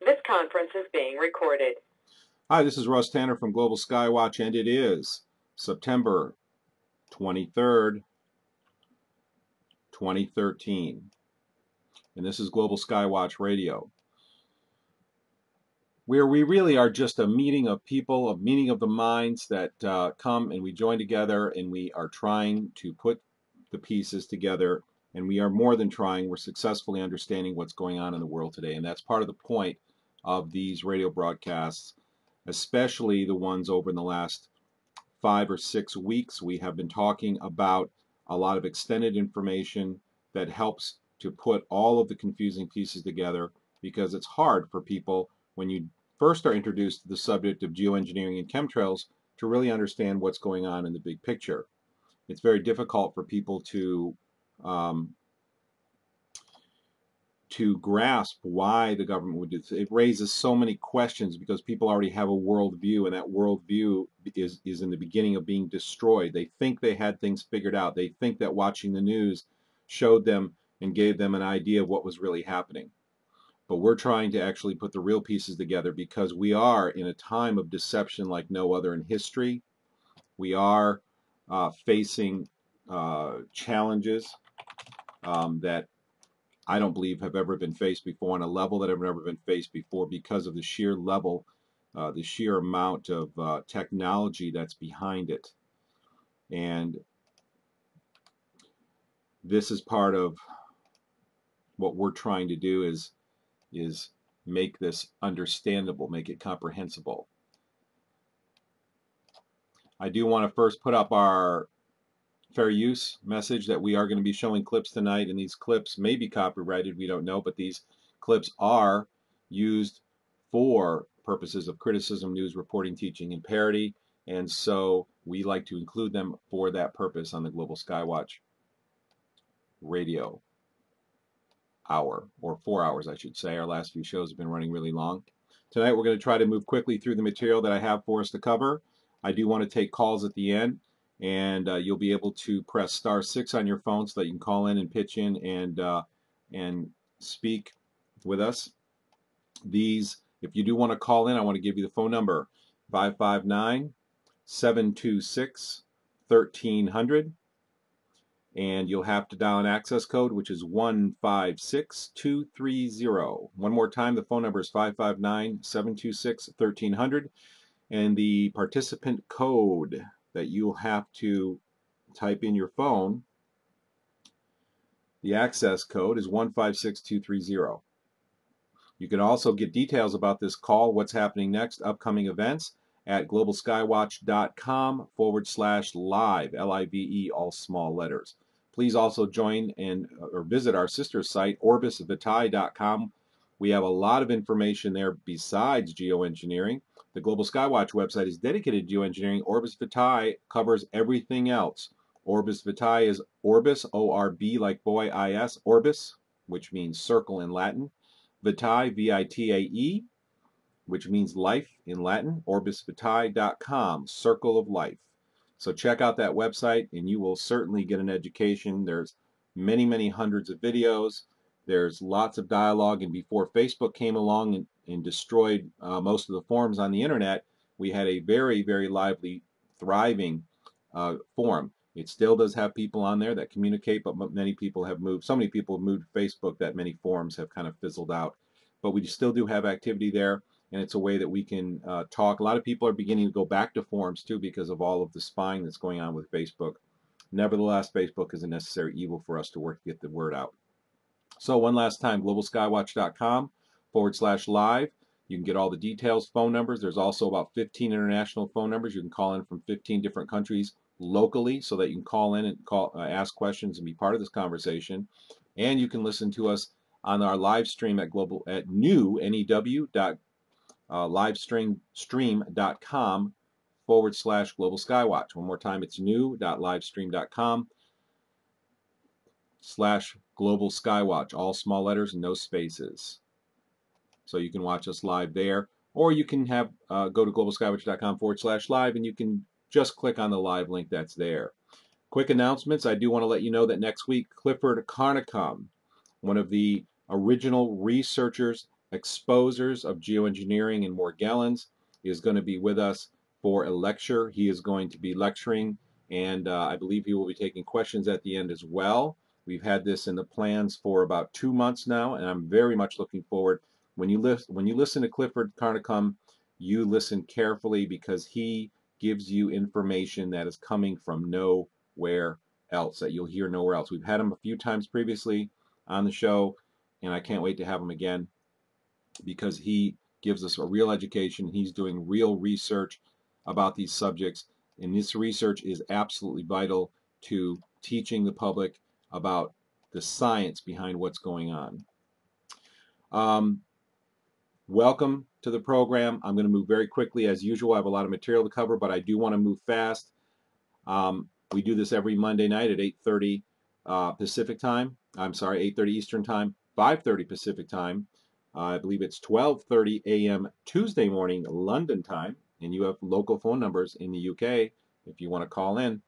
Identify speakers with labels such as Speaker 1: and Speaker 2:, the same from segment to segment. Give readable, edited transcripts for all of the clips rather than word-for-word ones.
Speaker 1: This conference is being recorded.
Speaker 2: Hi, this is Russ Tanner from Global Skywatch, and it is September 23rd, 2013. And this is Global Skywatch Radio, where we really are just a meeting of people, a meeting of the minds that come and we join together and we are trying to put the pieces together. And we are more than trying, we're successfully understanding what's going on in the world today. And that's part of the point of these radio broadcasts, especially the ones over in the last 5 or 6 weeks. We have been talking about a lot of extended information that helps to put all of the confusing pieces together, because it's hard for people when you first are introduced to the subject of geoengineering and chemtrails to really understand what's going on in the big picture. It's very difficult for people to grasp why the government would do this. It raises so many questions because people already have a worldview, and that worldview is in the beginning of being destroyed. They think they had things figured out. They think that watching the news showed them and gave them an idea of what was really happening. But we're trying to actually put the real pieces together, because we are in a time of deception like no other in history. We are facing challenges that I don't believe have ever been faced before on a level that have never been faced before, because of the sheer level, the sheer amount of technology that's behind it. And this is part of what we're trying to do is make this understandable, make it comprehensible. I do want to first put up our fair use message that we are going to be showing clips tonight, and these clips may be copyrighted, we don't know, but these clips are used for purposes of criticism, news reporting, teaching, and parody, and so we like to include them for that purpose on the Global Skywatch radio hour, or 4 hours I should say. Our last few shows have been running really long. Tonight we're going to try to move quickly through the material that I have for us to cover. I do want to take calls at the end, and you'll be able to press *6 on your phone so that you can call in and pitch in and speak with us. If you do want to call in, I want to give you the phone number, 559-726-1300, and you'll have to dial an access code, which is 156230. One more time, the phone number is 559-726-1300, and the participant code that you'll have to type in your phone, the access code, is 156230. You can also get details about this call, what's happening next, upcoming events, at globalskywatch.com/live, L-I-V-E, all small letters. Please also join or visit our sister site, orbisvitae.com. We have a lot of information there besides geoengineering. The Global Skywatch website is dedicated to geoengineering. Orbis Vitae covers everything else. Orbis Vitae is Orbis, O-R-B like boy, I-S, Orbis, which means circle in Latin. Vitae, V-I-T-A-E, which means life in Latin. Orbisvitae.com, circle of life. So check out that website and you will certainly get an education. There's many, many hundreds of videos. There's lots of dialogue, and before Facebook came along and destroyed most of the forums on the internet, we had a very, very lively, thriving forum. It still does have people on there that communicate, but many people have moved. So many people have moved to Facebook that many forums have kind of fizzled out. But we still do have activity there, and it's a way that we can talk. A lot of people are beginning to go back to forums too because of all of the spying that's going on with Facebook. Nevertheless, Facebook is a necessary evil for us to work to get the word out. So one last time, globalskywatch.com/live. You can get all the details, phone numbers. There's also about 15 international phone numbers. You can call in from 15 different countries locally, so that you can call in and ask questions and be part of this conversation. And you can listen to us on our live stream at livestream.com/Global Skywatch. One more time, it's new.livestream.com/Global Skywatch, all small letters and no spaces. So you can watch us live there, or you can go to globalskywatch.com/live, and you can just click on the live link that's there. Quick announcements. I do want to let you know that next week, Clifford Carnicom, one of the original researchers exposers of geoengineering and Morgellons, is going to be with us for a lecture. He is going to be lecturing, and I believe he will be taking questions at the end as well. We've had this in the plans for about 2 months now, and I'm very much looking forward. When you listen to Clifford Carnicum, you listen carefully, because he gives you information that is coming from nowhere else, that you'll hear nowhere else. We've had him a few times previously on the show, and I can't wait to have him again, because he gives us a real education. He's doing real research about these subjects, and this research is absolutely vital to teaching the public about the science behind what's going on. Welcome to the program. I'm going to move very quickly. As usual, I have a lot of material to cover, but I do want to move fast. We do this every Monday night at 8:30 Pacific time. I'm sorry, 8:30 Eastern time, 5:30 Pacific time. I believe it's 12:30 a.m. Tuesday morning London time, and you have local phone numbers in the UK if you want to call in.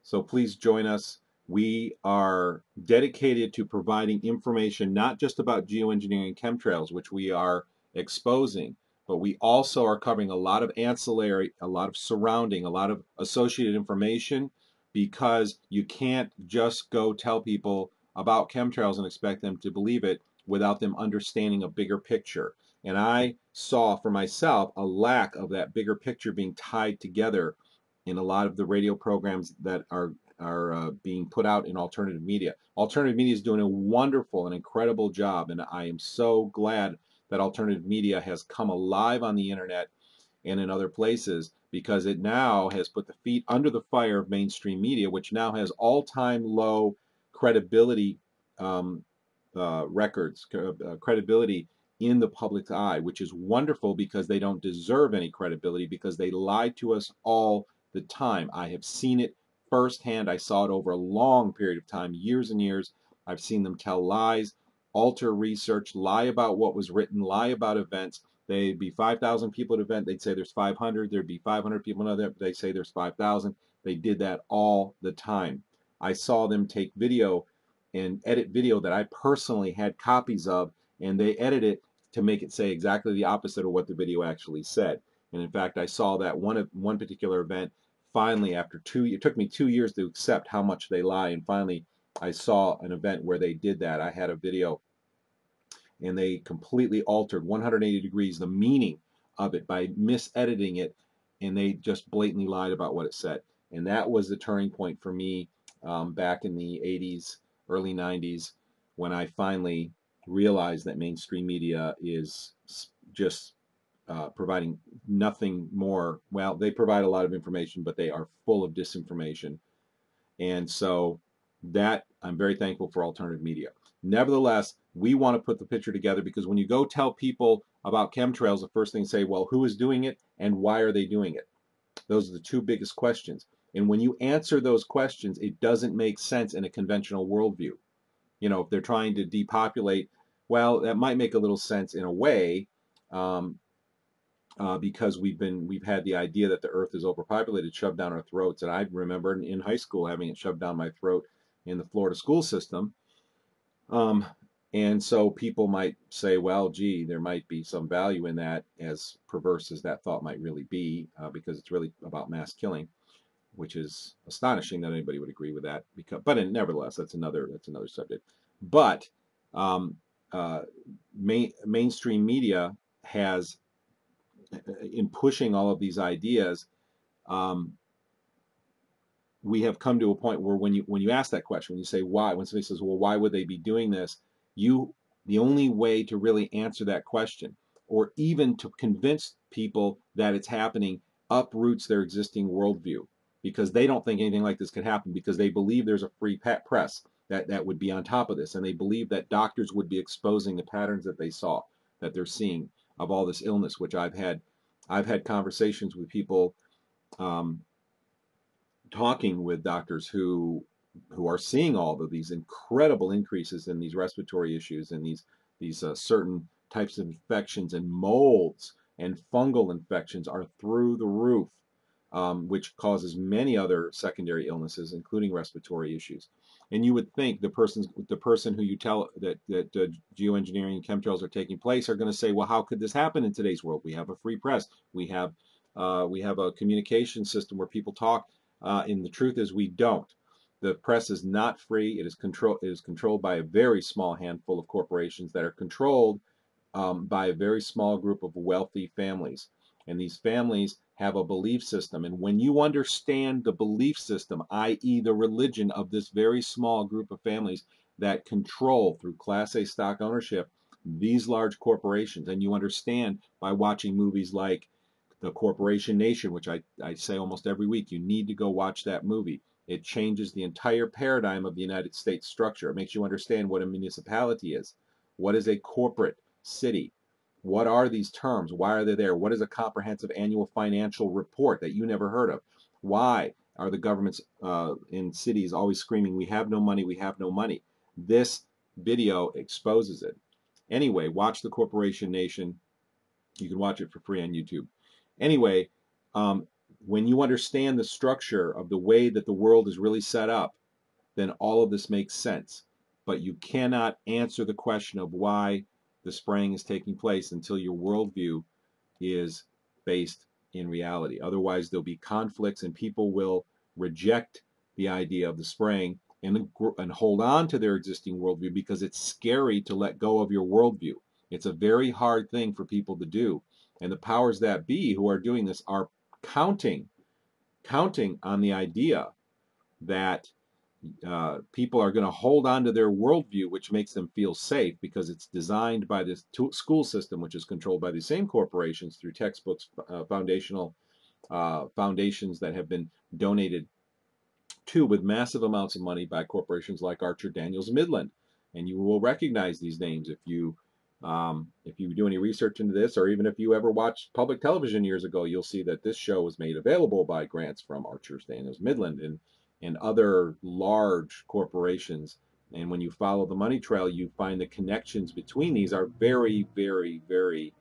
Speaker 2: So please join us. We are dedicated to providing information not just about geoengineering and chemtrails, which we are exposing, but we also are covering a lot of ancillary, a lot of surrounding, a lot of associated information, because you can't just go tell people about chemtrails and expect them to believe it without them understanding a bigger picture. And I saw for myself a lack of that bigger picture being tied together in a lot of the radio programs that are being put out in alternative media. Alternative media is doing a wonderful and incredible job, and I am so glad that alternative media has come alive on the internet and in other places, because it now has put the feet under the fire of mainstream media, which now has all-time low credibility credibility in the public's eye, which is wonderful, because they don't deserve any credibility, because they lie to us all the time. I have seen it firsthand. I saw it over a long period of time, years and years. I've seen them tell lies, alter research, lie about what was written, lie about events. They'd be 5,000 people at an event. They'd say there's 500. There'd be 500 people in another. They say there's 5,000. They did that all the time. I saw them take video and edit video that I personally had copies of, and they edit it to make it say exactly the opposite of what the video actually said. And in fact, I saw that one particular event. Finally, after it took me 2 years to accept how much they lie, and finally I saw an event where they did that. I had a video, and they completely altered 180 degrees the meaning of it by misediting it, and they just blatantly lied about what it said. And that was the turning point for me back in the 80s, early 90s, when I finally realized that mainstream media is just providing nothing more. Well, they provide a lot of information, but they are full of disinformation. And so that, I'm very thankful for alternative media. Nevertheless, we want to put the picture together, because when you go tell people about chemtrails, the first thing they say, well, who is doing it and why are they doing it? Those are the two biggest questions. And when you answer those questions, it doesn't make sense in a conventional worldview. You know, if they're trying to depopulate, well, that might make a little sense in a way, because we've had the idea that the earth is overpopulated shoved down our throats. And I remember in high school having it shoved down my throat in the Florida school system. And so people might say, well, gee, there might be some value in that, as perverse as that thought might really be, because it's really about mass killing, which is astonishing that anybody would agree with that. But nevertheless, that's another subject. But mainstream media has, in pushing all of these ideas, we have come to a point where when you ask that question, when you say why, when somebody says, well, why would they be doing this? The only way to really answer that question, or even to convince people that it's happening, uproots their existing worldview, because they don't think anything like this could happen, because they believe there's a free press that would be on top of this, and they believe that doctors would be exposing the patterns that they're seeing of all this illness, which I've had conversations with people, talking with doctors who are seeing all of these incredible increases in these respiratory issues, and these certain types of infections, and molds and fungal infections are through the roof, which causes many other secondary illnesses, including respiratory issues. And you would think the person who you tell that geoengineering and chemtrails are taking place are going to say, well, how could this happen in today's world? We have a free press. We have a communication system where people talk. And the truth is, we don't. The press is not free. It is controlled by a very small handful of corporations that are controlled by a very small group of wealthy families. And these families have a belief system. And when you understand the belief system, i.e. the religion of this very small group of families that control through Class A stock ownership these large corporations, and you understand by watching movies like The Corporation Nation, which I say almost every week, you need to go watch that movie. It changes the entire paradigm of the United States structure. It makes you understand what a municipality is. What is a corporate city? What are these terms? Why are they there? What is a comprehensive annual financial report that you never heard of? Why are the governments in cities always screaming, we have no money, we have no money? This video exposes it. Anyway, watch The Corporation Nation. You can watch it for free on YouTube. Anyway, when you understand the structure of the way that the world is really set up, then all of this makes sense. But you cannot answer the question of why the spraying is taking place until your worldview is based in reality. Otherwise, there'll be conflicts and people will reject the idea of the spraying and hold on to their existing worldview because it's scary to let go of your worldview. It's a very hard thing for people to do. And the powers that be who are doing this are counting on the idea that people are going to hold on to their worldview, which makes them feel safe because it's designed by this school system, which is controlled by the same corporations through textbooks, foundations that have been donated to with massive amounts of money by corporations like Archer Daniels Midland. And you will recognize these names if you do any research into this, or even if you ever watched public television years ago, you'll see that this show was made available by grants from Archer Daniels Midland and other large corporations. And when you follow the money trail, you find the connections between these are very, very, very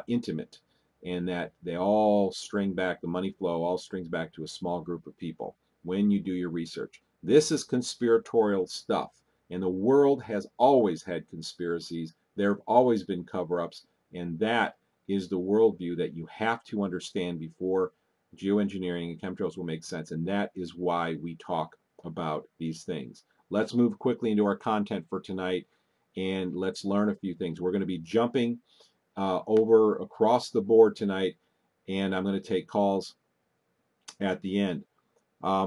Speaker 2: intimate, and that they all string back, the money flow all strings back to a small group of people when you do your research. This is conspiratorial stuff, and the world has always had conspiracies. There have always been cover-ups, and that is the worldview that you have to understand before geoengineering and chemtrails will make sense, and that is why we talk about these things. Let's move quickly into our content for tonight, and let's learn a few things. We're going to be jumping over across the board tonight, and I'm going to take calls at the end.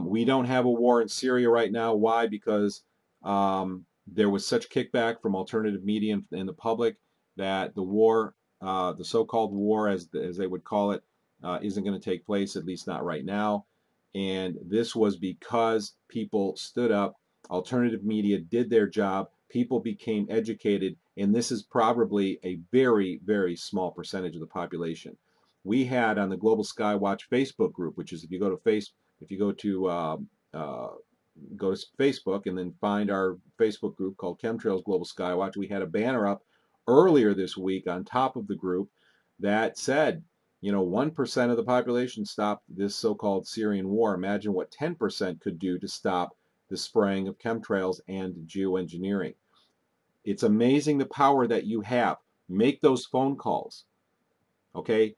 Speaker 2: We don't have a war in Syria right now. Why? Because there was such kickback from alternative media and the public that the war, the so-called war, as they would call it, isn't going to take place, at least not right now. And this was because people stood up, alternative media did their job, people became educated, and this is probably a very, very small percentage of the population. We had on the Global Skywatch Facebook group, which is if you go to Facebook and then find our Facebook group called Chemtrails Global Skywatch, we had a banner up earlier this week on top of the group that said, 1% of the population stopped this so-called Syrian war. Imagine what 10% could do to stop the spraying of chemtrails and geoengineering. It's amazing the power that you have. Make those phone calls, okay?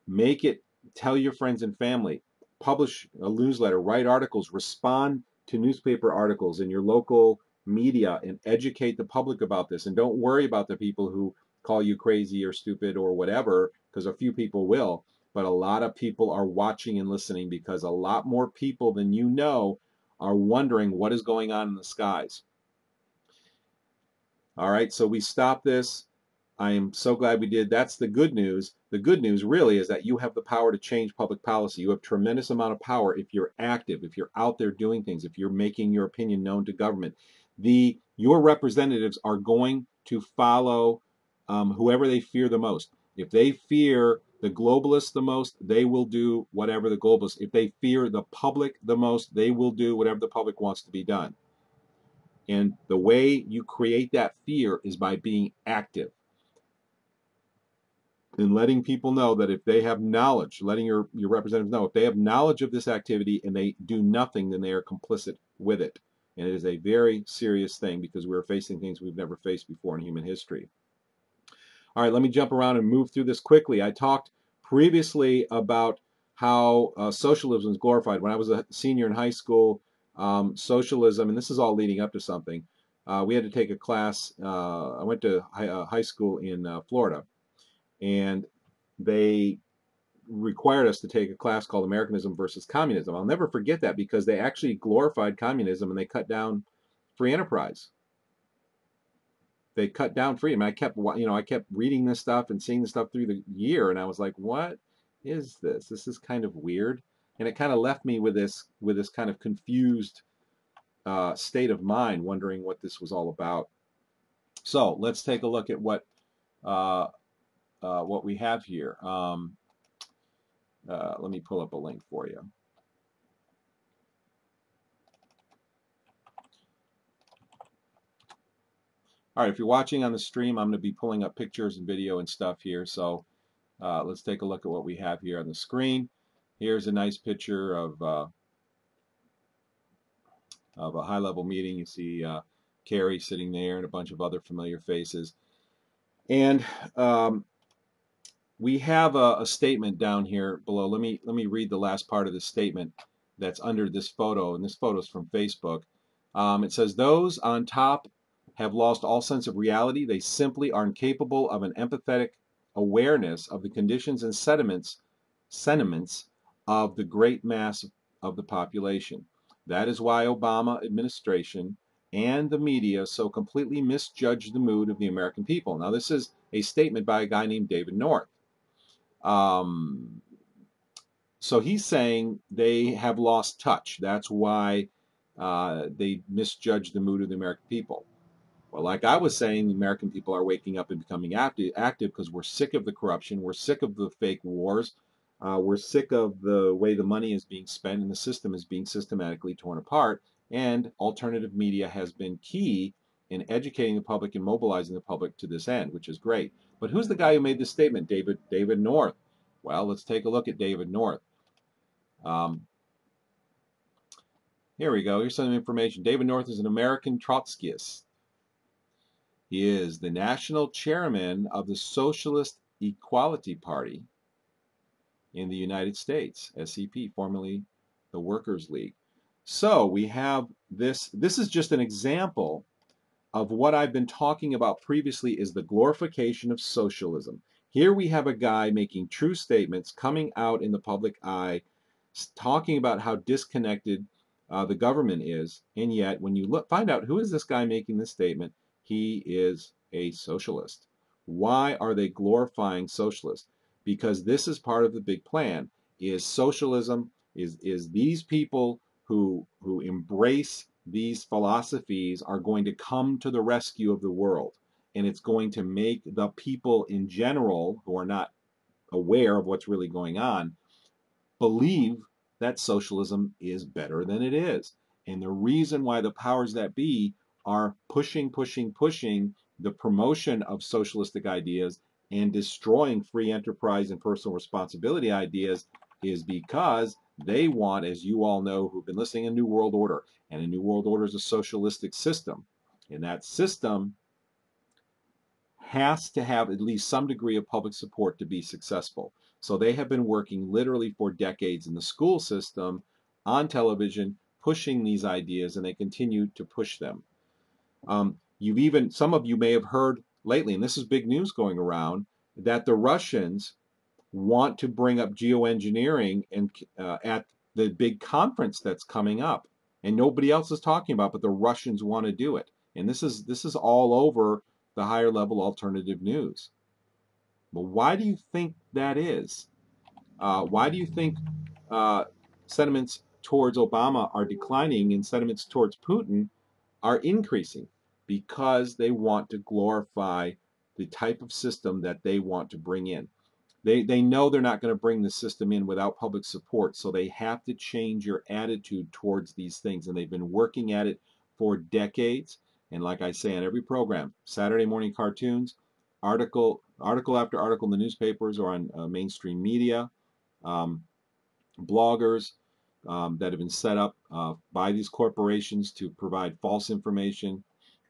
Speaker 2: Make it, tell your friends and family, publish a newsletter, write articles, respond to newspaper articles in your local media, and educate the public about this. And don't worry about the people who call you crazy or stupid or whatever, because a few people will, but a lot of people are watching and listening because a lot more people than you know are wondering what is going on in the skies. All right, so we stopped this. I am so glad we did. That's the good news. The good news really is that you have the power to change public policy. You have tremendous amount of power if you're active, if you're out there doing things, if you're making your opinion known to government. Your representatives are going to follow whoever they fear the most. If they fear the globalists the most, they will do whatever the globalists. If they fear the public the most, they will do whatever the public wants to be done. And the way you create that fear is by being active and letting people know that if they have knowledge, letting your representatives know if they have knowledge of this activity and they do nothing, then they are complicit with it. And it is a very serious thing because we're facing things we've never faced before in human history. All right, let me jump around and move through this quickly. I talked previously about how socialism is glorified. When I was a senior in high school, socialism, and this is all leading up to something, we had to take a class. I went to high school in Florida, and they required us to take a class called Americanism versus Communism. I'll never forget that because they actually glorified communism and they cut down free enterprise. They cut down freedom. I kept reading this stuff and seeing this stuff through the year, and I was like, what is this? This is kind of weird. And it kind of left me with this kind of confused state of mind, wondering what this was all about. So let's take a look at what we have here. Let me pull up a link for you. All right, if you're watching on the stream, I'm going to be pulling up pictures and video and stuff here. So let's take a look at what we have here on the screen. Here's a nice picture of a high-level meeting. You see Carrie sitting there and a bunch of other familiar faces. And we have a statement down here below. Let me read the last part of this statement that's under this photo, and this photo is from Facebook. It says, "Those on top have lost all sense of reality. They simply are incapable of an empathetic awareness of the conditions and sentiments of the great mass of the population. That is why Obama administration and the media so completely misjudged the mood of the American people." Now, this is a statement by a guy named David North. So he's saying they have lost touch. That's why they misjudged the mood of the American people. Well, like I was saying, the American people are waking up and becoming active because we're sick of the corruption. We're sick of the fake wars. We're sick of the way the money is being spent and the system is being systematically torn apart. And alternative media has been key in educating the public and mobilizing the public to this end, which is great. But who's the guy who made this statement? David North. Well, let's take a look at David North. Here we go. Here's some information. David North is an American Trotskyist. He is the national chairman of the Socialist Equality Party in the United States, SEP, formerly the Workers' League. So we have this. This is just an example of what I've been talking about previously, is the glorification of socialism. Here we have a guy making true statements, coming out in the public eye, talking about how disconnected the government is, and yet when you find out who is this guy making this statement, he is a socialist. Why are they glorifying socialists? Because this is part of the big plan. Is socialism, is these people who embrace these philosophies are going to come to the rescue of the world, and it's going to make the people in general who are not aware of what's really going on believe that socialism is better than it is. And the reason why the powers that be are pushing the promotion of socialistic ideas and destroying free enterprise and personal responsibility ideas is because they want, as you all know who've been listening, a new world order. And a new world order is a socialistic system. And that system has to have at least some degree of public support to be successful. So they have been working literally for decades in the school system, on television, pushing these ideas, and they continue to push them. Some of you may have heard lately, and this is big news going around, that the Russians want to bring up geoengineering at the big conference that's coming up, and nobody else is talking about, but the Russians want to do it. And this is all over the higher level alternative news. But why do you think that is? Why do you think sentiments towards Obama are declining and sentiments towards Putin are increasing? Because they want to glorify the type of system that they want to bring in. They know they're not going to bring the system in without public support, so they have to change your attitude towards these things. And they've been working at it for decades. And like I say on every program, Saturday morning cartoons, article after article in the newspapers or on mainstream media, bloggers, that have been set up by these corporations to provide false information,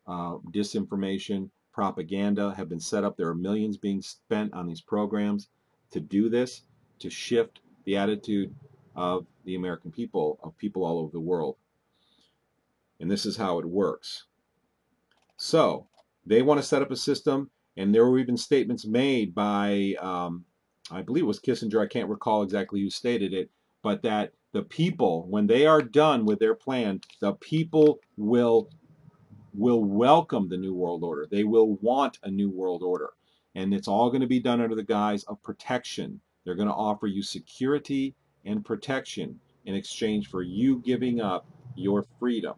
Speaker 2: disinformation, propaganda have been set up. There are millions being spent on these programs to do this, to shift the attitude of the American people, of people all over the world. And this is how it works. So they want to set up a system, and there were even statements made by, I believe it was Kissinger, I can't recall exactly who stated it, but that the people, when they are done with their plan, the people will welcome the New World Order. They will want a New World Order. And it's all going to be done under the guise of protection. They're going to offer you security and protection in exchange for you giving up your freedom.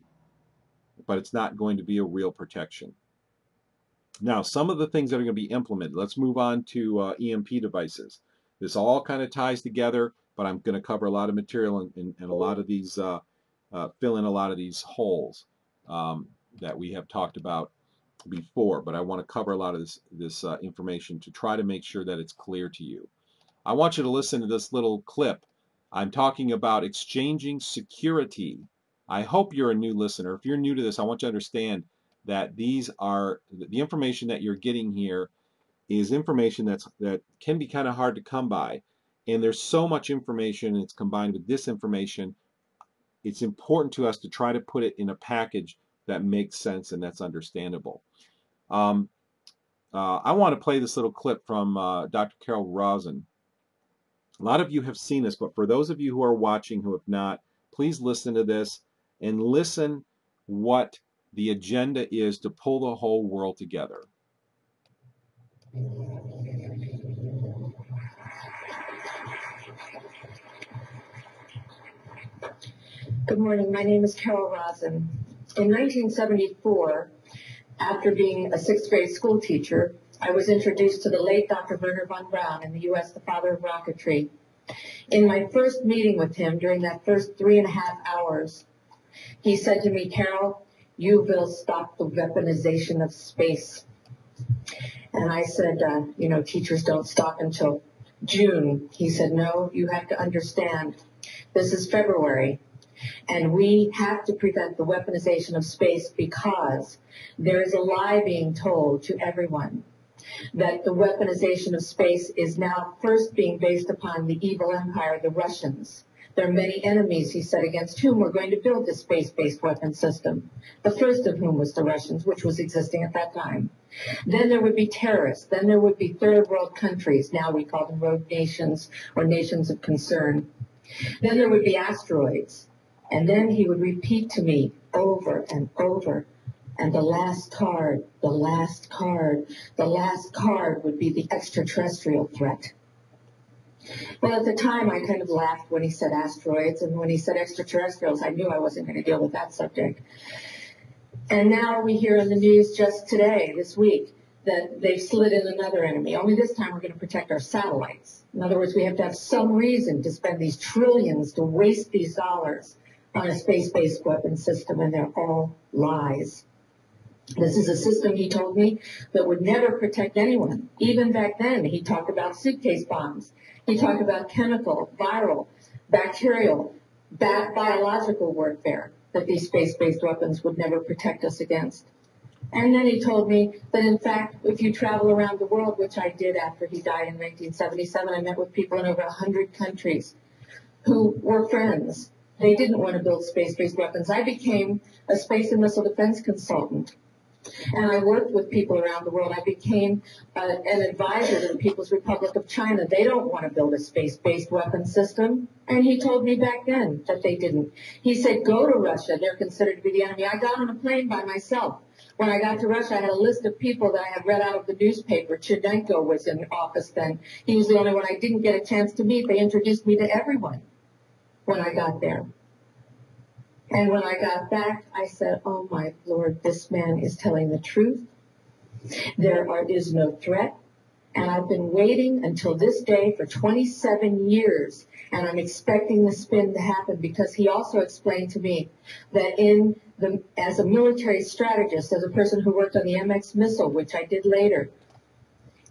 Speaker 2: But it's not going to be a real protection. Now, some of the things that are going to be implemented. Let's move on to EMP devices. This all kind of ties together, but I'm going to cover a lot of material and a lot of these, fill in a lot of these holes that we have talked about before. But I want to cover a lot of this information to try to make sure that it's clear to you. I want you to listen to this little clip. I'm talking about exchanging security. I hope you're a new listener. If you're new to this, I want you to understand that these are the information that you're getting here is information that can be kind of hard to come by, and there's so much information, and it's combined with disinformation. It's important to us to try to put it in a package that makes sense and that's understandable. I want to play this little clip from Dr. Carol Rosin. A lot of you have seen this, but for those of you who are watching who have not, please listen to this and listen what the agenda is to pull the whole world together.
Speaker 3: Good morning. My name is Carol Rosin. In 1974, after being a sixth grade school teacher, I was introduced to the late Dr. Wernher von Braun, in the U.S., the father of rocketry. In my first meeting with him, during that first 3.5 hours, he said to me, Carol, you will stop the weaponization of space. And I said, teachers don't stop until June. He said, no, you have to understand, this is February. And we have to prevent the weaponization of space because there is a lie being told to everyone that the weaponization of space is now first being based upon the evil empire, the Russians. There are many enemies, he said, against whom we're going to build this space-based weapon system, the first of whom was the Russians, which was existing at that time. Then there would be terrorists. Then there would be third world countries. Now we call them rogue nations or nations of concern. Then there would be asteroids. And then he would repeat to me over and over, and the last card would be the extraterrestrial threat. Well, at the time, I kind of laughed when he said asteroids, and when he said extraterrestrials, I knew I wasn't going to deal with that subject. And now we hear in the news just today, this week, that they've slid in another enemy. Only this time we're going to protect our satellites. In other words, we have to have some reason to spend these trillions, to waste these dollars on a space-based weapon system, and they're all lies. This is a system, he told me, that would never protect anyone. Even back then, he talked about suitcase bombs. He talked about chemical, viral, bacterial, biological warfare, that these space-based weapons would never protect us against. And then he told me that, in fact, if you travel around the world, which I did after he died in 1977, I met with people in over 100 countries who were friends. They didn't want to build space-based weapons. I became a space and missile defense consultant, and I worked with people around the world. I became an advisor to the People's Republic of China. They don't want to build a space-based weapon system, and he told me back then that they didn't. He said, go to Russia. They're considered to be the enemy. I got on a plane by myself. When I got to Russia, I had a list of people that I had read out of the newspaper. Chernenko was in office then. He was the only one I didn't get a chance to meet. They introduced me to everyone when I got there. And when I got back, I said, oh my Lord, this man is telling the truth. There is no threat. And I've been waiting until this day for 27 years. And I'm expecting the spin to happen, because he also explained to me that as a military strategist, as a person who worked on the MX missile, which I did later,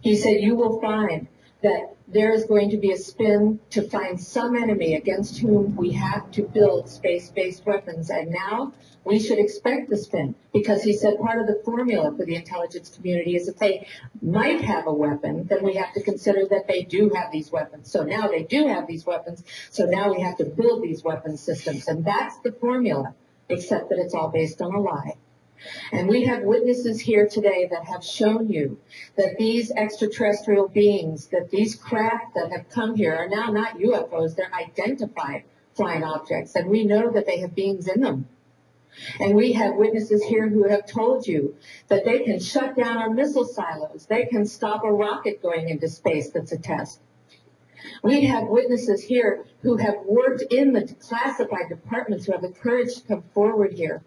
Speaker 3: he said, you will find that there is going to be a spin to find some enemy against whom we have to build space-based weapons. And now we should expect the spin, because he said part of the formula for the intelligence community is if they might have a weapon, then we have to consider that they do have these weapons. So now they do have these weapons, so now we have to build these weapon systems. And that's the formula, except that it's all based on a lie. And we have witnesses here today that have shown you that these extraterrestrial beings, that these craft that have come here are now not UFOs, they're identified flying objects. And we know that they have beings in them. And we have witnesses here who have told you that they can shut down our missile silos. They can stop a rocket going into space that's a test. We have witnesses here who have worked in the classified departments who have the courage to come forward here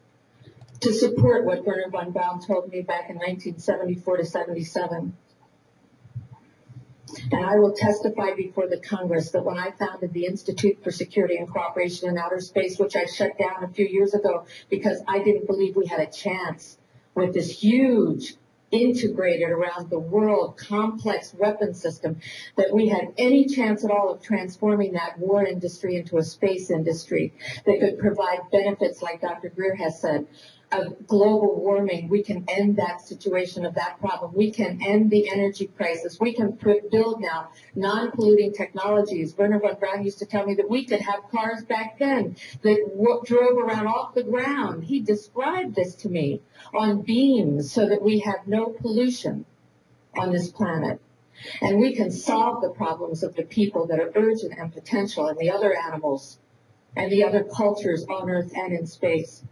Speaker 3: to support what Werner von Braun told me back in 1974 to 77. And I will testify before the Congress that when I founded the Institute for Security and Cooperation in Outer Space, which I shut down a few years ago because I didn't believe we had a chance with this huge, integrated around the world, complex weapon system, that we had any chance at all of transforming that war industry into a space industry that could provide benefits, like Dr. Greer has said, of global warming. We can end that situation of that problem. We can end the energy crisis. We can build now non-polluting technologies. Werner von Braun used to tell me that we could have cars back then that drove around off the ground. He described this to me on beams so that we have no pollution on this planet. And we can solve the problems of the people that are urgent and potential, and the other animals and the other cultures on Earth and in space.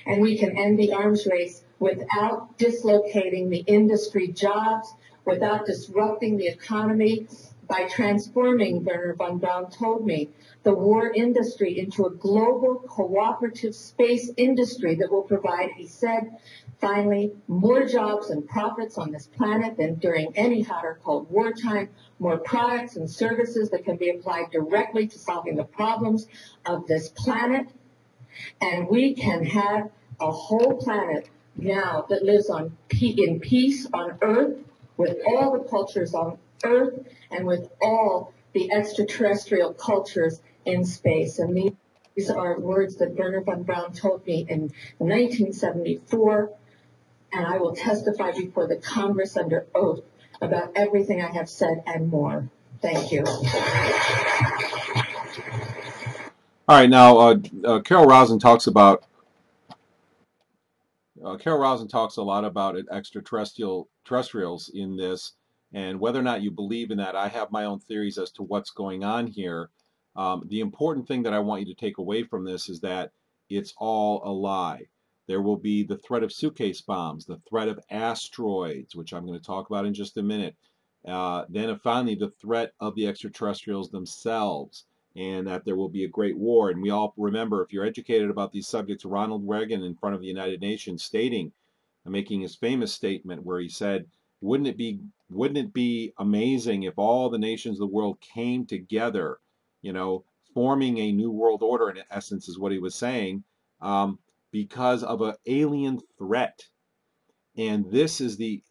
Speaker 3: And we can end the arms race without dislocating the industry jobs, without disrupting the economy, by transforming, Werner von Braun told me, the war industry into a global cooperative space industry that will provide, he said, finally, more jobs and profits on this planet than during any hot or cold wartime, more products and services that can be applied directly to solving the problems of this planet. And we can have a whole planet now that lives in peace on Earth, with all the cultures on Earth and with all the extraterrestrial cultures in space. And these are words that Werner von Braun told me in 1974, and I will testify before the Congress under oath about everything I have said and more. Thank you.
Speaker 2: All right, now Carol Rosin talks about a lot about extraterrestrials in this, and whether or not you believe in that. I have my own theories as to what's going on here. The important thing that I want you to take away from this is that it's all a lie. There will be the threat of suitcase bombs, the threat of asteroids, which I'm going to talk about in just a minute. Then finally, the threat of the extraterrestrials themselves, and that there will be a great war. And we all remember, if you're educated about these subjects, Ronald Reagan in front of the United Nations making his famous statement where he said, wouldn't it be amazing if all the nations of the world came together, forming a new world order, in essence is what he was saying, because of an alien threat. And this is the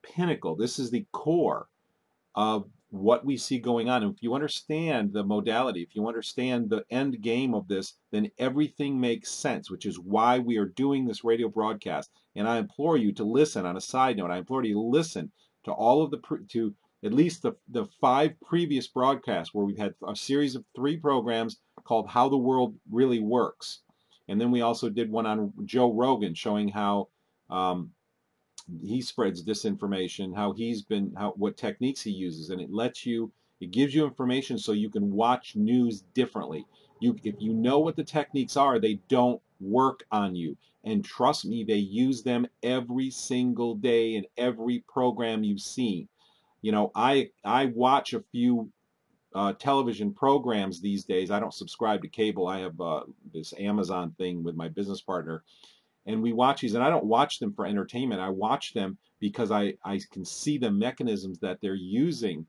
Speaker 2: pinnacle, this is the core of what we see going on. And if you understand the modality, if you understand the end game of this, then everything makes sense, which is why we are doing this radio broadcast. And I implore you to listen. On a side note, I implore you to listen to all of to at least the 5 previous broadcasts, where we've had a series of 3 programs called How the World Really Works. And then we also did one on Joe Rogan, showing how he spreads disinformation, what techniques he uses, and it gives you information so you can watch news differently. If you know what the techniques are, they don't work on you. And trust me, they use them every single day in every program you've seen. I watch a few television programs these days. I don't subscribe to cable. I have this Amazon thing with my business partner. And we watch these, and I don't watch them for entertainment. I watch them because I can see the mechanisms that they're using,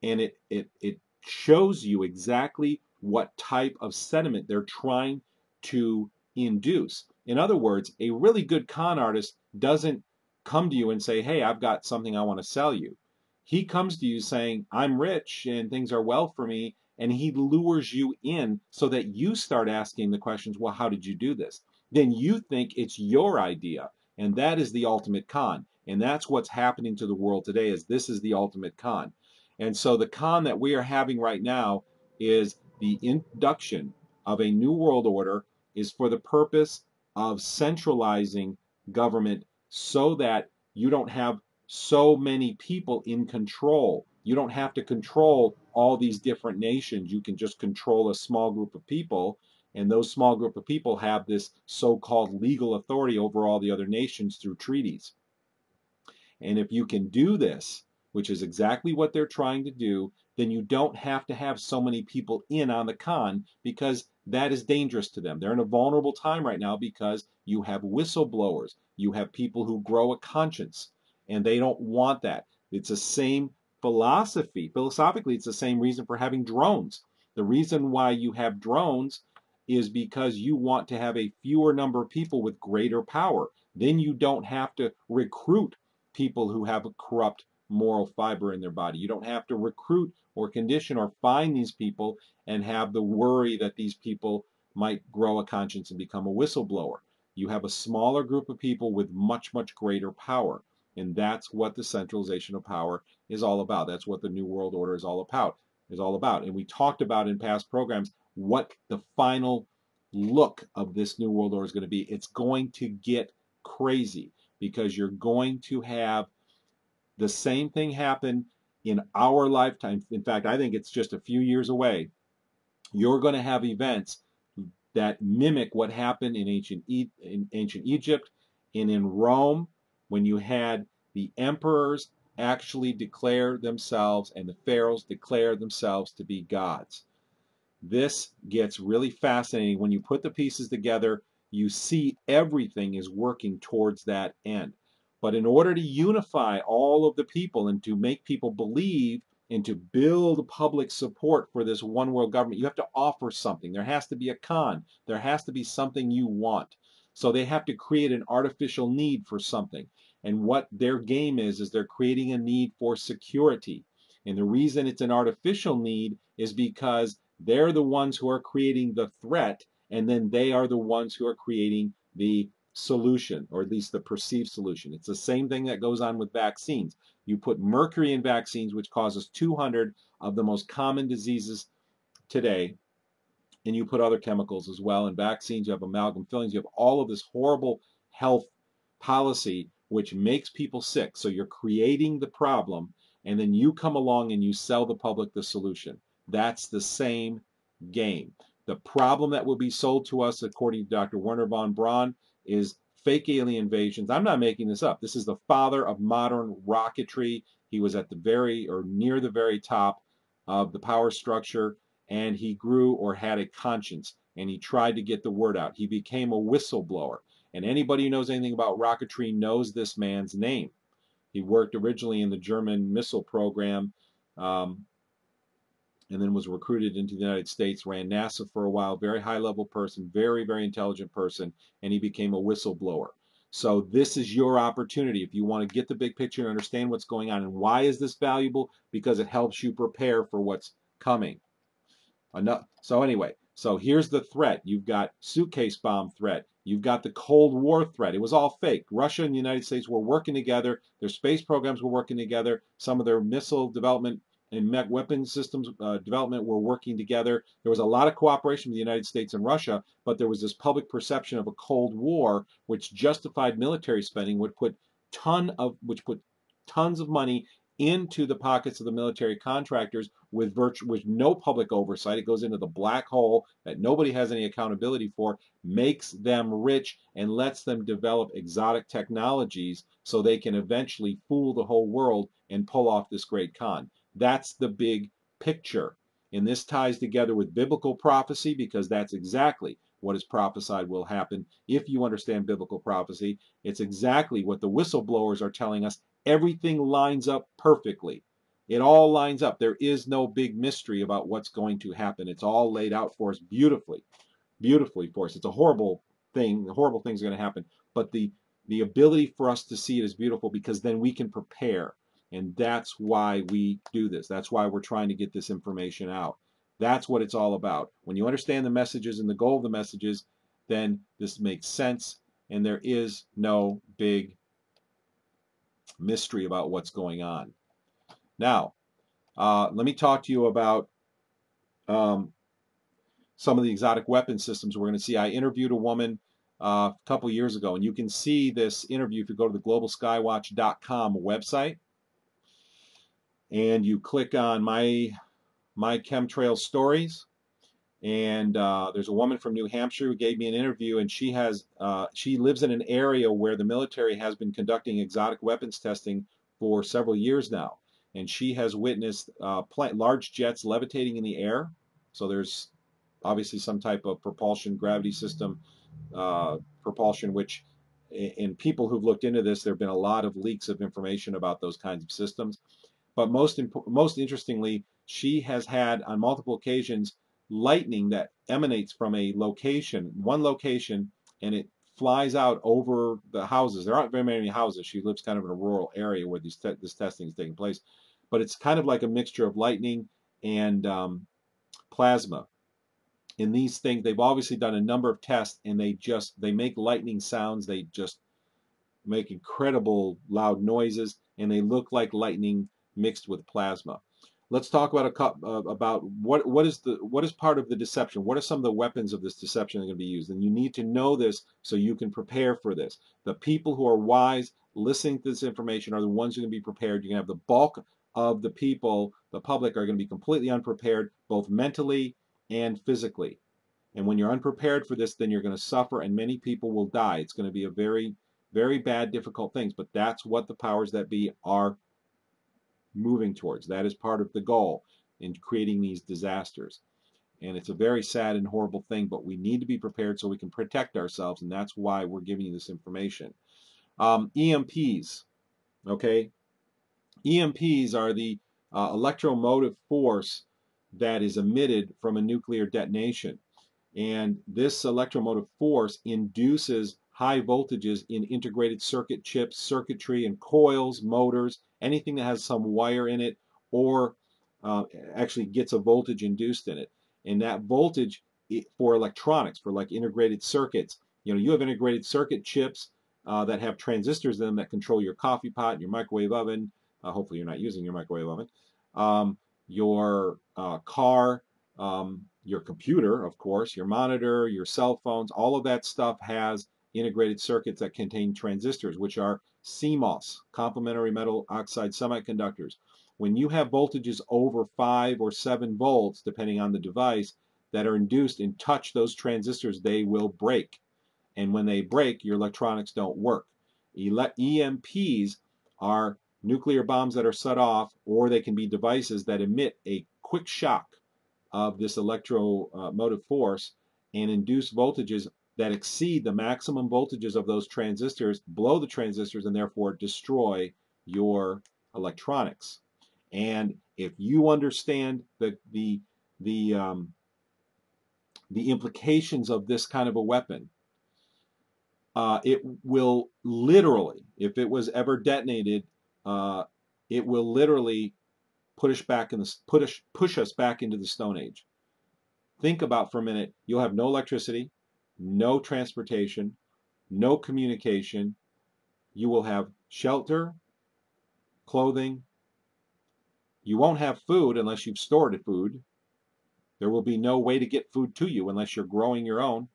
Speaker 2: and it shows you exactly what type of sentiment they're trying to induce. In other words, a really good con artist doesn't come to you and say, hey, I've got something I want to sell you. He comes to you saying, I'm rich and things are well for me, and he lures you in so that you start asking the questions, well, how did you do this? Then you think it's your idea, and that is the ultimate con. And that's what's happening to the world today, is this is the ultimate con. And so the con that we are having right now is the induction of a new world order is for the purpose of centralizing government so that you don't have so many people in control. You don't have to control all these different nations. You can just control a small group of people, and those small group of people have this so-called legal authority over all the other nations through treaties. And if you can do this, which is exactly what they're trying to do, then you don't have to have so many people in on the con, because that is dangerous to them. They're in a vulnerable time right now because you have whistleblowers, you have people who grow a conscience, and they don't want that. It's the same philosophy. Philosophically, it's the same reason for having drones. The reason why you have drones is because you want to have a fewer number of people with greater power. Then you don't have to recruit people who have a corrupt moral fiber in their body. You don't have to recruit or condition or find these people and have the worry that these people might grow a conscience and become a whistleblower. You have a smaller group of people with much, much greater power. And that's what the centralization of power is all about. That's what the New World Order is all about. And we talked about in past programs what the final look of this New World Order is going to be. It's going to get crazy, because you're going to have the same thing happen in our lifetime. In fact, I think it's just a few years away. You're going to have events that mimic what happened in ancient Egypt and in Rome, when you had the emperors actually declare themselves and the pharaohs declare themselves to be gods. This gets really fascinating. When you put the pieces together, you see everything is working towards that end. But in order to unify all of the people and to make people believe and to build public support for this one world government, you have to offer something. There has to be a con. There has to be something you want. So they have to create an artificial need for something. And what their game is they're creating a need for security. And the reason it's an artificial need is because they're the ones who are creating the threat, and then they are the ones who are creating the solution, or at least the perceived solution. It's the same thing that goes on with vaccines. You put mercury in vaccines, which causes 200 of the most common diseases today, and you put other chemicals as well in vaccines. You have amalgam fillings. You have all of this horrible health policy which makes people sick. So you're creating the problem, and then you come along and you sell the public the solution. That's the same game. The problem that will be sold to us, according to Dr. Werner von Braun, is fake alien invasions. I'm not making this up. This is the father of modern rocketry. He was at the very, or near the very top of the power structure, and he grew or had a conscience, and he tried to get the word out. He became a whistleblower. And anybody who knows anything about rocketry knows this man's name. He worked originally in the German missile program, and then was recruited into the United States, ran NASA for a while, very high-level person, very, very intelligent person, and he became a whistleblower. So this is your opportunity if you want to get the big picture and understand what's going on. And why is this valuable? Because it helps you prepare for what's coming. So anyway, so here's the threat. You've got suitcase bomb threat. You've got the Cold War threat. It was all fake. Russia and the United States were working together. Their space programs were working together. Some of their missile development and weapon systems development were working together. There was a lot of cooperation with the United States and Russia, but there was this public perception of a Cold War which justified military spending, which put tons of money into the pockets of the military contractors with no public oversight. It goes into the black hole that nobody has any accountability for, makes them rich, and lets them develop exotic technologies so they can eventually fool the whole world and pull off this great con. That's the big picture. And this ties together with biblical prophecy, because that's exactly what is prophesied will happen if you understand biblical prophecy. It's exactly what the whistleblowers are telling us. Everything lines up perfectly. It all lines up. There is no big mystery about what's going to happen. It's all laid out for us beautifully, beautifully for us. It's a horrible thing. The horrible things are going to happen. But the ability for us to see it is beautiful, because then we can prepare. And that's why we do this. That's why we're trying to get this information out. That's what it's all about. When you understand the messages and the goal of the messages, then this makes sense, and there is no big mystery about what's going on. Now, let me talk to you about some of the exotic weapon systems we're going to see. I interviewed a woman a couple years ago, and you can see this interview if you go to the globalskywatch.com website, and you click on my chemtrail stories. And there's a woman from New Hampshire who gave me an interview, and she lives in an area where the military has been conducting exotic weapons testing for several years now, and she has witnessed large jets levitating in the air. So there's obviously some type of propulsion, gravity system propulsion, which in people who've looked into this, there have been a lot of leaks of information about those kinds of systems. But most interestingly, she has had on multiple occasions lightning that emanates from one location, and it flies out over the houses. There aren't very many houses. She lives kind of in a rural area where this testing is taking place. But it's kind of like a mixture of lightning and plasma. In these things, they've obviously done a number of tests, and they make lightning sounds. They just make incredible loud noises, and they look like lightning mixed with plasma. Let's talk about what is part of the deception. What are some of the weapons of this deception that are going to be used? And you need to know this so you can prepare for this. The people who are wise listening to this information are the ones who are going to be prepared. You're going to have the bulk of the people, the public, are going to be completely unprepared, both mentally and physically. And when you're unprepared for this, then you're going to suffer, and many people will die. It's going to be a very, very bad, difficult things, but that's what the powers that be are moving towards. That is part of the goal in creating these disasters. And it's a very sad and horrible thing, but we need to be prepared so we can protect ourselves, and that's why we're giving you this information. EMPs, okay? EMPs are the electromotive force that is emitted from a nuclear detonation. And this electromotive force induces high voltages in integrated circuit chips, circuitry, and coils, motors, anything that has some wire in it, or actually gets a voltage induced in it. And that voltage for electronics, for like integrated circuits, you have integrated circuit chips that have transistors in them that control your coffee pot, your microwave oven. Hopefully you're not using your microwave oven. Your car, your computer, of course, your monitor, your cell phones, all of that stuff has integrated circuits that contain transistors, which are CMOS, complementary metal oxide semiconductors. When you have voltages over 5 or 7 volts, depending on the device, that are induced and touch those transistors, they will break. And when they break, your electronics don't work. EMPs are nuclear bombs that are set off, or they can be devices that emit a quick shock of this electromotive force and induce voltages that exceed the maximum voltages of those transistors, blow the transistors, and therefore destroy your electronics. And if you understand the implications of this kind of a weapon, it will literally, if it was ever detonated, it will literally push us back into the Stone Age. Think about for a minute, you'll have no electricity, no transportation, no communication. You will have shelter, clothing. You won't have food unless you've stored food. There will be no way to get food to you unless you're growing your own.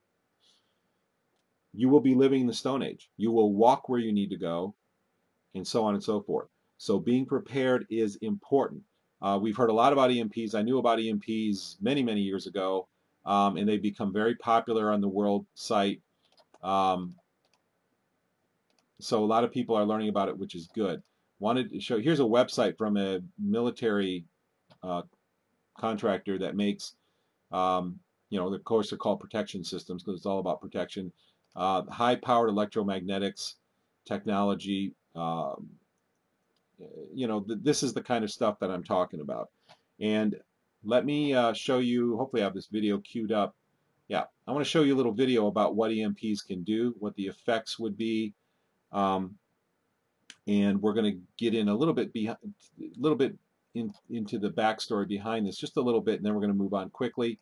Speaker 2: You will be living in the Stone Age. You will walk where you need to go, and so on and so forth. So being prepared is important. We've heard a lot about EMPs. I knew about EMPs many, many years ago, and they've become very popular on the world site. So a lot of people are learning about it, which is good. Wanted to show, here's a website from a military contractor that makes, of course they're called protection systems because it's all about protection. High-powered electromagnetics technology. This is the kind of stuff that I'm talking about. And let me show you, hopefully I have this video queued up. Yeah, I want to show you a little video about what EMPs can do, what the effects would be. and we're going to get in a little bit into the backstory behind this, just a little bit, and then we're going to move on quickly,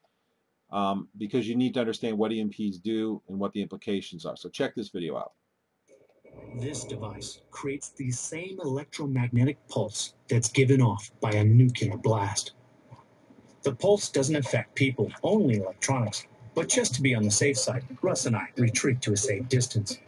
Speaker 2: because you need to understand what EMPs do and what the implications are. So check this video out.
Speaker 4: This device creates the same electromagnetic pulse that's given off by a nuclear blast. The pulse doesn't affect people, only electronics. But just to be on the safe side, Russ and I retreat to a safe distance.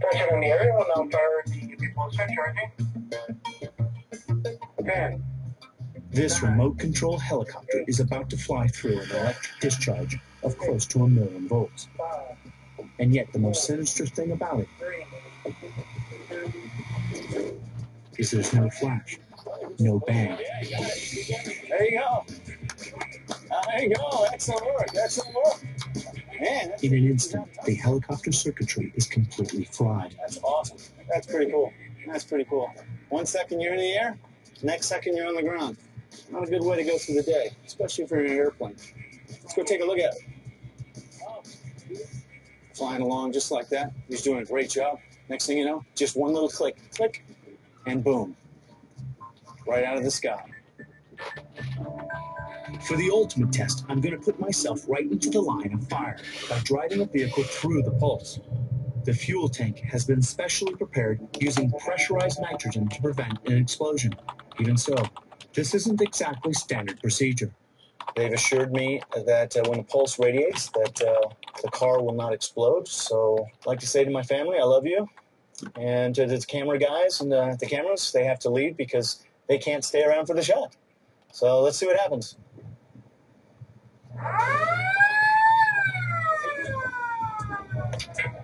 Speaker 5: Pressure in the area will now fire the EMP pulsar charging. And
Speaker 4: This remote-controlled helicopter is about to fly through an electric discharge of close to 1,000,000 volts. And yet the most sinister thing about it is there's no flash, no bang.
Speaker 5: there you go. There you go. Excellent work. Excellent work. Man,
Speaker 4: In an instant, the helicopter circuitry is completely fried.
Speaker 5: that's awesome. That's pretty cool. That's pretty cool. 1 second you're in the air, next second you're on the ground. Not a good way to go through the day, especially if you're in an airplane. Let's go take a look at it. Flying along just like that. He's doing a great job. Next thing you know, just one little click, and boom. Right out of the sky.
Speaker 4: For the ultimate test, I'm going to put myself right into the line of fire by driving a vehicle through the pulse. The fuel tank has been specially prepared using pressurized nitrogen to prevent an explosion. Even so, this isn't exactly standard procedure.
Speaker 5: They've assured me that when the pulse radiates, that the car will not explode. So I'd like to say to my family, I love you. And to the camera guys and the cameras, they have to leave because they can't stay around for the shot. So let's see what happens.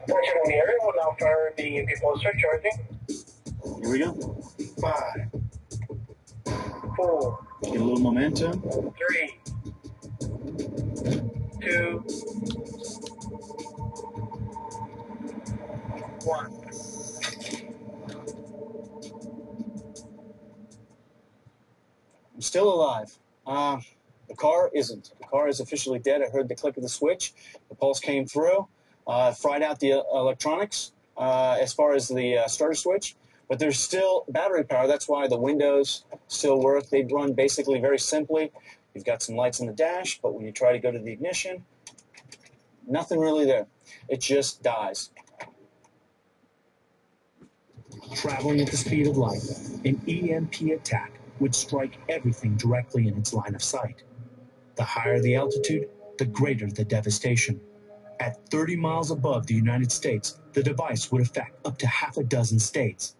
Speaker 5: Pressure in the area will now fire the EMP pulsar charging.
Speaker 4: Here we go.
Speaker 5: 5, 4,
Speaker 4: Get a little momentum.
Speaker 5: 3, 2, 1. I'm still alive. The car isn't. The car is officially dead. I heard the click of the switch. The pulse came through, fried out the electronics as far as the starter switch. But there's still battery power. That's why the windows still work. They run basically very simply. You've got some lights in the dash, but when you try to go to the ignition, nothing really there. It just dies.
Speaker 4: Traveling at the speed of light, an EMP attack would strike everything directly in its line of sight. The higher the altitude, the greater the devastation. At 30 miles above the United States, the device would affect up to half a dozen states.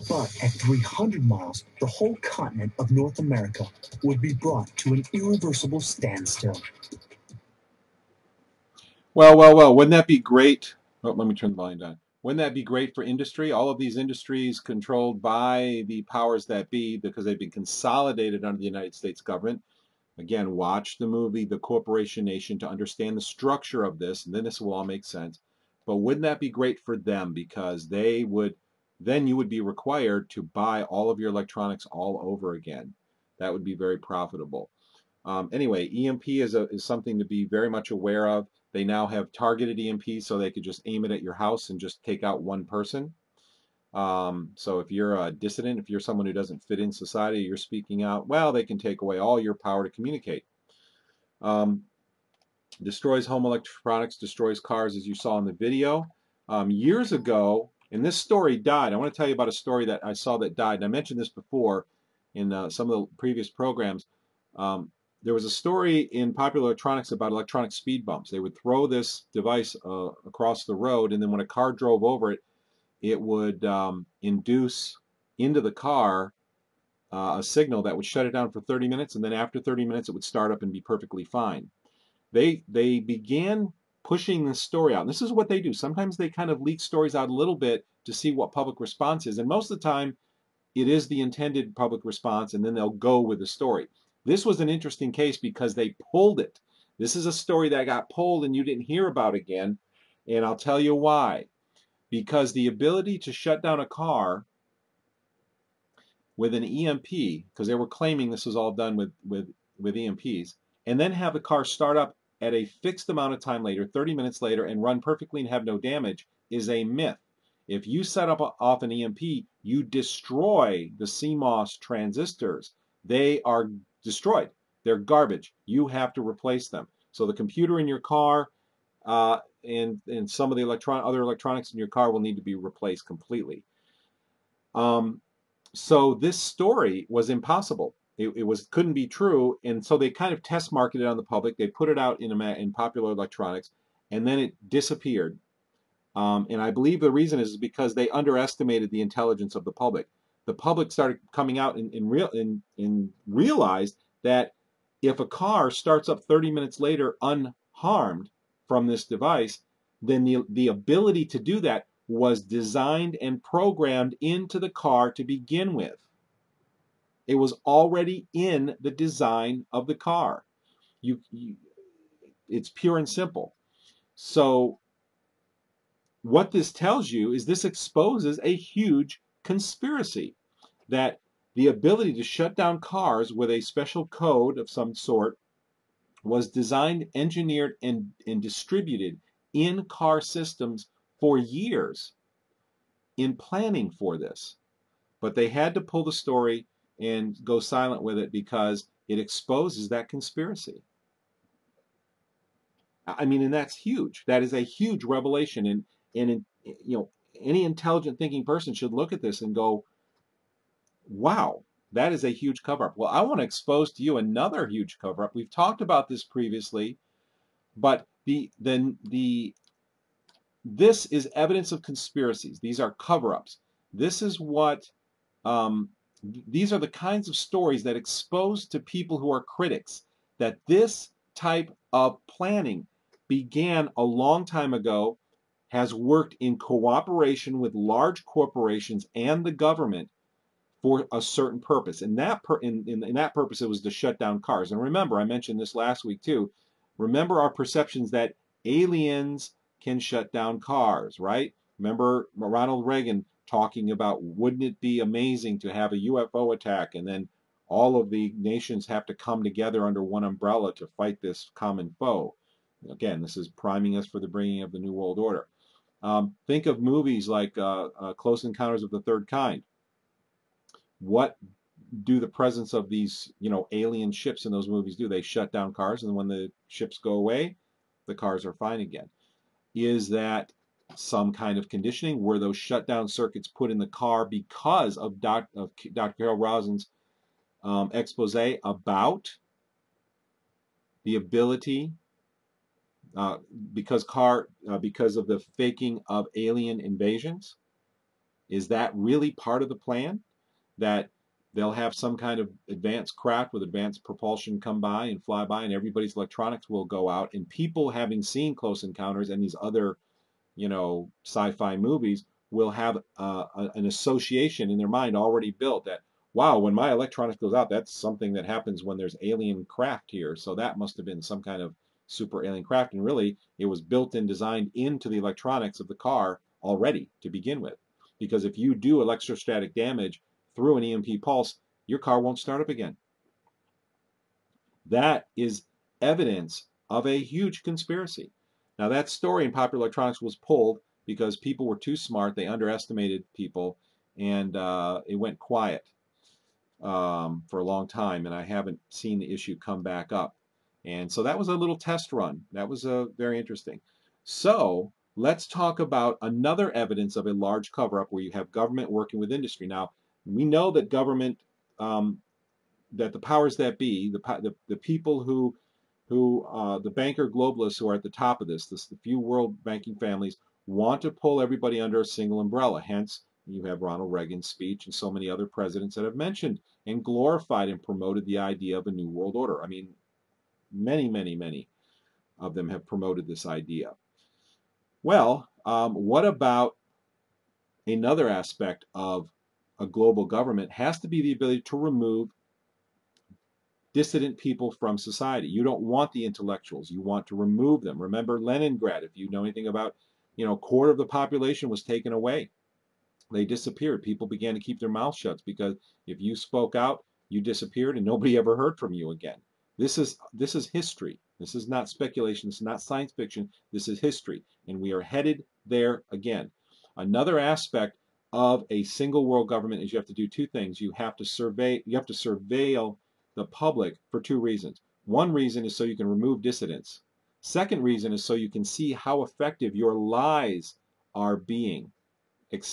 Speaker 4: But at 300 miles, the whole continent of North America would be brought to an irreversible standstill.
Speaker 2: Well, wouldn't that be great? Oh, let me turn the volume down. Wouldn't that be great for industry? All of these industries controlled by the powers that be because they've been consolidated under the United States government. Again, watch the movie The Corporation Nation to understand the structure of this, and then this will all make sense. But wouldn't that be great for them? Because they would, then you would be required to buy all of your electronics all over again. That would be very profitable. Anyway, EMP is something to be very much aware of. They now have targeted EMPs, so they could just aim it at your house and just take out one person. So if you're a dissident, if you're someone who doesn't fit in society, you're speaking out, well, they can take away all your power to communicate. Destroys home electronics, destroys cars, as you saw in the video. Years ago, and this story died. I want to tell you about a story that I saw that died, and I mentioned this before in some of the previous programs. There was a story in Popular Electronics about electronic speed bumps. They would throw this device across the road, and then when a car drove over it, it would induce into the car a signal that would shut it down for 30 minutes, and then after 30 minutes it would start up and be perfectly fine. They began pushing this story out. And this is what they do. Sometimes they kind of leak stories out a little bit to see what public response is, and most of the time it is the intended public response, and then they'll go with the story. This was an interesting case because they pulled it. This is a story that got pulled and you didn't hear about again, and I'll tell you why. Because the ability to shut down a car with an EMP, because they were claiming this was all done with EMPs, and then have the car start up at a fixed amount of time later, 30 minutes later, and run perfectly and have no damage is a myth. If you set up off an EMP, you destroy the CMOS transistors. They are destroyed. They're garbage. You have to replace them. So the computer in your car and some of the other electronics in your car will need to be replaced completely. So this story was impossible. It couldn't be true, and so they kind of test marketed it on the public. They put it out in popular electronics, and then it disappeared. And I believe the reason is because they underestimated the intelligence of the public. The public started coming out and realized that if a car starts up 30 minutes later unharmed from this device, then the ability to do that was designed and programmed into the car to begin with. It was already in the design of the car. It's pure and simple. So what this tells you is this exposes a huge conspiracy, that the ability to shut down cars with a special code of some sort was designed, engineered, and distributed in car systems for years in planning for this. But they had to pull the story and go silent with it because it exposes that conspiracy. I mean, and that's huge. That is a huge revelation. And any intelligent thinking person should look at this and go, wow, that is a huge cover-up. Well, I want to expose to you another huge cover-up. We've talked about this previously, but this is evidence of conspiracies. These are cover-ups. This is what these are the kinds of stories that expose to people who are critics that this type of planning began a long time ago, has worked in cooperation with large corporations and the government for a certain purpose. And in that purpose, it was to shut down cars. And remember, I mentioned this last week too. Remember our perceptions that aliens can shut down cars, right? Remember Ronald Reagan talking about, wouldn't it be amazing to have a UFO attack and then all of the nations have to come together under one umbrella to fight this common foe? Again, this is priming us for the bringing of the New World Order. Think of movies like Close Encounters of the Third Kind. What do the presence of these, alien ships in those movies do? They shut down cars, and when the ships go away, the cars are fine again. Is that some kind of conditioning? Were those shutdown circuits put in the car because of Dr. Carol Rosin's expose about the ability, because of the faking of alien invasions? Is that really part of the plan? That they'll have some kind of advanced craft with advanced propulsion come by and fly by, and everybody's electronics will go out, and people having seen Close Encounters and these other, sci-fi movies will have an association in their mind already built that, wow, when my electronics goes out, that's something that happens when there's alien craft here. So that must have been some kind of super alien craft. And really, it was built and designed into the electronics of the car already to begin with. Because if you do electrostatic damage through an EMP pulse, your car won't start up again. That is evidence of a huge conspiracy. Now, that story in popular electronics was pulled because people were too smart. They underestimated people, and it went quiet for a long time, and I haven't seen the issue come back up. And so that was a little test run. That was very interesting. So let's talk about another evidence of a large cover-up where you have government working with industry. Now, we know that government, that the powers that be, the people who the banker globalists who are at the top of this, the few world banking families, want to pull everybody under a single umbrella. Hence, you have Ronald Reagan's speech and so many other presidents that have mentioned and glorified and promoted the idea of a new world order. I mean, many, many, many of them have promoted this idea. Well, what about another aspect of a global government? Has to be the ability to remove dissident people from society. You don't want the intellectuals. You want to remove them. Remember Leningrad, if you know anything about, a quarter of the population was taken away. They disappeared. People began to keep their mouths shut because if you spoke out, you disappeared and nobody ever heard from you again. This is history. This is not speculation. This is not science fiction. This is history. And we are headed there again. Another aspect of a single world government is you have to do two things. You have to surveil the public for two reasons. One reason is so you can remove dissidents. Second reason is so you can see how effective your lies are being,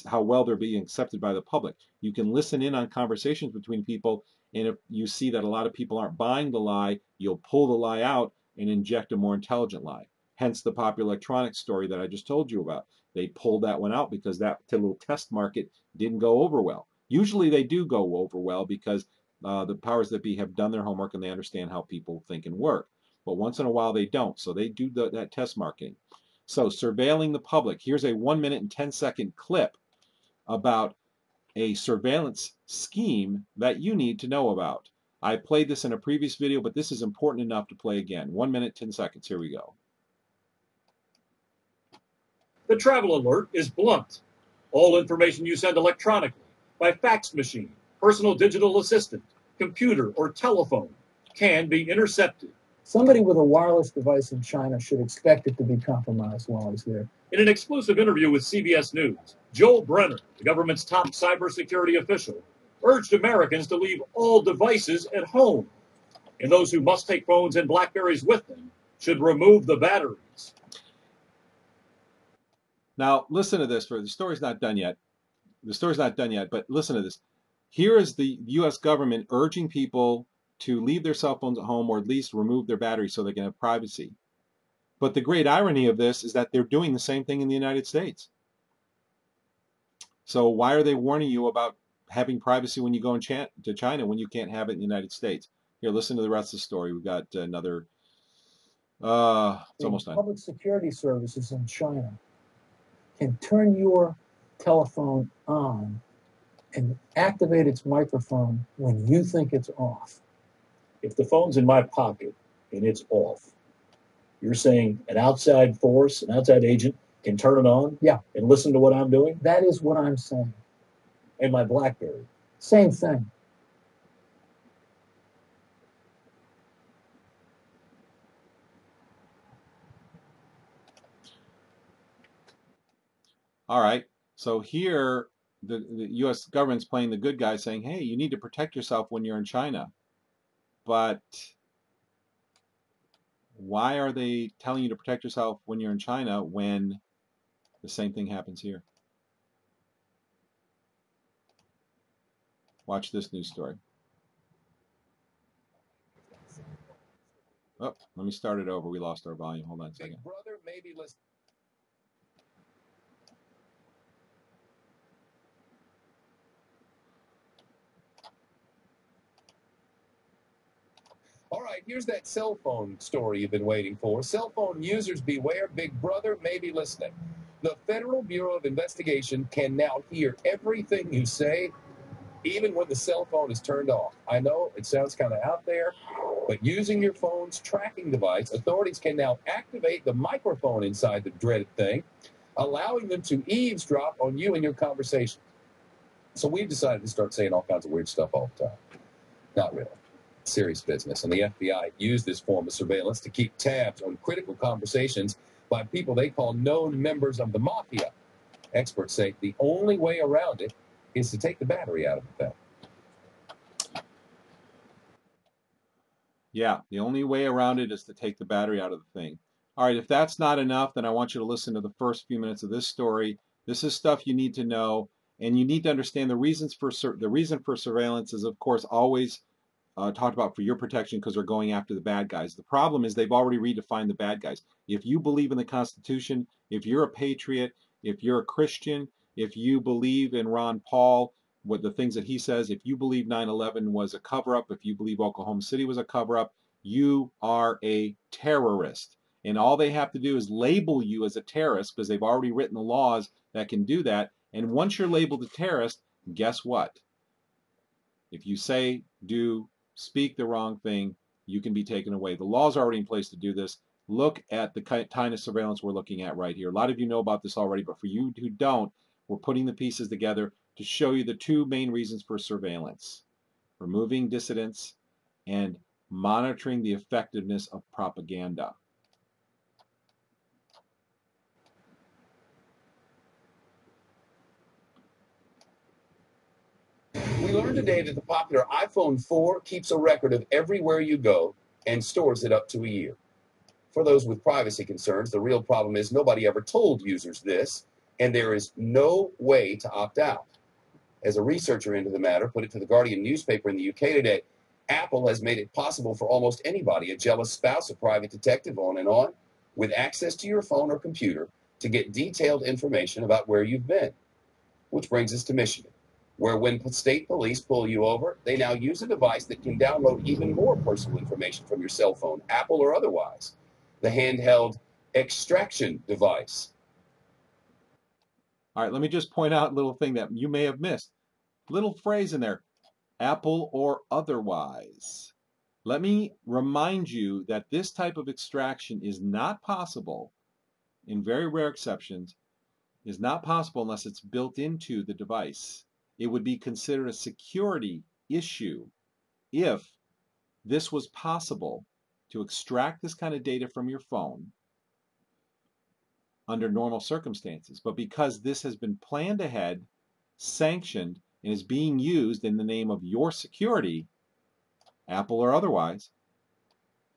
Speaker 2: how well they're being accepted by the public. You can listen in on conversations between people, and if you see that a lot of people aren't buying the lie, you'll pull the lie out and inject a more intelligent lie. Hence the Popular Electronics story that I just told you about. They pulled that one out because that little test market didn't go over well. Usually they do go over well because the powers that be have done their homework and they understand how people think and work. But once in a while they don't, so they do that test marketing. So surveilling the public. Here's a 1 minute and 10-second clip about a surveillance scheme that you need to know about. I played this in a previous video, but this is important enough to play again. 1 minute, 10 seconds. Here we go.
Speaker 6: The travel alert is blunt. All information you send electronically, by fax machine, personal digital assistant, computer, or telephone can be intercepted.
Speaker 7: Somebody with a wireless device in China should expect it to be compromised while he's there.
Speaker 6: In an exclusive interview with CBS News, Joel Brenner, the government's top cybersecurity official, urged Americans to leave all devices at home, and those who must take phones and BlackBerries with them should remove the batteries.
Speaker 2: Now, listen to this. The story's not done yet. The story's not done yet, but listen to this. Here is the U.S. government urging people to leave their cell phones at home or at least remove their batteries so they can have privacy. But the great irony of this is that they're doing the same thing in the United States. So why are they warning you about having privacy when you go to China when you can't have it in the United States? Here, listen to the rest of the story. We've got another, it's almost done.
Speaker 7: Public security services in China can turn your telephone on and activate its microphone when you think it's off.
Speaker 6: If the phone's in my pocket and it's off, you're saying an outside force, an outside agent can turn it on?
Speaker 7: Yeah.
Speaker 6: And listen to what I'm doing?
Speaker 7: That is what I'm saying.
Speaker 6: And my BlackBerry?
Speaker 7: Same thing.
Speaker 2: All right. So here, the U.S. government's playing the good guy, saying, hey, you need to protect yourself when you're in China. But why are they telling you to protect yourself when you're in China when the same thing happens here? Watch this news story. Oh, let me start it over. We lost our volume. Hold on a second.
Speaker 8: Big brother may be listening. All right, here's that cell phone story you've been waiting for. Cell phone users beware, Big Brother may be listening. The Federal Bureau of Investigation can now hear everything you say, even when the cell phone is turned off. I know it sounds kind of out there, but using your phone's tracking device, authorities can now activate the microphone inside the dreaded thing, allowing them to eavesdrop on you and your conversation. So we've decided to start saying all kinds of weird stuff all the time. Not really. Serious business, and the FBI used this form of surveillance to keep tabs on critical conversations by people they call known members of the mafia. Experts say the only way around it is to take the battery out of the thing.
Speaker 2: Yeah, the only way around it is to take the battery out of the thing. All right, if that's not enough, then I want you to listen to the first few minutes of this story. This is stuff you need to know, and you need to understand the reasons for the reason for surveillance is, of course, always talked about for your protection because they're going after the bad guys. The problem is they've already redefined the bad guys. If you believe in the Constitution, if you're a patriot, if you're a Christian, if you believe in Ron Paul, what the things that he says, if you believe 9/11 was a cover-up, if you believe Oklahoma City was a cover-up, you are a terrorist. And all they have to do is label you as a terrorist because they've already written the laws that can do that. And once you're labeled a terrorist, guess what? If you say, do, speak the wrong thing, you can be taken away. The law's already in place to do this. Look at the kind of surveillance we're looking at right here. A lot of you know about this already, but for you who don't, we're putting the pieces together to show you the two main reasons for surveillance: removing dissidents and monitoring the effectiveness of propaganda.
Speaker 8: We learned today that the popular iPhone 4 keeps a record of everywhere you go and stores it up to a year. For those with privacy concerns, the real problem is nobody ever told users this, and there is no way to opt out. As a researcher into the matter put it to the Guardian newspaper in the UK today, Apple has made it possible for almost anybody, a jealous spouse, a private detective, on, with access to your phone or computer to get detailed information about where you've been. Which brings us to Michigan, where when state police pull you over, they now use a device that can download even more personal information from your cell phone, Apple or otherwise, the handheld extraction device.
Speaker 2: All right, let me just point out a little thing that you may have missed. Little phrase in there, Apple or otherwise. Let me remind you that this type of extraction is not possible, in very rare exceptions, is not possible unless it's built into the device. It would be considered a security issue if this was possible to extract this kind of data from your phone under normal circumstances. But because this has been planned ahead, sanctioned, and is being used in the name of your security, Apple or otherwise,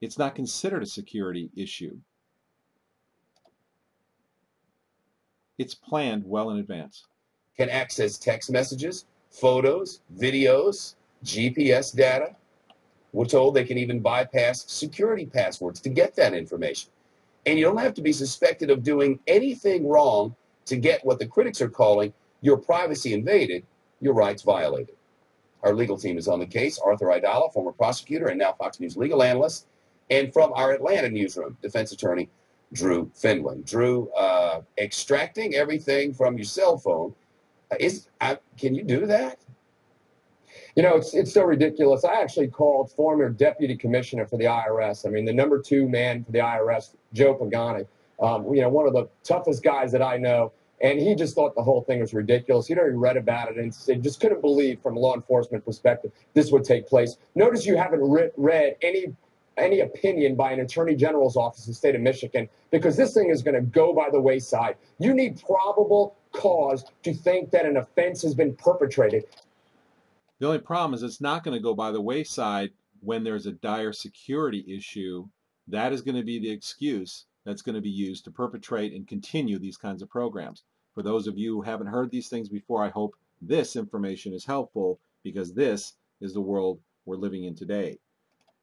Speaker 2: it's not considered a security issue. It's planned well in advance.
Speaker 8: Can access text messages, photos, videos, GPS data. We're told they can even bypass security passwords to get that information. And you don't have to be suspected of doing anything wrong to get what the critics are calling your privacy invaded, your rights violated. Our legal team is on the case. Arthur Idala, former prosecutor and now Fox News legal analyst, and from our Atlanta newsroom, defense attorney Drew Finland. Drew, extracting everything from your cell phone, can you do that?
Speaker 9: You know, it's so ridiculous. I actually called former deputy commissioner for the IRS. I mean, the number 2 man for the IRS, Joe Pagani, one of the toughest guys that I know. And he just thought the whole thing was ridiculous. He'd already read about it and just couldn't believe from a law enforcement perspective this would take place. Notice you haven't read any opinion by an attorney general's office in the state of Michigan, because this thing is going to go by the wayside. You need probable cause to think that an offense has been perpetrated.
Speaker 2: The only problem is it's not going to go by the wayside when there's a dire security issue. That is going to be the excuse that's going to be used to perpetrate and continue these kinds of programs. For those of you who haven't heard these things before, I hope this information is helpful, because this is the world we're living in today.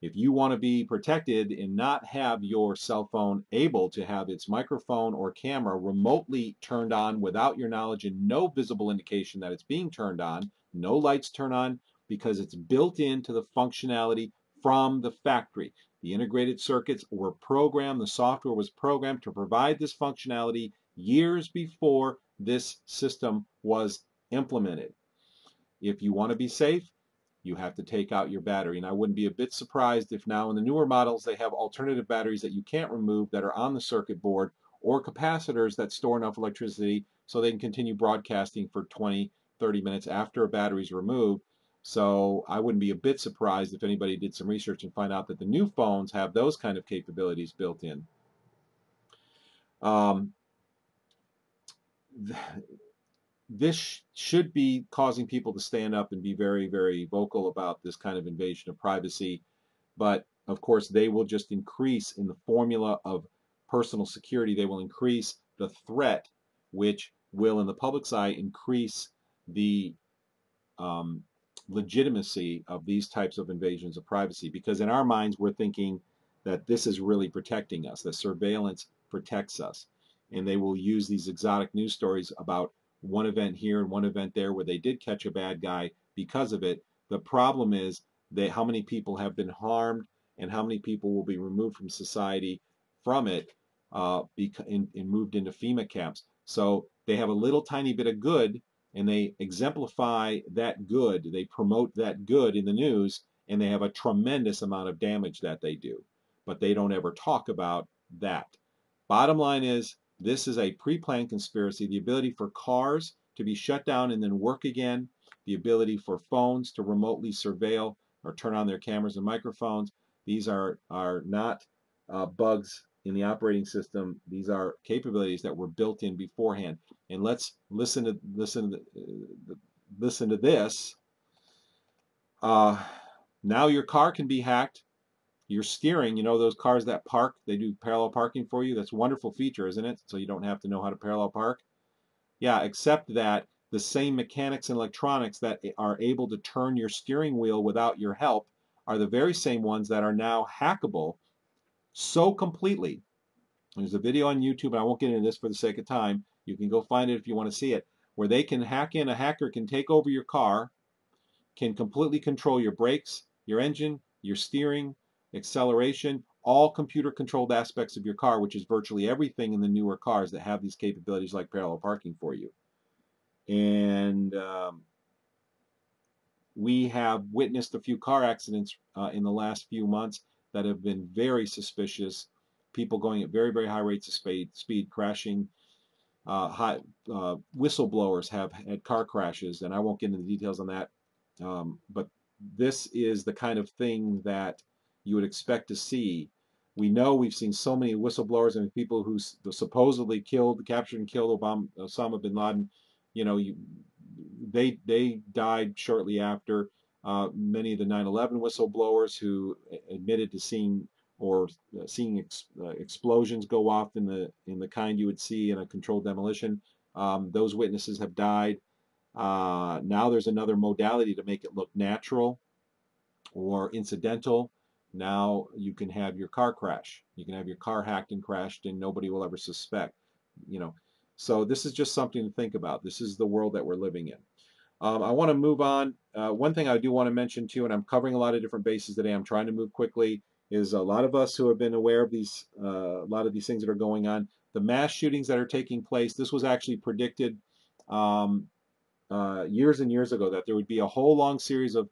Speaker 2: If you want to be protected and not have your cell phone able to have its microphone or camera remotely turned on without your knowledge and no visible indication that it's being turned on, no lights turn on, because it's built into the functionality from the factory. The integrated circuits were programmed, the software was programmed to provide this functionality years before this system was implemented. If you want to be safe, you have to take out your battery. And I wouldn't be a bit surprised if now in the newer models they have alternative batteries that you can't remove that are on the circuit board, or capacitors that store enough electricity so they can continue broadcasting for 20, 30 minutes after a battery is removed. So I wouldn't be a bit surprised if anybody did some research and find out that the new phones have those kind of capabilities built in. This should be causing people to stand up and be very, very vocal about this kind of invasion of privacy. But of course, they will just increase in the formula of personal security. They will increase the threat, which will, in the public's eye, increase the legitimacy of these types of invasions of privacy. Because in our minds, we're thinking that this is really protecting us, that surveillance protects us. And they will use these exotic news stories about one event here and one event there where they did catch a bad guy because of it. The problem is how many people have been harmed and how many people will be removed from society from it and moved into FEMA camps. So they have a little tiny bit of good, and they exemplify that good. They promote that good in the news, and they have a tremendous amount of damage that they do. But they don't ever talk about that. Bottom line is, this is a pre-planned conspiracy. The ability for cars to be shut down and then work again, the ability for phones to remotely surveil or turn on their cameras and microphones, These are not bugs in the operating system. These are capabilities that were built in beforehand. And let's listen to this. Now your car can be hacked. Your steering, you know those cars that park, they do parallel parking for you. That's a wonderful feature, isn't it? So you don't have to know how to parallel park. Yeah, except that the same mechanics and electronics that are able to turn your steering wheel without your help are the very same ones that are now hackable so completely. There's a video on YouTube, and I won't get into this for the sake of time. You can go find it if you want to see it, where they can hack in. A hacker can take over your car, can completely control your brakes, your engine, your steering, acceleration, all computer-controlled aspects of your car, which is virtually everything in the newer cars that have these capabilities like parallel parking for you. And we have witnessed a few car accidents in the last few months that have been very suspicious. People going at very, very high rates of speed crashing. Whistleblowers have had car crashes, and I won't get into the details on that. But this is the kind of thing that you would expect to see. We know we've seen so many whistleblowers and people who supposedly captured and killed Osama bin Laden. You know, they died shortly after. Many of the 9/11 whistleblowers who admitted to seeing explosions go off in the kind you would see in a controlled demolition. Those witnesses have died. Now there's another modality to make it look natural or incidental. Now you can have your car crash. You can have your car hacked and crashed, and nobody will ever suspect. You know, so this is just something to think about. This is the world that we're living in. I want to move on. One thing I do want to mention too, and I'm covering a lot of different bases today. I'm trying to move quickly. Is a lot of us who have been aware of these, a lot of these things that are going on. The mass shootings that are taking place. This was actually predicted years and years ago, that there would be a whole long series of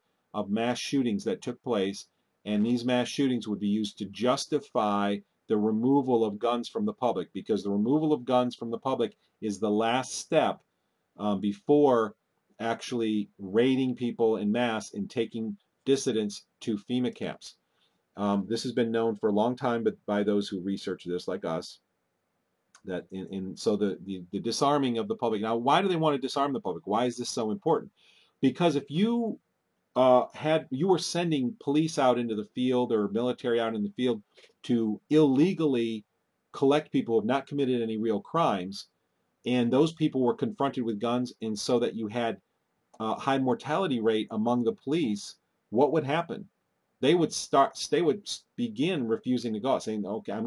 Speaker 2: mass shootings that took place, and these mass shootings would be used to justify the removal of guns from the public, because the removal of guns from the public is the last step before actually raiding people in mass and taking dissidents to FEMA camps. This has been known for a long time, but by those who research this, like us, that so the disarming of the public. Now, why do they want to disarm the public? Why is this so important? Because if you were sending police out into the field or military out in the field to illegally collect people who have not committed any real crimes, and those people were confronted with guns, and so that you had a high mortality rate among the police, what would happen? They would begin refusing to go out, saying, "Okay,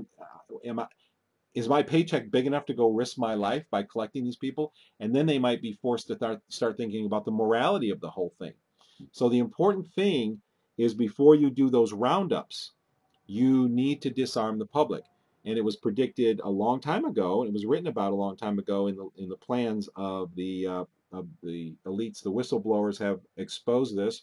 Speaker 2: is my paycheck big enough to go risk my life by collecting these people?" And then they might be forced to start thinking about the morality of the whole thing. So the important thing is, before you do those roundups, you need to disarm the public. And it was predicted a long time ago, and it was written about a long time ago in the plans of the elites. The whistleblowers have exposed this,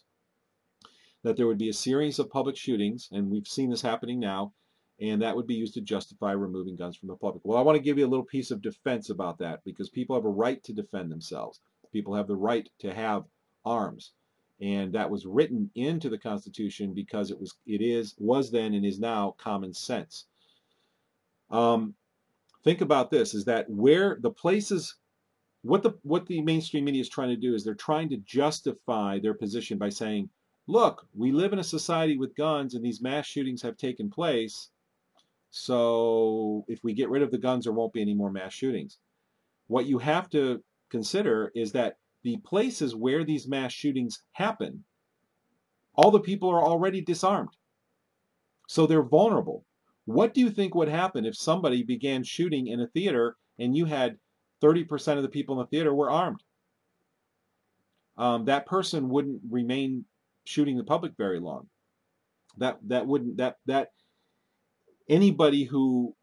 Speaker 2: that there would be a series of public shootings, and we've seen this happening now, and that would be used to justify removing guns from the public. Well, I want to give you a little piece of defense about that, because people have a right to defend themselves. People have the right to have arms, and that was written into the Constitution because it was then and is now common sense. Think about this: is that where the places, what the mainstream media is trying to do is they're trying to justify their position by saying, "Look, we live in a society with guns, and these mass shootings have taken place. So if we get rid of the guns, there won't be any more mass shootings." What you have to consider is that the places where these mass shootings happen, all the people are already disarmed. So they're vulnerable. What do you think would happen if somebody began shooting in a theater and you had 30% of the people in the theater were armed? That person wouldn't remain shooting the public very long. Anybody who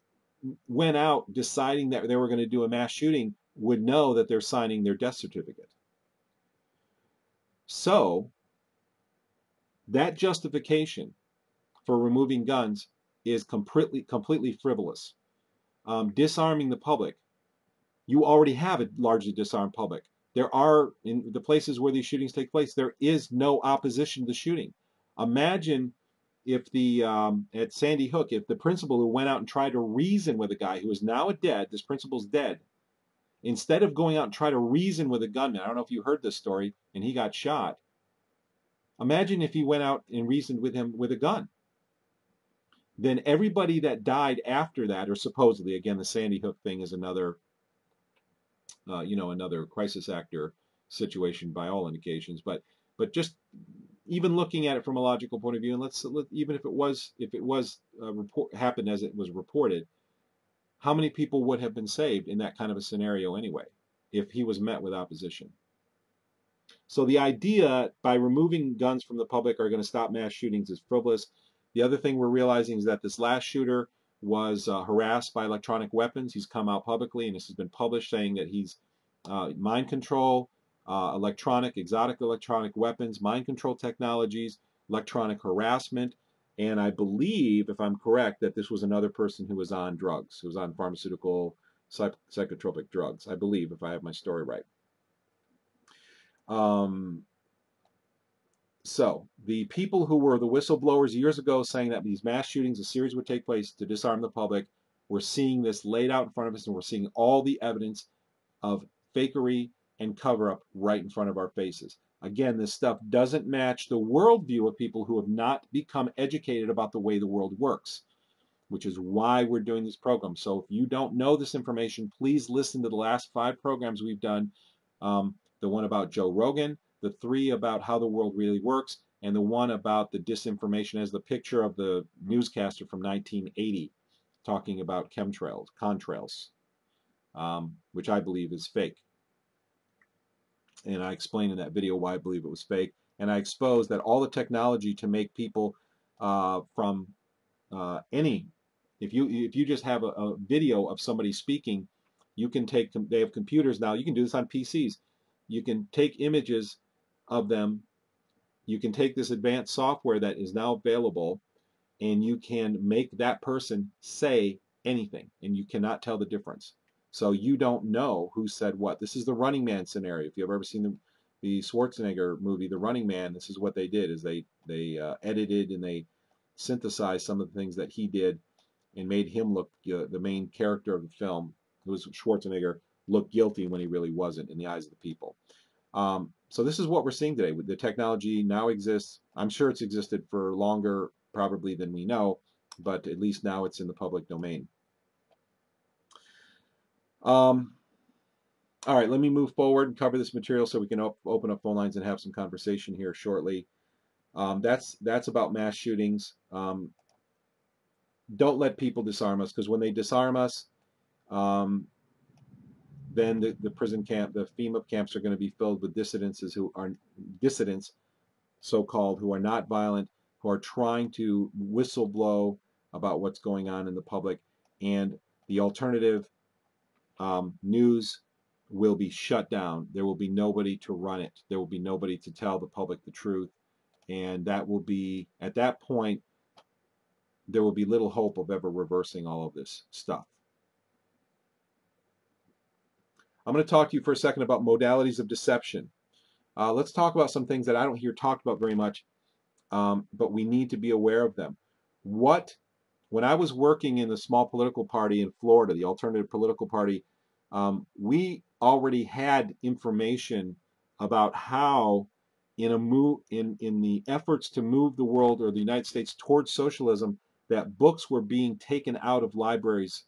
Speaker 2: went out deciding that they were going to do a mass shooting would know that they're signing their death certificate. So that justification for removing guns is completely frivolous. Disarming the public, you already have a largely disarmed public. There are, in the places where these shootings take place, there is no opposition to the shooting. Imagine at Sandy Hook, if the principal who went out and tried to reason with a guy who is now dead, this principal's dead, instead of going out and try to reason with a gunman, I don't know if you heard this story, and he got shot. Imagine if he went out and reasoned with him with a gun. Then everybody that died after that, or supposedly, again, the Sandy Hook thing is another, another crisis actor situation by all indications. But just even looking at it from a logical point of view, and even if it was happened as it was reported, how many people would have been saved in that kind of a scenario anyway, if he was met with opposition? So the idea by removing guns from the public are going to stop mass shootings is frivolous. The other thing we're realizing is that this last shooter was harassed by electronic weapons. He's come out publicly, and this has been published, saying that he's mind control, exotic electronic weapons, mind control technologies, electronic harassment, and I believe, if I'm correct, that this was another person who was on drugs, who was on pharmaceutical psychotropic drugs, I believe, if I have my story right. So the people who were the whistleblowers years ago saying that these mass shootings, a series would take place to disarm the public, we're seeing this laid out in front of us, and we're seeing all the evidence of fakery and cover-up right in front of our faces. Again, this stuff doesn't match the worldview of people who have not become educated about the way the world works, which is why we're doing this program. So if you don't know this information, please listen to the last 5 programs we've done. The one about Joe Rogan, the 3 about how the world really works, and the one about the disinformation as the picture of the newscaster from 1980 talking about chemtrails, contrails, which I believe is fake. And I explained in that video why I believe it was fake. And I exposed that all the technology to make people from any, if you just have a video of somebody speaking, you can take, they have computers now, you can do this on PCs. You can take images of them. You can take this advanced software that is now available, and you can make that person say anything, and you cannot tell the difference. So you don't know who said what. This is the Running Man scenario. If you've ever seen the Schwarzenegger movie, The Running Man, this is what they did, is they edited and they synthesized some of the things that he did and made him look, the main character of the film, who was Schwarzenegger, look guilty when he really wasn't in the eyes of the people. So this is what we're seeing today. The technology now exists. I'm sure it's existed for longer probably than we know, but at least now it's in the public domain. All right, let me move forward and cover this material so we can open up phone lines and have some conversation here shortly. That's about mass shootings. Don't let people disarm us, because when they disarm us, then the prison camp, the FEMA camps are going to be filled with dissidents who are dissidents, so-called, who are not violent, who are trying to whistleblow about what's going on in the public, and the alternative news will be shut down. There will be nobody to run it. There will be nobody to tell the public the truth, and that will be, at that point, there will be little hope of ever reversing all of this stuff. I'm going to talk to you for a second about modalities of deception. Let's talk about some things that I don't hear talked about very much, but we need to be aware of them. When I was working in the small political party in Florida, the alternative political party, we already had information about how in the efforts to move the world or the United States towards socialism, that books were being taken out of libraries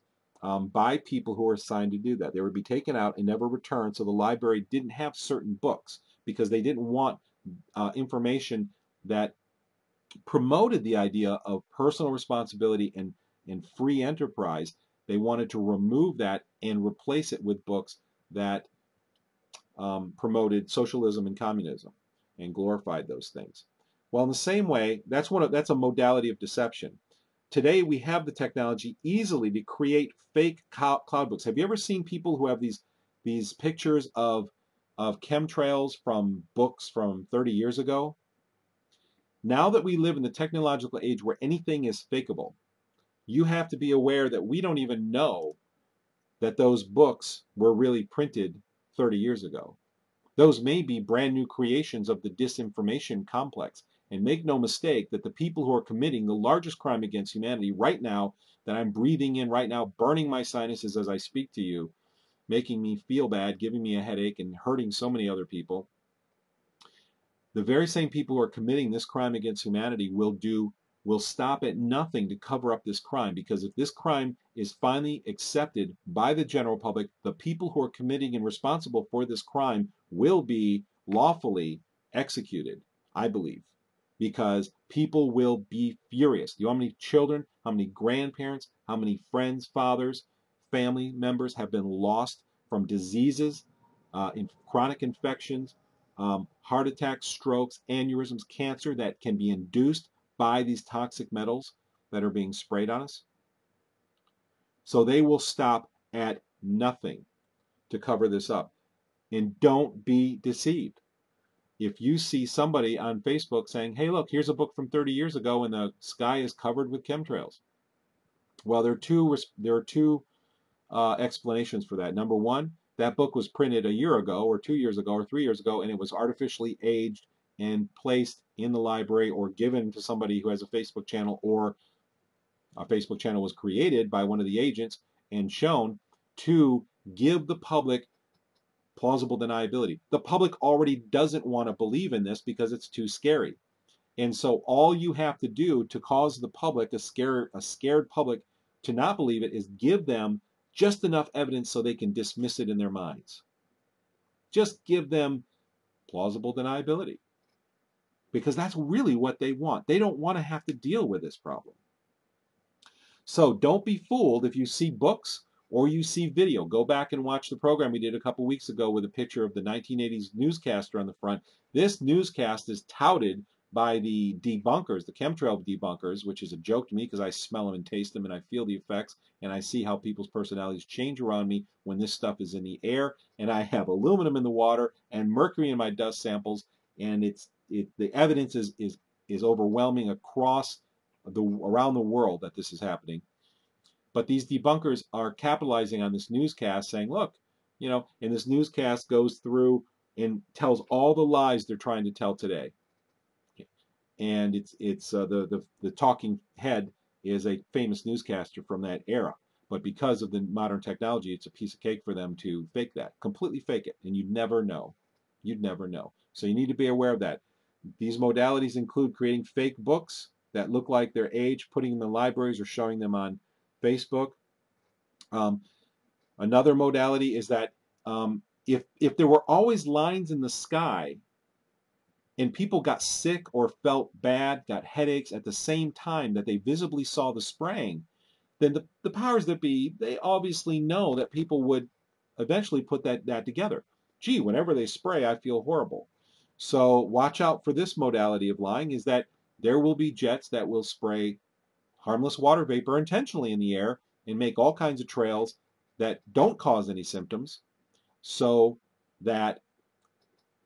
Speaker 2: by people who were assigned to do that. They would be taken out and never returned, so the library didn't have certain books because they didn't want information that promoted the idea of personal responsibility and free enterprise. They wanted to remove that and replace it with books that promoted socialism and communism and glorified those things. Well, in the same way, that's a modality of deception. Today we have the technology easily to create fake cloud books. Have you ever seen people who have these pictures of chemtrails from books from 30 years ago? Now that we live in the technological age where anything is fakeable, you have to be aware that we don't even know that those books were really printed 30 years ago. Those may be brand new creations of the disinformation complex, And make no mistake that the people who are committing the largest crime against humanity right now, that I'm breathing in right now, burning my sinuses as I speak to you, making me feel bad, giving me a headache, and hurting so many other people, the very same people who are committing this crime against humanity will stop at nothing to cover up this crime, because if this crime is finally accepted by the general public, the people who are committing and responsible for this crime will be lawfully executed, I believe, because people will be furious. You know how many children, how many grandparents, how many friends, fathers, family members have been lost from diseases, chronic infections, heart attacks, strokes, aneurysms, cancer that can be induced by these toxic metals that are being sprayed on us. So they will stop at nothing to cover this up. And don't be deceived. If you see somebody on Facebook saying, hey, look, here's a book from 30 years ago and the sky is covered with chemtrails. Well, there are two explanations for that. Number one, that book was printed a year ago or 2 years ago or 3 years ago, and it was artificially aged and placed in the library or given to somebody who has a Facebook channel, or a Facebook channel was created by one of the agents and shown to give the public plausible deniability. The public already doesn't want to believe in this because it's too scary. And so all you have to do to cause the public, a scared public, to not believe it is give them just enough evidence so they can dismiss it in their minds. Just give them plausible deniability. Because that's really what they want. They don't want to have to deal with this problem. So don't be fooled if you see books or you see video. Go back and watch the program we did a couple weeks ago with a picture of the 1980s newscaster on the front. This newscast is touted by the debunkers, the chemtrail debunkers, which is a joke to me because I smell them and taste them and I feel the effects and I see how people's personalities change around me when this stuff is in the air, and I have aluminum in the water and mercury in my dust samples, and the evidence is overwhelming around the world that this is happening. But these debunkers are capitalizing on this newscast saying, look, and this newscast goes through and tells all the lies they're trying to tell today. And the talking head is a famous newscaster from that era. But because of the modern technology, it's a piece of cake for them to fake that, completely fake it. And you'd never know. You'd never know. So you need to be aware of that. These modalities include creating fake books that look like their age, putting them in the libraries or showing them on Facebook. Another modality is that if there were always lines in the sky and people got sick or felt bad, got headaches at the same time that they visibly saw the spraying, then the powers that be, they obviously know that people would eventually put that together. Gee, whenever they spray, I feel horrible. So watch out for this modality of lying, is that there will be jets that will spray harmless water vapor intentionally in the air and make all kinds of trails that don't cause any symptoms, so that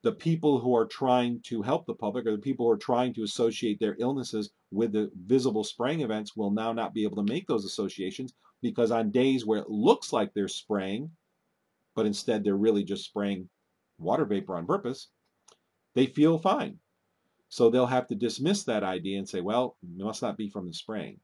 Speaker 2: the people who are trying to help the public, or the people who are trying to associate their illnesses with the visible spraying events, will now not be able to make those associations, because on days where it looks like they're spraying, but instead they're really just spraying water vapor on purpose, they feel fine. So they'll have to dismiss that idea and say, well, it must not be from the spraying.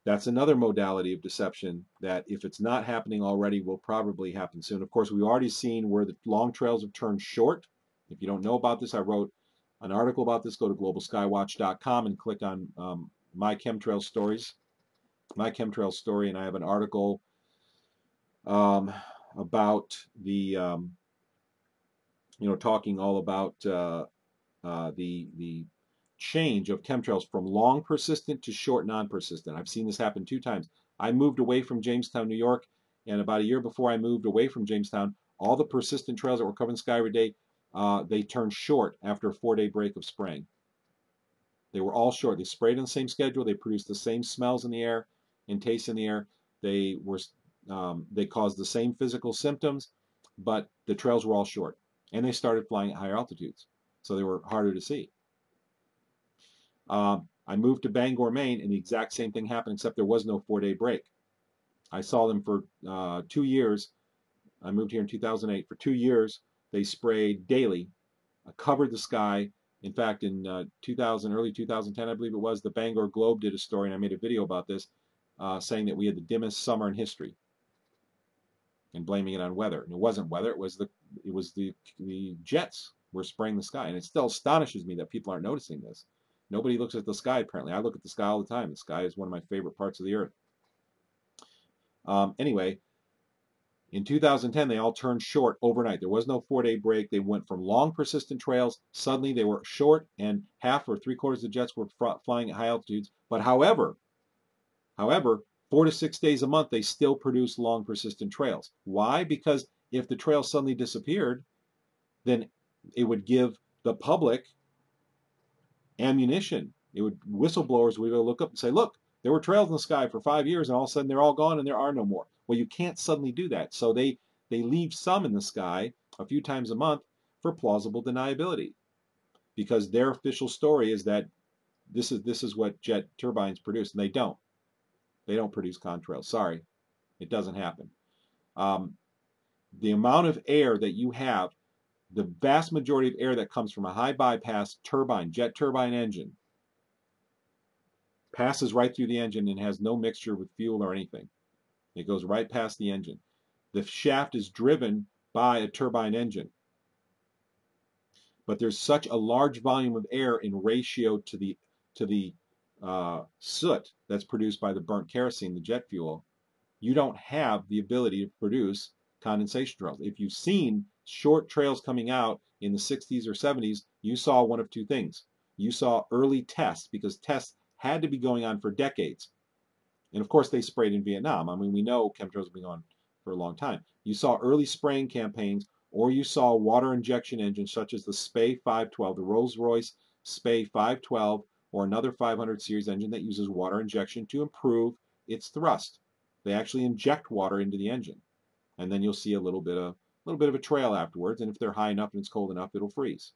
Speaker 2: That's another modality of deception that, if it's not happening already, will probably happen soon. Of course, we've already seen where the long trails have turned short. If you don't know about this, I wrote an article about this. Go to globalskywatch.com and click on My Chemtrail Stories, My Chemtrail Story, and I have an article about the, talking all about the change of chemtrails from long persistent to short non-persistent. I've seen this happen 2 times. I moved away from Jamestown, New York, and about a year before I moved away from Jamestown, all the persistent trails that were covering the sky every day, they turned short after a 4-day break of spraying. They were all short. They sprayed on the same schedule. They produced the same smells in the air and tastes in the air. They caused the same physical symptoms, but the trails were all short. And they started flying at higher altitudes, so they were harder to see. I moved to Bangor, Maine, and the exact same thing happened, except there was no 4-day break. I saw them for 2 years. I moved here in 2008. For 2 years, they sprayed daily, covered the sky, In fact, in early 2010, I believe it was, the Bangor Globe did a story, and I made a video about this, saying that we had the dimmest summer in history, and blaming it on weather. And it wasn't weather; it was the jets were spraying the sky. And it still astonishes me that people aren't noticing this. Nobody looks at the sky, apparently. I look at the sky all the time. The sky is one of my favorite parts of the earth. Anyway, in 2010, they all turned short overnight. There was no 4-day break. They went from long, persistent trails. Suddenly, they were short, and half or three-quarters of the jets were flying at high altitudes. But however, 4 to 6 days a month, they still produce long, persistent trails. Why? Because if the trail suddenly disappeared, then it would give the public ammunition. Whistleblowers would look up and say, look, there were trails in the sky for 5 years, and all of a sudden they're all gone and there are no more. Well, you can't suddenly do that. So they leave some in the sky a few times a month for plausible deniability, because their official story is that this is what jet turbines produce, and they don't. They don't produce contrails. Sorry, it doesn't happen. The amount of air that you have, the vast majority of air that comes from a high bypass turbine, jet turbine engine, passes right through the engine and has no mixture with fuel or anything. It goes right past the engine. The shaft is driven by a turbine engine. But there's such a large volume of air in ratio to the soot that's produced by the burnt kerosene, the jet fuel, you don't have the ability to produce condensation trails. If you've seen short trails coming out in the 60s or 70s, you saw one of two things. You saw early tests, because tests had to be going on for decades. And of course, they sprayed in Vietnam. I mean, we know chemtrails have been on for a long time. You saw early spraying campaigns, or you saw water injection engines such as the SPAY 512, the Rolls-Royce SPAY 512, or another 500 series engine that uses water injection to improve its thrust. They actually inject water into the engine, and then you'll see a little bit of a trail afterwards. And if they're high enough and it's cold enough, it'll freeze.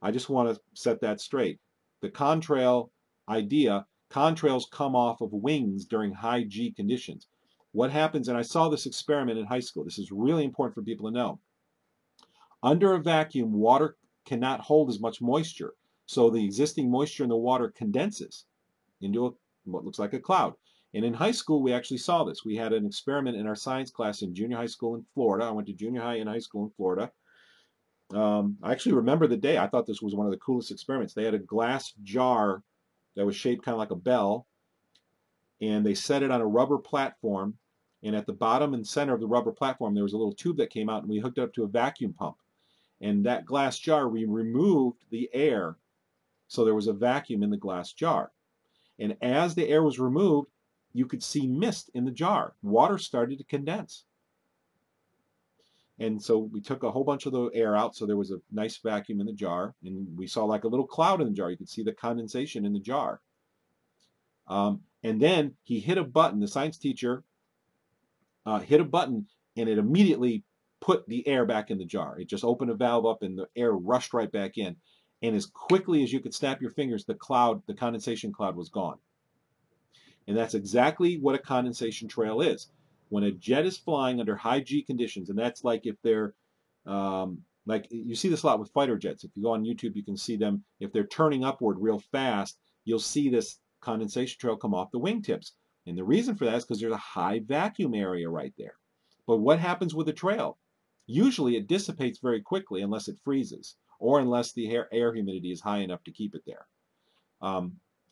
Speaker 2: I just want to set that straight. The contrail idea, contrails come off of wings during high G conditions. What happens, and I saw this experiment in high school. This is really important for people to know. Under a vacuum, water cannot hold as much moisture. So the existing moisture in the water condenses into what looks like a cloud. And in high school, we actually saw this. We had an experiment in our science class in junior high school in Florida. I went to junior high and high school in Florida. I actually remember the day. I thought this was one of the coolest experiments. They had a glass jar that was shaped kind of like a bell, and they set it on a rubber platform. And at the bottom and center of the rubber platform, there was a little tube that came out, and we hooked it up to a vacuum pump. And that glass jar, we removed the air, so there was a vacuum in the glass jar. And as the air was removed, you could see mist in the jar. Water started to condense. And so we took a whole bunch of the air out, so there was a nice vacuum in the jar, and we saw like a little cloud in the jar. You could see the condensation in the jar. And then he hit a button. The science teacher hit a button, and it immediately put the air back in the jar. It just opened a valve up, and the air rushed right back in. And as quickly as you could snap your fingers, the condensation cloud was gone. And that's exactly what a condensation trail is. When a jet is flying under high G conditions, and that's like if they're, like you see this a lot with fighter jets. If you go on YouTube, you can see them. If they're turning upward real fast, you'll see this condensation trail come off the wingtips. And the reason for that is because there's a high vacuum area right there. But what happens with a trail? Usually it dissipates very quickly unless it freezes, or unless the air humidity is high enough to keep it there.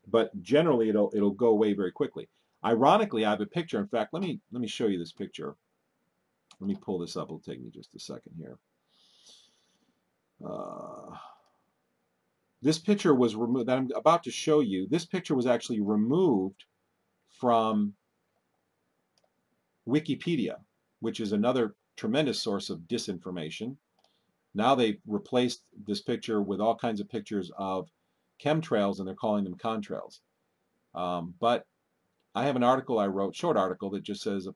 Speaker 2: But generally it'll go away very quickly. Ironically, I have a picture. In fact, let me show you this picture. Let me pull this up. It'll take me just a second here. This picture was removed that I'm about to show you. This picture was actually removed from Wikipedia, which is another tremendous source of disinformation. Now they've replaced this picture with all kinds of pictures of chemtrails, and they're calling them contrails. But I have an article I wrote, short article, that just says a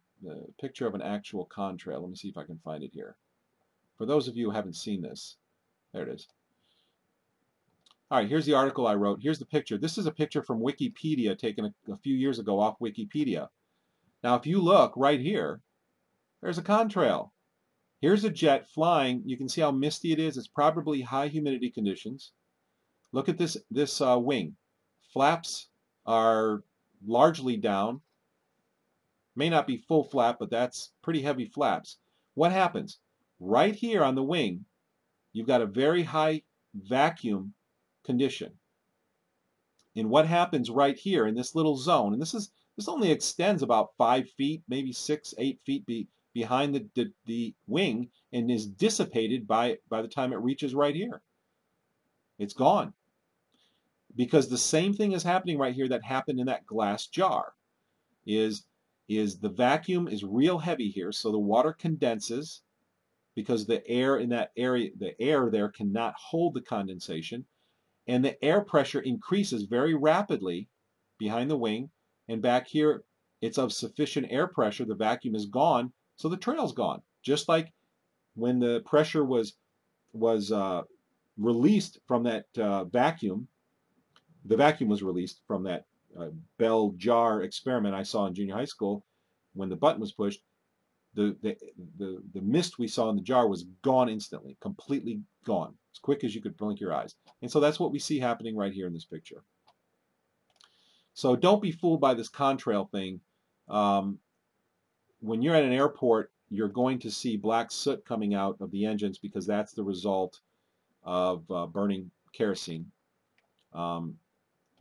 Speaker 2: picture of an actual contrail. Let me see if I can find it here. For those of you who haven't seen this, there it is. All right, here's the article I wrote. Here's the picture. This is a picture from Wikipedia taken a few years ago off Wikipedia. Now, if you look right here, there's a contrail. Here's a jet flying. You can see how misty it is. It's probably high humidity conditions. Look at this wing. Flaps are largely down. May not be full flap, but that's pretty heavy flaps. What happens? Right here on the wing, you've got a very high vacuum condition. And what happens right here in this little zone, and this only extends about 5 feet, maybe 6, 8 feet behind the wing, and is dissipated by the time it reaches right here. It's gone. Because the same thing is happening right here that happened in that glass jar. Is the vacuum is real heavy here, so the water condenses because the air in that area, the air there cannot hold the condensation, and the air pressure increases very rapidly behind the wing, and back here it's of sufficient air pressure, the vacuum is gone, so the trail's gone. Just like when the pressure was released from that vacuum, the vacuum was released from that bell jar experiment I saw in junior high school. When the button was pushed, the mist we saw in the jar was gone instantly, completely gone, as quick as you could blink your eyes. And so that's what we see happening right here in this picture. So don't be fooled by this contrail thing. When you're at an airport, you're going to see black soot coming out of the engines because that's the result of burning kerosene.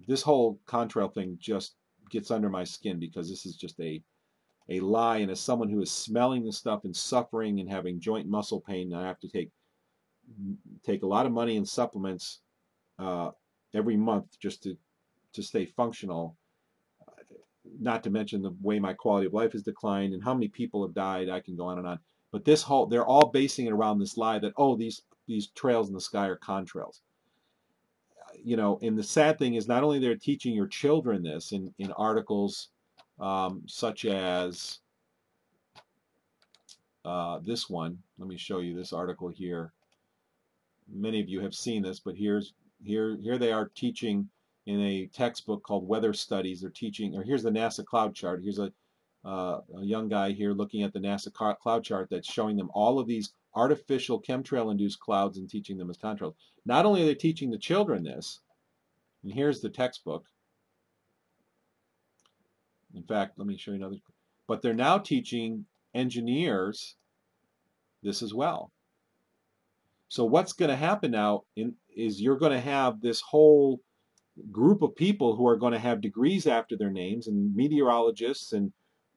Speaker 2: This whole contrail thing just gets under my skin because this is just a lie, and as someone who is smelling the stuff and suffering and having joint muscle pain, I have to take a lot of money in supplements every month just to stay functional, not to mention the way my quality of life has declined and how many people have died. I can go on and on, but they're all basing it around this lie that, oh, these trails in the sky are contrails. You know, and the sad thing is not only they're teaching your children this in articles such as this one. Let me show you this article here. Many of you have seen this, but here they are teaching in a textbook called Weather Studies. They're teaching, or here's the NASA cloud chart. Here's a young guy here looking at the NASA cloud chart that's showing them all of these artificial chemtrail-induced clouds and teaching them as contrails. Not only are they teaching the children this, and here's the textbook. In fact, let me show you another. But they're now teaching engineers this as well. So what's going to happen now is you're going to have this whole group of people who are going to have degrees after their names, and meteorologists and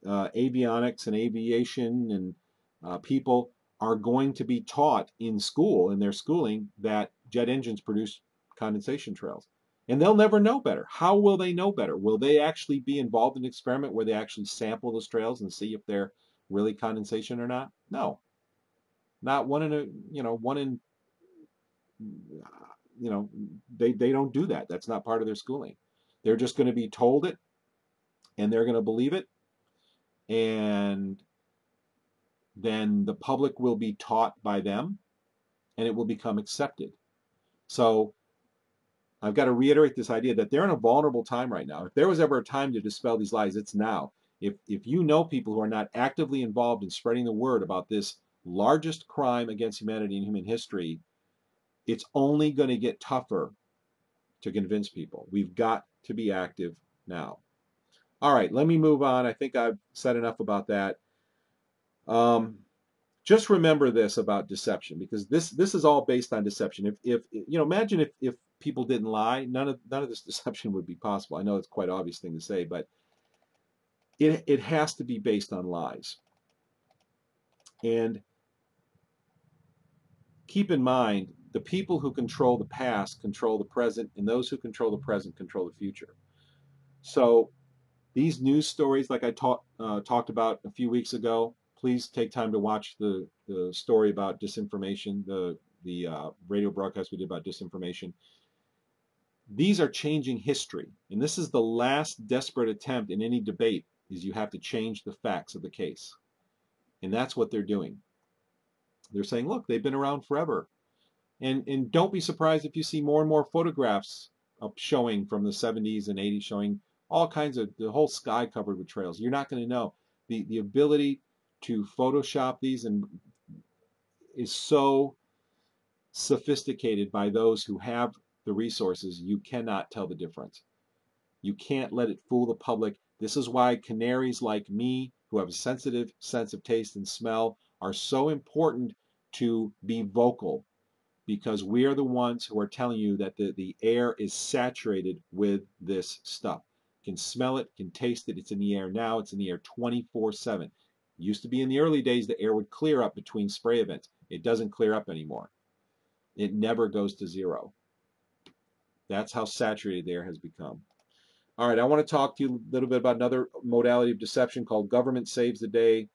Speaker 2: avionics and aviation and people are going to be taught in school, in their schooling, that jet engines produce condensation trails. And they'll never know better. How will they know better? Will they actually be involved in an experiment where they actually sample those trails and see if they're really condensation or not? No. Not one in they don't do that. That's not part of their schooling. They're just going to be told it, and they're going to believe it, and then the public will be taught by them, and it will become accepted. So I've got to reiterate this idea that they're in a vulnerable time right now. If there was ever a time to dispel these lies, it's now. If you know people who are not actively involved in spreading the word about this largest crime against humanity in human history, it's only going to get tougher to convince people. We've got to be active now. All right, let me move on. I think I've said enough about that. Just remember this about deception, because this is all based on deception. If imagine if people didn't lie, none of this deception would be possible. I know it's quite an obvious thing to say, but it has to be based on lies. And keep in mind, the people who control the past control the present, and those who control the present control the future. So these news stories, like I talked about a few weeks ago, please take time to watch the story about disinformation, the radio broadcast we did about disinformation. These are changing history, and this is the last desperate attempt in any debate, is you have to change the facts of the case. And that's what they're doing. They're saying, look, they've been around forever. And don't be surprised if you see more and more photographs showing from the 70s and 80s, showing all kinds of, the whole sky covered with trails. You're not going to know. The ability to Photoshop these and is so sophisticated by those who have the resources, you cannot tell the difference. You can't let it fool the public. This is why canaries like me, who have a sensitive sense of taste and smell, are so important to be vocal, because we are the ones who are telling you that the air is saturated with this stuff. You can smell it, can taste it. It's in the air now. It's in the air 24/7. It used to be in the early days the air would clear up between spray events. It doesn't clear up anymore. It never goes to zero. That's how saturated the air has become. All right, I want to talk to you a little bit about another modality of deception called government saves the day.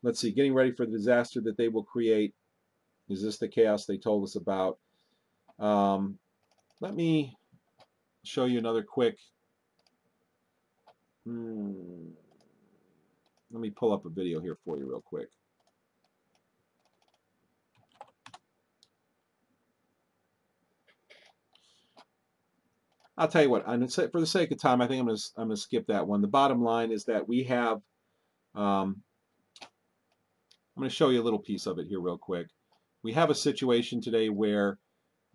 Speaker 2: Let's see, getting ready for the disaster that they will create. Is this the chaos they told us about? Let me show you another quick. Let me pull up a video here for you real quick. I'll tell you what, for the sake of time, I think I'm going to skip that one. The bottom line is that we have, I'm going to show you a little piece of it here real quick. We have a situation today where,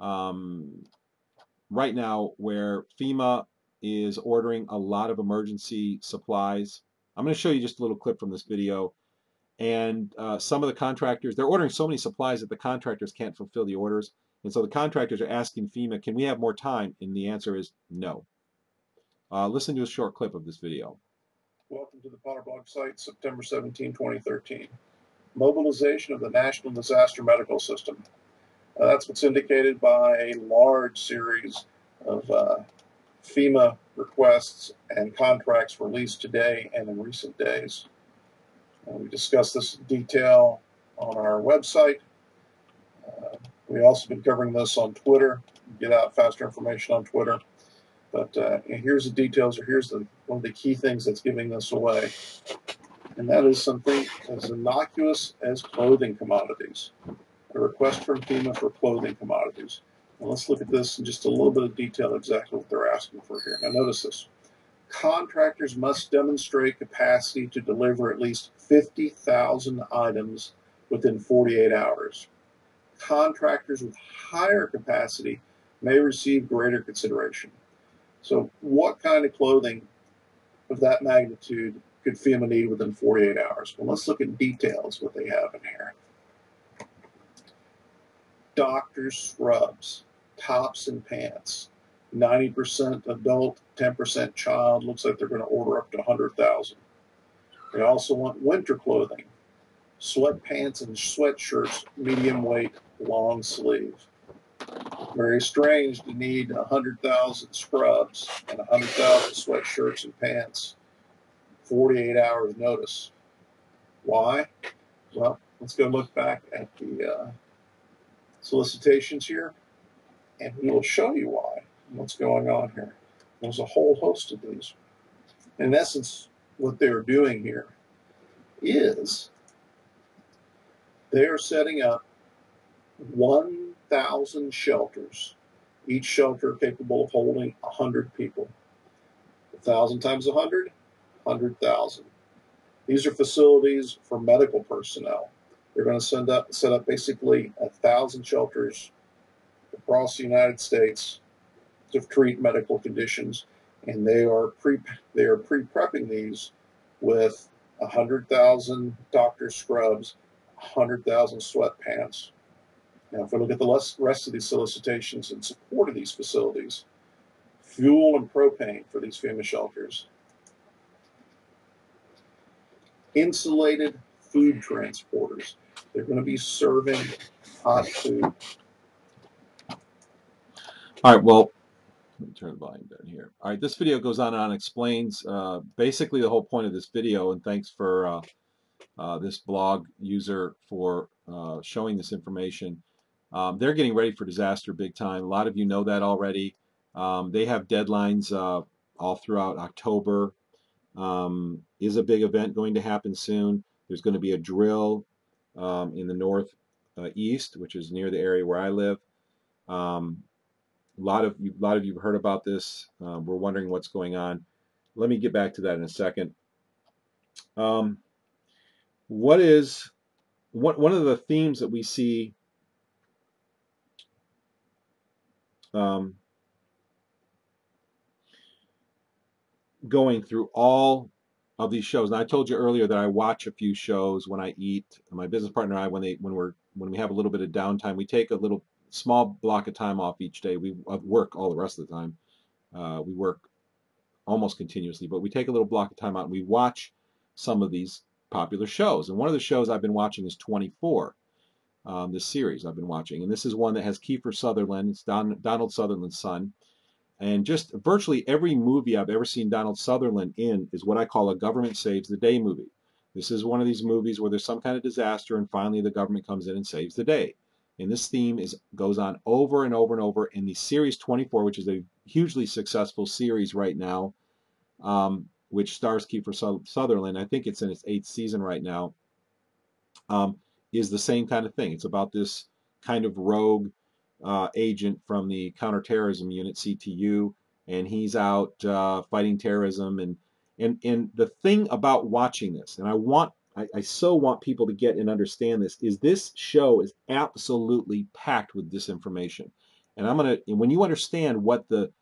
Speaker 2: right now, where FEMA is ordering a lot of emergency supplies. I'm going to show you just a little clip from this video. And some of the contractors, they're ordering so many supplies that the contractors can't fulfill the orders. And so the contractors are asking FEMA, can we have more time? And the answer is no. Listen to a short clip of this video.
Speaker 10: Welcome to the Potterblog site, September 17, 2013. Mobilization of the National Disaster Medical System. That's what's indicated by a large series of FEMA requests and contracts released today and in recent days. We discussed this in detail on our website. We've also been covering this on Twitter. Get out faster information on Twitter. But here's the details, or here's one of the key things that's giving this away. And that is something as innocuous as clothing commodities. A request from FEMA for clothing commodities. Now let's look at this in just a little bit of detail, exactly what they're asking for here. Now notice this. Contractors must demonstrate capacity to deliver at least 50,000 items within 48 hours. Contractors with higher capacity may receive greater consideration. So what kind of clothing of that magnitude could FEMA need within 48 hours? Well, let's look at details, what they have in here. Doctor's scrubs, tops and pants, 90% adult, 10% child. Looks like they're going to order up to 100,000. They also want winter clothing, sweatpants and sweatshirts, medium weight, long sleeve. Very strange to need 100,000 scrubs and 100,000 sweatshirts and pants, 48 hours notice. Why? Well, let's go look back at the solicitations here, and we will show you why, what's going on here. There's a whole host of these. In essence, what they're doing here is they're setting up 1,000 shelters, each shelter capable of holding 100 people. 1,000 times 100, 100,000. These are facilities for medical personnel. They're going to set up basically 1,000 shelters across the United States to treat medical conditions, and they are pre-prepping these with 100,000 doctor scrubs, 100,000 sweatpants. Now, if we look at the rest of these solicitations in support of these facilities, fuel and propane for these FEMA shelters, insulated food transporters. They're going to be serving hot food.
Speaker 2: All right, well, let me turn the volume down here. All right, this video goes on and explains basically the whole point of this video, and thanks for this blog user for showing this information. They're getting ready for disaster big time. A lot of you know that already. They have deadlines all throughout October. Is a big event going to happen soon? There's going to be a drill in the northeast, which is near the area where I live. A lot of you have heard about this. We're wondering what's going on. Let me get back to that in a second. What is one of the themes that we see going through all of these shows? And I told you earlier that I watch a few shows when I eat. My business partner and I, when we have a little bit of downtime, we take a little small block of time off each day. We work all the rest of the time. We work almost continuously, but we take a little block of time out and we watch some of these popular shows. And one of the shows I've been watching is 24. This series I've been watching, and this is one that has Kiefer Sutherland. It's Donald Sutherland's son, and just virtually every movie I've ever seen Donald Sutherland in is what I call a government saves the day movie. This is one of these movies where there's some kind of disaster, and finally the government comes in and saves the day. And this theme goes on over and over and over in the series 24, which is a hugely successful series right now, which stars Kiefer Sutherland. I think it's in its 8th season right now. Is the same kind of thing. It's about this kind of rogue agent from the counterterrorism unit, CTU, and he's out fighting terrorism. And the thing about watching this, and I so want people to get and understand this show is absolutely packed with disinformation. And when you understand what the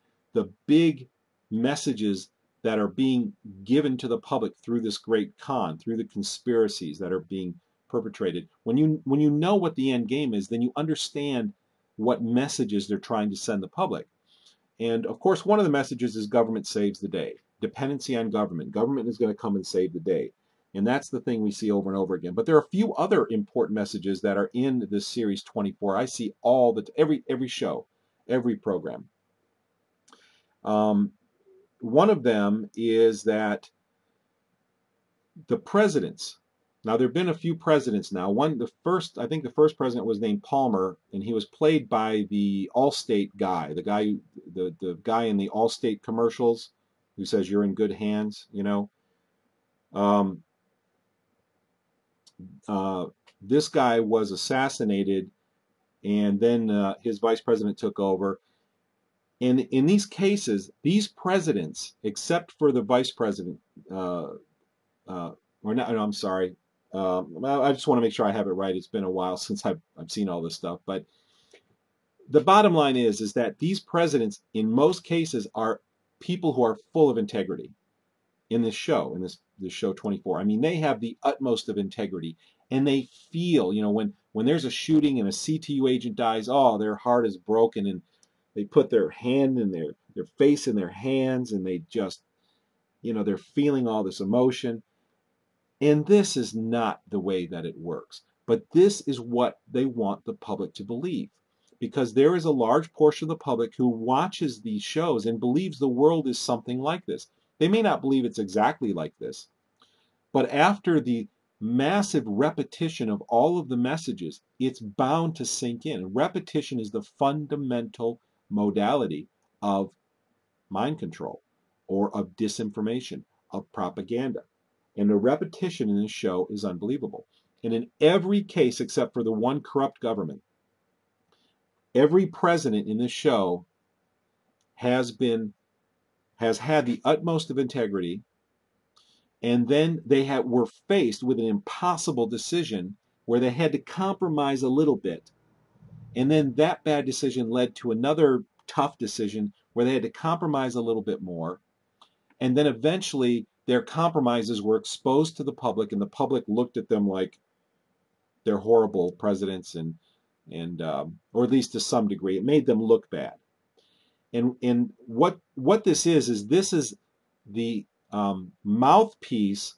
Speaker 2: big messages that are being given to the public through this great con, through the conspiracies that are being perpetrated, when you know what the end game is, then you understand what messages they're trying to send the public. And of course, one of the messages is government saves the day. Dependency on government. Government is going to come and save the day. And that's the thing we see over and over again. But there are a few other important messages that are in this series 24. I see every show, every program. One of them is that the presidents. Now, there have been a few presidents now. I think the first president was named Palmer, and he was played by the Allstate guy, the guy in the Allstate commercials who says you're in good hands, you know. This guy was assassinated, and then his vice president took over. And in these cases, these presidents, except for the vice president, I'm sorry. I just want to make sure I have it right. It's been a while since I've seen all this stuff. But the bottom line is that these presidents, in most cases, are people who are full of integrity. In this show, this show 24, I mean, they have the utmost of integrity, and they feel, when there's a shooting and a CTU agent dies, oh, their heart is broken, and they put their hand in their face in their hands, and they just, they're feeling all this emotion. And this is not the way that it works. But this is what they want the public to believe. Because there is a large portion of the public who watches these shows and believes the world is something like this. They may not believe it's exactly like this. But after the massive repetition of all of the messages, it's bound to sink in. Repetition is the fundamental modality of mind control, or of disinformation, of propaganda. And the repetition in this show is unbelievable. And in every case, except for the one corrupt government, every president in this show has had the utmost of integrity, and then they were faced with an impossible decision where they had to compromise a little bit. And then that bad decision led to another tough decision where they had to compromise a little bit more. And then eventually their compromises were exposed to the public, and the public looked at them like they're horrible presidents, or at least to some degree, it made them look bad. And what this is the mouthpiece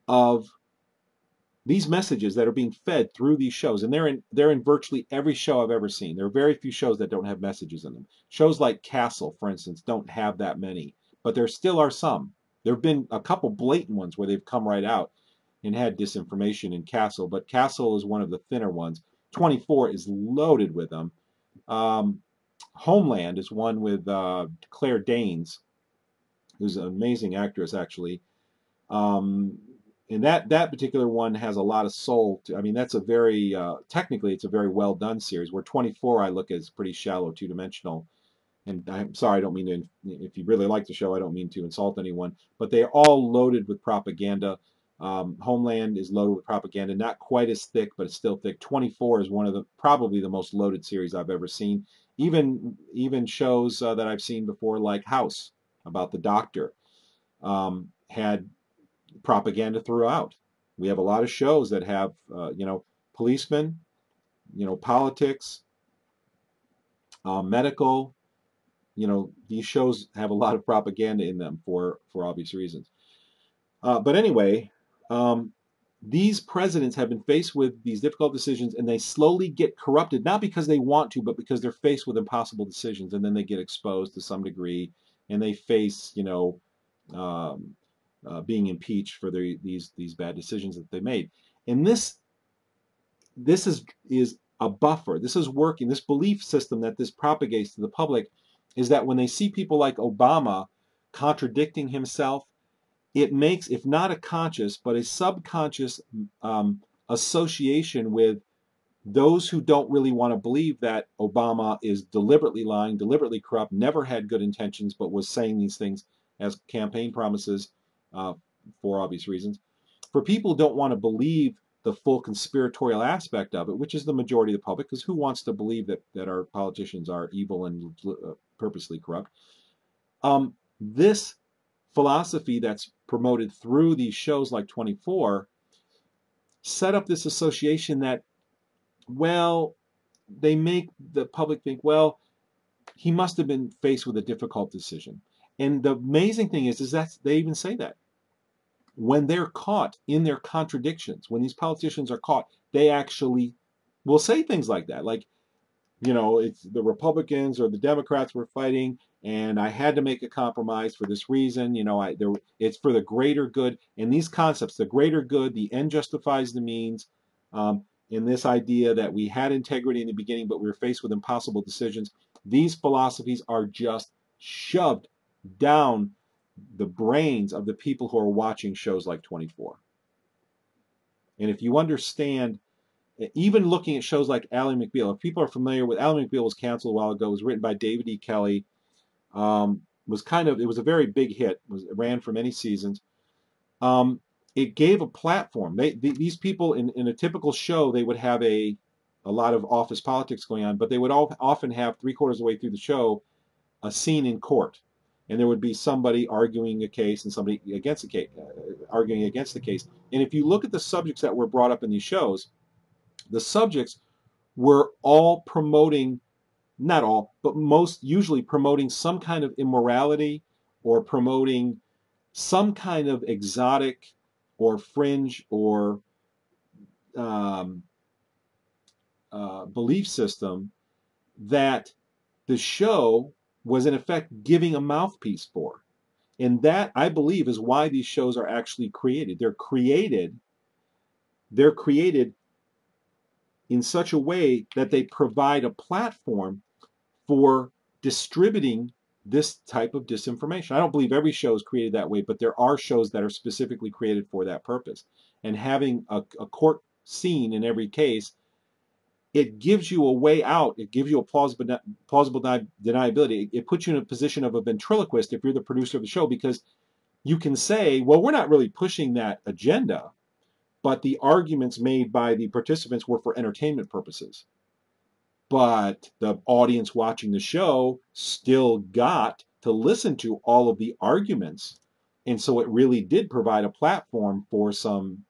Speaker 2: of these messages that are being fed through these shows, and they're in virtually every show I've ever seen. There are very few shows that don't have messages in them. Shows like Castle, for instance, don't have that many, but there still are some. There have been a couple blatant ones where they've come right out and had disinformation in Castle, but Castle is one of the thinner ones. 24 is loaded with them. Homeland is one with Claire Danes, who's an amazing actress, actually. And that particular one has a lot of soul. That's a very, technically, it's a very well done series, where 24 I look at is pretty shallow, two-dimensional. And I'm sorry, I don't mean to, if you really like the show, I don't mean to insult anyone, but they're all loaded with propaganda. Homeland is loaded with propaganda, not quite as thick, but it's still thick. 24 is one of the probably the most loaded series I've ever seen. Even shows that I've seen before, like House, about the doctor, had propaganda throughout. We have a lot of shows that have, policemen, politics, medical. These shows have a lot of propaganda in them for obvious reasons. But anyway, these presidents have been faced with these difficult decisions, and they slowly get corrupted, not because they want to, but because they're faced with impossible decisions, and then they get exposed to some degree, and they face, being impeached for these bad decisions that they made. And this is a buffer. This is working. This belief system that this propagates to the public is that when they see people like Obama contradicting himself, it makes, if not a conscious, but a subconscious association with those who don't really want to believe that Obama is deliberately lying, deliberately corrupt, never had good intentions, but was saying these things as campaign promises for obvious reasons. For people who don't want to believe the full conspiratorial aspect of it, which is the majority of the public, because who wants to believe that our politicians are evil and purposely corrupt? This philosophy that's promoted through these shows like 24 set up this association that, well, they make the public think, well, he must have been faced with a difficult decision. And the amazing thing is that they even say that. When they're caught in their contradictions, when these politicians are caught, they actually will say things like that. Like, it's the Republicans or the Democrats were fighting, and I had to make a compromise for this reason. It's for the greater good. And these concepts, the greater good, the end justifies the means, in this idea that we had integrity in the beginning, but we were faced with impossible decisions. These philosophies are just shoved down the brains of the people who are watching shows like 24. And if you understand, even looking at shows like Ally McBeal, if people are familiar with, Ally McBeal was canceled a while ago, it was written by David E. Kelly, it was a very big hit, it ran for many seasons. It gave a platform. These people in a typical show, they would have a lot of office politics going on, but they would often have 3/4 of the way through the show a scene in court. And there would be somebody arguing a case and somebody against the case, arguing against the case. And if you look at the subjects that were brought up in these shows, the subjects were all promoting, not all, but most usually promoting some kind of immorality or promoting some kind of exotic or fringe or belief system that the show was in effect giving a mouthpiece for. And that, I believe, is why these shows are actually created. They're created in such a way that they provide a platform for distributing this type of disinformation. I don't believe every show is created that way, but there are shows that are specifically created for that purpose. And having a court scene in every case, it gives you a way out. It gives you a plausible deniability. It puts you in a position of a ventriloquist if you're the producer of the show, because you can say, well, we're not really pushing that agenda, but the arguments made by the participants were for entertainment purposes. But the audience watching the show still got to listen to all of the arguments. And so it really did provide a platform for some,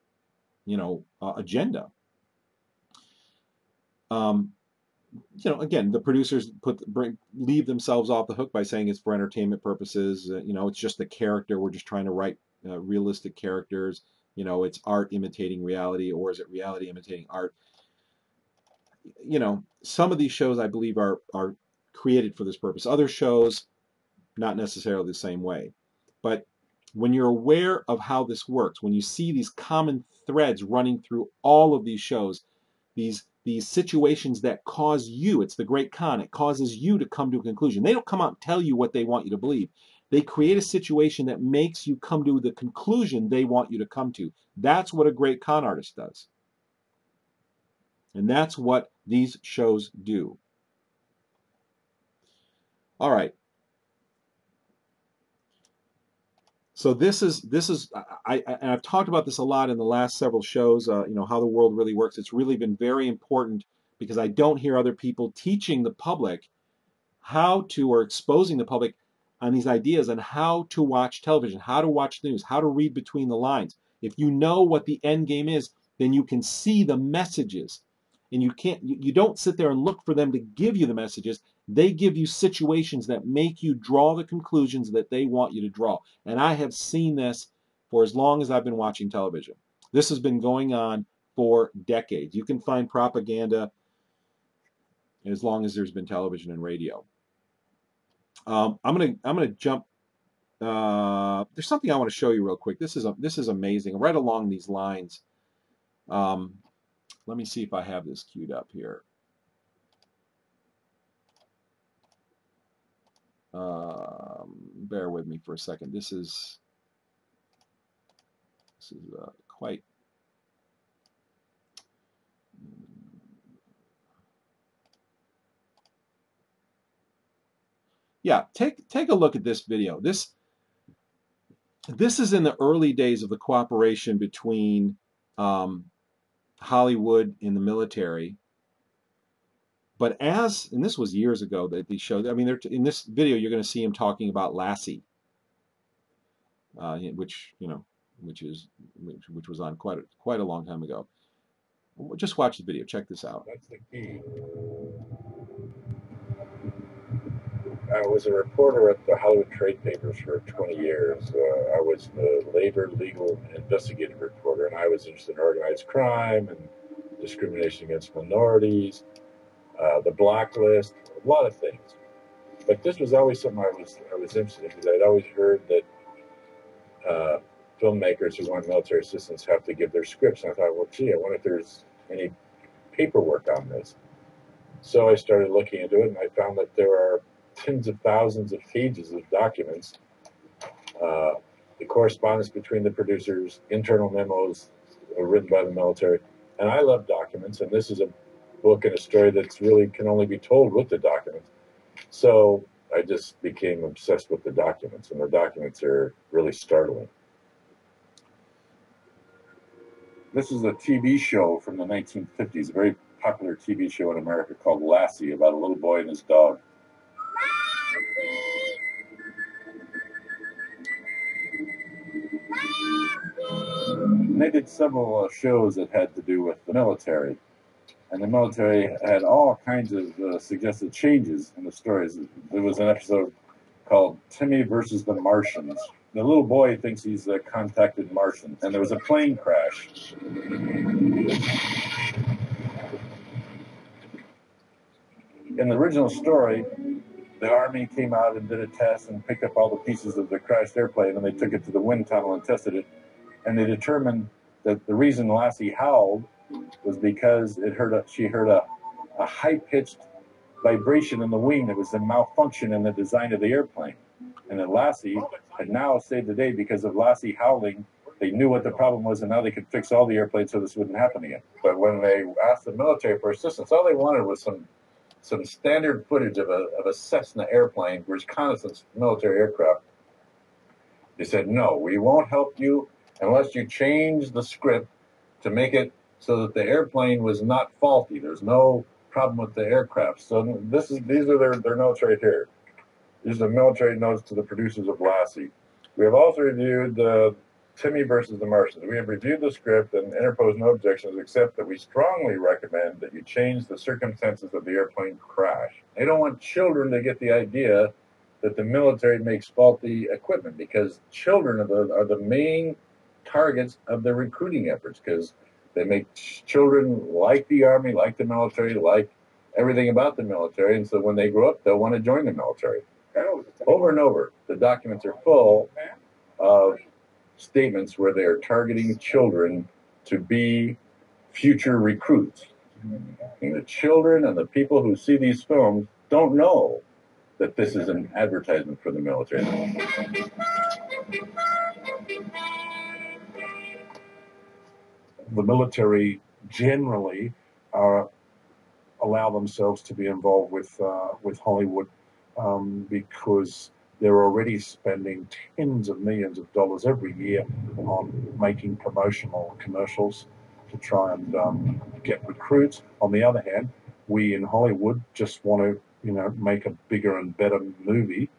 Speaker 2: agenda. Again, the producers leave themselves off the hook by saying it's for entertainment purposes. It's just a character. We're just trying to write realistic characters. It's art imitating reality, or is it reality imitating art? Some of these shows I believe are created for this purpose. Other shows, not necessarily the same way. But when you're aware of how this works, when you see these common threads running through all of these shows, these situations that cause you, it's the great con, it causes you to come to a conclusion. They don't come out and tell you what they want you to believe. They create a situation that makes you come to the conclusion they want you to come to. That's what a great con artist does. And that's what these shows do. All right. So this is and I've talked about this a lot in the last several shows, you know, how the world really works. It's really been very important because I don't hear other people teaching the public how to, or exposing the public on these ideas on how to watch television, how to watch news, how to read between the lines. If you know what the end game is, then you can see the messages. And you don't sit there and look for them to give you the messages. They give you situations that make you draw the conclusions that they want you to draw. And I have seen this for as long as I've been watching television. This has been going on for decades. You can find propaganda as long as there's been television and radio. I'm gonna jump. There's something I want to show you real quick. This is amazing. Right along these lines. Let me see if I have this queued up here. Bear with me for a second. This is quite. Yeah, take a look at this video. This is in the early days of the cooperation between Hollywood and the military. But and this was years ago that they showed. I mean, in this video, you're going to see him talking about Lassie, which was on quite a long time ago. Just watch the video. Check this out.
Speaker 11: That's the key. I was a reporter at the Hollywood Trade Papers for 20 years. I was the labor, legal, investigative reporter, and I was interested in organized crime and discrimination against minorities, the blacklist, a lot of things. But this was always something I was interested in because I'd always heard that filmmakers who want military assistance have to give their scripts. And I thought, well, gee, I wonder if there's any paperwork on this. So I started looking into it, and I found that there are tens of thousands of pages of documents, the correspondence between the producers, internal memos written by the military. And I love documents, and this is a book and a story that's really can only be told with the documents. So I just became obsessed with the documents, and the documents are really startling. This is a TV show from the 1950s, a very popular TV show in America called Lassie, about a little boy and his dog. And they did several shows that had to do with the military. And the military had all kinds of suggested changes in the stories. There was an episode called Timmy versus the Martians. The little boy thinks he's contacted Martians, and there was a plane crash. In the original story, the Army came out and did a test and picked up all the pieces of the crashed airplane, and they took it to the wind tunnel and tested it. And they determined that the reason Lassie howled was because she heard a high-pitched vibration in the wing that was a malfunction in the design of the airplane. And that Lassie had now saved the day because of Lassie howling. They knew what the problem was, and now they could fix all the airplanes so this wouldn't happen again. But when they asked the military for assistance, all they wanted was some standard footage of a Cessna airplane, reconnaissance military aircraft. They said, no, we won't help you unless you change the script to make it so that the airplane was not faulty. There's no problem with the aircraft. So these are their notes right here. These are the military notes to the producers of Lassie. We have also reviewed Timmy versus the Martians. We have reviewed the script and interposed no objections, except that we strongly recommend that you change the circumstances of the airplane crash. They don't want children to get the idea that the military makes faulty equipment, because children are the main targets of the recruiting efforts, because they make children like the Army, like the military, like everything about the military, and so when they grow up, they'll want to join the military. Over and over, the documents are full of statements where they are targeting children to be future recruits. And the children and the people who see these films don't know that this is an advertisement for the military.
Speaker 10: The military generally allow themselves to be involved with Hollywood because
Speaker 11: they're already spending tens of millions of dollars every year on making promotional commercials to try and get recruits. On the other hand, we in Hollywood just want to, make a bigger and better movie,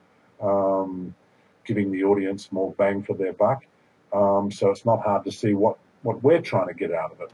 Speaker 11: giving the audience more bang for their buck. So it's not hard to see what we're trying to get out of it.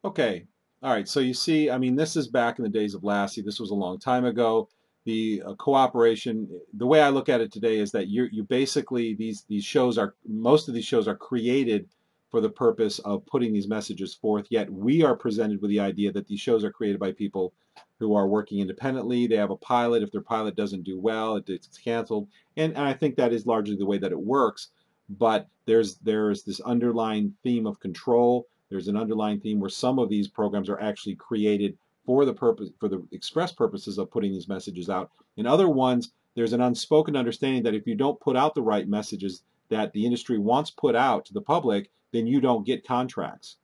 Speaker 2: Okay. All right. So you see, I mean, this is back in the days of Lassie. This was a long time ago. The cooperation, the way I look at it today is that you basically, these shows are, most of these shows are created for the purpose of putting these messages forth, yet we are presented with the idea that these shows are created by people who are working independently. They have a pilot. If their pilot doesn't do well, it's canceled. And I think that is largely the way that it works. But there's this underlying theme of control. There's an underlying theme where some of these programs are actually created for the purpose, for the express purposes of putting these messages out. In other ones, there's an unspoken understanding that if you don't put out the right messages that the industry wants put out to the public, then you don't get contracts.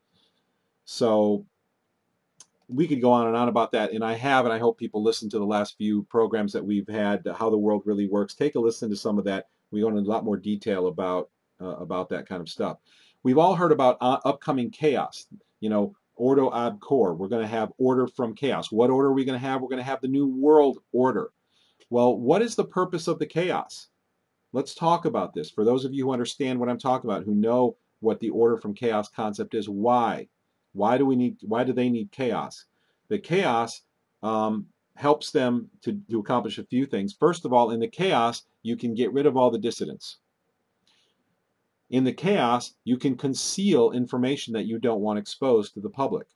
Speaker 2: So we could go on and on about that, and I have, and I hope people listen to the last few programs that we've had, How the World Really Works. Take a listen to some of that. We go into a lot more detail about that kind of stuff. We've all heard about upcoming chaos, ordo ab cor. We're going to have order from chaos. What order are we going to have? We're going to have the new world order. Well, what is the purpose of the chaos? Let's talk about this. For those of you who understand what I'm talking about, who know what the order from chaos concept is, why? Why do they need chaos? The chaos helps them to accomplish a few things. First of all, in the chaos, you can get rid of all the dissidents. In the chaos, you can conceal information that you don't want exposed to the public.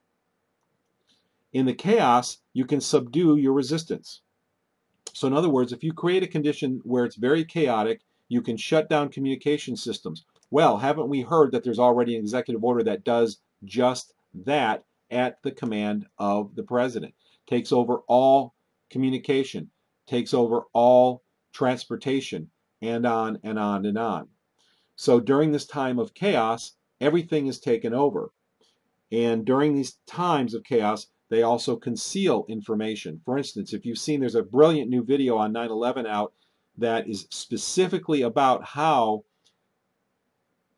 Speaker 2: In the chaos, you can subdue your resistance. So in other words, if you create a condition where it's very chaotic, you can shut down communication systems. Well, haven't we heard that there's already an executive order that does just that at the command of the president? Takes over all communication, takes over all transportation, and on and on and on. So during this time of chaos, everything is taken over. And during these times of chaos, they also conceal information. For instance, if you've seen, there's a brilliant new video on 9/11 out that is specifically about how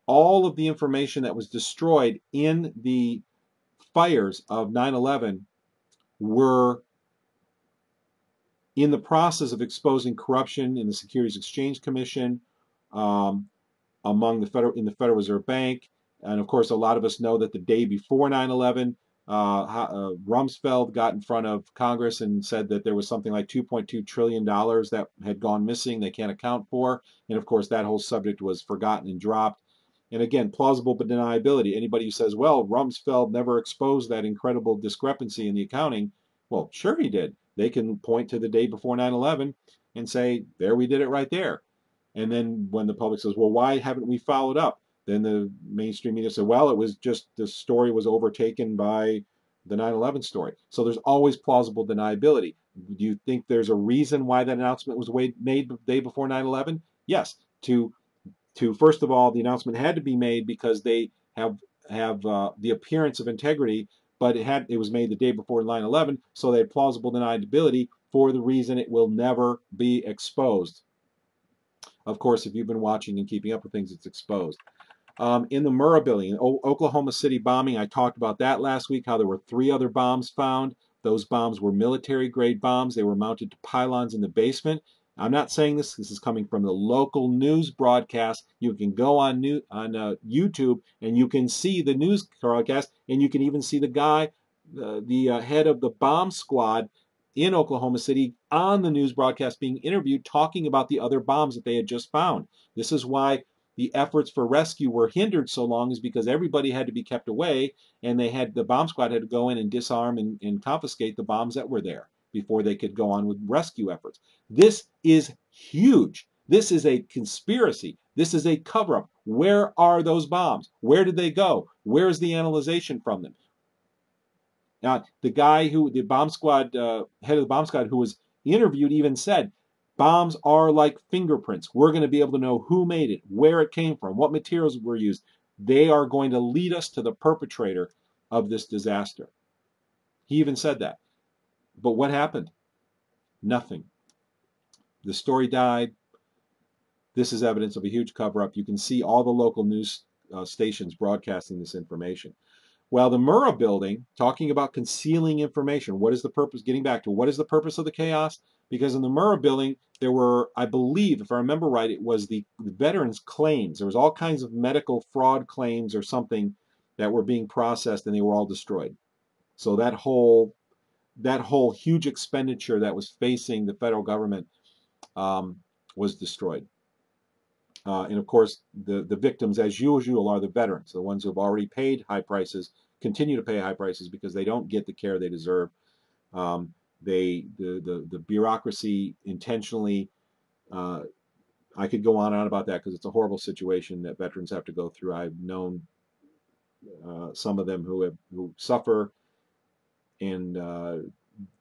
Speaker 2: all of the information that was destroyed in the fires of 9/11 were in the process of exposing corruption in the Securities Exchange Commission, in the Federal Reserve Bank. And of course, a lot of us know that the day before 9/11, Rumsfeld got in front of Congress and said that there was something like $2.2 trillion that had gone missing, they can't account for. And of course, that whole subject was forgotten and dropped. And again, plausible deniability. Anybody who says, well, Rumsfeld never exposed that incredible discrepancy in the accounting, well, sure he did. They can point to the day before 9/11 and say, there, we did it right there. And then when the public says, well, why haven't we followed up? Then the mainstream media said, well, it was just the story was overtaken by the 9/11 story. So there's always plausible deniability. Do you think there's a reason why that announcement was made the day before 9/11? Yes. To first of all, the announcement had to be made because they have the appearance of integrity, but it was made the day before 9/11, so they had plausible deniability for the reason it will never be exposed. Of course, if you've been watching and keeping up with things, it's exposed. In the Murrah building, Oklahoma City bombing, I talked about that last week, how there were 3 other bombs found. Those bombs were military-grade bombs. They were mounted to pylons in the basement. I'm not saying this. This is coming from the local news broadcast. You can go on YouTube and you can see the news broadcast, and you can even see the guy, the head of the bomb squad in Oklahoma City on the news broadcast being interviewed, talking about the other bombs that they had just found. This is why the efforts for rescue were hindered so long, is because everybody had to be kept away, and the bomb squad had to go in and disarm and confiscate the bombs that were there before they could go on with rescue efforts. This is huge. This is a conspiracy. This is a cover-up. Where are those bombs? Where did they go? Where is the analyzation from them? Now, the guy the bomb squad, head of the bomb squad who was interviewed even said, bombs are like fingerprints. We're going to be able to know who made it, where it came from, what materials were used. They are going to lead us to the perpetrator of this disaster. He even said that. But what happened? Nothing. The story died. This is evidence of a huge cover-up. You can see all the local news stations broadcasting this information. Well, the Murrah building, talking about concealing information. What is the purpose? Getting back to what is the purpose of the chaos? Because in the Murrah building, there were, I believe, if I remember right, it was the veterans' claims. There was all kinds of medical fraud claims or something that were being processed, and they were all destroyed. So that whole huge expenditure that was facing the federal government was destroyed. And of course, the victims, as usual, are the veterans, the ones who have already paid high prices, continue to pay high prices because they don't get the care they deserve. The bureaucracy intentionally, I could go on and on about that because it's a horrible situation that veterans have to go through. I've known some of them who suffer, and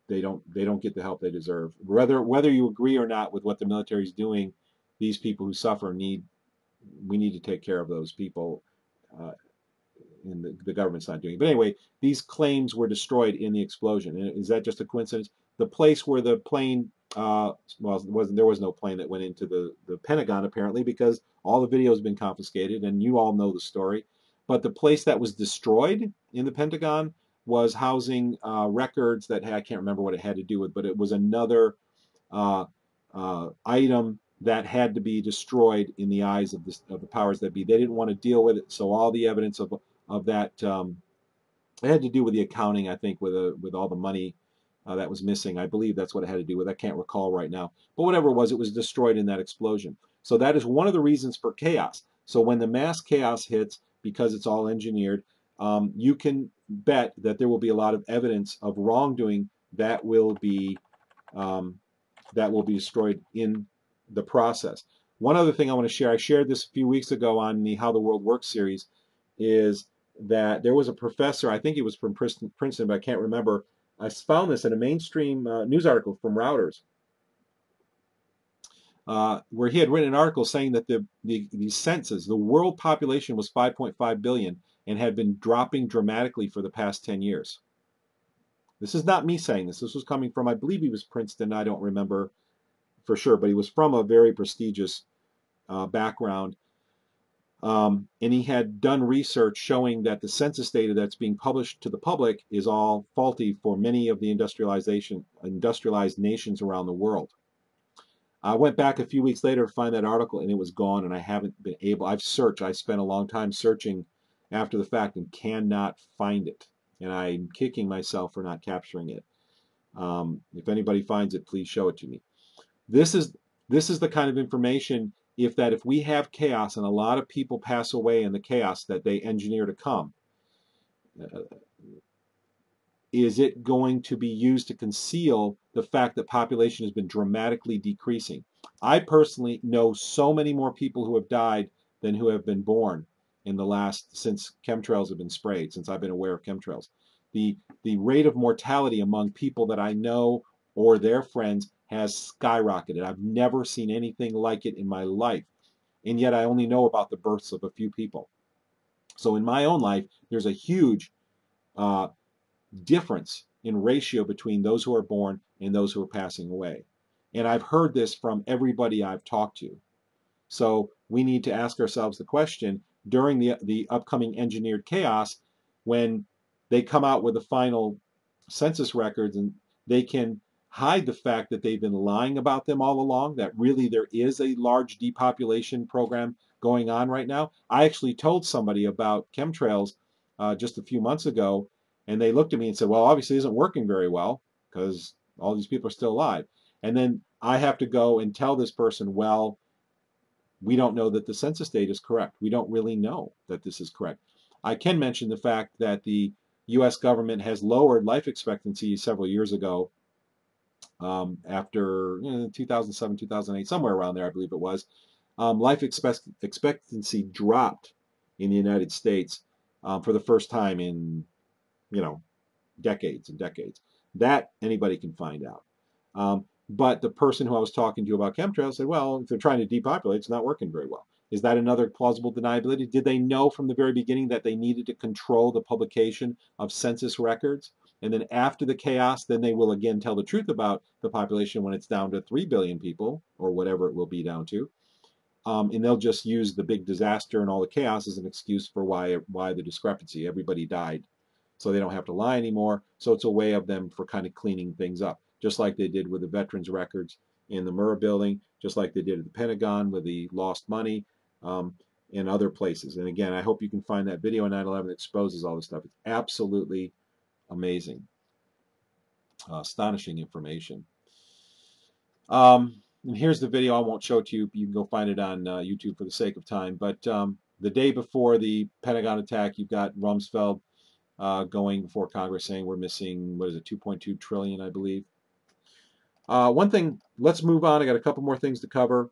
Speaker 2: they don't get the help they deserve. Whether you agree or not with what the military is doing, these people who suffer we need to take care of those people, and the government's not doing it. But anyway, these claims were destroyed in the explosion. And is that just a coincidence? The place where the plane, well, there was no plane that went into the Pentagon apparently, because all the video has been confiscated, and you all know the story. But the place that was destroyed in the Pentagon was housing records that I can't remember what it had to do with, but it was another item that had to be destroyed in the eyes of the powers that be. They didn't want to deal with it, so all the evidence of that it had to do with the accounting, I think, with all the money that was missing. I believe that's what it had to do with. I can't recall right now, but whatever it was destroyed in that explosion. So that is one of the reasons for chaos. So when the mass chaos hits, because it's all engineered, you can bet that there will be a lot of evidence of wrongdoing that will be destroyed in the process. One other thing I want to share, I shared this a few weeks ago on the How the World Works series, is that there was a professor, I think he was from Princeton, but I can't remember. I found this in a mainstream news article from Reuters, where he had written an article saying that the census, the world population was 5.5 billion and had been dropping dramatically for the past 10 years. This is not me saying this. This was coming from, I believe he was Princeton, I don't remember for sure, but he was from a very prestigious background. And he had done research showing that the census data that's being published to the public is all faulty for many of the industrialized nations around the world. I went back a few weeks later to find that article, and it was gone, and I haven't been able, I've searched, I spent a long time searching after the fact and cannot find it. And I'm kicking myself for not capturing it. If anybody finds it, please show it to me. This is the kind of information, if we have chaos and a lot of people pass away in the chaos that they engineer to come, is it going to be used to conceal the fact that population has been dramatically decreasing? I personally know so many more people who have died than who have been born in the since chemtrails have been sprayed, since I've been aware of chemtrails. The rate of mortality among people that I know or their friends has skyrocketed. I've never seen anything like it in my life. And yet I only know about the births of a few people. So in my own life, there's a huge difference in ratio between those who are born and those who are passing away. And I've heard this from everybody I've talked to. So we need to ask ourselves the question, during the upcoming engineered chaos, when they come out with the final census records, and they can hide the fact that they've been lying about them all along, that really there is a large depopulation program going on right now. I actually told somebody about chemtrails just a few months ago, and they looked at me and said, well, obviously it isn't working very well because all these people are still alive. And then I have to go and tell this person, well, we don't know that the census data is correct. We don't really know that this is correct. I can mention the fact that the U.S. government has lowered life expectancy several years ago, after 2007, 2008, somewhere around there, I believe it was. Life expectancy dropped in the United States for the first time in, decades and decades. That anybody can find out. But the person who I was talking to about chemtrails said, well, if they're trying to depopulate, it's not working very well. Is that another plausible deniability? Did they know from the very beginning that they needed to control the publication of census records And then after the chaos, then they will again tell the truth about the population when it's down to 3 billion people, or whatever it will be down to. And they'll just use the big disaster and all the chaos as an excuse for why the discrepancy. Everybody died, so they don't have to lie anymore. So it's a way of them for kind of cleaning things up, just like they did with the veterans records in the Murrah building, just like they did at the Pentagon with the lost money, in other places. And again, I hope you can find that video on 9/11 that exposes all this stuff. It's absolutely amazing, astonishing information. And here's the video. I won't show it to you. You can go find it on YouTube for the sake of time. But the day before the Pentagon attack, you've got Rumsfeld going before Congress saying we're missing, what is it, 2.2 trillion, I believe. One thing, let's move on. I got a couple more things to cover.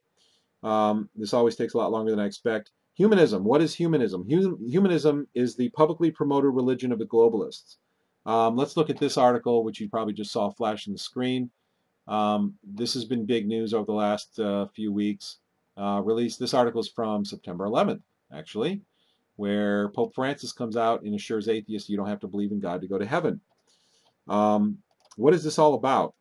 Speaker 2: This always takes a lot longer than I expect. Humanism. What is humanism? Humanism is the publicly promoted religion of the globalists. Let's look at this article, which you probably just saw flash on the screen. This has been big news over the last few weeks. This article is from September 11th, actually, where Pope Francis comes out and assures atheists you don't have to believe in God to go to heaven. What is this all about?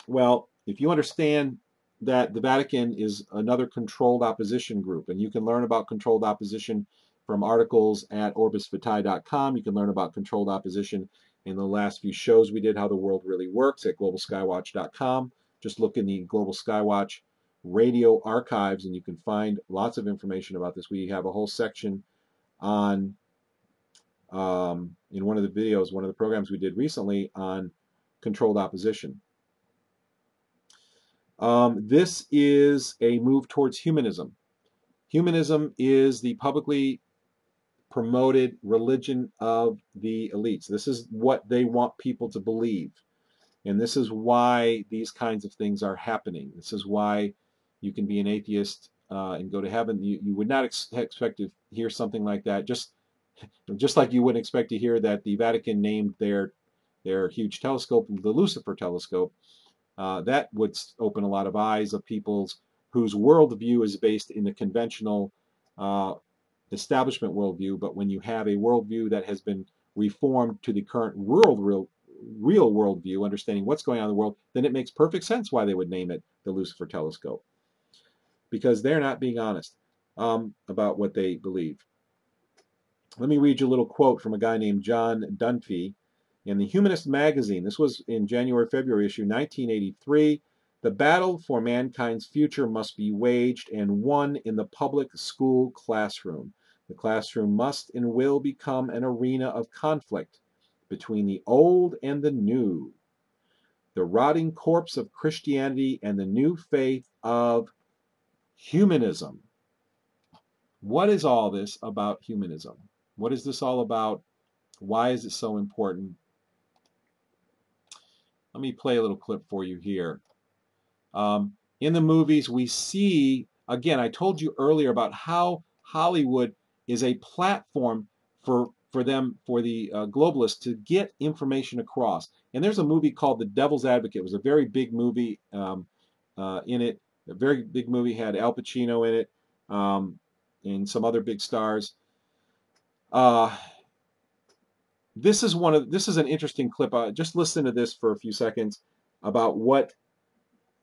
Speaker 2: Well, if you understand that the Vatican is another controlled opposition group, and you can learn about controlled opposition from articles at orbisvitae.com. You can learn about controlled opposition in the last few shows we did, How the World Really Works, at globalskywatch.com. Just look in the Global Skywatch radio archives and you can find lots of information about this. We have a whole section on, in one of the videos, one of the programs we did recently on controlled opposition. This is a move towards humanism. Humanism is the publicly promoted religion of the elites. This is what they want people to believe. And this is why these kinds of things are happening. This is why you can be an atheist and go to heaven. You would not expect to hear something like that. Just like you wouldn't expect to hear that the Vatican named their huge telescope the Lucifer telescope. That would open a lot of eyes of people whose worldview is based in the conventional establishment worldview. But when you have a worldview that has been reformed to the current real worldview, understanding what's going on in the world, then it makes perfect sense why they would name it the Lucifer telescope, because they're not being honest about what they believe. Let me read you a little quote from a guy named John Dunphy in the Humanist magazine. This was in January-February issue 1983. The battle for mankind's future must be waged and won in the public school classroom. The classroom must and will become an arena of conflict between the old and the new, the rotting corpse of Christianity and the new faith of humanism. What is all this about humanism? What is this all about? Why is it so important? Let me play a little clip for you here. In the movies, we see, again, I told you earlier about how Hollywood is a platform for the globalists to get information across. And there's a movie called The Devil's Advocate. It was a very big movie in it. A very big movie, had Al Pacino in it and some other big stars. This is an interesting clip. Just listen to this for a few seconds about what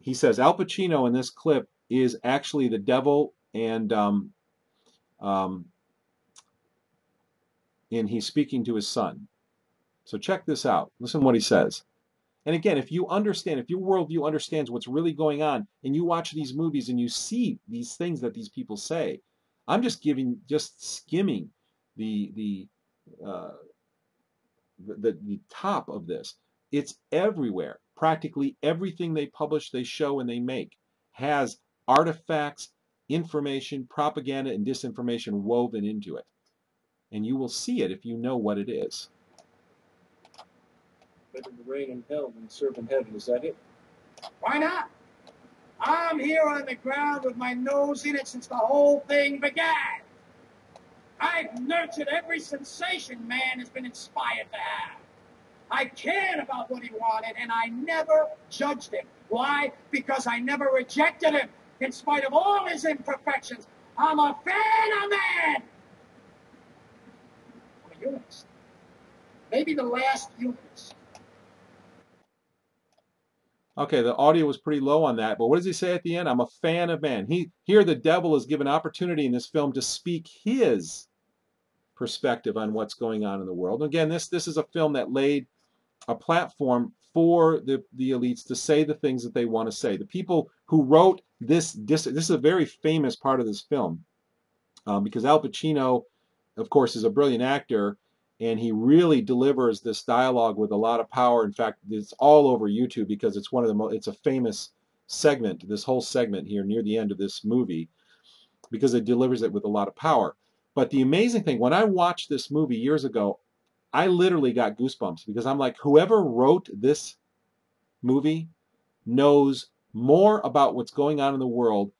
Speaker 2: he says. Al Pacino in this clip is actually the devil, and he's speaking to his son. So check this out. Listen to what he says. And again, if you understand, if your worldview understands what's really going on, and you watch these movies and you see these things that these people say, I'm just skimming the top of this. It's everywhere. Practically everything they publish, they show, and they make has artifacts, information, propaganda, and disinformation woven into it. And you will see it if you know what it is.
Speaker 5: Better to reign in hell than serve in heaven, is that it?
Speaker 12: Why not? I'm here on the ground with my nose in it since the whole thing began. I've nurtured every sensation man has been inspired to have. I cared about what he wanted, and I never judged him. Why? Because I never rejected him, in spite of all his imperfections. I'm a fan of man. I'm a humanist. maybe the last humans.
Speaker 2: Okay, the audio was pretty low on that, but what does he say at the end? I'm a fan of man. Here the devil is given opportunity in this film to speak his perspective on what's going on in the world. Again, this is a film that laid a platform for the elites to say the things that they want to say. The people who wrote this is a very famous part of this film, because Al Pacino, of course, is a brilliant actor, and he really delivers this dialogue with a lot of power. In fact, it's all over YouTube because it's one of the it's a famous segment, this whole segment here near the end of this movie, because it delivers it with a lot of power. But the amazing thing, when I watched this movie years ago, I literally got goosebumps because I'm like, whoever wrote this movie knows more about what's going on in the world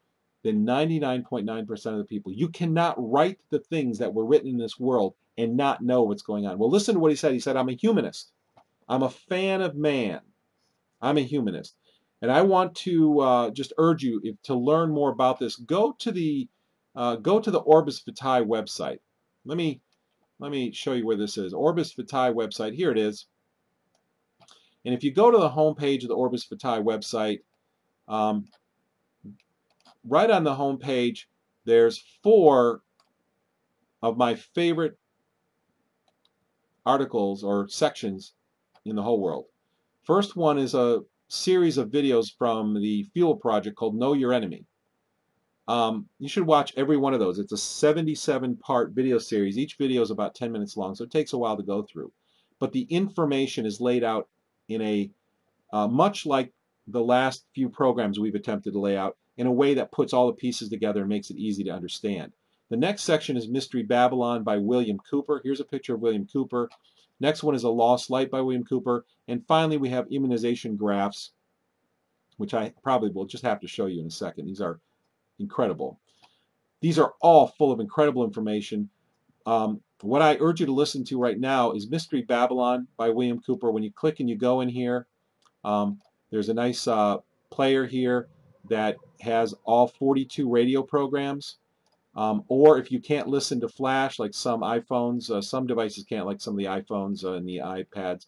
Speaker 2: than 99.9% of the people. You cannot write the things that were written in this world and not know what's going on. Well, listen to what he said. He said, I'm a humanist. I'm a fan of man. I'm a humanist. And I want to just urge you to learn more about this. Go to the Orbis Vitae website. Let me show you where this is. Orbis Vitae website. Here it is. And if you go to the homepage of the Orbis Vitae website, right on the homepage, there's 4 of my favorite articles or sections in the whole world. First one is a series of videos from the Fuel Project called Know Your Enemy. You should watch every one of those. It's a 77-part video series. Each video is about 10 minutes long, so it takes a while to go through. But the information is laid out in a, much like the last few programs we've attempted to lay out, in a way that puts all the pieces together and makes it easy to understand. The next section is Mystery Babylon by William Cooper. Here's a picture of William Cooper. Next one is A Lost Light by William Cooper. And finally, we have immunization graphs, which I probably will just have to show you in a second. These are incredible. These are all full of incredible information. What I urge you to listen to right now is Mystery Babylon by William Cooper. When you click and you go in here, there's a nice player here that has all 42 radio programs. Or if you can't listen to Flash, like some iPhones, some devices can't, like some of the iPhones and the iPads,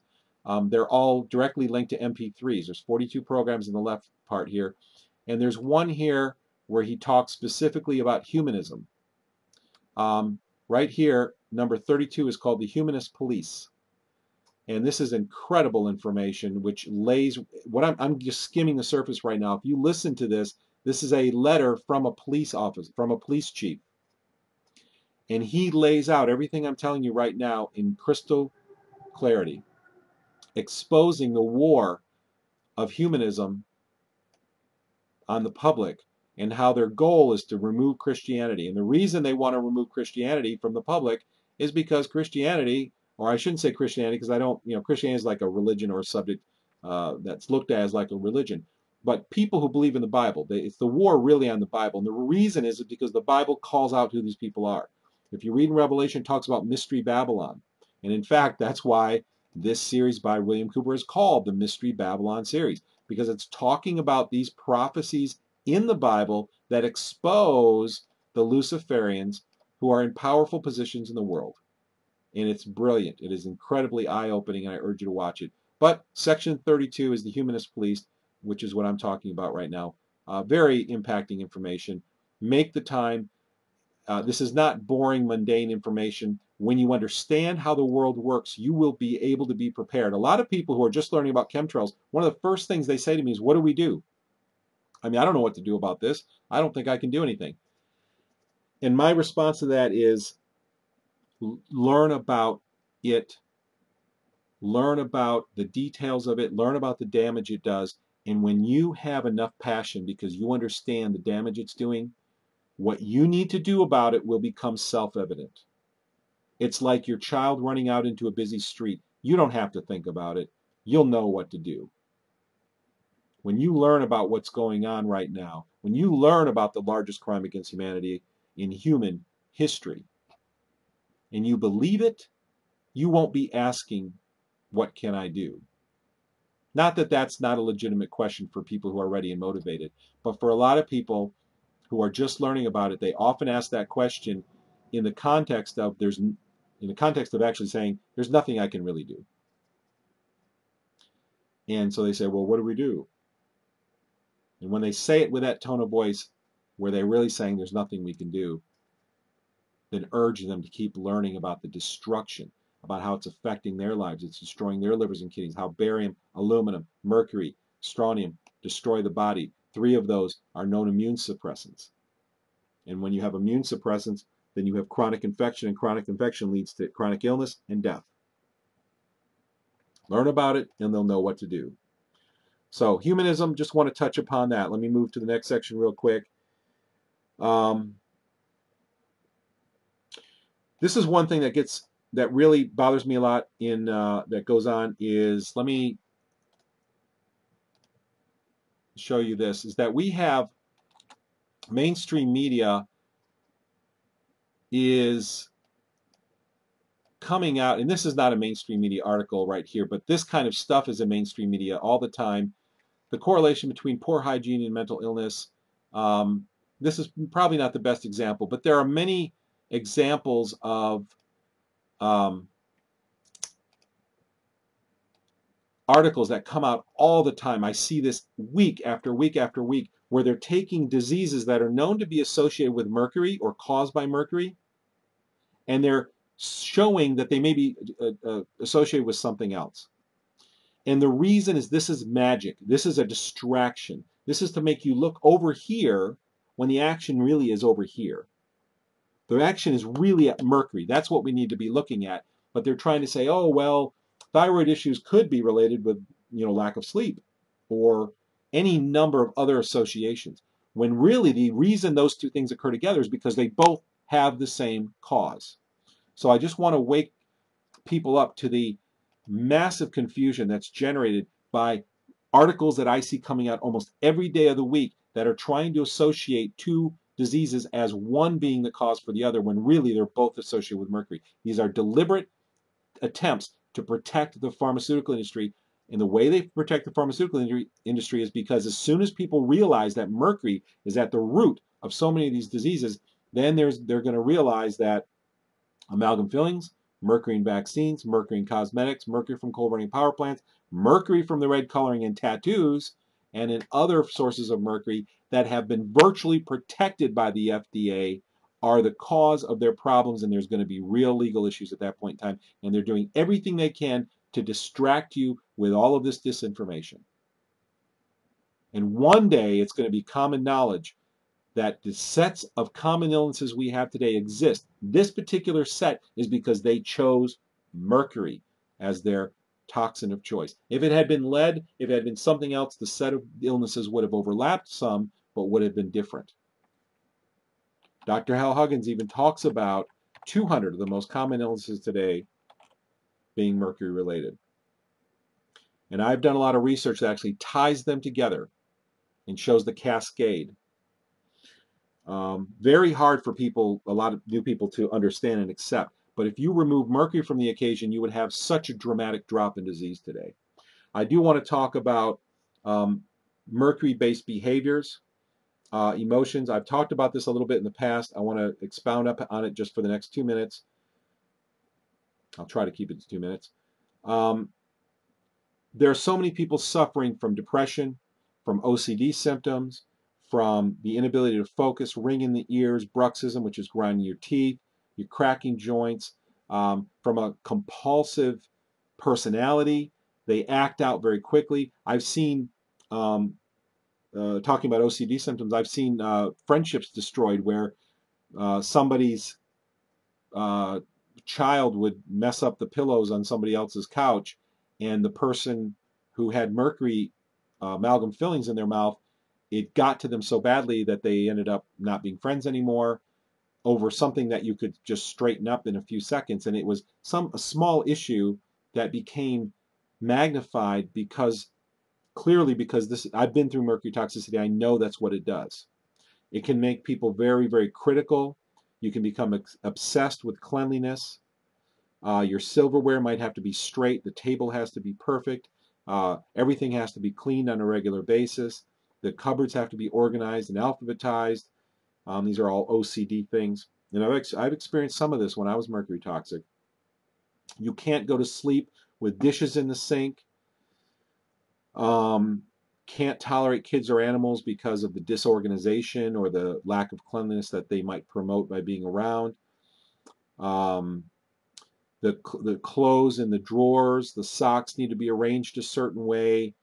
Speaker 2: they're all directly linked to MP3s. There's 42 programs in the left part here. And there's one here where he talks specifically about humanism. Right here, number 32 is called The Humanist Police. And this is incredible information, which lays, I'm just skimming the surface right now. If you listen to this, this is a letter from a police officer, from a police chief. And he lays out everything I'm telling you right now in crystal clarity, exposing the war of humanism on the public and how their goal is to remove Christianity. And the reason they want to remove Christianity from the public is because Christianity, or I shouldn't say Christianity because I don't, Christianity is like a religion or a subject that's looked at as like a religion. But people who believe in the Bible, it's the war really on the Bible. And the reason is because the Bible calls out who these people are. If you read in Revelation, it talks about Mystery Babylon. And in fact, that's why this series by William Cooper is called the Mystery Babylon series, because it's talking about these prophecies in the Bible that expose the Luciferians who are in powerful positions in the world. And it's brilliant. It is incredibly eye-opening, and I urge you to watch it. But section 32 is the Humanist Police, which is what I'm talking about right now. Very impacting information. Make the time. This is not boring, mundane information. When you understand how the world works, you will be able to be prepared. A lot of people who are just learning about chemtrails, one of the first things they say to me is, what do we do? I mean, I don't know what to do about this. I don't think I can do anything. And my response to that is, learn about it. Learn about the details of it. Learn about the damage it does. And when you have enough passion because you understand the damage it's doing, what you need to do about it will become self-evident. It's like your child running out into a busy street. You don't have to think about it. You'll know what to do. When you learn about what's going on right now, when you learn about the largest crime against humanity in human history, and you believe it, you won't be asking, what can I do? Not that that's not a legitimate question for people who are ready and motivated, but for a lot of people who are just learning about it, they often ask that question in the context of in the context of actually saying, there's nothing I can really do. And so they say, well, what do we do? And when they say it with that tone of voice, where they're really saying there's nothing we can do, then urge them to keep learning about the destruction, about how it's affecting their lives. It's destroying their livers and kidneys, how barium, aluminum, mercury, strontium destroy the body. 3 of those are known immune suppressants. And when you have immune suppressants, then you have chronic infection, and chronic infection leads to chronic illness and death. Learn about it, and they'll know what to do. So humanism, just want to touch upon that. Let me move to the next section real quick. This is one thing that really bothers me a lot in that goes on is, let me show you this, is that we have mainstream media is coming out, and this is not a mainstream media article right here, but this kind of stuff is in mainstream media all the time. The correlation between poor hygiene and mental illness. This is probably not the best example, but there are many examples of articles that come out all the time. I see this week after week after week, where they're taking diseases that are known to be associated with mercury or caused by mercury, and they're showing that they may be associated with something else. And the reason is, this is magic. This is a distraction. This is to make you look over here when the action really is over here. The action is really at mercury. That's what we need to be looking at. But they're trying to say, oh, well, thyroid issues could be related with, lack of sleep or any number of other associations. When really the reason those 2 things occur together is because they both have the same cause. So I just want to wake people up to the massive confusion that's generated by articles that I see coming out almost every day of the week that are trying to associate 2 diseases as one being the cause for the other, when really they're both associated with mercury. These are deliberate attempts to protect the pharmaceutical industry. And the way they protect the pharmaceutical industry is because as soon as people realize that mercury is at the root of so many of these diseases, then they're going to realize that amalgam fillings, mercury in vaccines, mercury in cosmetics, mercury from coal-burning power plants, mercury from the red coloring in tattoos, and in other sources of mercury that have been virtually protected by the FDA are the cause of their problems, and there's going to be real legal issues at that point in time, and they're doing everything they can to distract you with all of this disinformation. And one day it's going to be common knowledge that the sets of common illnesses we have today exist. This particular set is because they chose mercury as their toxin of choice. If it had been lead, if it had been something else, the set of illnesses would have overlapped some, but would have been different. Dr. Hal Huggins even talks about 200 of the most common illnesses today being mercury related. And I've done a lot of research that actually ties them together and shows the cascade. Very hard for people, a lot of new people, to understand and accept. But if you remove mercury from the equation, you would have such a dramatic drop in disease today. I do want to talk about mercury-based behaviors, emotions. I've talked about this a little bit in the past. I want to expound up on it just for the next 2 minutes. I'll try to keep it to 2 minutes. There are so many people suffering from depression, from OCD symptoms, from the inability to focus, ring in the ears, bruxism, which is grinding your teeth, you're cracking joints, from a compulsive personality. They act out very quickly. I've seen, talking about OCD symptoms, I've seen friendships destroyed where somebody's child would mess up the pillows on somebody else's couch, and the person who had mercury amalgam fillings in their mouth, it got to them so badly that they ended up not being friends anymore over something that you could just straighten up in a few seconds. And it was a small issue that became magnified because I've been through mercury toxicity. I know that's what it does. It can make people very, very critical. You can become obsessed with cleanliness. Your silverware might have to be straight. The table has to be perfect. Everything has to be cleaned on a regular basis. The cupboards have to be organized and alphabetized. These are all OCD things. And I've experienced some of this when I was mercury toxic. You can't go to sleep with dishes in the sink. Can't tolerate kids or animals because of the disorganization or the lack of cleanliness that they might promote by being around. The clothes in the drawers, the socks need to be arranged a certain way.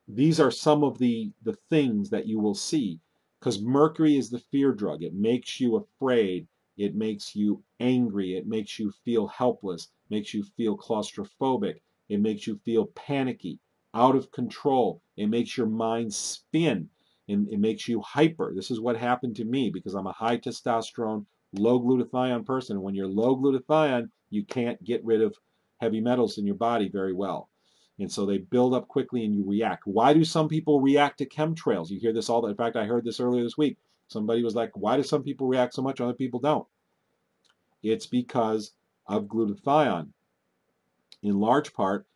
Speaker 2: These are some of the things that you will see, because Mercury is the fear drug. It makes you afraid. It makes you angry. It makes you feel helpless. Makes you feel claustrophobic. It makes you feel panicky, out of control. It makes your mind spin, and it makes you hyper. This is what happened to me because I'm a high testosterone, low glutathione person. When you're low glutathione, you can't get rid of heavy metals in your body very well. And so they build up quickly and you react. Why do some people react to chemtrails? You hear this all the time. In fact, I heard this earlier this week. Somebody was like, why do some people react so much, other people don't? It's because of glutathione. In large part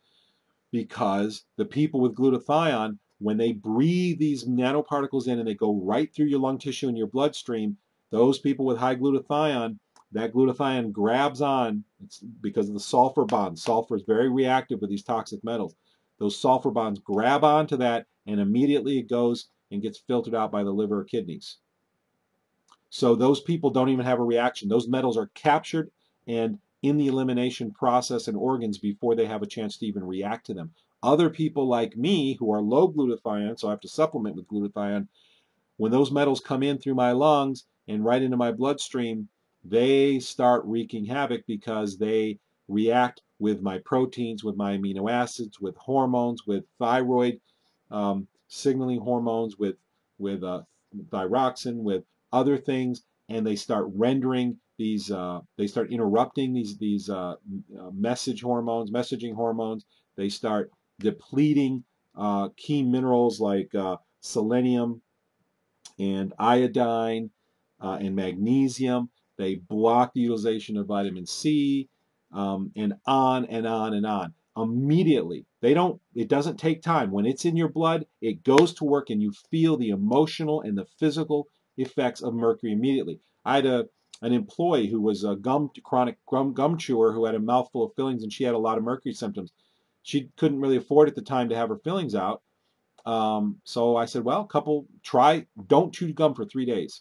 Speaker 2: because the people with glutathione, when they breathe these nanoparticles in and they go right through your lung tissue and your bloodstream, those people with high glutathione, that glutathione grabs on, it's because of the sulfur bonds. Sulfur is very reactive with these toxic metals. Those sulfur bonds grab onto that and immediately it goes and gets filtered out by the liver or kidneys. So those people don't even have a reaction. Those metals are captured and in the elimination process in organs before they have a chance to even react to them. Other people like me who are low glutathione, so I have to supplement with glutathione, when those metals come in through my lungs and right into my bloodstream, they start wreaking havoc because they react with my proteins, with my amino acids, with hormones, with thyroid signaling hormones, with thyroxine, with other things, and they start rendering these. They start interrupting these messaging hormones. They start depleting key minerals like selenium and iodine and magnesium. They block the utilization of vitamin C, and on and on and on. Immediately, it doesn't take time. When it's in your blood, it goes to work and you feel the emotional and the physical effects of mercury immediately. I had an employee who was a chronic gum chewer who had a mouthful of fillings, and she had a lot of mercury symptoms. She couldn't really afford at the time to have her fillings out. So I said, well, don't chew gum for 3 days,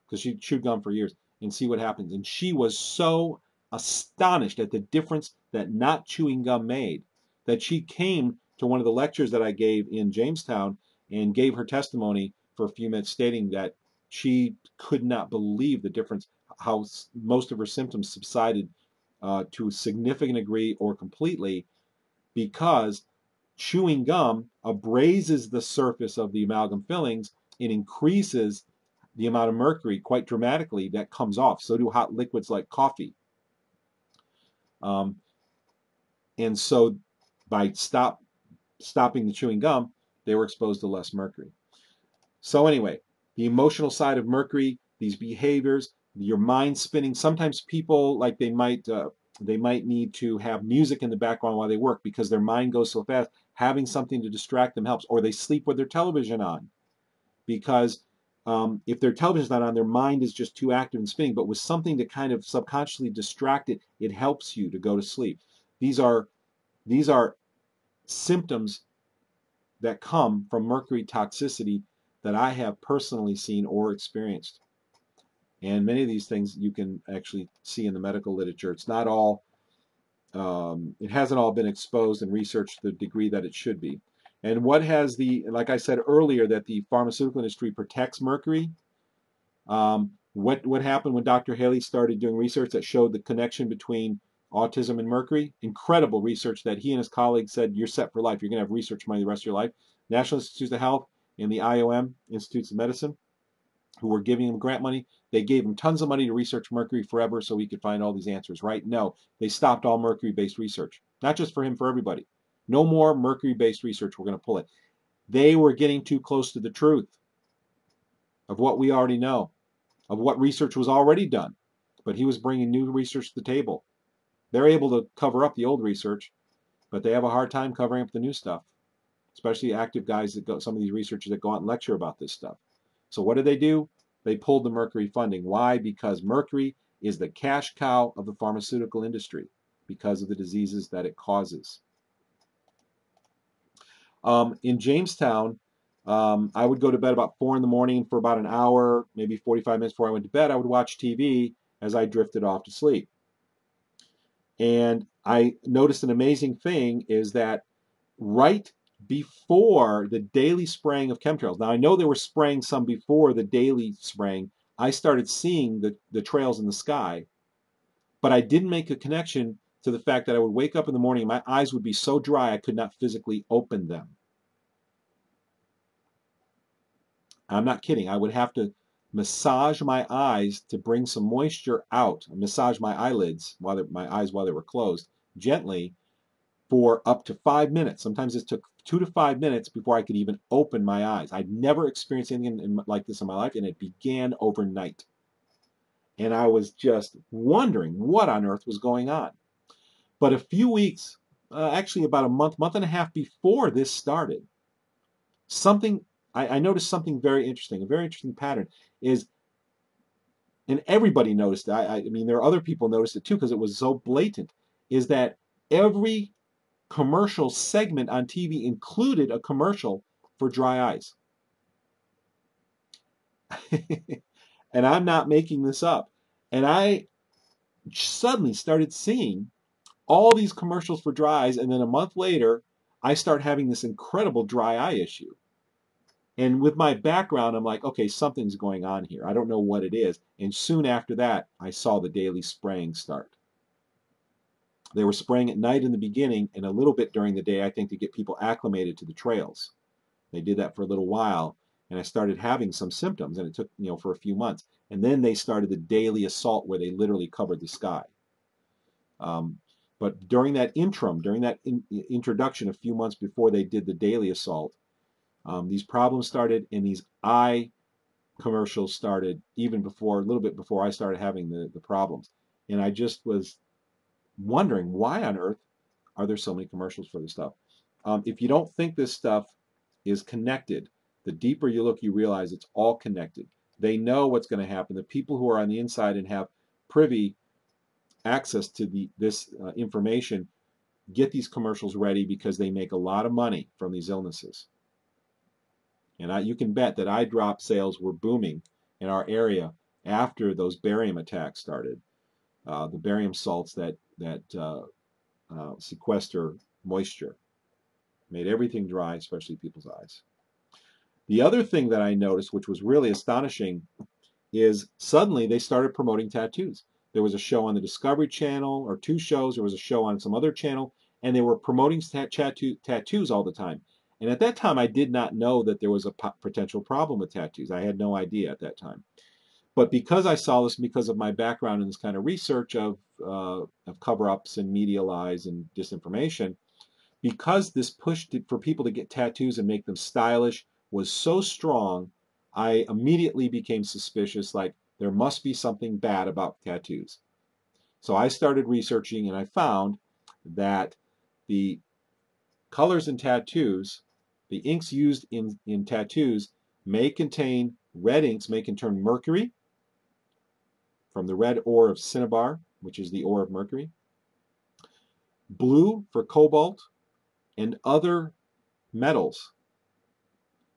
Speaker 2: because she chewed gum for years, and see what happens. And she was so astonished at the difference that not chewing gum made that she came to one of the lectures that I gave in Jamestown and gave her testimony for a few minutes, stating that she could not believe the difference, how most of her symptoms subsided to a significant degree or completely, because chewing gum abrases the surface of the amalgam fillings and increases the amount of mercury quite dramatically that comes off. So do hot liquids like coffee. And so by stopping the chewing gum, they were exposed to less mercury. So anyway, the emotional side of mercury, these behaviors, your mind spinning. Sometimes people, like they might need to have music in the background while they work because their mind goes so fast. Having something to distract them helps. Or they sleep with their television on because if their television's not on, their mind is just too active and spinning. But with something to kind of subconsciously distract it, it helps you to go to sleep. These are symptoms that come from mercury toxicity that I have personally seen or experienced. And many of these things you can actually see in the medical literature. It's not all, it hasn't all been exposed and researched to the degree that it should be. And like I said earlier, that the pharmaceutical industry protects mercury. What happened when Dr. Haley started doing research that showed the connection between autism and mercury? Incredible research that he and his colleagues said, you're set for life. You're going to have research money the rest of your life. National Institutes of Health and the IOM, Institutes of Medicine, who were giving him grant money, they gave him tons of money to research mercury forever so he could find all these answers, right? No, they stopped all mercury-based research. Not just for him, for everybody. No more mercury-based research. We're going to pull it. They were getting too close to the truth of what we already know, of what research was already done. But he was bringing new research to the table. They're able to cover up the old research, but they have a hard time covering up the new stuff, especially active guys that go, some of these researchers that go out and lecture about this stuff. So what did they do? They pulled the mercury funding. Why? Because mercury is the cash cow of the pharmaceutical industry because of the diseases that it causes. In Jamestown, I would go to bed about 4 in the morning. For about an hour, maybe 45 minutes before I went to bed, I would watch TV as I drifted off to sleep. And I noticed an amazing thing is that right before the daily spraying of chemtrails, now I know they were spraying some before the daily spraying, I started seeing the trails in the sky, but I didn't make a connection to the fact that I would wake up in the morning and my eyes would be so dry I could not physically open them. I'm not kidding. I would have to massage my eyes to bring some moisture out, massage my eyelids, my eyes while they were closed, gently for up to 5 minutes. Sometimes it took 2 to 5 minutes before I could even open my eyes. I'd never experienced anything like this in my life, and it began overnight. And I was just wondering what on earth was going on. But a few weeks, actually about a month and a half before this started, I noticed something very interesting. A very interesting pattern is, and everybody noticed it. I mean, there are other people noticed it too because it was so blatant, is that every commercial segment on TV included a commercial for dry eyes. And I'm not making this up. And I suddenly started seeing all these commercials for dry eyes, and then a month later, I start having this incredible dry eye issue. And with my background, I'm like, okay, something's going on here. I don't know what it is. And soon after that, I saw the daily spraying start. They were spraying at night in the beginning and a little bit during the day, I think, to get people acclimated to the trails. They did that for a little while, and I started having some symptoms, and it took, for a few months. And then they started the daily assault where they literally covered the sky. But during that interim, during that introduction a few months before they did the daily assault, these problems started, and these eye commercials started even before, a little bit before I started having the problems. And I just was wondering, why on earth are there so many commercials for this stuff? If you don't think this stuff is connected, the deeper you look, you realize it's all connected. They know what's going to happen. The people who are on the inside and have privy access to this information get these commercials ready because they make a lot of money from these illnesses. And you can bet that eye drop sales were booming in our area after those barium attacks started. The barium salts that sequester moisture made everything dry, especially people's eyes. The other thing that I noticed, which was really astonishing, is suddenly they started promoting tattoos. There was a show on the Discovery Channel, or 2 shows. There was a show on some other channel, and they were promoting tattoos all the time. And at that time, I did not know that there was a potential problem with tattoos. I had no idea at that time. But because I saw this, because of my background in this kind of research of cover-ups and media lies and disinformation, because this push for people to get tattoos and make them stylish was so strong, I immediately became suspicious, like there must be something bad about tattoos. So I started researching, and I found that the colors in tattoos, the inks used in tattoos, may contain, red inks may contain mercury, from the red ore of cinnabar, which is the ore of mercury, blue for cobalt, and other metals.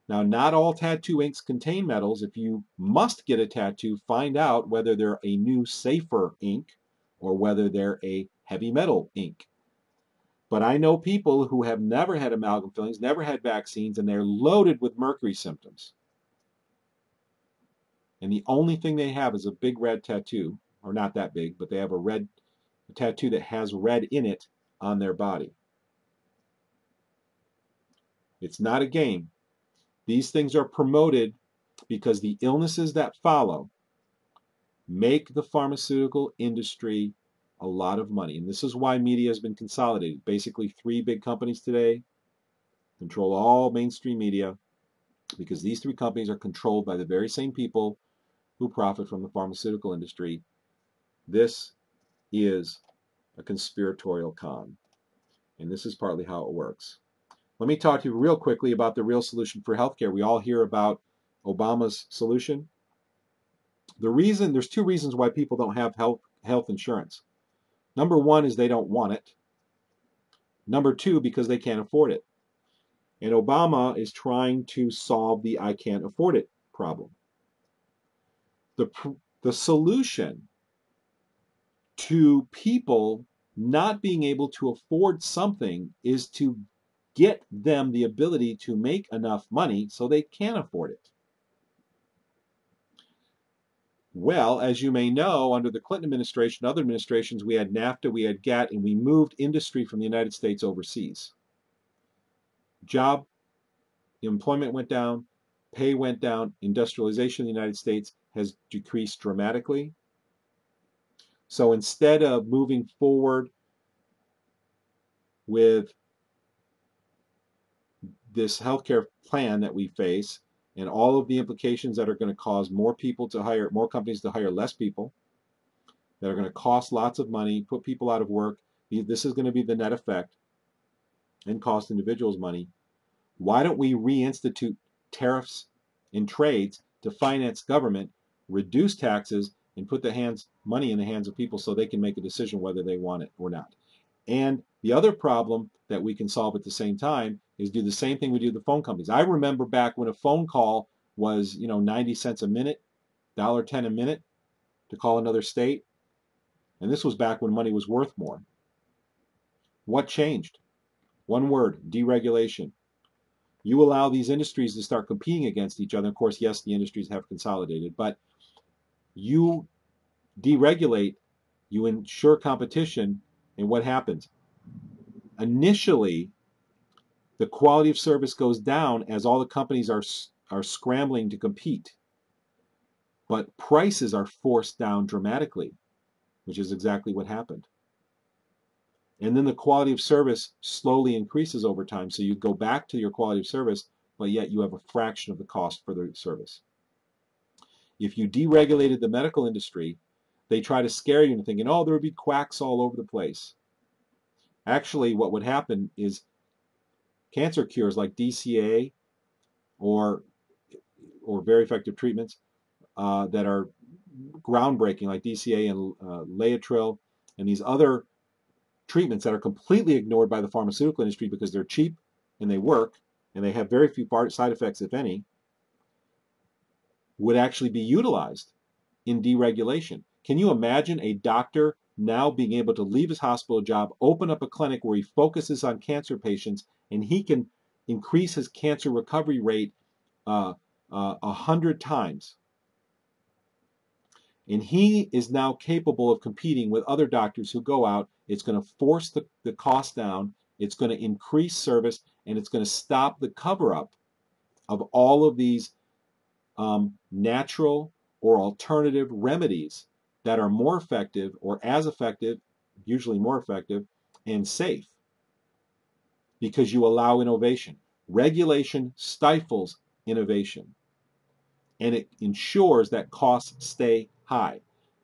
Speaker 2: Now, not all tattoo inks contain metals. If you must get a tattoo, find out whether they're a new, safer ink or whether they're a heavy metal ink. But I know people who have never had amalgam fillings, never had vaccines, and they're loaded with mercury symptoms. And the only thing they have is a big red tattoo, or not that big, but they have a tattoo that has red in it on their body. It's not a game. These things are promoted because the illnesses that follow make the pharmaceutical industry a lot of money. And this is why media has been consolidated. Basically, 3 big companies today control all mainstream media, because these 3 companies are controlled by the very same people who profit from the pharmaceutical industry. This is a conspiratorial con, and this is partly how it works. Let me talk to you real quickly about the real solution for healthcare. We all hear about Obama's solution. There's two reasons why people don't have health insurance. Number one is they don't want it. Number two, because they can't afford it. And Obama is trying to solve the I can't afford it problem. The solution to people not being able to afford something is to get them the ability to make enough money so they can afford it. Well, as you may know, under the Clinton administration, other administrations, we had NAFTA, we had GATT, and we moved industry from the United States overseas. Employment went down, pay went down, industrialization in the United States has decreased dramatically. So instead of moving forward with this healthcare plan that we face and all of the implications that are going to cause more companies to hire less people, that are going to cost lots of money, put people out of work, this is going to be the net effect and cost individuals money. Why don't we reinstitute tariffs and trades to finance government, reduce taxes, and put money in the hands of people so they can make a decision whether they want it or not? And the other problem that we can solve at the same time is do the same thing we do with the phone companies. I remember back when a phone call was, 90 cents a minute, $1.10 a minute to call another state. And this was back when money was worth more. What changed? One word: deregulation. You allow these industries to start competing against each other. Of course, yes, the industries have consolidated, but you deregulate, you ensure competition, and what happens? Initially, the quality of service goes down as all the companies are scrambling to compete. But prices are forced down dramatically, which is exactly what happened. And then the quality of service slowly increases over time. So you go back to your quality of service, but yet you have a fraction of the cost for the service. If you deregulated the medical industry, they try to scare you into thinking, oh, there would be quacks all over the place. Actually, what would happen is cancer cures like DCA or very effective treatments that are groundbreaking, like DCA and Laetrile and these other treatments that are completely ignored by the pharmaceutical industry because they're cheap and they work and they have very few side effects, if any, would actually be utilized in deregulation. Can you imagine a doctor now being able to leave his hospital job, open up a clinic where he focuses on cancer patients, and he can increase his cancer recovery rate 100 times? And he is now capable of competing with other doctors who go out. It's going to force the cost down. It's going to increase service, and it's going to stop the cover-up of all of these natural or alternative remedies that are more effective or as effective, usually more effective, and safe, because you allow innovation. Regulation stifles innovation, and it ensures that costs stay high.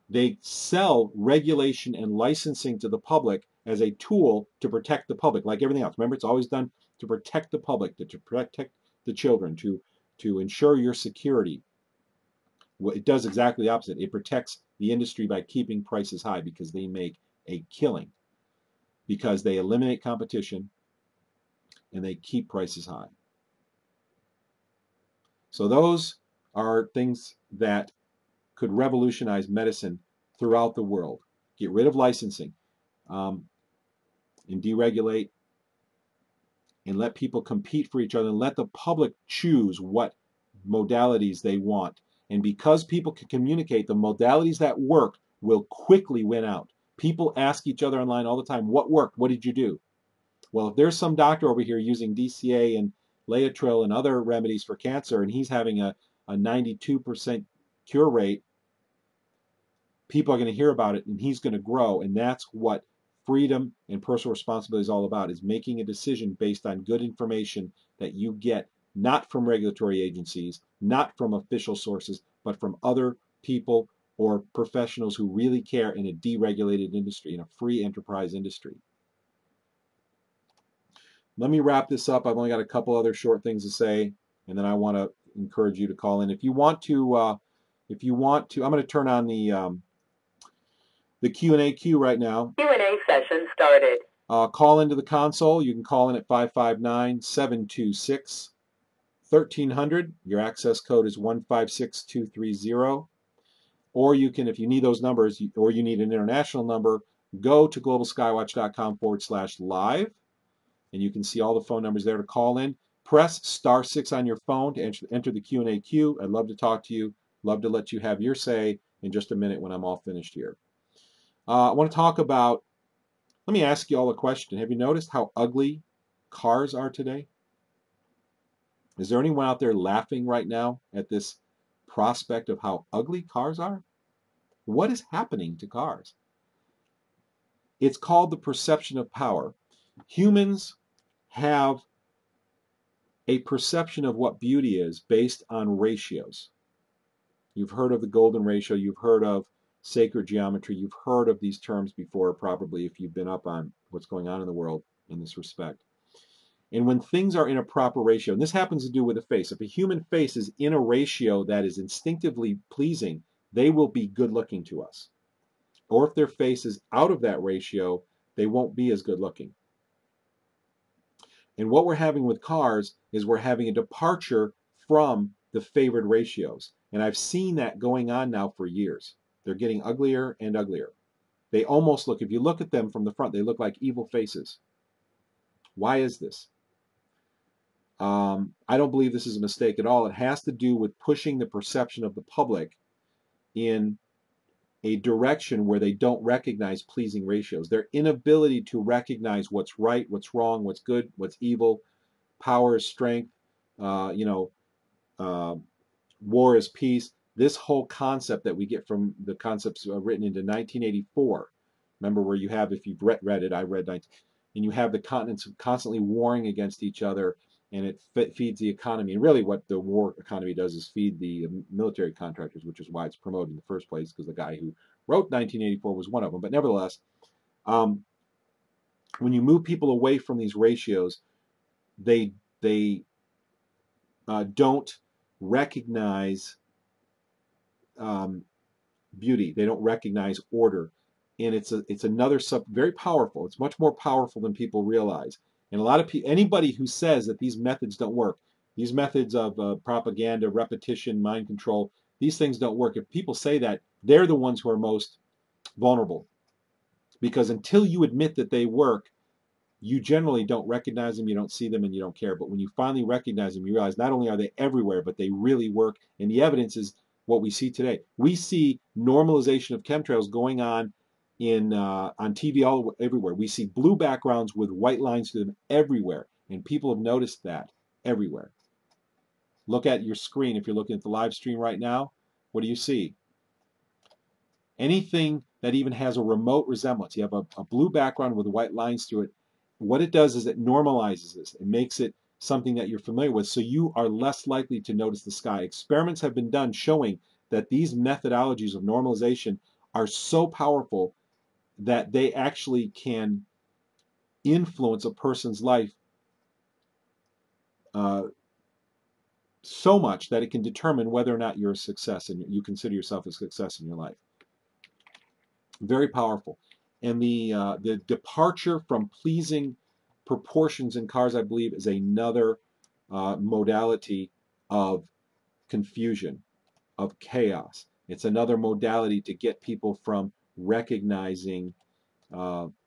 Speaker 2: They sell regulation and licensing to the public as a tool to protect the public, like everything else. Remember, it's always done to protect the public, to protect the children, to ensure your security. Well, it does exactly the opposite. It protects the industry by keeping prices high because they make a killing, because they eliminate competition and they keep prices high. So those are things that could revolutionize medicine throughout the world. Get rid of licensing and deregulate and let people compete for each other and let the public choose what modalities they want. And because people can communicate, the modalities that work will quickly win out. People ask each other online all the time, what worked? What did you do? Well, if there's some doctor over here using DCA and Laetrile and other remedies for cancer, and he's having a 92% cure rate, people are going to hear about it, and he's going to grow. And that's what freedom and personal responsibility is all about, is making a decision based on good information that you get not from regulatory agencies, not from official sources, but from other people or professionals who really care in a deregulated industry, in a free enterprise industry. Let me wrap this up. I've only got a couple other short things to say, and then I want to encourage you to call in. If you want to If you want to, I'm going to turn on the Q&A queue right now.
Speaker 1: Q&A session started.
Speaker 2: Call into the console. You can call in at 559-726-1300. Your access code is 156230. Or you can, if you need those numbers, or you need an international number, go to globalskywatch.com/live, and you can see all the phone numbers there to call in. Press *6 on your phone to enter the Q&A queue. I'd love to talk to you. Love to let you have your say in just a minute when I'm all finished here. I want to talk about, let me ask you all a question. Have you noticed how ugly cars are today? Is there anyone out there laughing right now at this prospect of how ugly cars are? What is happening to cars? It's called the perception of power. Humans have a perception of what beauty is based on ratios. You've heard of the golden ratio. You've heard of sacred geometry. You've heard of these terms before, probably, if you've been up on what's going on in the world in this respect. And when things are in a proper ratio, and this happens to do with a face, if a human face is in a ratio that is instinctively pleasing, they will be good looking to us. Or if their face is out of that ratio, they won't be as good looking. And what we're having with cars is we're having a departure from the favored ratios. And I've seen that going on now for years. They're getting uglier and uglier. They almost look, if you look at them from the front, they look like evil faces. Why is this? I don't believe this is a mistake at all. It has to do with pushing the perception of the public in a direction where they don't recognize pleasing ratios. Their inability to recognize what's right, what's wrong, what's good, what's evil, power is strength, war is peace. This whole concept that we get from the concepts written into 1984. Remember where you have, if you've read it, I read 19, and you have the continents constantly warring against each other, and it feeds the economy. And really what the war economy does is feed the military contractors, which is why it's promoted in the first place, because the guy who wrote 1984 was one of them. But nevertheless, when you move people away from these ratios, they don't recognize beauty. They don't recognize order. And it's another very powerful. It's much more powerful than people realize. And a lot of people, anybody who says that these methods don't work, these methods of propaganda, repetition, mind control, these things don't work. If people say that, they're the ones who are most vulnerable. Because until you admit that they work, you generally don't recognize them, you don't see them, and you don't care. But when you finally recognize them, you realize not only are they everywhere, but they really work. And the evidence is what we see today. We see normalization of chemtrails going on on TV everywhere. We see blue backgrounds with white lines to them everywhere, and people have noticed that everywhere. Look at your screen. If you're looking at the live stream right now, what do you see? Anything that even has a remote resemblance. You have a blue background with white lines through it. What it does is it normalizes this. It makes it something that you're familiar with, so you are less likely to notice the sky. Experiments have been done showing that these methodologies of normalization are so powerful that they actually can influence a person's life so much that it can determine whether or not you're a success and you consider yourself a success in your life. Very powerful. And the departure from pleasing proportions in cars, I believe, is another modality of confusion, of chaos. It's another modality to get people from recognizing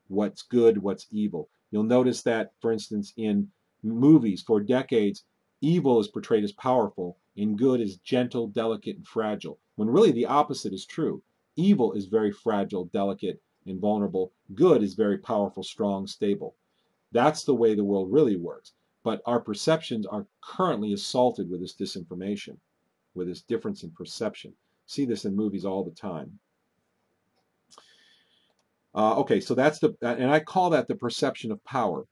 Speaker 2: what's good, what's evil. You'll notice that, for instance, in movies for decades, evil is portrayed as powerful and good is gentle, delicate, and fragile, when really the opposite is true. Evil is very fragile, delicate, and vulnerable. Good is very powerful, strong, stable. That's the way the world really works. But our perceptions are currently assaulted with this disinformation, with this difference in perception. See this in movies all the time. Okay, so that's and I call that the perception of power.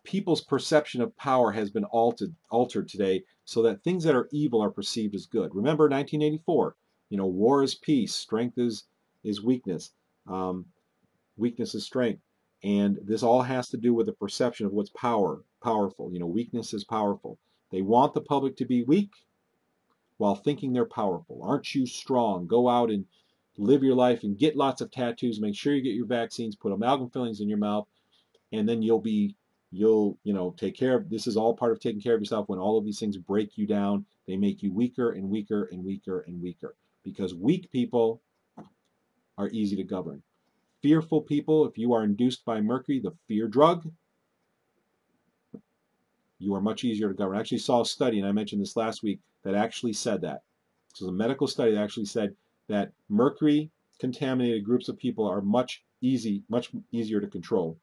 Speaker 2: People's perception of power has been altered today so that things that are evil are perceived as good. Remember 1984, war is peace, strength is weakness, weakness is strength. And this all has to do with the perception of what's powerful. Weakness is powerful. They want the public to be weak while thinking they're powerful. Aren't you strong? Go out and live your life and get lots of tattoos. Make sure you get your vaccines. Put amalgam fillings in your mouth, and then you'll take care of. This is all part of taking care of yourself. When all of these things break you down, they make you weaker and weaker and weaker and weaker, because weak people are easy to govern. Fearful people, if you are induced by Mercury, the fear drug, you are much easier to govern. I actually saw a study, and I mentioned this last week, that actually said that. This was a medical study that actually said that Mercury contaminated groups of people are much easier to control,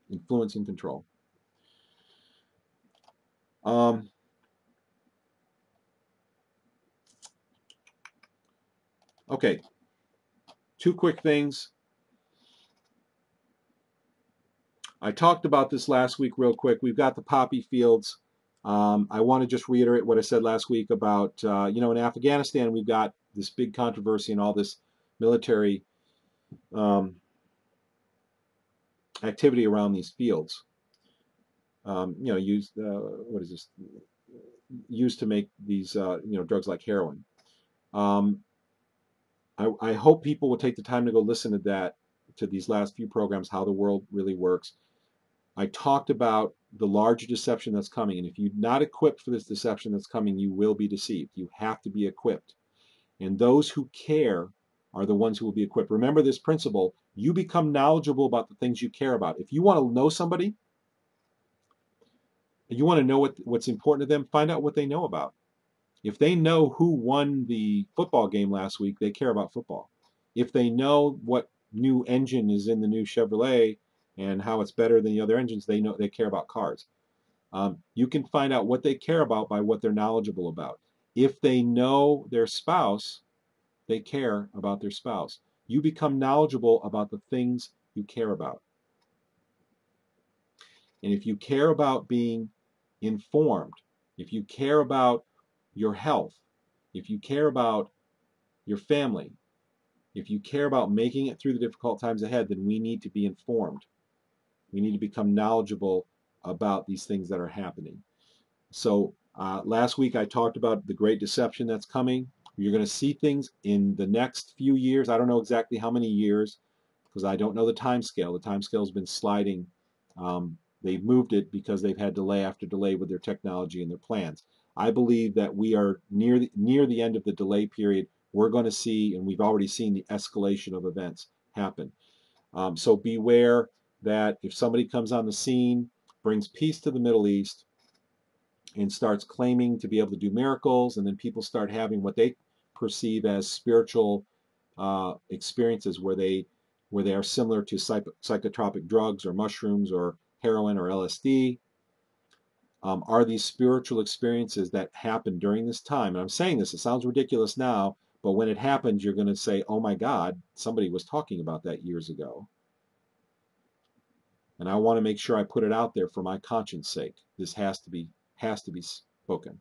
Speaker 2: influence and control. Okay, two quick things. I talked about this last week real quick. We've got the poppy fields. I want to just reiterate what I said last week about, in Afghanistan, we've got this big controversy and all this military activity around these fields. Used to make these, drugs like heroin. I hope people will take the time to go listen to these last few programs, how the world really works. I talked about the larger deception that's coming, and if you're not equipped for this deception that's coming, you will be deceived. You have to be equipped. And those who care are the ones who will be equipped. Remember this principle: you become knowledgeable about the things you care about. If you want to know somebody, you want to know what's important to them, find out what they know about. If they know who won the football game last week, they care about football. If they know what new engine is in the new Chevrolet and how it's better than the other engines, they care about cars. You can find out what they care about by what they're knowledgeable about. If they know their spouse, they care about their spouse. You become knowledgeable about the things you care about. And if you care about being informed, if you care about your health, if you care about your family, if you care about making it through the difficult times ahead, then we need to be informed. We need to become knowledgeable about these things that are happening. So last week I talked about the great deception that's coming. You're going to see things in the next few years. I don't know exactly how many years, because I don't know the time scale. The time scale has been sliding. They've moved it because they've had delay after delay with their technology and their plans. I believe that we are near the end of the delay period. We're going to see, and we've already seen, the escalation of events happen. So beware that if somebody comes on the scene, brings peace to the Middle East, and starts claiming to be able to do miracles, and then people start having what they perceive as spiritual experiences where they are similar to psychotropic drugs or mushrooms or heroin or LSD, are these spiritual experiences that happen during this time. And I'm saying this, it sounds ridiculous now, but when it happens, you're going to say, oh my God, somebody was talking about that years ago. And I want to make sure I put it out there for my conscience sake. This has to be spoken.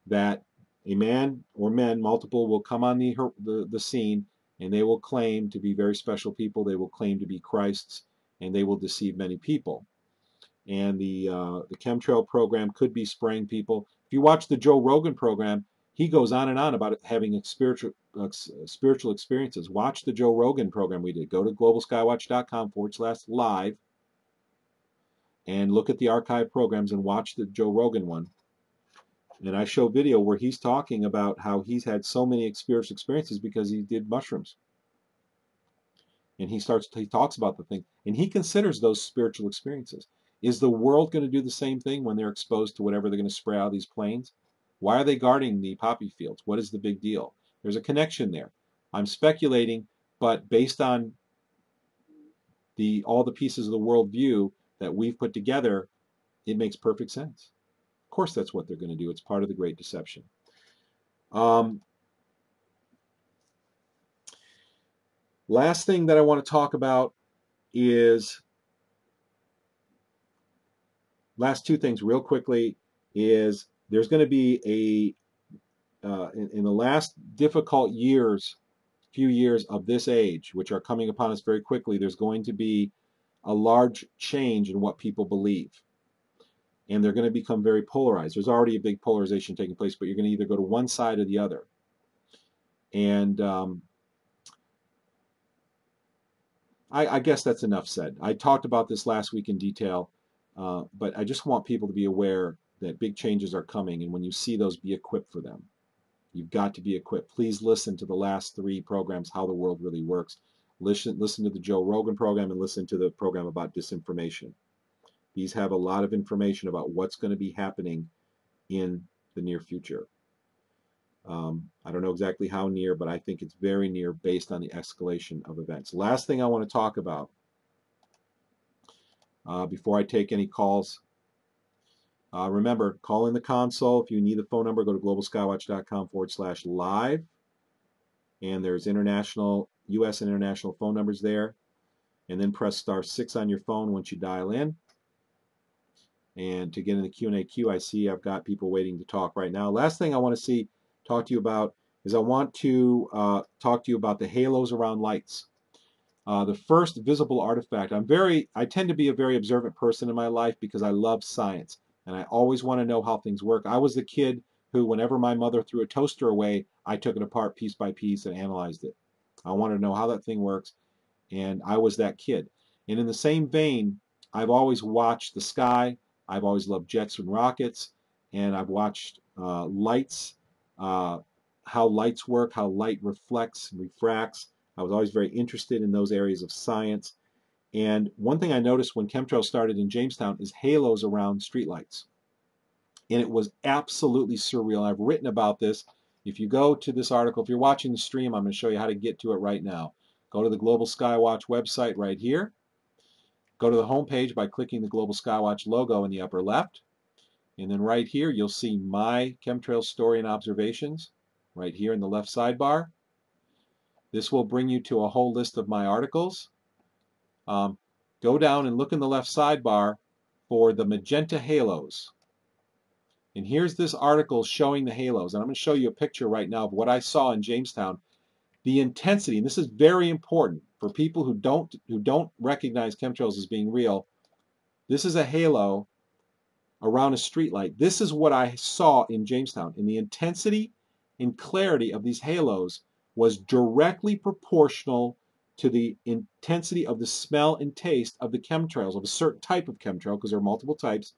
Speaker 2: That a man or men, multiple, will come on the scene, and they will claim to be very special people. They will claim to be Christs, and they will deceive many people. And the chemtrail program could be spraying people. If you watch the Joe Rogan program, he goes on and on about it, having spiritual experiences. Watch the Joe Rogan program we did. Go to globalskywatch.com/live and look at the archive programs and watch the Joe Rogan one. And I show video where he's talking about how he's had so many spiritual experiences because he did mushrooms. And he talks about the thing, and he considers those spiritual experiences. Is the world going to do the same thing when they're exposed to whatever they're going to spray out of these planes? Why are they guarding the poppy fields? What is the big deal? There's a connection there. I'm speculating, but based on all the pieces of the worldview that we've put together, it makes perfect sense. Of course, that's what they're going to do. It's part of the Great Deception. Last thing that I want to talk about is, last two things real quickly, is there's going to be in the last difficult few years of this age, which are coming upon us very quickly, there's going to be a large change in what people believe. and they're going to become very polarized. There's already a big polarization taking place, but you're going to either go to one side or the other. And I guess that's enough said. I talked about this last week in detail, but I just want people to be aware that big changes are coming, and when you see those, be equipped for them. You've got to be equipped. Please listen to the last 3 programs, How the World Really Works. Listen to the Joe Rogan program and listen to the program about disinformation. These have a lot of information about what's going to be happening in the near future. I don't know exactly how near, but I think it's very near based on the escalation of events. Last thing I want to talk about before I take any calls. Remember, call in the console. If you need the phone number, go to globalskywatch.com/live. And there's international, U.S. and international phone numbers there. And then press *6 on your phone once you dial in. And to get in the Q&A queue, I see I've got people waiting to talk right now. Last thing I want to talk to you about is I want to talk to you about the halos around lights. The first visible artifact. I tend to be a very observant person in my life because I love science. And I always want to know how things work. I was the kid who, whenever my mother threw a toaster away, I took it apart piece by piece and analyzed it. I wanted to know how that thing works, and I was that kid. And in the same vein, I've always watched the sky. I've always loved jets and rockets, and I've watched lights, how lights work, how light reflects and refracts. I was always very interested in those areas of science. And one thing I noticed when chemtrails started in Jamestown is halos around streetlights. And it was absolutely surreal. I've written about this. If you go to this article, if you're watching the stream, I'm going to show you how to get to it right now. Go to the Global Skywatch website right here. Go to the home page by clicking the Global Skywatch logo in the upper left. And then right here, you'll see my chemtrail story and observations right here in the left sidebar. This will bring you to a whole list of my articles. Go down and look in the left sidebar for the magenta halos. And here's this article showing the halos. And I'm going to show you a picture right now of what I saw in Jamestown. The intensity, and this is very important for people who don't recognize chemtrails as being real. This is a halo around a streetlight. This is what I saw in Jamestown. And the intensity and clarity of these halos was directly proportional to the intensity of the smell and taste of the chemtrails, of a certain type of chemtrail, because there are multiple types,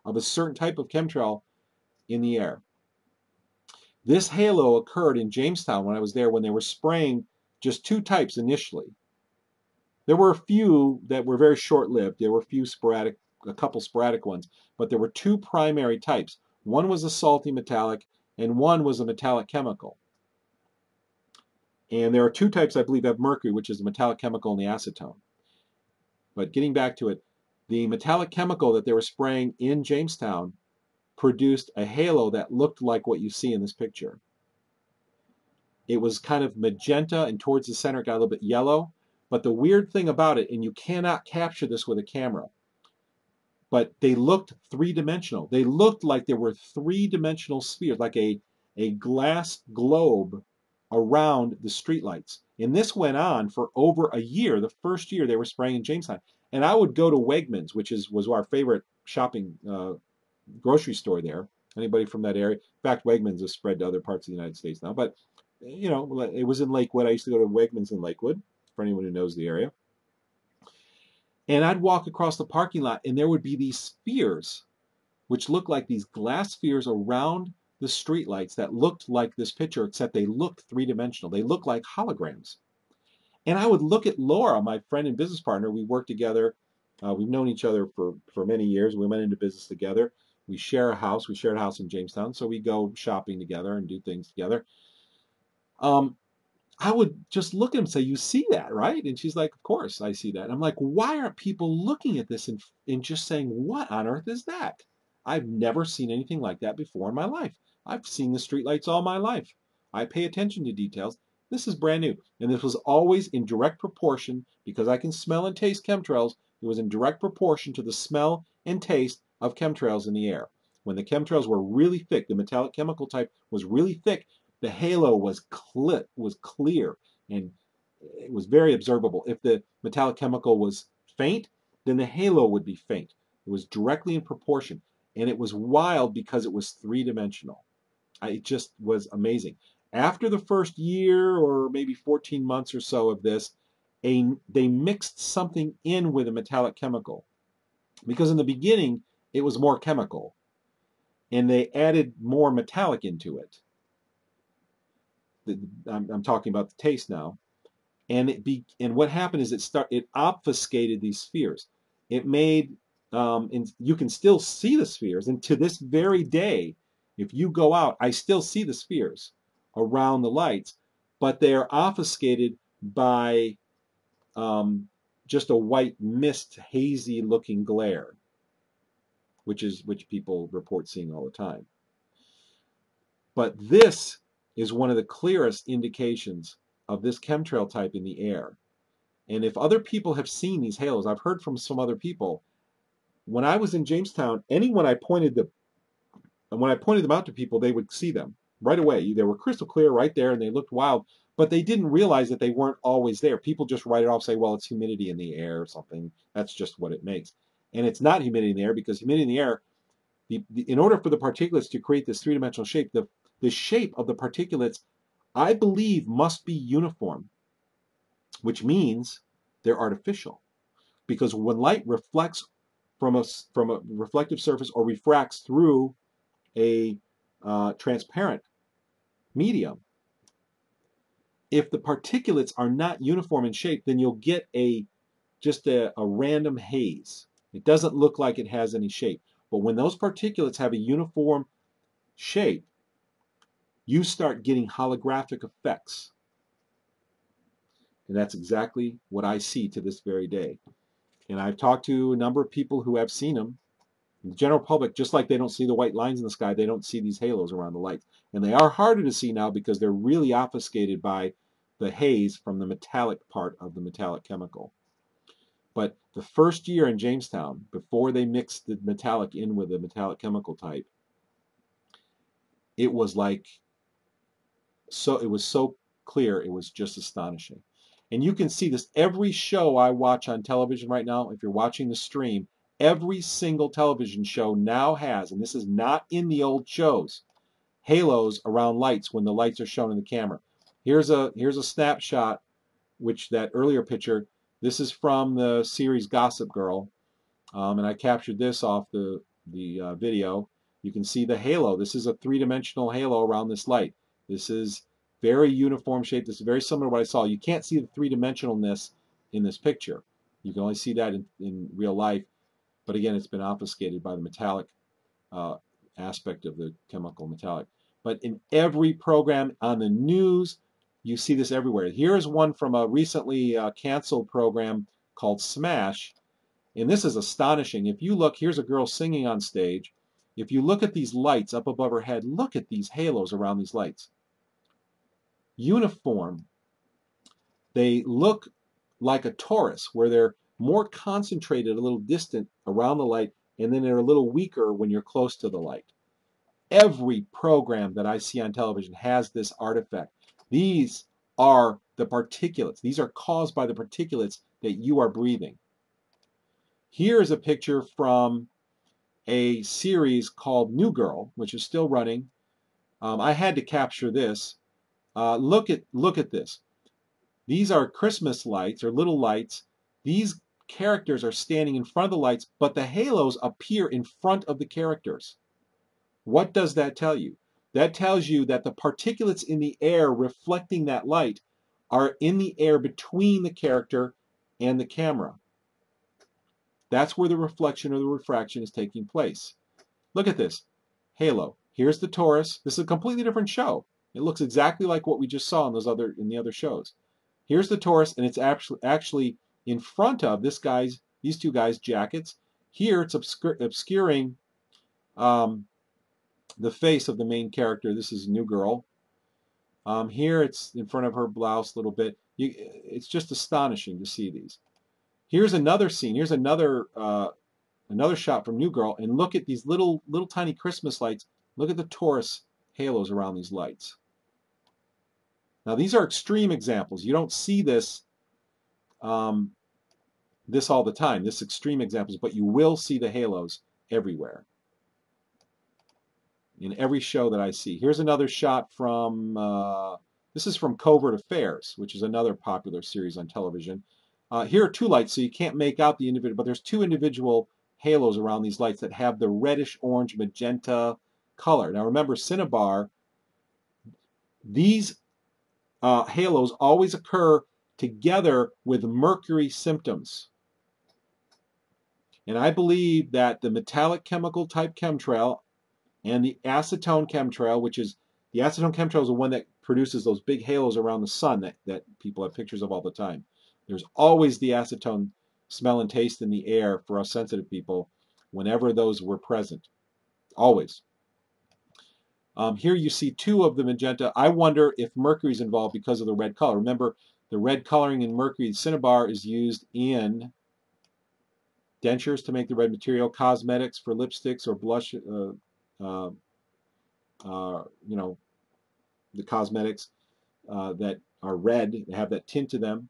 Speaker 2: of a certain type of chemtrail in the air. This halo occurred in Jamestown when I was there, when they were spraying just 2 types initially. There were a few that were very short-lived. There were a couple sporadic ones, but there were 2 primary types. One was a salty metallic, and one was a metallic chemical. And there are 2 types, I believe, of mercury, which is the metallic chemical and the acetone. But getting back to it, the metallic chemical that they were spraying in Jamestown produced a halo that looked like what you see in this picture. It was kind of magenta, and towards the center it got a little bit yellow. But the weird thing about it, and you cannot capture this with a camera, but they looked 3-dimensional. They looked like there were 3-dimensional spheres, like a glass globe around the streetlights. And this went on for over a year, the first year they were spraying in Jamestown. And I would go to Wegmans, which was our favorite shopping grocery store there. Anybody from that area? In fact, Wegmans has spread to other parts of the United States now. But, you know, it was in Lakewood. I used to go to Wegmans in Lakewood, for anyone who knows the area. And I'd walk across the parking lot, and there would be these spheres, which looked like these glass spheres around the streetlights that looked like this picture, except they looked 3-dimensional. They looked like holograms. And I would look at Laura, my friend and business partner. We worked together. We've known each other for many years. We went into business together. We share a house. We shared a house in Jamestown, so we go shopping together and do things together. I would just look at him and say, "You see that, right?" And she's like, "Of course, I see that." And I'm like, "Why aren't people looking at this and just saying, what on earth is that? I've never seen anything like that before in my life. I've seen the streetlights all my life. I pay attention to details. This is brand new." And this was always in direct proportion, because I can smell and taste chemtrails. It was in direct proportion to the smell and taste of chemtrails in the air. When the chemtrails were really thick, the metallic chemical type was really thick, the halo was clear, and it was very observable. If the metallic chemical was faint, then the halo would be faint. It was directly in proportion. And it was wild because it was three-dimensional. It just was amazing. After the first year or maybe 14 months or so of this, they mixed something in with a metallic chemical. Because in the beginning, it was more chemical. And they added more metallic into it. I'm talking about the taste now. And what happened is it obfuscated these spheres. It made, and you can still see the spheres. And to this very day, if you go out, I still see the spheres around the lights, but they are obfuscated by just a white mist, hazy looking glare, which people report seeing all the time. But this is one of the clearest indications of this chemtrail type in the air. And if other people have seen these halos, I've heard from some other people, when I was in Jamestown, when I pointed them out to people, they would see them right away. They were crystal clear right there, and they looked wild, but they didn't realize that they weren't always there. People just write it off, say, well, it's humidity in the air or something. That's just what it makes. And it's not humidity in the air, because humidity in the air, in order for the particulates to create this three-dimensional shape, the shape of the particulates, I believe, must be uniform, which means they're artificial. Because when light reflects from a reflective surface or refracts through a transparent medium, if the particulates are not uniform in shape, then you'll get just a random haze. It doesn't look like it has any shape. But when those particulates have a uniform shape, you start getting holographic effects. And that's exactly what I see to this very day. And I've talked to a number of people who have seen them. The general public, just like they don't see the white lines in the sky, they don't see these halos around the lights. And they are harder to see now because they're really obfuscated by the haze from the metallic part of the metallic chemical. But the first year in Jamestown, before they mixed the metallic in with the metallic chemical type, it was so clear, it was just astonishing. And you can see this every show I watch on television right now. If you're watching the stream, every single television show now has, and this is not in the old shows, halos around lights when the lights are shown in the camera. Here's a snapshot, that earlier picture, this is from the series Gossip Girl, and I captured this off the video. You can see the halo. This is a three-dimensional halo around this light. This is very uniform shape. This is very similar to what I saw. You can't see the three-dimensionalness in this picture. You can only see that in real life. But again, it's been obfuscated by the metallic aspect of the chemical metallic. But in every program on the news, you see this everywhere. Here's one from a recently canceled program called Smash. And this is astonishing. If you look, here's a girl singing on stage. If you look at these lights up above her head, look at these halos around these lights. Uniform. They look like a torus, where they're more concentrated, a little distant around the light, and then they're a little weaker when you're close to the light. Every program that I see on television has this artifact. These are the particulates. These are caused by the particulates that you are breathing. Here's a picture from a series called New Girl, which is still running. I had to capture this. Look at this. These are Christmas lights, or little lights. These characters are standing in front of the lights, but the halos appear in front of the characters. What does that tell you? That tells you that the particulates in the air reflecting that light are in the air between the character and the camera. That's where the reflection or the refraction is taking place. Look at this. Halo. Here's the torus. This is a completely different show. It looks exactly like what we just saw in the other shows. Here's the torus, and it's actually in front of these two guys' jackets. Here it's obscuring the face of the main character. This is New Girl. Here it's in front of her blouse a little bit. It's just astonishing to see these. Here's another scene. Here's another shot from New Girl, and look at these little tiny Christmas lights. Look at the torus halos around these lights. Now these are extreme examples. You don't see this all the time. This extreme examples, but you will see the halos everywhere. in every show that I see. Here's another shot from, this is from Covert Affairs, which is another popular series on television. Here are two lights, so you can't make out the individual, but there's two individual halos around these lights that have the reddish orange magenta color. Now remember, Cinnabar, these halos always occur together with Mercury symptoms. And I believe that the metallic chemical type chemtrail and the acetone chemtrail, which is, the acetone chemtrail is the one that produces those big halos around the sun that people have pictures of all the time. There's always the acetone smell and taste in the air for us sensitive people whenever those were present. Always. Here you see two of the magenta. I wonder if Mercury's involved because of the red color. Remember, the red coloring in Mercury Cinnabar is used in dentures to make the red material, cosmetics for lipsticks or blush, you know, the cosmetics that are red, they have that tint to them.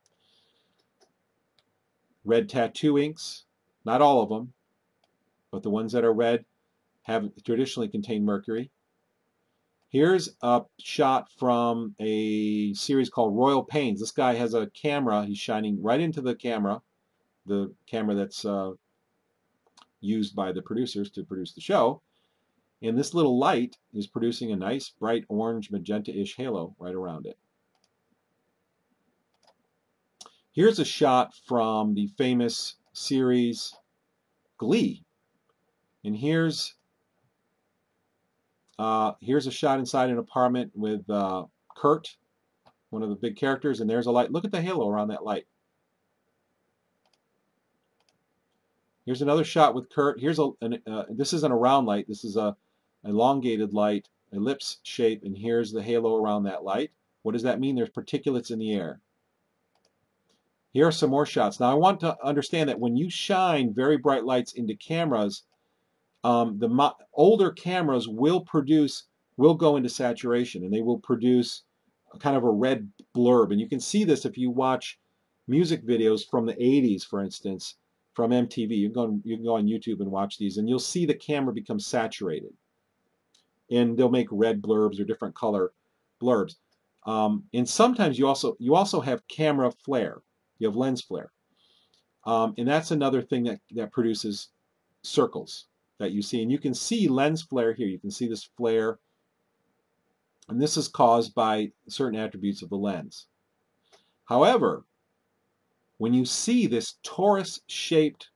Speaker 2: Red tattoo inks, not all of them, but the ones that are red have traditionally contained mercury. Here's a shot from a series called Royal Pains. This guy has a camera. He's shining right into the camera that's used by the producers to produce the show. And this little light is producing a nice, bright orange, magenta-ish halo right around it. Here's a shot from the famous series Glee. And here's a shot inside an apartment with Kurt, one of the big characters, and there's a light. Look at the halo around that light. Here's another shot with Kurt. Here's this isn't a round light. This is a elongated light, ellipse shape, and here's the halo around that light. What does that mean? There's particulates in the air. Here are some more shots. Now I want to understand that when you shine very bright lights into cameras, the older cameras will go into saturation, and they will produce kind of a red blurb. And you can see this if you watch music videos from the 80s, for instance, from MTV. You can go on YouTube and watch these, and you'll see the camera become saturated. And they'll make red blurbs or different color blurbs. And sometimes you also have camera flare. You have lens flare. And that's another thing that produces circles that you see. And you can see lens flare here. You can see this flare. And this is caused by certain attributes of the lens. However, when you see this torus-shaped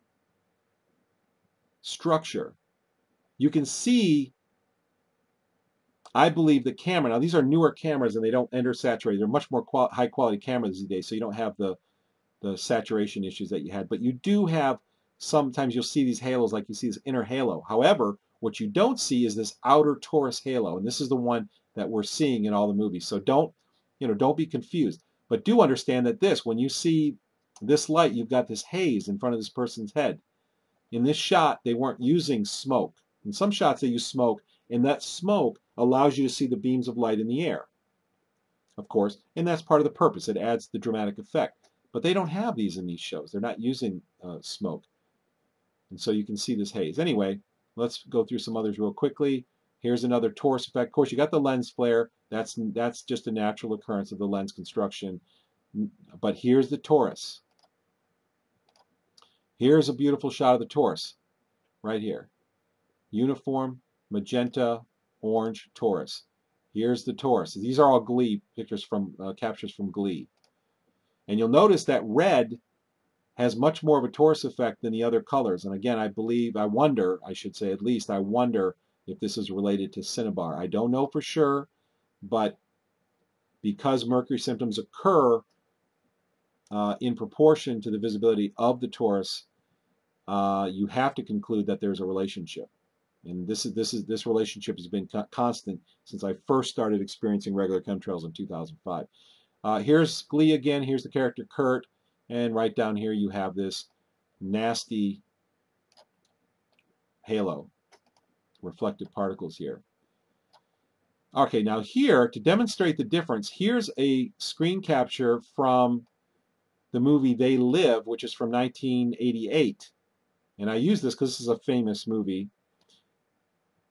Speaker 2: structure, you can see, I believe, the camera. Now, these are newer cameras, and they don't enter saturated. They're much more high-quality cameras these days, so you don't have the saturation issues that you had. But you do have, sometimes you'll see these halos like you see this inner halo. However, what you don't see is this outer torus halo, and this is the one that we're seeing in all the movies. So don't be confused. But do understand that when you see this light, you've got this haze in front of this person's head. In this shot, they weren't using smoke. In some shots, they use smoke, and that smoke allows you to see the beams of light in the air, of course, and that's part of the purpose. It adds the dramatic effect. But they don't have these in these shows. They're not using smoke. And so you can see this haze. Anyway, let's go through some others real quickly. Here's another torus effect. Of course, you got the lens flare. That's just a natural occurrence of the lens construction. But here's the torus. Here's a beautiful shot of the torus right here. Uniform, magenta, orange torus. Here's the torus. These are all Glee pictures from captures from Glee. And you'll notice that red has much more of a torus effect than the other colors. And again, I wonder if this is related to Cinnabar. I don't know for sure, but because mercury symptoms occur in proportion to the visibility of the torus, you have to conclude that there's a relationship. And this relationship has been constant since I first started experiencing regular chemtrails in 2005. Here's Glee again. Here's the character Kurt. And right down here you have this nasty halo, reflective particles here. Okay, now here, to demonstrate the difference, here's a screen capture from the movie They Live, which is from 1988. And I use this because this is a famous movie.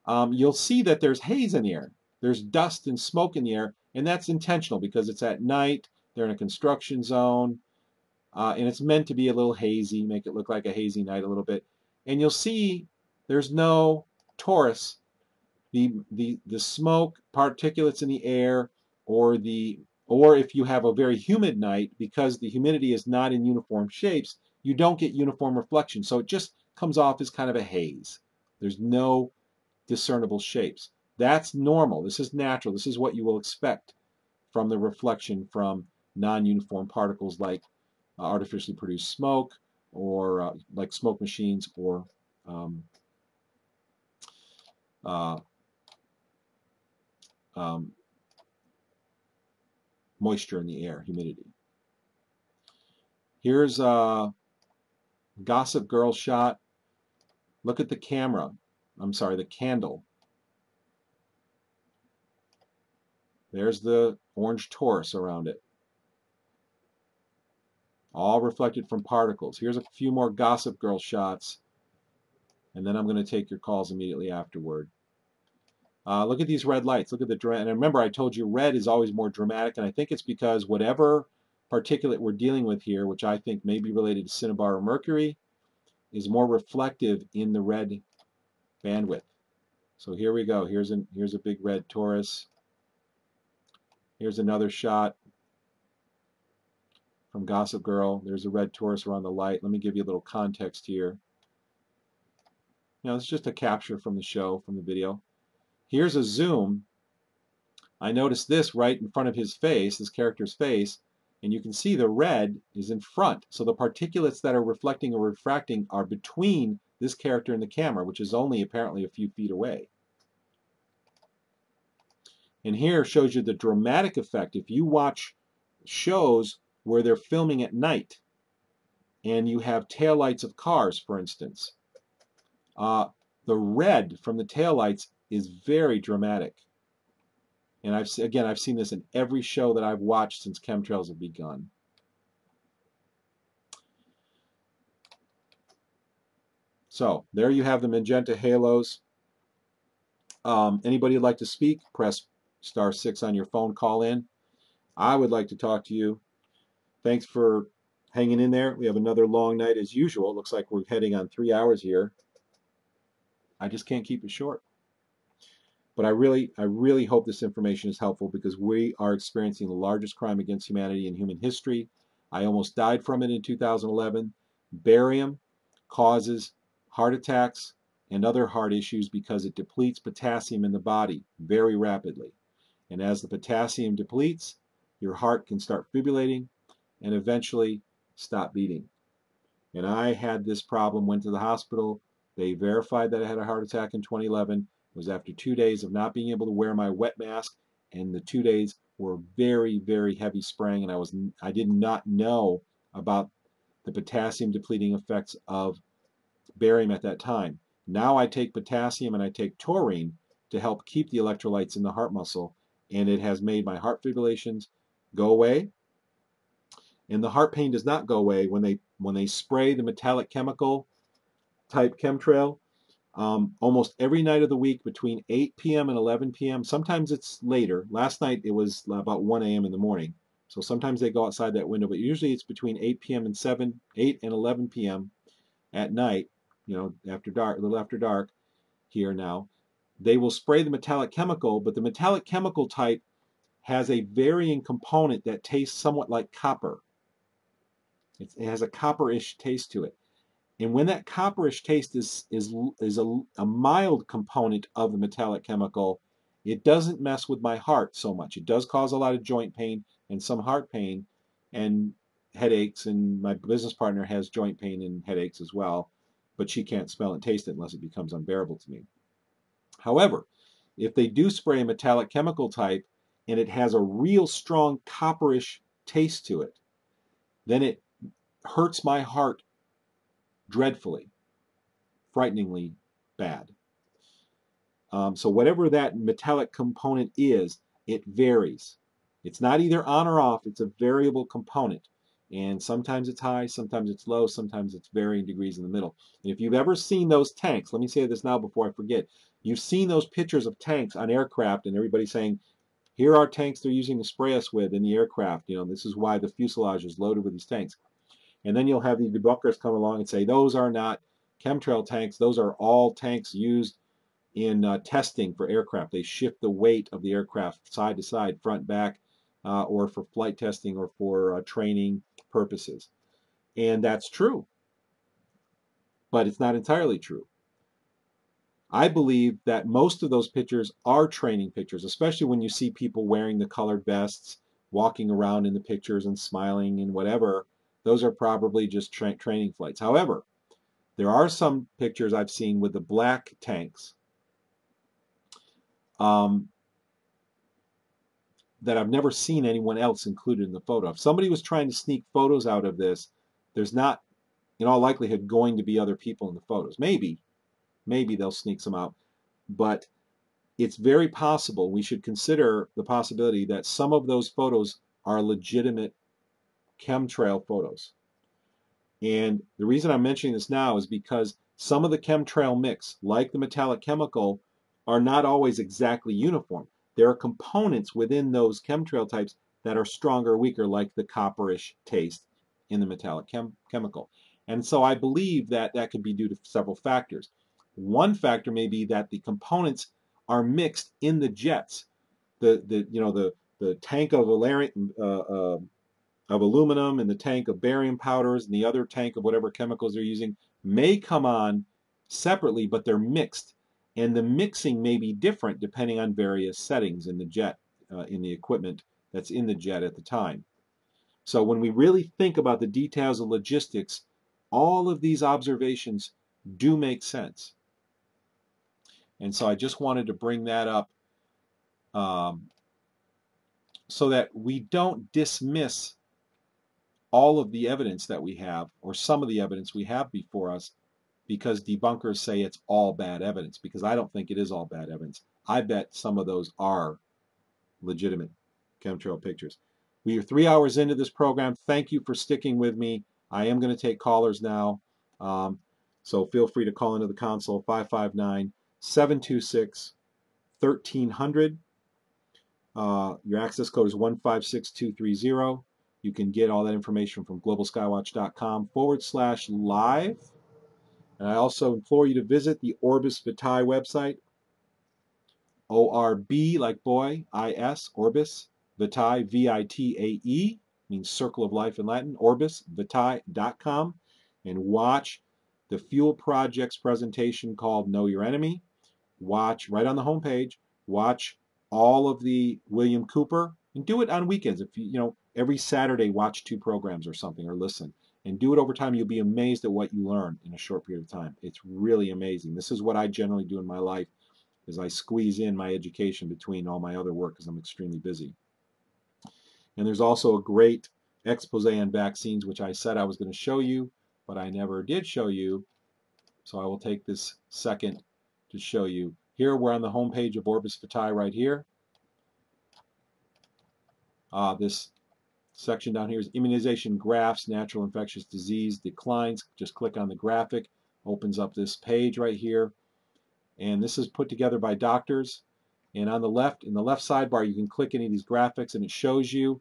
Speaker 2: you'll see that there's haze in the air. There's dust and smoke in the air, and that's intentional because it's at night, they're in a construction zone, and it's meant to be a little hazy, make it look like a hazy night a little bit. And you'll see there's no torus. The smoke, particulates in the air, or if you have a very humid night, because the humidity is not in uniform shapes, you don't get uniform reflection. So it just comes off as kind of a haze. There's no discernible shapes. That's normal. This is natural. This is what you will expect from the reflection from non-uniform particles like artificially produced smoke, or like smoke machines, or moisture in the air, humidity. Here's a Gossip Girl shot. Look at the camera. I'm sorry, the candle. There's the orange torus around it. All reflected from particles. Here's a few more Gossip Girl shots, and then I'm going to take your calls immediately afterward. Look at these red lights. Look at the, and remember I told you red is always more dramatic, and I think it's because whatever particulate we're dealing with here, which I think may be related to cinnabar or mercury, is more reflective in the red bandwidth. So here we go. Here's a big red torus. Here's another shot from Gossip Girl. There's a red torus around the light. Let me give you a little context here. Now, it's just a capture from the show, from the video. Here's a zoom. I noticed this right in front of his face, this character's face, and you can see the red is in front. So the particulates that are reflecting or refracting are between this character and the camera, which is only apparently a few feet away. And here shows you the dramatic effect. If you watch shows where they're filming at night and you have taillights of cars, for instance, the red from the taillights is very dramatic. And I've seen this in every show that I've watched since chemtrails have begun. So there you have the magenta halos. Anybody would like to speak, press *6 on your phone, call in. I would like to talk to you. Thanks for hanging in there. We have another long night as usual. It looks like we're heading on 3 hours here. I just can't keep it short. But I really hope this information is helpful, because we are experiencing the largest crime against humanity in human history. I almost died from it in 2011. Barium causes heart attacks and other heart issues because it depletes potassium in the body very rapidly. And as the potassium depletes, your heart can start fibrillating and eventually stop beating. And I had this problem, went to the hospital. They verified that I had a heart attack in 2011. It was after 2 days of not being able to wear my wet mask, and the 2 days were very, very heavy spraying, and I did not know about the potassium depleting effects of barium at that time. Now I take potassium and I take taurine to help keep the electrolytes in the heart muscle, and it has made my heart fibrillations go away. And the heart pain does not go away when they spray the metallic chemical type chemtrail. Almost every night of the week between 8 p.m. and 11 p.m. Sometimes it's later. Last night it was about 1 a.m. in the morning. So sometimes they go outside that window, but usually it's between 8 p.m. and 8 and 11 p.m. at night, after dark, a little after dark here now. They will spray the metallic chemical, but the metallic chemical type has a varying component that tastes somewhat like copper. It has a copperish taste to it. And when that copperish taste is a mild component of the metallic chemical, it doesn't mess with my heart so much. It does cause a lot of joint pain and some heart pain and headaches, and my business partner has joint pain and headaches as well, but she can't smell and taste it unless it becomes unbearable to me. However, if they do spray a metallic chemical type and it has a real strong copperish taste to it, then it hurts my heart dreadfully, frighteningly bad. So whatever that metallic component is, it varies. It's not either on or off, it's a variable component. And sometimes it's high, sometimes it's low, sometimes it's varying degrees in the middle. And if you've ever seen those tanks, let me say this now before I forget, you've seen those pictures of tanks on aircraft and everybody saying, here are tanks they're using to spray us with in the aircraft. You know, this is why the fuselage is loaded with these tanks. And then you'll have the debunkers come along and say, those are not chemtrail tanks. Those are all tanks used in testing for aircraft. They shift the weight of the aircraft side to side, front, back, or for flight testing or for training purposes. And that's true. But it's not entirely true. I believe that most of those pictures are training pictures, especially when you see people wearing the colored vests, walking around in the pictures and smiling and whatever. Those are probably just training flights. However, there are some pictures I've seen with the black tanks that I've never seen anyone else included in the photo. If somebody was trying to sneak photos out of this, there's not, in all likelihood, going to be other people in the photos. Maybe they'll sneak some out, but it's very possible. We should consider the possibility that some of those photos are legitimate chemtrail photos. And the reason I'm mentioning this now is because some of the chemtrail mix, like the metallic chemical, are not always exactly uniform. There are components within those chemtrail types that are stronger or weaker, like the copperish taste in the metallic chemical. And so I believe that that could be due to several factors. One factor may be that the components are mixed in the jets. The tank of aluminum and the tank of barium powders and the other tank of whatever chemicals they're using may come on separately, but they're mixed. And the mixing may be different depending on various settings in the jet, in the equipment that's in the jet at the time. So when we really think about the details of logistics, all of these observations do make sense. And so I just wanted to bring that up so that we don't dismiss all of the evidence that we have, or some of the evidence we have before us, because debunkers say it's all bad evidence, because I don't think it is all bad evidence. I bet some of those are legitimate chemtrail pictures. We are 3 hours into this program. Thank you for sticking with me. I am going to take callers now. So feel free to call into the console, 559-726-1300. Your access code is 156230. You can get all that information from globalskywatch.com/live. And I also implore you to visit the Orbis Vitae website, O-R-B like boy, I-S, Orbis Vitae, V-I-T-A-E, means circle of life in Latin, orbisvitae.com, and watch the Fuel Project's presentation called Know Your Enemy. Watch, right on the homepage, watch all of the William Cooper, and do it on weekends. If you every Saturday watch 2 programs or something, or listen, and do it over time. You'll be amazed at what you learn in a short period of time. It's really amazing. This is what I generally do in my life, is I squeeze in my education between all my other work because I'm extremely busy. And there's also a great expose on vaccines, which I said I was going to show you, but I never did show you. So I will take this second to show you. Here we're on the homepage of Orbis Vitae right here. This section down here is immunization graphs, natural infectious disease declines. Just click on the graphic, opens up this page right here. And this is put together by doctors. And on the left, in the left sidebar, you can click any of these graphics and it shows you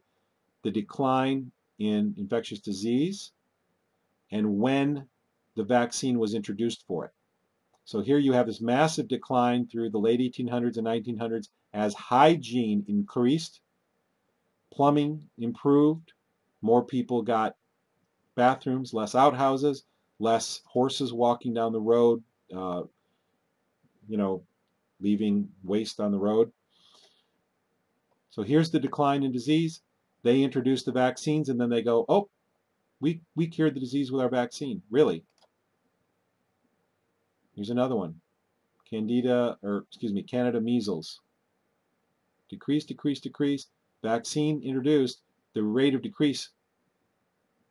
Speaker 2: the decline in infectious disease and when the vaccine was introduced for it. So here you have this massive decline through the late 1800s and 1900s as hygiene increased, plumbing improved, more people got bathrooms, less outhouses, less horses walking down the road, leaving waste on the road. So here's the decline in disease. They introduce the vaccines and then they go, oh, we cured the disease with our vaccine. Really? Here's another one. Canada measles. Decrease, decrease, decrease. Vaccine introduced. The rate of decrease,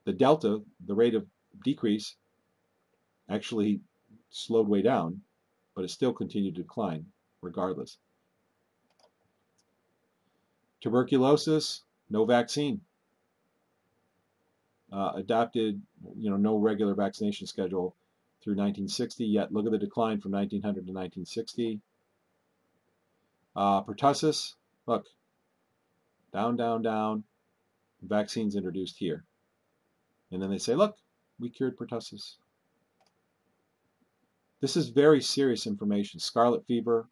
Speaker 2: the delta, the rate of decrease, actually slowed way down, but it still continued to decline regardless. Tuberculosis, no vaccine. adopted, no regular vaccination schedule through 1960. Yet look at the decline from 1900 to 1960. Pertussis, look, down, down, down. Vaccines introduced here, and then they say, look, we cured pertussis. This is very serious information. Scarlet fever,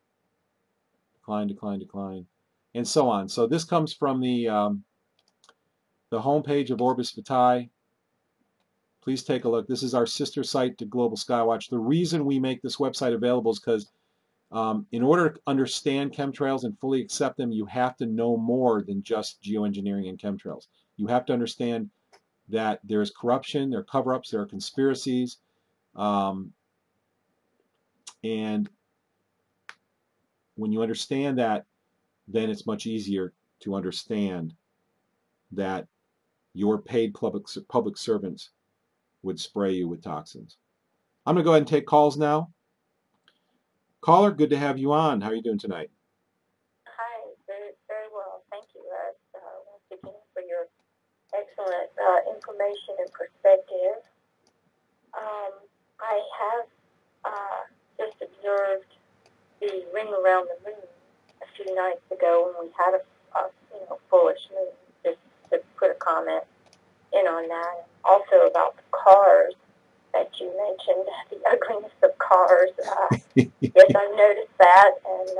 Speaker 2: decline, decline, decline, and so on. So this comes from the homepage of Orbis Vitae. Please take a look. This is our sister site to Global Skywatch. The reason we make this website available is because in order to understand chemtrails and fully accept them, you have to know more than just geoengineering and chemtrails. You have to understand that there is corruption, there are cover-ups, there are conspiracies, and when you understand that, then it's much easier to understand that your paid public servants would spray you with toxins. I'm going to go ahead and take calls now. Caller, good to have you on. How are you doing tonight?
Speaker 13: Hi, very, very well. Thank you, once again, for your excellent information and perspective. I have just observed the ring around the moon a few nights ago when we had a foolish moon, just to put a comment in on that. Also about the cars that you mentioned, the ugliness of cars. Yes, I've noticed that, and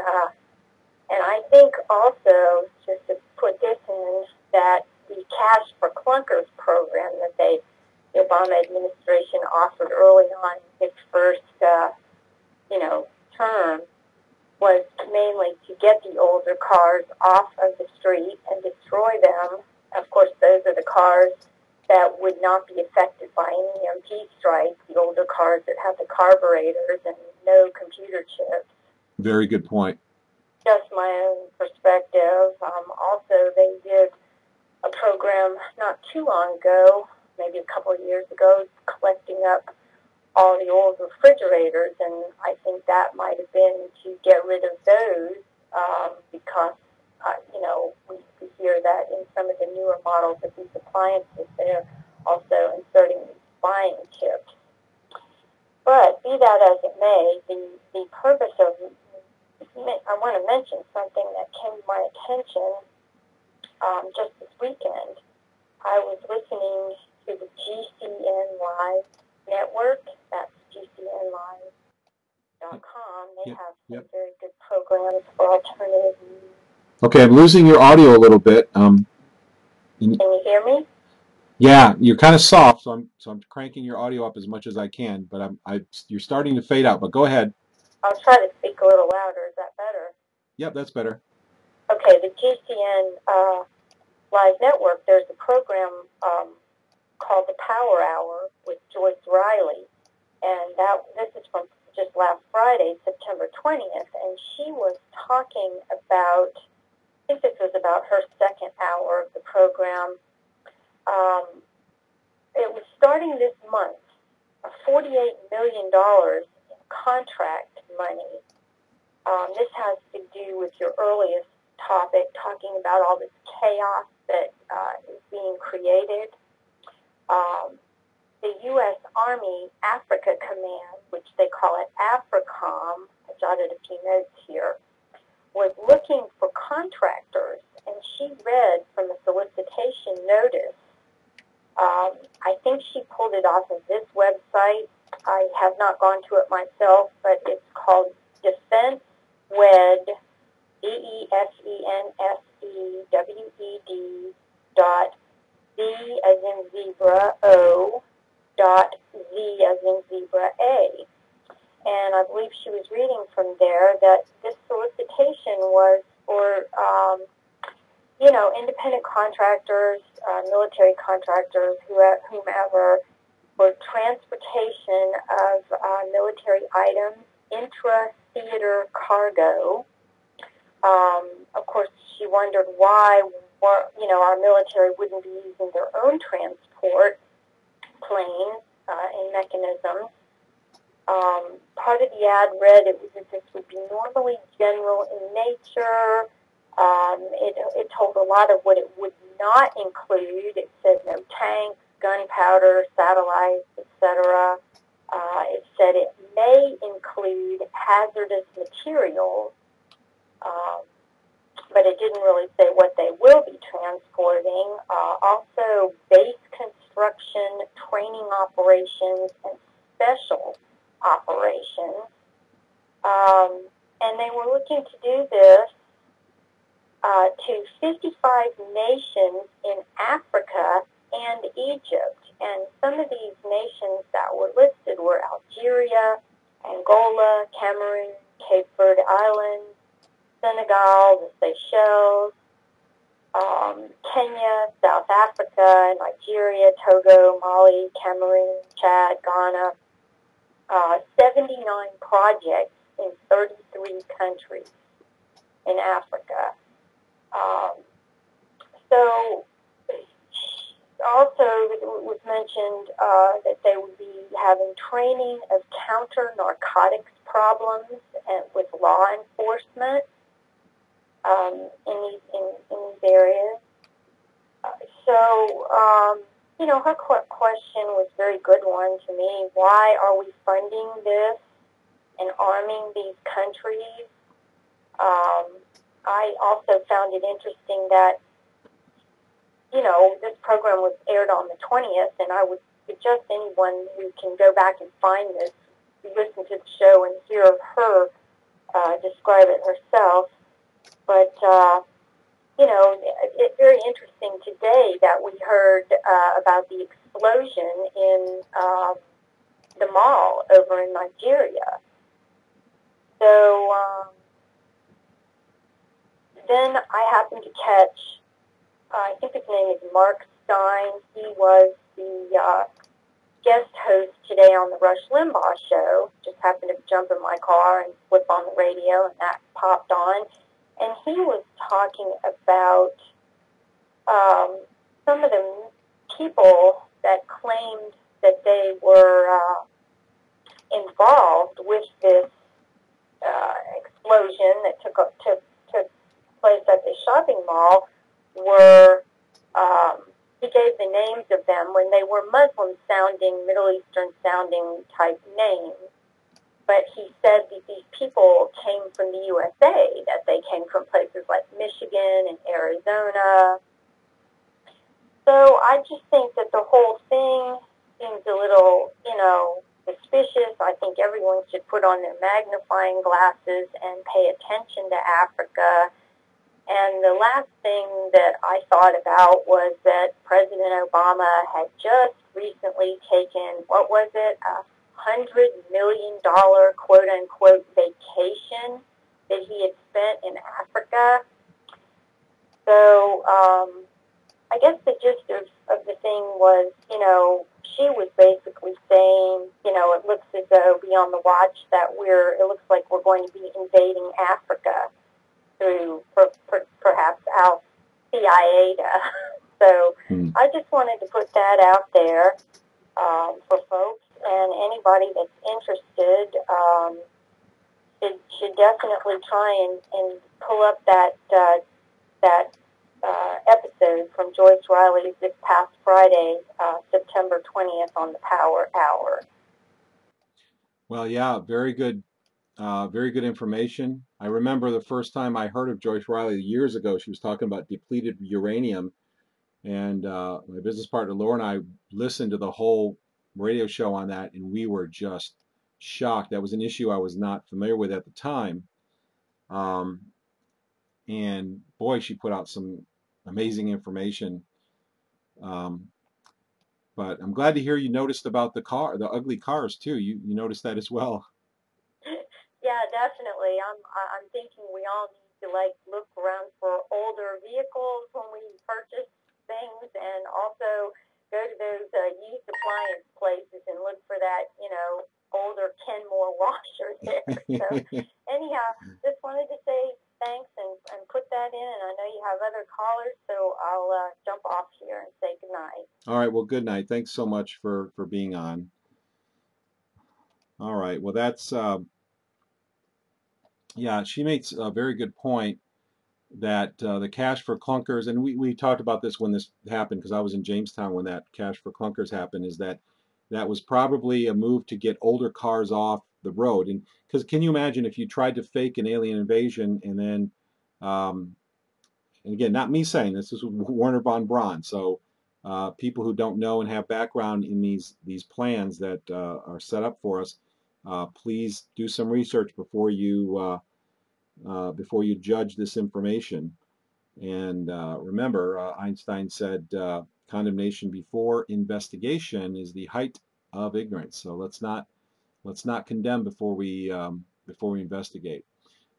Speaker 13: I think also, just to put this in, that the Cash for Clunkers program that the Obama administration offered early on in its first, term was mainly to get the older cars off of the street and destroy them. Of course, those are the cars that would not be affected by any EMP strikes, the older cars that have the carburetors and no computer chips.
Speaker 2: Very good point.
Speaker 13: Just my own perspective. Also, they did a program not too long ago, maybe a couple of years ago, collecting up all the old refrigerators, and I think that might have been to get rid of those because, we hear that in some of the newer models of these appliances, they're also inserting these spying chips. But be that as it may, the purpose of I want to mention something that came to my attention just this weekend. I was listening to the GCN Live network. That's GCNlive.com. They have some very good programs for alternative news.
Speaker 2: Okay, I'm losing your audio a little bit.
Speaker 13: Can you hear me?
Speaker 2: Yeah, you're kind of soft, so I'm cranking your audio up as much as I can, but you're starting to fade out. But go ahead.
Speaker 13: I'll try to speak a little louder. Is that better?
Speaker 2: Yep, that's better.
Speaker 13: Okay, the GCN Live Network, there's a program called The Power Hour with Joyce Riley, and this is from just last Friday, September 20th, and she was talking about, I think this was about her second hour of the program. It was starting this month, $48 million in contract money. This has to do with your earliest topic, talking about all this chaos that is being created. The U.S. Army Africa Command, which they call it AFRICOM, I jotted a few notes here, was looking for contractors, and she read from the solicitation notice. I think she pulled it off of this website. I have not gone to it myself, but it's called DefenseWed, DefenseWed.B as in zebra O dot Z as in zebra A. And I believe she was reading from there that this solicitation was for independent contractors, military contractors, whomever, for transportation of military items, intra-theater cargo. Of course, she wondered why, our military wouldn't be using their own transport planes and mechanisms. Part of the ad read it was that this would be normally general in nature. It told a lot of what it would not include. It said no tanks, gunpowder, satellites, etc. It said it may include hazardous materials, but it didn't really say what they will be transporting. Also, base construction, training operations, and special operations. And they were looking to do this to 55 nations in Africa and Egypt. And some of these nations that were listed were Algeria, Angola, Cameroon, Cape Verde Islands, Senegal, the Seychelles, Kenya, South Africa, Nigeria, Togo, Mali, Cameroon, Chad, Ghana. 79 projects in 33 countries in Africa. So also it was mentioned that they would be having training of counter-narcotics problems and with law enforcement in these areas. You know, her question was a very good one to me. Why are we funding this and arming these countries? I also found it interesting that, you know, this program was aired on the 20th, and I would suggest anyone who can go back and find this, listen to the show and hear her describe it herself. But, you know, it's very interesting today that we heard about the explosion in the mall over in Nigeria. So then I happened to catch, I think his name is Mark Stein. He was the guest host today on the Rush Limbaugh show. Just happened to jump in my car and flip on the radio, and that popped on. And he was talking about some of the people that claimed that they were involved with this explosion that took place at the shopping mall were, he gave the names of them when they were Muslim-sounding, Middle Eastern-sounding type names. But he said that these people came from the USA, that they came from places like Michigan and Arizona. So I just think that the whole thing seems a little, you know, suspicious. I think everyone should put on their magnifying glasses and pay attention to Africa. And the last thing that I thought about was that President Obama had just recently taken, what was it, $100 million quote-unquote vacation that he had spent in Africa. So I guess the gist of the thing was, you know, she was basically saying, you know, it looks as though be on the watch that it looks like we're going to be invading Africa through perhaps our CIA. So I just wanted to put that out there for folks, and anybody that's interested should definitely try and pull up that episode from Joyce Riley this past Friday, September 20th on the Power Hour.
Speaker 2: Well, yeah, very good information. I remember the first time I heard of Joyce Riley years ago, she was talking about depleted uranium, and my business partner Laura and I listened to the whole radio show on that, and we were just shocked. That was an issue I was not familiar with at the time. And boy, she put out some amazing information. But I'm glad to hear you noticed about the ugly cars too. You noticed that as well.
Speaker 13: Yeah, definitely. I'm thinking we all need to look around for older vehicles when we purchase things, and also go to those used appliance places and look for that, you know, older Kenmore washer there. So anyhow, just wanted to say thanks and put that in. And I know you have other callers, so I'll jump off here and say good night.
Speaker 2: All right. Well, good night. Thanks so much for being on. All right. Well, that's yeah. She makes a very good point. that the cash for clunkers, and we talked about this when this happened, because I was in Jamestown when that cash for clunkers happened, is that was probably a move to get older cars off the road. And because can you imagine if you tried to fake an alien invasion and then, and again, not me saying this is Werner von Braun, so people who don't know and have background in these plans that are set up for us, please do some research before you judge this information. And remember, Einstein said, condemnation before investigation is the height of ignorance. So let's not condemn before we investigate.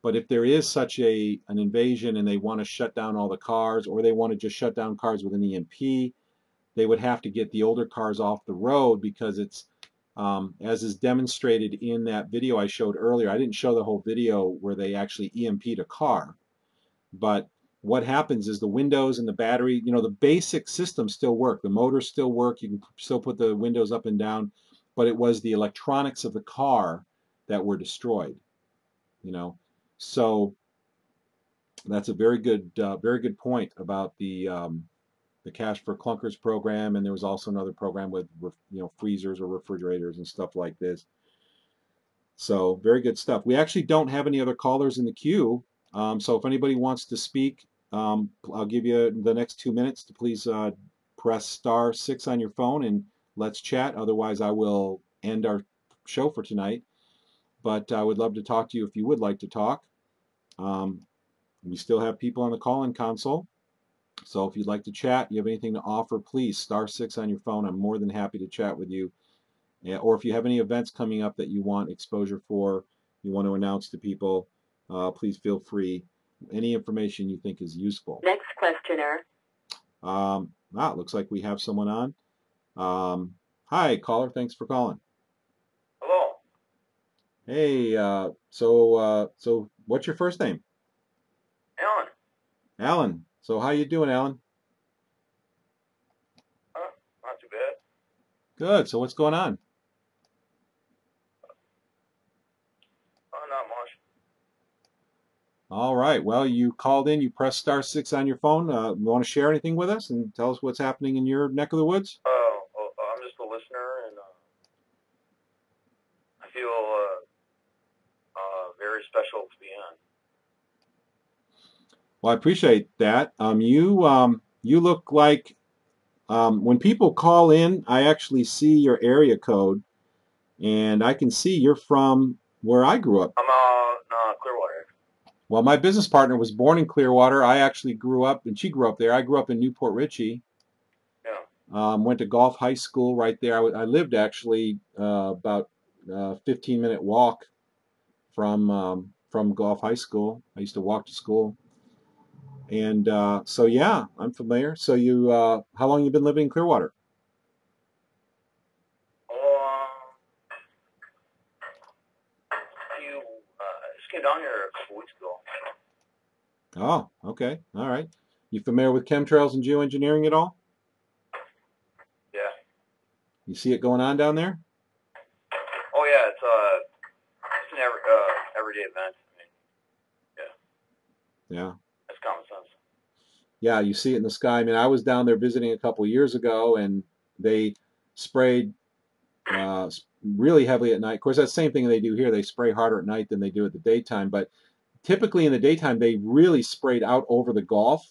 Speaker 2: But if there is such an invasion and they want to shut down all the cars, or they want to just shut down cars with an EMP, they would have to get the older cars off the road, because it's as is demonstrated in that video I showed earlier. I didn't show the whole video where they actually EMP'd a car, but what happens is the windows and the battery, the basic systems still work. The motors still work. You can still put the windows up and down, but it was the electronics of the car that were destroyed. So that's a very good point about the Cash for Clunkers program, and there was also another program with freezers or refrigerators and stuff like this. So very good stuff. We actually don't have any other callers in the queue, so if anybody wants to speak, I'll give you the next 2 minutes to please press *6 on your phone and let's chat. Otherwise, I will end our show for tonight. But I would love to talk to you if you would like to talk. We still have people on the call-in console. So if you'd like to chat, you have anything to offer, please *6 on your phone. I'm more than happy to chat with you. Or if you have any events coming up that you want exposure for, you want to announce to people, please feel free. Any information you think is useful.
Speaker 1: Next questioner.
Speaker 2: It looks like we have someone on. Hi, caller. Thanks for calling.
Speaker 14: Hello.
Speaker 2: Hey, so what's your first name?
Speaker 14: Alan.
Speaker 2: Alan. So how you doing, Alan?
Speaker 14: Not too bad.
Speaker 2: Good. So what's going on?
Speaker 14: Not much.
Speaker 2: All right. Well, you called in. You pressed *6 on your phone. You want to share anything with us and tell us what's happening in your neck of the woods?
Speaker 14: I'm just a listener, and I feel very special to be on.
Speaker 2: Well, I appreciate that. You look like when people call in, I actually see your area code, and I can see you're from where I grew up.
Speaker 14: I'm Clearwater.
Speaker 2: Well, my business partner was born in Clearwater. I actually grew up, and she grew up there. I grew up in Newport Richey.
Speaker 14: Yeah.
Speaker 2: Went to Gulf High School right there. I lived actually about a 15-minute walk from Gulf High School. I used to walk to school. And so, yeah, I'm familiar. So how long you been living in Clearwater?
Speaker 14: Just came down here a couple weeks ago.
Speaker 2: Oh, okay. All right. You familiar with chemtrails and geoengineering at all?
Speaker 14: Yeah.
Speaker 2: You see it going on down there?
Speaker 14: Oh, yeah. It's an everyday event.
Speaker 2: Yeah.
Speaker 14: That's common sense.
Speaker 2: Yeah, you see it in the sky. I mean, I was down there visiting a couple of years ago, and they sprayed really heavily at night. Of course, that's the same thing they do here. They spray harder at night than they do at the daytime. But typically in the daytime, they really sprayed out over the Gulf.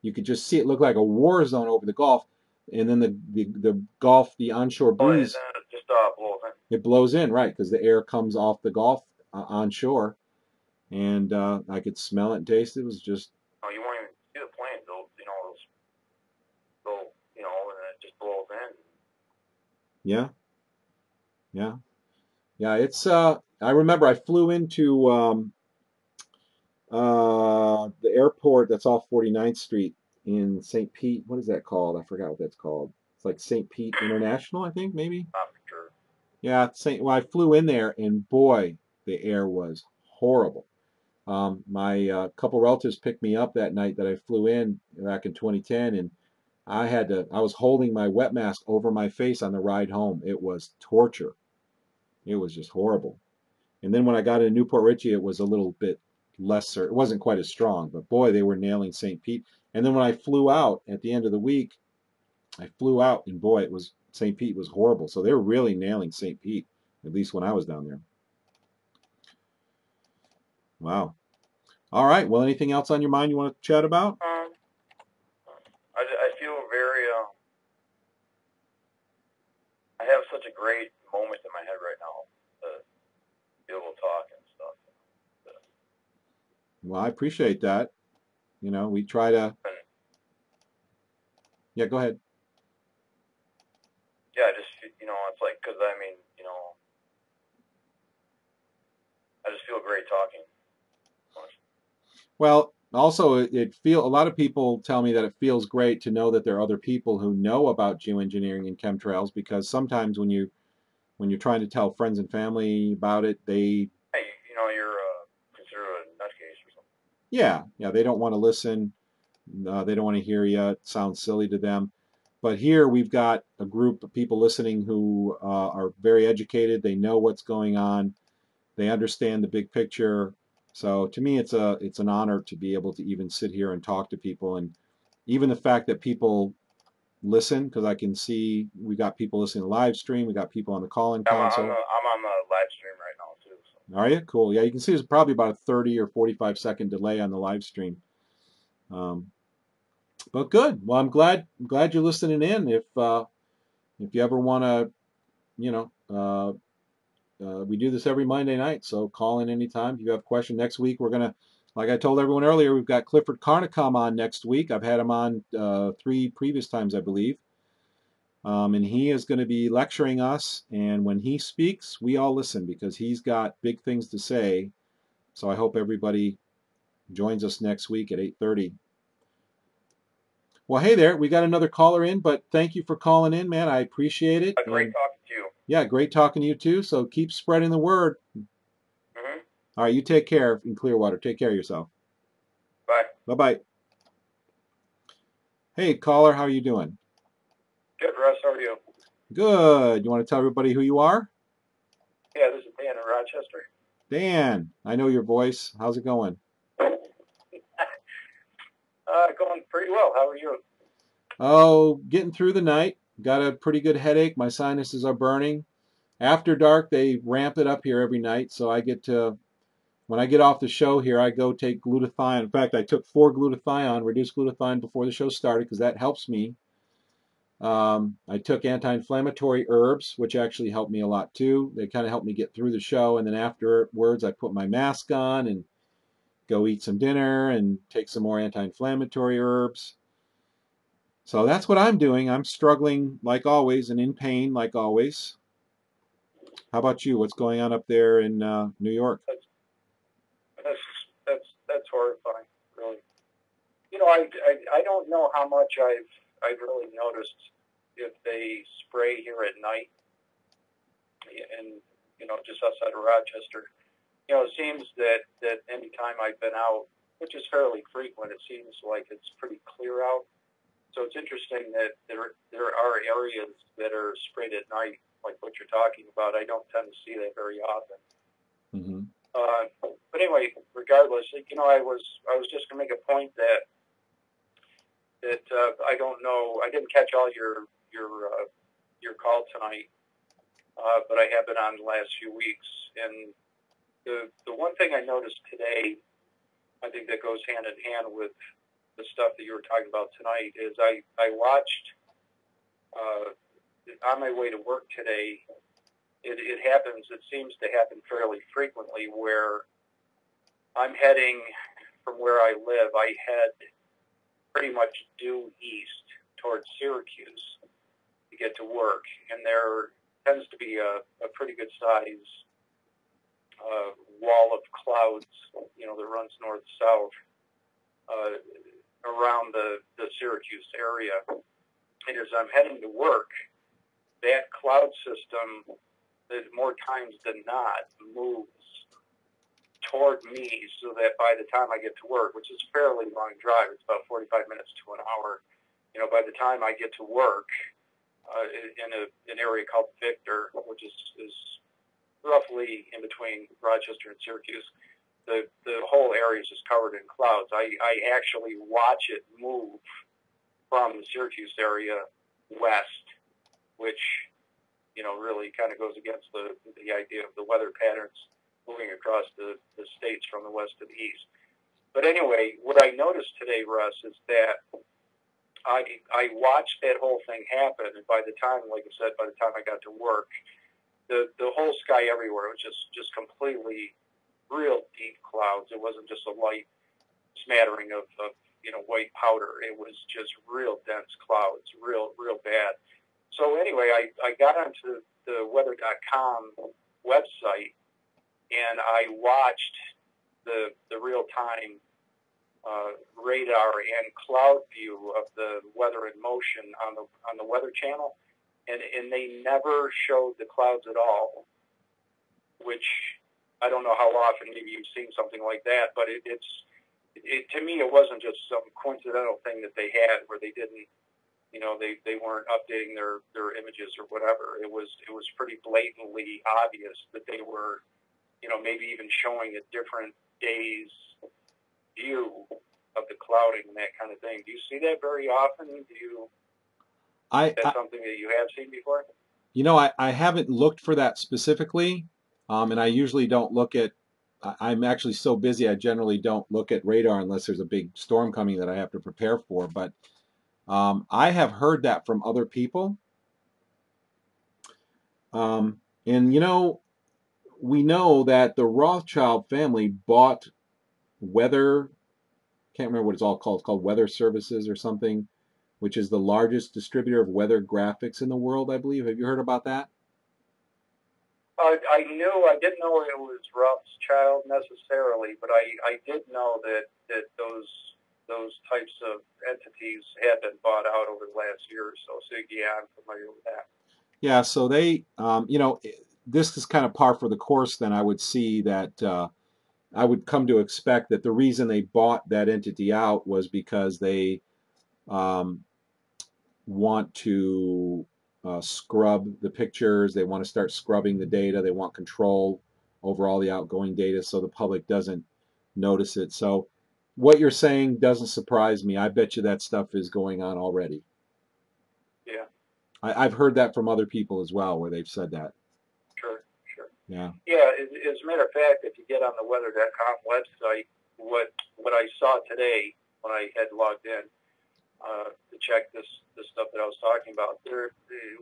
Speaker 2: You could just see it look like a war zone over the Gulf. And then the Gulf, the onshore breeze,
Speaker 14: it just blows in.
Speaker 2: It blows in, right, because the air comes off the Gulf onshore. And I could smell it and taste it. It was just...
Speaker 14: Oh, you won't even see the planes. They'll and it just blows in.
Speaker 2: Yeah. Yeah. Yeah, it's... I remember I flew into the airport that's off 49th Street in St. Pete. What is that called? I forgot what that's called. It's like St. Pete International, I think, maybe?
Speaker 14: Not for sure.
Speaker 2: Yeah, I flew in there, and boy, the air was horrible. My couple relatives picked me up that night that I flew in back in 2010, and I was holding my wet mask over my face on the ride home. It was torture. It was just horrible. And then when I got into Newport Richey, it was a little bit lesser. It wasn't quite as strong, but boy, they were nailing St. Pete. And then when I flew out at the end of the week, I flew out, and boy, it was St. Pete was horrible. So they were really nailing St. Pete, at least when I was down there. Wow. All right. Well, anything else on your mind you want to chat about?
Speaker 14: I feel very, I have such a great moment in my head right now to be able to talk and stuff.
Speaker 2: Well, I appreciate that. You know, we try to. Yeah, go ahead.
Speaker 14: Yeah, just, you know, it's like, because I mean, you know, I just feel great talking.
Speaker 2: Well, also a lot of people tell me that it feels great to know that there are other people who know about geoengineering and chemtrails, because sometimes when you're trying to tell friends and family about it, they
Speaker 14: Hey, you know, you're considered a nutcase or something.
Speaker 2: yeah, they don't want to listen. They don't want to hear you. It sounds silly to them. But here we've got a group of people listening who are very educated. They know what's going on. They understand the big picture. So to me, it's an honor to be able to even sit here and talk to people, and even the fact that people listen, because I can see we got people listening to live stream. We got people on the call-in console.
Speaker 14: I'm on the live stream right now too. So.
Speaker 2: Are you? Cool. Yeah, you can see there's probably about a 30 or 45-second delay on the live stream. But good. Well, I'm glad you're listening in. If you ever want to, you know, we do this every Monday night, so call in anytime if you have a question. Next week we're gonna, like I told everyone earlier, we've got Clifford Carnicom on next week. I've had him on 3 previous times, I believe, and he is going to be lecturing us. And when he speaks, we all listen, because he's got big things to say. So I hope everybody joins us next week at 8:30. Well, hey there, we got another caller in, but thank you for calling in, man. I appreciate it.
Speaker 14: Great talking to you.
Speaker 2: Yeah, great talking to you too. So keep spreading the word.
Speaker 14: Mm-hmm.
Speaker 2: All right, you take care in Clearwater. Take care of yourself.
Speaker 14: Bye.
Speaker 2: Bye-bye. Hey, caller, how are you doing?
Speaker 14: Good, Russ. How are you?
Speaker 2: Good. You want to tell everybody who you are?
Speaker 14: Yeah, this is Dan in Rochester.
Speaker 2: Dan, I know your voice. How's it going?
Speaker 14: Going pretty well. How are you?
Speaker 2: Oh, getting through the night. Got a pretty good headache. My sinuses are burning. After dark, they ramp it up here every night, so I get to, when I get off the show here, I go take glutathione. In fact, I took 4 glutathione, reduced glutathione before the show started, because that helps me. I took anti-inflammatory herbs, which actually helped me a lot too. They kind of helped me get through the show, and then afterwards, I put my mask on and go eat some dinner and take some more anti-inflammatory herbs. So that's what I'm doing. I'm struggling like always and in pain like always. How about you? What's going on up there in New York?
Speaker 14: That's horrifying, really. You know, I don't know how much I've really noticed if they spray here at night, and you know, just outside of Rochester. You know, it seems that any time I've been out, which is fairly frequent, it seems like it's pretty clear out. So it's interesting that there are areas that are sprayed at night, like what you're talking about. I don't tend to see that very often.
Speaker 2: Mm-hmm.
Speaker 14: But anyway, regardless, you know, I was just going to make a point that I don't know. I didn't catch all your call tonight, but I have been on the last few weeks. And the one thing I noticed today, I think that goes hand in hand with the stuff that you were talking about tonight, is I watched on my way to work today. It happens. It seems to happen fairly frequently where I'm heading from where I live. I head pretty much due east towards Syracuse to get to work, and there tends to be a pretty good size wall of clouds, you know, that runs north-south around the Syracuse area. And as I'm heading to work, that cloud system, more times than not, moves toward me, so that by the time I get to work, which is a fairly long drive, it's about 45 minutes to an hour, you know, by the time I get to work in an area called Victor, which is roughly in between Rochester and Syracuse, the whole area is just covered in clouds. I actually watch it move from the Syracuse area west, which, you know, really kind of goes against the idea of the weather patterns moving across the states from the west to the east. But anyway, what I noticed today, Russ, is that I watched that whole thing happen, and by the time, like I said, by the time I got to work, the whole sky everywhere was just completely real deep clouds. It wasn't just a light smattering of you know, white powder. It was just real dense clouds, real bad. So anyway, I got onto the weather.com website, and I watched the real-time radar and cloud view of the weather in motion on the Weather Channel, and they never showed the clouds at all, which I don't know how often maybe you've seen something like that, but it to me it wasn't just some coincidental thing that they had where they didn't, you know, they weren't updating their images or whatever. It was pretty blatantly obvious that they were, you know, maybe even showing a different day's view of the clouding and that kind of thing. Do you see that very often? That's something that you have seen before?
Speaker 2: You know, I haven't looked for that specifically, and I usually don't look at, I'm actually so busy I generally don't look at radar unless there's a big storm coming that I have to prepare for. But I have heard that from other people. And, you know, we know that the Rothschild family bought Weather, can't remember what it's all called. It's called Weather Services or something, which is the largest distributor of weather graphics in the world, I believe. Have you heard about that?
Speaker 14: I didn't know it was Rothschild necessarily, but I did know that those types of entities had been bought out over the last year or so. So yeah, I'm familiar with that.
Speaker 2: Yeah, so they, you know, this is kind of par for the course. Then I would see that I would come to expect that the reason they bought that entity out was because they want to scrub the pictures. They want to start scrubbing the data. They want control over all the outgoing data so the public doesn't notice it. So what you're saying doesn't surprise me. I bet you that stuff is going on already.
Speaker 14: Yeah.
Speaker 2: I've heard that from other people as well, where they've said that.
Speaker 14: Sure.
Speaker 2: Yeah.
Speaker 14: Yeah, as a matter of fact, if you get on the weather.com website, what I saw today when I had logged in to check this stuff that I was talking about,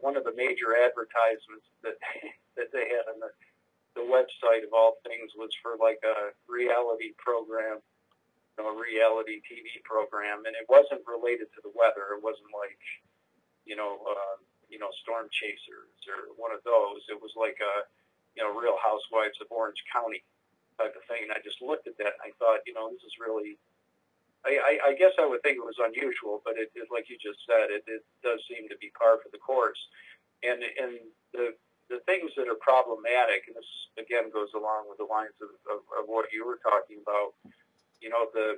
Speaker 14: one of the major advertisements that they had on the website of all things was for like a reality program, you know, a reality TV program, and it wasn't related to the weather. It wasn't like, you know, Storm Chasers or one of those. It was like a, you know, Real Housewives of Orange County type of thing. And I just looked at that and I thought, you know, this is really, I guess I would think it was unusual, but it like you just said, it does seem to be par for the course. And the things that are problematic, and this again goes along with the lines of what you were talking about, you know, the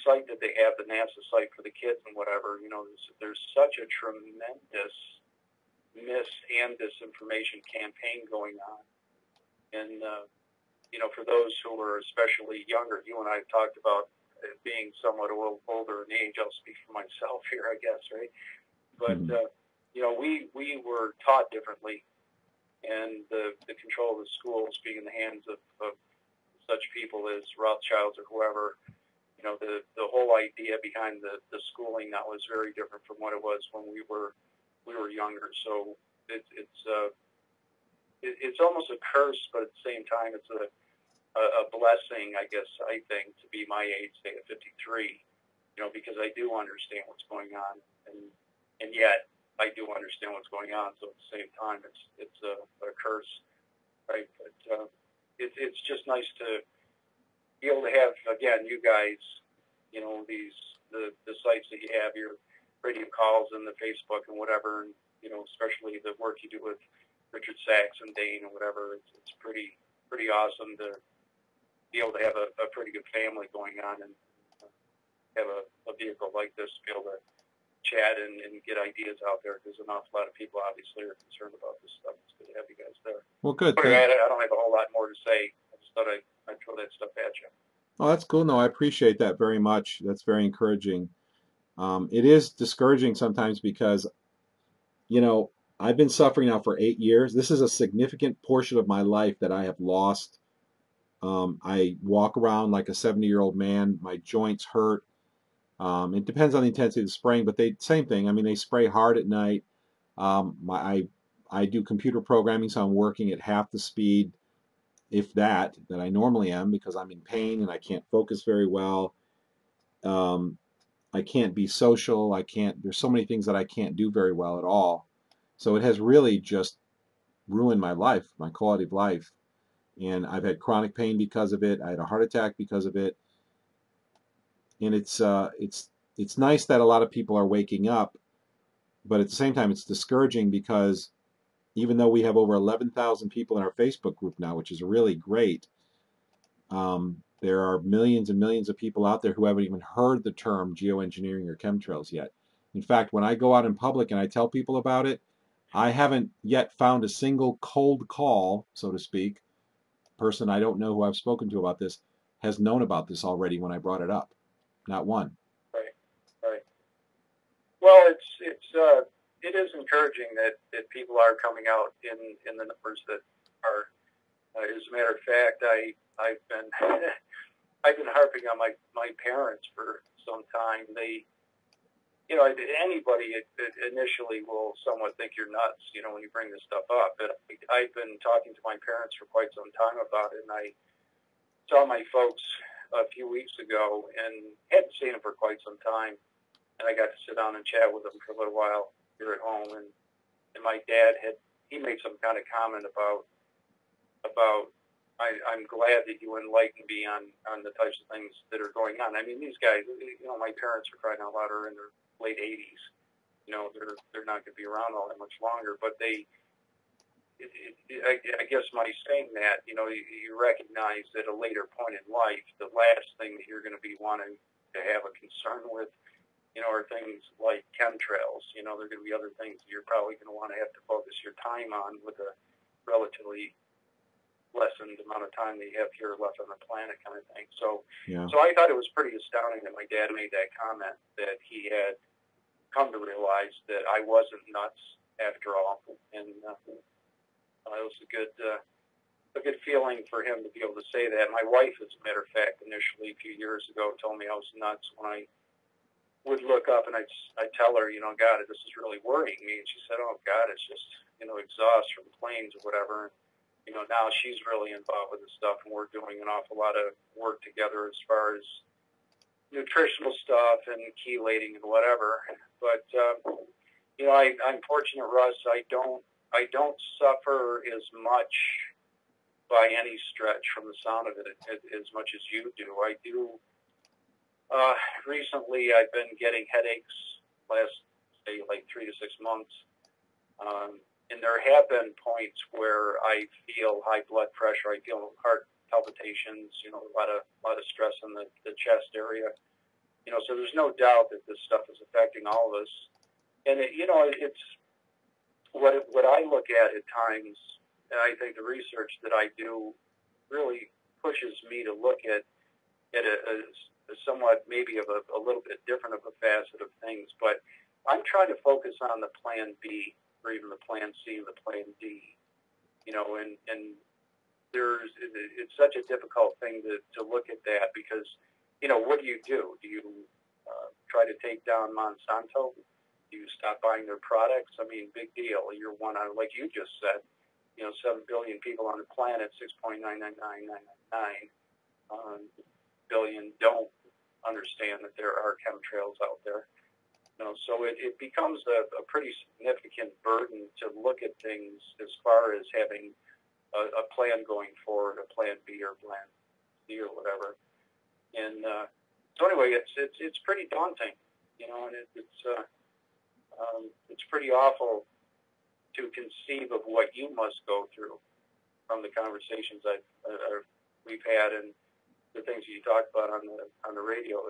Speaker 14: site that they have, the NASA site for the kids and whatever, you know, there's such a tremendous mis and disinformation campaign going on. And, you know, for those who are especially younger, you and I have talked about being somewhat older in age. I'll speak for myself here, I guess, right? But, you know, we were taught differently, and the control of the schools being in the hands of such people as Rothschilds or whoever, you know, the whole idea behind the schooling now is very different from what it was when we were younger. So it's almost a curse, but at the same time, it's a blessing, I guess, I think, to be my age, say at 53, you know, because I do understand what's going on, and yet I do understand what's going on. So at the same time, it's a curse, right? But it's just nice to be able to have, again, you guys, you know, the sites that you have, your radio calls and the Facebook and whatever, and, you know, especially the work you do with Richard Sachs and Dane and whatever. It's pretty awesome to be able to have a pretty good family going on and have a vehicle like this to be able to chat and get ideas out there, because an awful lot of people obviously are concerned about this stuff. It's good to have you guys there.
Speaker 2: Well, good.
Speaker 14: Anyway, I don't have a whole lot more to say. I just thought I'd throw that stuff at you.
Speaker 2: Oh, that's cool. No, I appreciate that very much. That's very encouraging. It is discouraging sometimes because, you know, I've been suffering now for 8 years. This is a significant portion of my life that I have lost. I walk around like a 70-year-old man. My joints hurt. It depends on the intensity of the spraying, but same thing. I mean, they spray hard at night. I do computer programming, so I'm working at half the speed, if that I normally am, because I'm in pain and I can't focus very well. I can't be social. There's so many things that I can't do very well at all. So it has really just ruined my life, my quality of life. And I've had chronic pain because of it. I had a heart attack because of it. And it's nice that a lot of people are waking up, but at the same time, it's discouraging because even though we have over 11,000 people in our Facebook group now, which is really great, there are millions and millions of people out there who haven't even heard the term geoengineering or chemtrails yet. In fact, when I go out in public and I tell people about it, I haven't yet found a single cold call, so to speak, person I don't know who I've spoken to about this has known about this already when I brought it up. Not one.
Speaker 14: Right. Well, it is encouraging that people are coming out in the numbers that are. As a matter of fact, I've been I've been harping on my parents for some time. They, anybody initially will somewhat think you're nuts, when you bring this stuff up. But I've been talking to my parents for quite some time about it, and I saw my folks a few weeks ago and hadn't seen them for quite some time. And I got to sit down and chat with them for a little while here at home. And my dad he made some kind of comment about I'm glad that you enlightened me on the types of things that are going on. I mean, these guys, my parents are crying out loud are in their late 80s. They're not going to be around all that much longer. But I guess my saying that, you recognize at a later point in life, the last thing that you're going to be wanting to have a concern with, are things like chemtrails. There are going to be other things that you're probably going to want to have to focus your time on with a relatively lessened amount of time that you have here left on the planet, kind of thing. So I thought it was pretty astounding that my dad made that comment, that he had come to realize that I wasn't nuts after all, and it was a good feeling for him to be able to say that. My wife, as a matter of fact, initially a few years ago told me I was nuts when I would look up and I'd tell her, God, this is really worrying me, and she said, oh God, it's just exhaust from planes or whatever. Now she's really involved with this stuff, and we're doing an awful lot of work together as far as nutritional stuff and chelating and whatever. But I'm fortunate, Russ. I don't suffer as much by any stretch from the sound of it as much as you do. I do. Recently, I've been getting headaches last, say, like 3 to 6 months. And there have been points where I feel high blood pressure, I feel heart palpitations, a lot of stress in the chest area. So there's no doubt that this stuff is affecting all of us. And it's what I look at times, and I think the research that I do really pushes me to look at a somewhat maybe of a little bit different of a facet of things. But I'm trying to focus on the plan B, or even the plan C and the plan D, and it's such a difficult thing to look at that because, what do? Do you try to take down Monsanto? Do you stop buying their products? I mean, big deal. You're one on, like you just said, 7 billion people on the planet, 6.99999 billion don't understand that there are chemtrails out there. So it becomes a pretty significant burden to look at things as far as having a plan going forward, a plan B or plan C or whatever. And so anyway, it's pretty daunting, and it's pretty awful to conceive of what you must go through from the conversations we've had and the things you talk about on the radio.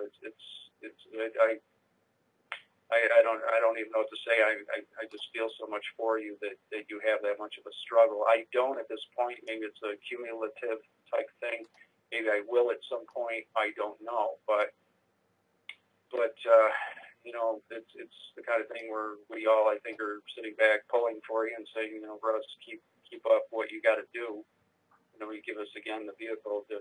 Speaker 14: I don't even know what to say. I just feel so much for you that you have that much of a struggle. I don't at this point. Maybe it's a cumulative type thing. Maybe I will at some point. I don't know, but you know, it's the kind of thing where we all, I think, are sitting back, pulling for you, and saying, you know, Russ, keep up what you got to do. You know, you give us again the vehicle to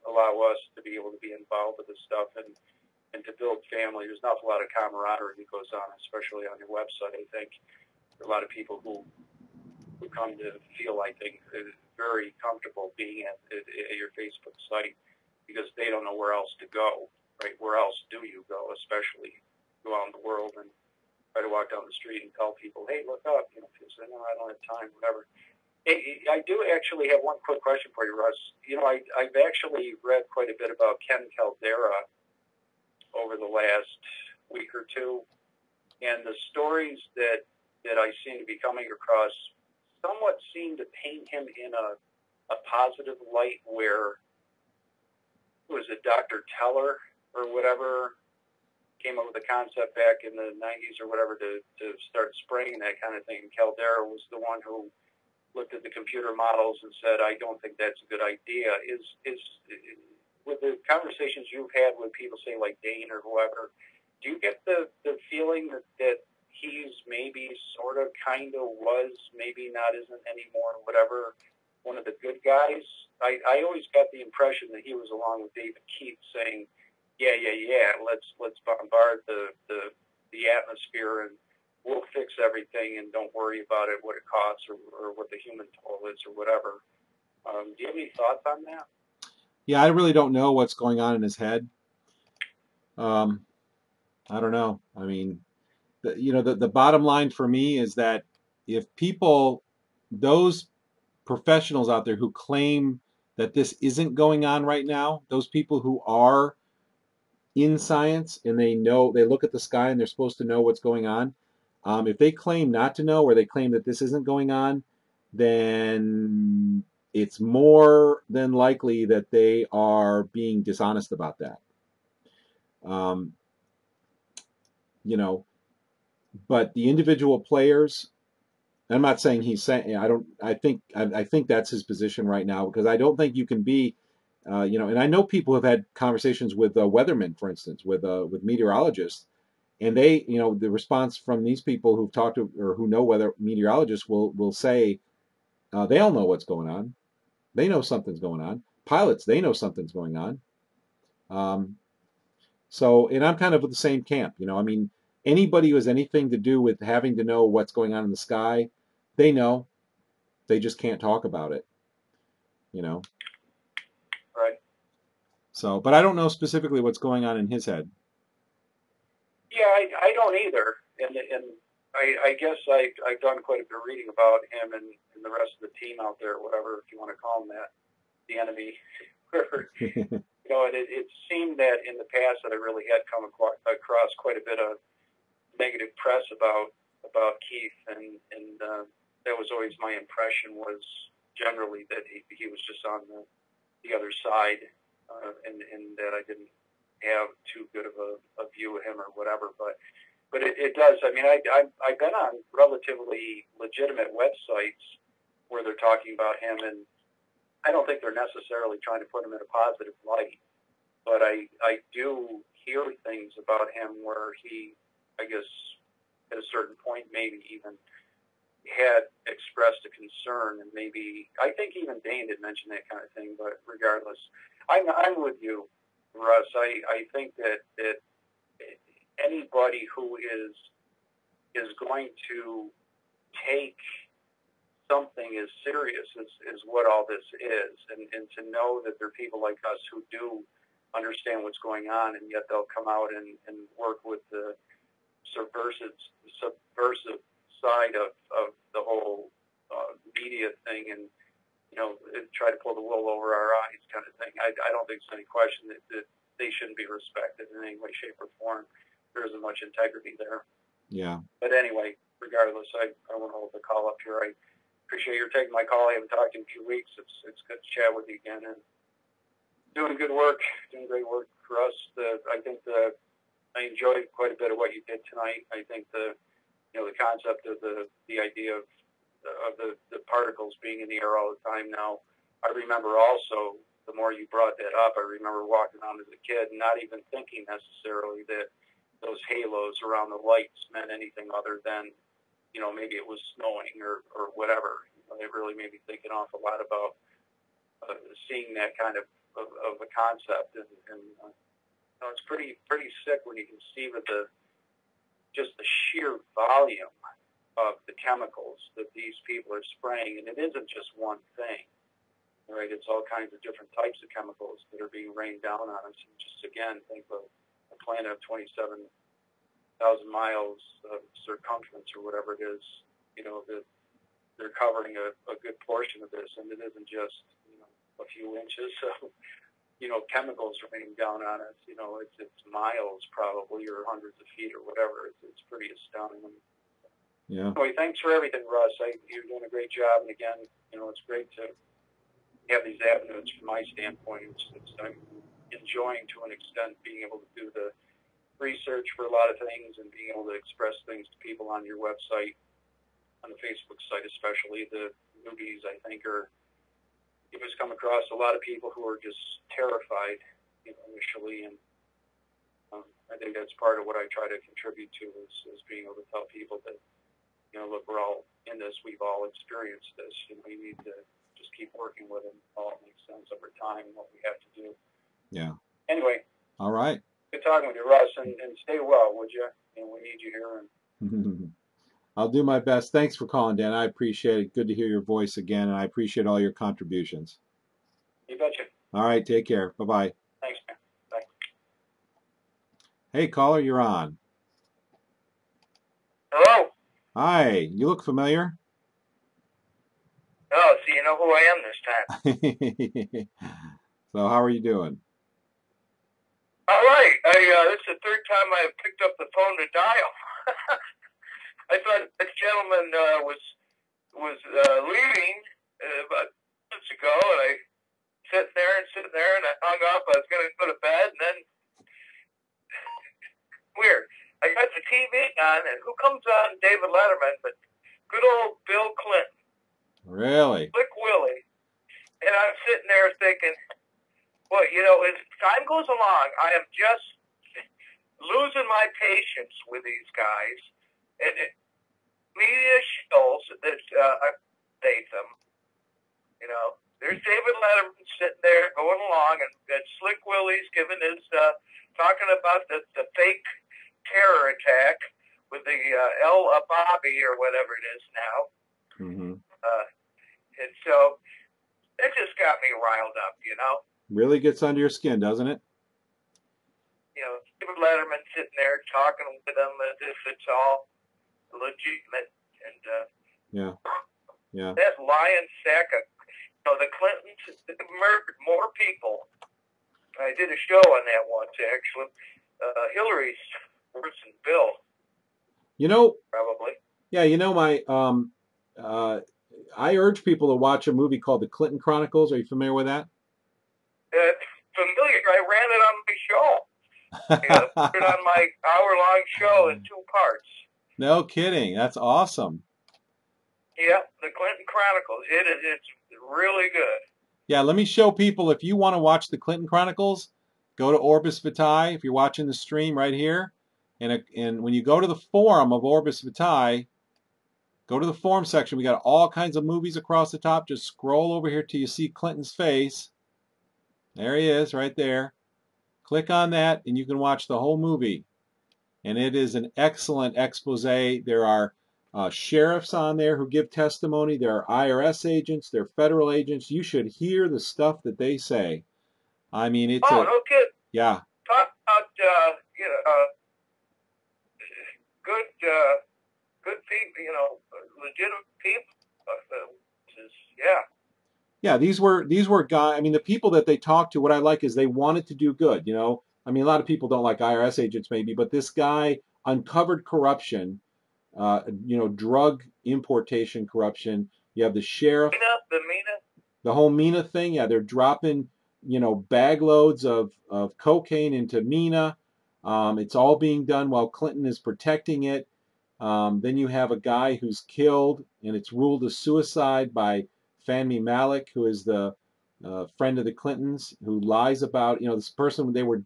Speaker 14: allow us to be able to be involved with this stuff and to build family. There's not a lot of camaraderie that goes on, especially on your website. I think there are a lot of people who come to feel, I think, very comfortable being at your Facebook site because they don't know where else to go. Right? Where else do you go, especially go out in the world and try to walk down the street and tell people, hey, look up. You know, people say, no, I don't have time, whatever. I do actually have one quick question for you, Russ. You know, I've actually read quite a bit about Ken Caldera over the last week or two, and the stories that I seem to be coming across somewhat seem to paint him in a positive light where, was it Dr. Teller or whatever, came up with a concept back in the 90s or whatever to start spraying that kind of thing. Caldera was the one who looked at the computer models and said, I don't think that's a good idea. Is with the conversations you've had with people, say like Dane or whoever, do you get the feeling that he's maybe sort of kind of was, maybe not, isn't anymore, whatever, one of the good guys? I always got the impression that he was along with David Keith saying, yeah, let's bombard the atmosphere and we'll fix everything and don't worry about it, what it costs or what the human toll is or whatever. Do you have any thoughts on that?
Speaker 2: Yeah, I really don't know what's going on in his head. I don't know. I mean, the bottom line for me is that if people, those professionals out there who claim that this isn't going on right now, those people who are in science and they look at the sky and they're supposed to know what's going on, if they claim not to know or they claim that this isn't going on, then it's more than likely that they are being dishonest about that. You know, but the individual players, I'm not saying he's saying, I think that's his position right now, because I don't think you can be, and I know people have had conversations with weathermen, for instance, with meteorologists, and they, the response from these people who've talked to or who know weather meteorologists will say they all know what's going on. They know something's going on. Pilots, they know something's going on. So, and I'm kind of with the same camp, I mean, anybody who has anything to do with having to know what's going on in the sky, they know. They just can't talk about it,
Speaker 14: Right.
Speaker 2: So, but I don't know specifically what's going on in his head.
Speaker 14: Yeah, I don't either. And I guess I've done quite a bit of reading about him and the rest of the team out there, whatever, if you want to call them that, the enemy. It seemed that in the past that I really had come across quite a bit of negative press about Keith, and that was always my impression, was generally that he was just on the other side, and that I didn't have too good of a view of him or whatever. But it does. I mean, I've been on relatively legitimate websites where they're talking about him, and I don't think they're necessarily trying to put him in a positive light. But I do hear things about him where he, I guess, at a certain point maybe even had expressed a concern, and maybe, I think even Dane did mention that kind of thing, but regardless, I'm with you, Russ. I think that anybody who is going to take something as serious as what all this is, and to know that there are people like us who do understand what's going on, and yet they'll come out and work with the subversive side of the whole media thing, and try to pull the wool over our eyes kind of thing. I don't think there's any question that they shouldn't be respected in any way, shape, or form. There isn't much integrity there.
Speaker 2: Yeah.
Speaker 14: But anyway, regardless, I want to hold the call up here. I appreciate your taking my call. I haven't talked in a few weeks. It's good to chat with you again, and doing good work, doing great work for us. I think I enjoyed quite a bit of what you did tonight. I think the concept of the idea of the particles being in the air all the time now. I remember also the more you brought that up, I remember walking around as a kid, not even thinking necessarily that those halos around the lights meant anything other than, maybe it was snowing or whatever. It really made me think an awful lot about seeing that kind of a concept, and it's pretty sick when you can see with just the sheer volume of the chemicals that these people are spraying, and it isn't just one thing, right? It's all kinds of different types of chemicals that are being rained down on us. And just again, think of a planet of 27,000 miles of circumference or whatever it is, that they're covering a good portion of this, and it isn't just a few inches of chemicals raining down on us. It's miles probably, or hundreds of feet or whatever. It's pretty astounding.
Speaker 2: Yeah.
Speaker 14: Anyway, thanks for everything, Russ. You're doing a great job, and again, it's great to have these avenues from my standpoint. I'm enjoying to an extent being able to do the research for a lot of things and being able to express things to people on your website, on the Facebook site especially. The movies, I think, you've just come across a lot of people who are just terrified initially, and I think that's part of what I try to contribute to is being able to tell people that, look, we're all in this, we've all experienced this, you need to just keep working with it. All makes sense over time and what we have to do.
Speaker 2: Yeah.
Speaker 14: Anyway.
Speaker 2: All right.
Speaker 14: Good talking with you, Russ, and stay well, would you? We need you here.
Speaker 2: I'll do my best. Thanks for calling, Dan. I appreciate it. Good to hear your voice again, and I appreciate all your contributions.
Speaker 14: You betcha.
Speaker 2: All right. Take care. Bye-bye.
Speaker 14: Thanks, man. Bye.
Speaker 2: Hey, caller, you're on.
Speaker 15: Hello?
Speaker 2: Hi. You look familiar.
Speaker 15: Oh, so you know who I am this time.
Speaker 2: So how are you doing?
Speaker 15: All right. This is the third time I've picked up the phone to dial. I thought this gentleman was leaving about months ago, and I sitting there, and I hung up. I was going to go to bed, and then weird. I got the TV on, and who comes on? David Letterman, but good old Bill Clinton.
Speaker 2: Really?
Speaker 15: Slick Willie. And I'm sitting there thinking, well, as time goes along, I am just losing my patience with these guys. And media shows that update them. There's David Letterman sitting there going along, and Slick Willie's giving his, talking about the fake terror attack with the El Bobby or whatever it is now.
Speaker 2: Mm-hmm.
Speaker 15: And so it just got me riled up,
Speaker 2: Really gets under your skin, doesn't it?
Speaker 15: David Letterman sitting there talking with them as if it's all legitimate. And
Speaker 2: yeah.
Speaker 15: That lying sack of, the Clintons murdered more people. I did a show on that once, actually. Hillary's worse than Bill. Probably.
Speaker 2: Yeah, I urge people to watch a movie called The Clinton Chronicles. Are you familiar with that?
Speaker 15: Familiar. I ran it on my show. Put it on my hour-long show in 2 parts.
Speaker 2: No kidding. That's awesome.
Speaker 15: Yeah, The Clinton Chronicles. It's really good.
Speaker 2: Yeah, let me show people, if you want to watch The Clinton Chronicles, go to Orbis Vitae, if you're watching the stream right here. And when you go to the forum of Orbis Vitae, go to the forum section. We got all kinds of movies across the top. Just scroll over here till you see Clinton's face. There he is right there. Click on that and you can watch the whole movie. And it is an excellent expose. There are sheriffs on there who give testimony. There are IRS agents. There are federal agents. You should hear the stuff that they say. I mean, it's
Speaker 15: no kid.
Speaker 2: Yeah.
Speaker 15: Talk about good people, legitimate people. Yeah.
Speaker 2: Yeah, these were guys. I mean, the people that they talked to, what I like is they wanted to do good. I mean, a lot of people don't like IRS agents maybe, but this guy uncovered corruption, drug importation corruption. You have the sheriff, the whole MENA thing. Yeah, they're dropping, bag loads of cocaine into MENA. It's all being done while Clinton is protecting it. Then you have a guy who's killed, and it's ruled a suicide by Fahmy Malik, who is the friend of the Clintons who lies about, this person, they were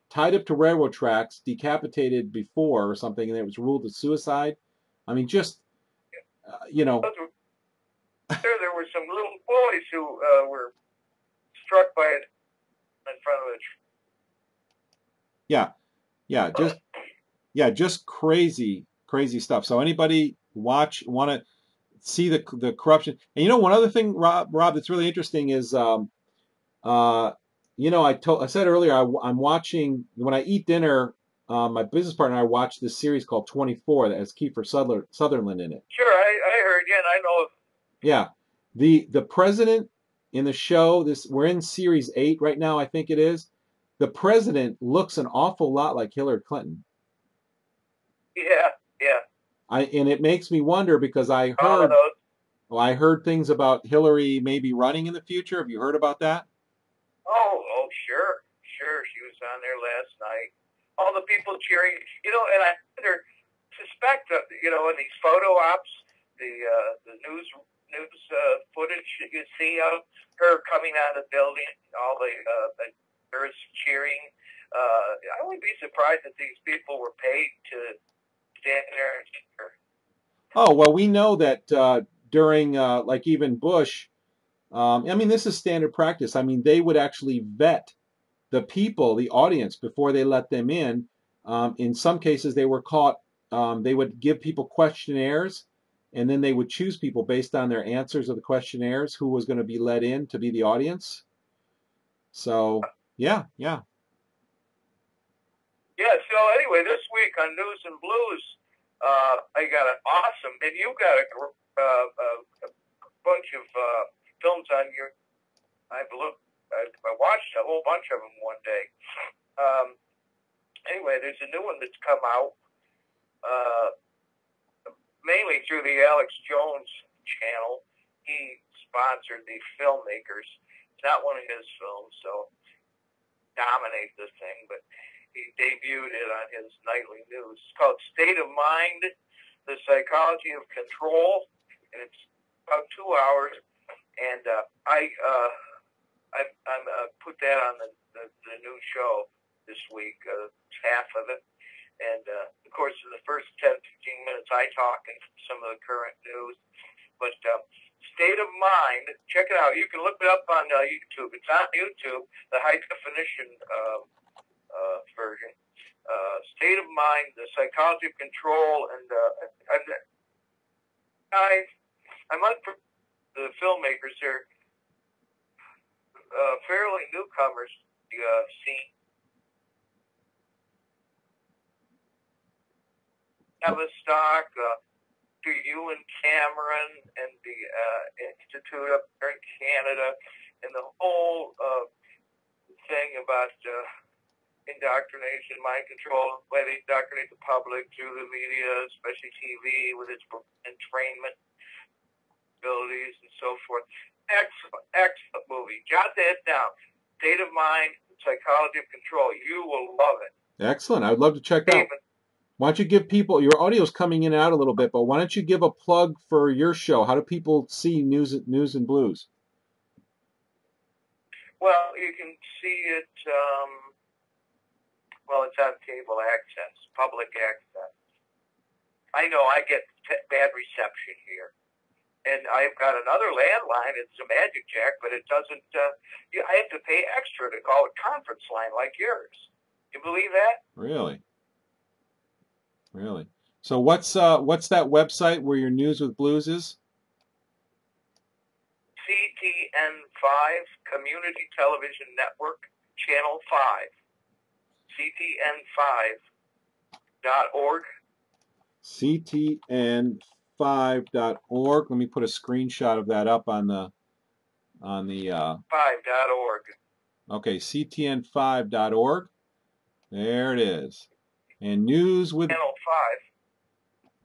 Speaker 2: tied up to railroad tracks, decapitated before or something, and it was ruled a suicide. I mean, just,
Speaker 15: There were some little boys who were struck by it in front of it.
Speaker 2: Just crazy stuff. So anybody want to see the corruption? And one other thing, Rob, that's really interesting is, I said earlier, I'm watching when I eat dinner. My business partner and I watch this series called 24 that has Kiefer Sutherland in it.
Speaker 15: Sure, I heard. Yeah, I know.
Speaker 2: Yeah, the president in the show. We're in series 8 right now, I think it is. The president looks an awful lot like Hillary Clinton.
Speaker 15: Yeah.
Speaker 2: And it makes me wonder because I heard things about Hillary maybe running in the future. Have you heard about that?
Speaker 15: Oh, sure. She was on there last night. All the people cheering, and I suspect that, in these photo ops, the news footage that you see of her coming out of the building, all the tourists cheering. I wouldn't be surprised if these people were paid to stand there and cheer.
Speaker 2: Oh, well, we know that during, like even Bush, this is standard practice. They would actually vet the people, the audience, before they let them in. In some cases, they were caught. They would give people questionnaires, and then they would choose people based on their answers of the questionnaires who was going to be let in to be the audience. So, yeah.
Speaker 15: Yeah, so anyway, this week on News and Blues, I got an awesome, and you got a bunch of films on your, I watched a whole bunch of them one day. Anyway, there's a new one that's come out, mainly through the Alex Jones channel. He sponsored the filmmakers. It's not one of his films, so dominate this thing, but he debuted it on his nightly news. It's called State of Mind, The Psychology of Control, and it's about 2 hours. And I put that on the new show this week, half of it. And, of course, in the first 10, 15 minutes, I talk in some of the current news. But State of Mind, check it out. You can look it up on YouTube. It's on YouTube, the high-definition version. State of Mind, The Psychology of Control. And I'm on the filmmakers here. Fairly newcomers to the scene. Tavistock, to Ewan Cameron, and the Institute up there in Canada, and the whole thing about indoctrination, mind control, where they indoctrinate the public through the media, especially TV, with its entrainment abilities and so forth. Excellent movie. Jot that down. State of Mind, Psychology of Control. You will love it.
Speaker 2: Excellent. I would love to check that out. Why don't you give people, your audio's coming in and out a little bit, but why don't you give a plug for your show? How do people see News and Blues?
Speaker 15: Well, you can see it, it's on cable access, public access. I know I get bad reception here. And I've got another landline. It's a Magic Jack, but it doesn't, I have to pay extra to call a conference line like yours. You believe that?
Speaker 2: Really? So what's that website where your News with Blues is?
Speaker 15: CTN5, Community Television Network, Channel 5. CTN5.org.
Speaker 2: CTN5.org. Let me put a screenshot of that up on the
Speaker 15: 5.org.
Speaker 2: Okay, CTN5.org. There it is. And News with
Speaker 15: Channel 5.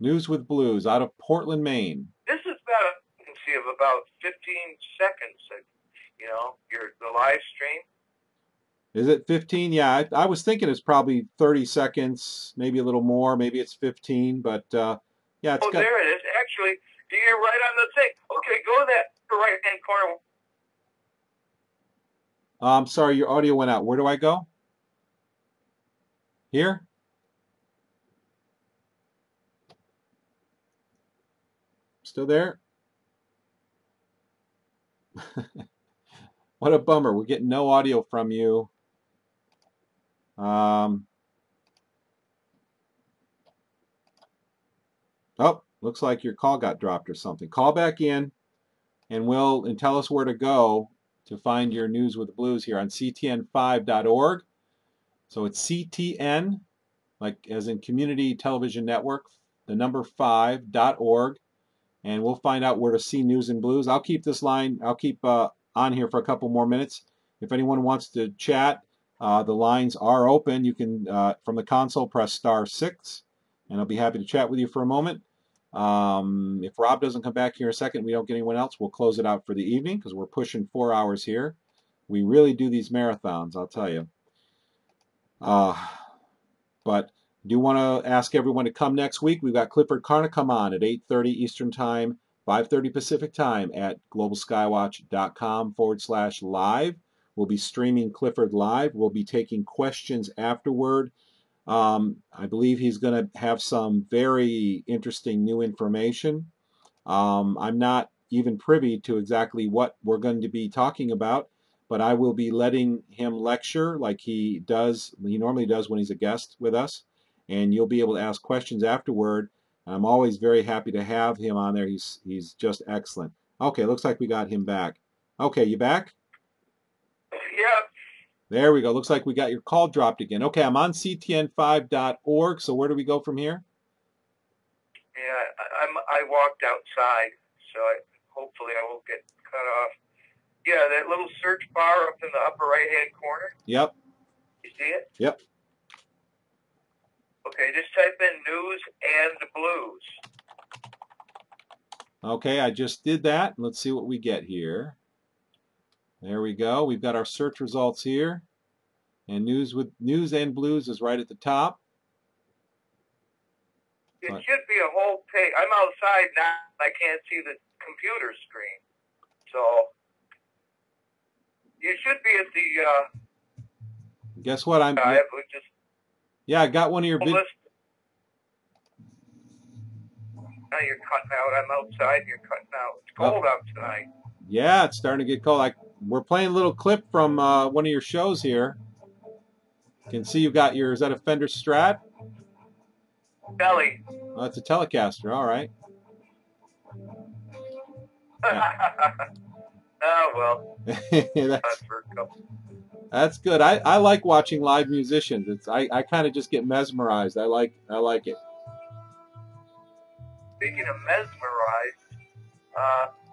Speaker 2: News with Blues out of Portland, Maine.
Speaker 15: This has got a latency of about 15 seconds. The live stream.
Speaker 2: Is it 15? Yeah, I was thinking it's probably 30 seconds, maybe a little more, maybe it's 15, but yeah, it's got...
Speaker 15: there it is. Actually, you're right on the thing. Okay, go to that right-hand corner.
Speaker 2: I'm sorry, your audio went out. Where do I go? Here? Still there? What a bummer. We're getting no audio from you. Oh, looks like your call got dropped or something. Call back in and tell us where to go to find your News with the Blues here on ctn5.org. So it's CTN, like as in Community Television Network, the number 5.org, and we'll find out where to see News and Blues. I'll keep this line, I'll keep on here for a couple more minutes. If anyone wants to chat, the lines are open. You can, from the console, press *6, and I'll be happy to chat with you for a moment. If Rob doesn't come back here in a second, we don't get anyone else, we'll close it out for the evening because we're pushing 4 hours here. We really do these marathons, I'll tell you. But I do want to ask everyone to come next week. We've got Clifford Carna come on at 8:30 Eastern Time, 5:30 Pacific Time at globalskywatch.com/live. We'll be streaming Clifford live. We'll be taking questions afterward. I believe he's going to have some very interesting new information. I'm not even privy to exactly what we're going to be talking about, but I will be letting him lecture like he normally does when he's a guest with us, and you'll be able to ask questions afterward. I'm always very happy to have him on there. He's just excellent. Okay, looks like we got him back. Okay, you back?
Speaker 15: Yeah.
Speaker 2: There we go. Looks like we got your call dropped again. Okay, I'm on ctn5.org, so where do we go from here?
Speaker 15: Yeah, I walked outside, so hopefully I won't get cut off. Yeah, that little search bar up in the upper right-hand corner.
Speaker 2: Yep.
Speaker 15: You see it?
Speaker 2: Yep.
Speaker 15: Okay, just type in News and Blues.
Speaker 2: Okay, I just did that. Let's see what we get here. There we go. We've got our search results here. And News and Blues is right at the top.
Speaker 15: It should be a whole page. I'm outside now. I can't see the computer screen. So you should be at the...
Speaker 2: Guess what? Yeah, I got one of your videos.
Speaker 15: Now you're cutting out. I'm outside and you're cutting out. It's cold out tonight.
Speaker 2: Yeah, it's starting to get cold. We're playing a little clip from one of your shows here. You can see you've got is that a Fender Strat?
Speaker 15: Belly.
Speaker 2: Oh, it's a Telecaster. All right.
Speaker 15: Oh, well.
Speaker 2: That's good. I like watching live musicians. I kind of just get mesmerized. I like it.
Speaker 15: Speaking of mesmerized,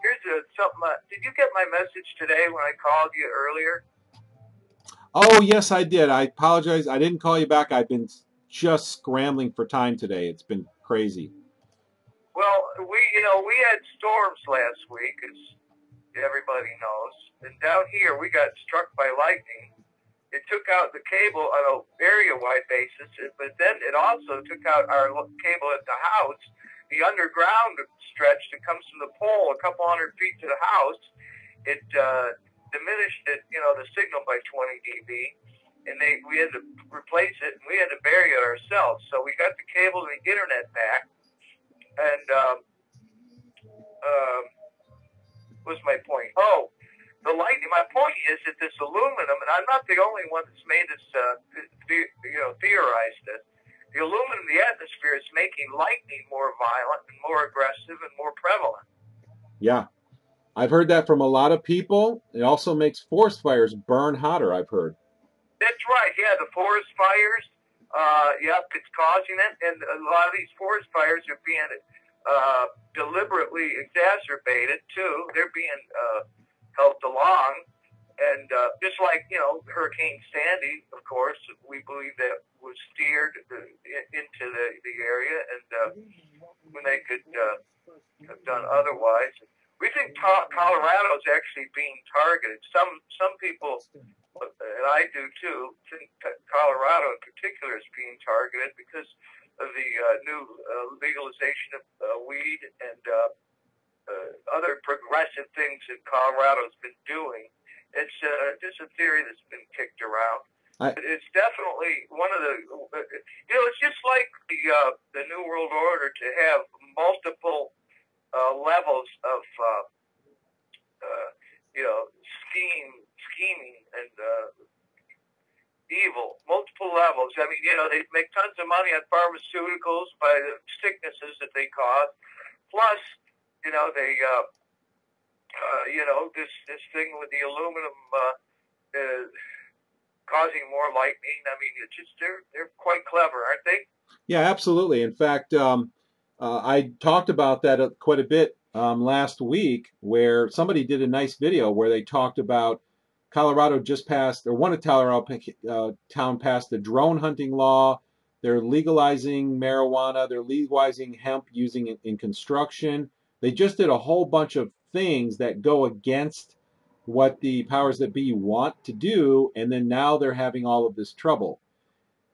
Speaker 15: here's something. Did you get my message today when I called you earlier?
Speaker 2: Oh, yes, I did. I apologize. I didn't call you back. I've been just scrambling for time today. It's been crazy.
Speaker 15: Well, we had storms last week, as everybody knows. And down here, we got struck by lightning. It took out the cable on an area-wide basis, but then it also took out our cable at the house. The underground stretch that comes from the pole a couple hundred feet to the house, it diminished it, the signal by 20 dB, and we had to replace it, and we had to bury it ourselves. So we got the cable and the internet back, and what's my point? Oh, the lightning. My point is that this aluminum, and I'm not the only one that's made this, theorized this. The aluminum in the atmosphere is making lightning more violent and more aggressive and more prevalent.
Speaker 2: Yeah. I've heard that from a lot of people. It also makes forest fires burn hotter, I've heard.
Speaker 15: That's right. Yeah, the forest fires, it's causing it. And a lot of these forest fires are being deliberately exacerbated, too. They're being helped along. And just like, Hurricane Sandy, of course, we believe that was steered into the area, and when they could have done otherwise. We think Colorado is actually being targeted. Some people, and I do too, think Colorado in particular is being targeted because of the new legalization of weed and other progressive things that Colorado has been doing. It's just a theory that's been kicked around. It's definitely one of the, it's just like the New World Order to have multiple levels of, scheming and evil, multiple levels. I mean, they make tons of money on pharmaceuticals by the sicknesses that they cause. Plus, they, this thing with the aluminum causing more lightning. I mean, it's just they're quite clever, aren't they?
Speaker 2: Yeah, absolutely. In fact, I talked about that quite a bit last week, where somebody did a nice video where they talked about Colorado just passed, or one of Colorado town passed the drone hunting law. They're legalizing marijuana. They're legalizing hemp using it in construction. They just did a whole bunch of things that go against what the powers that be want to do, and then now they're having all of this trouble.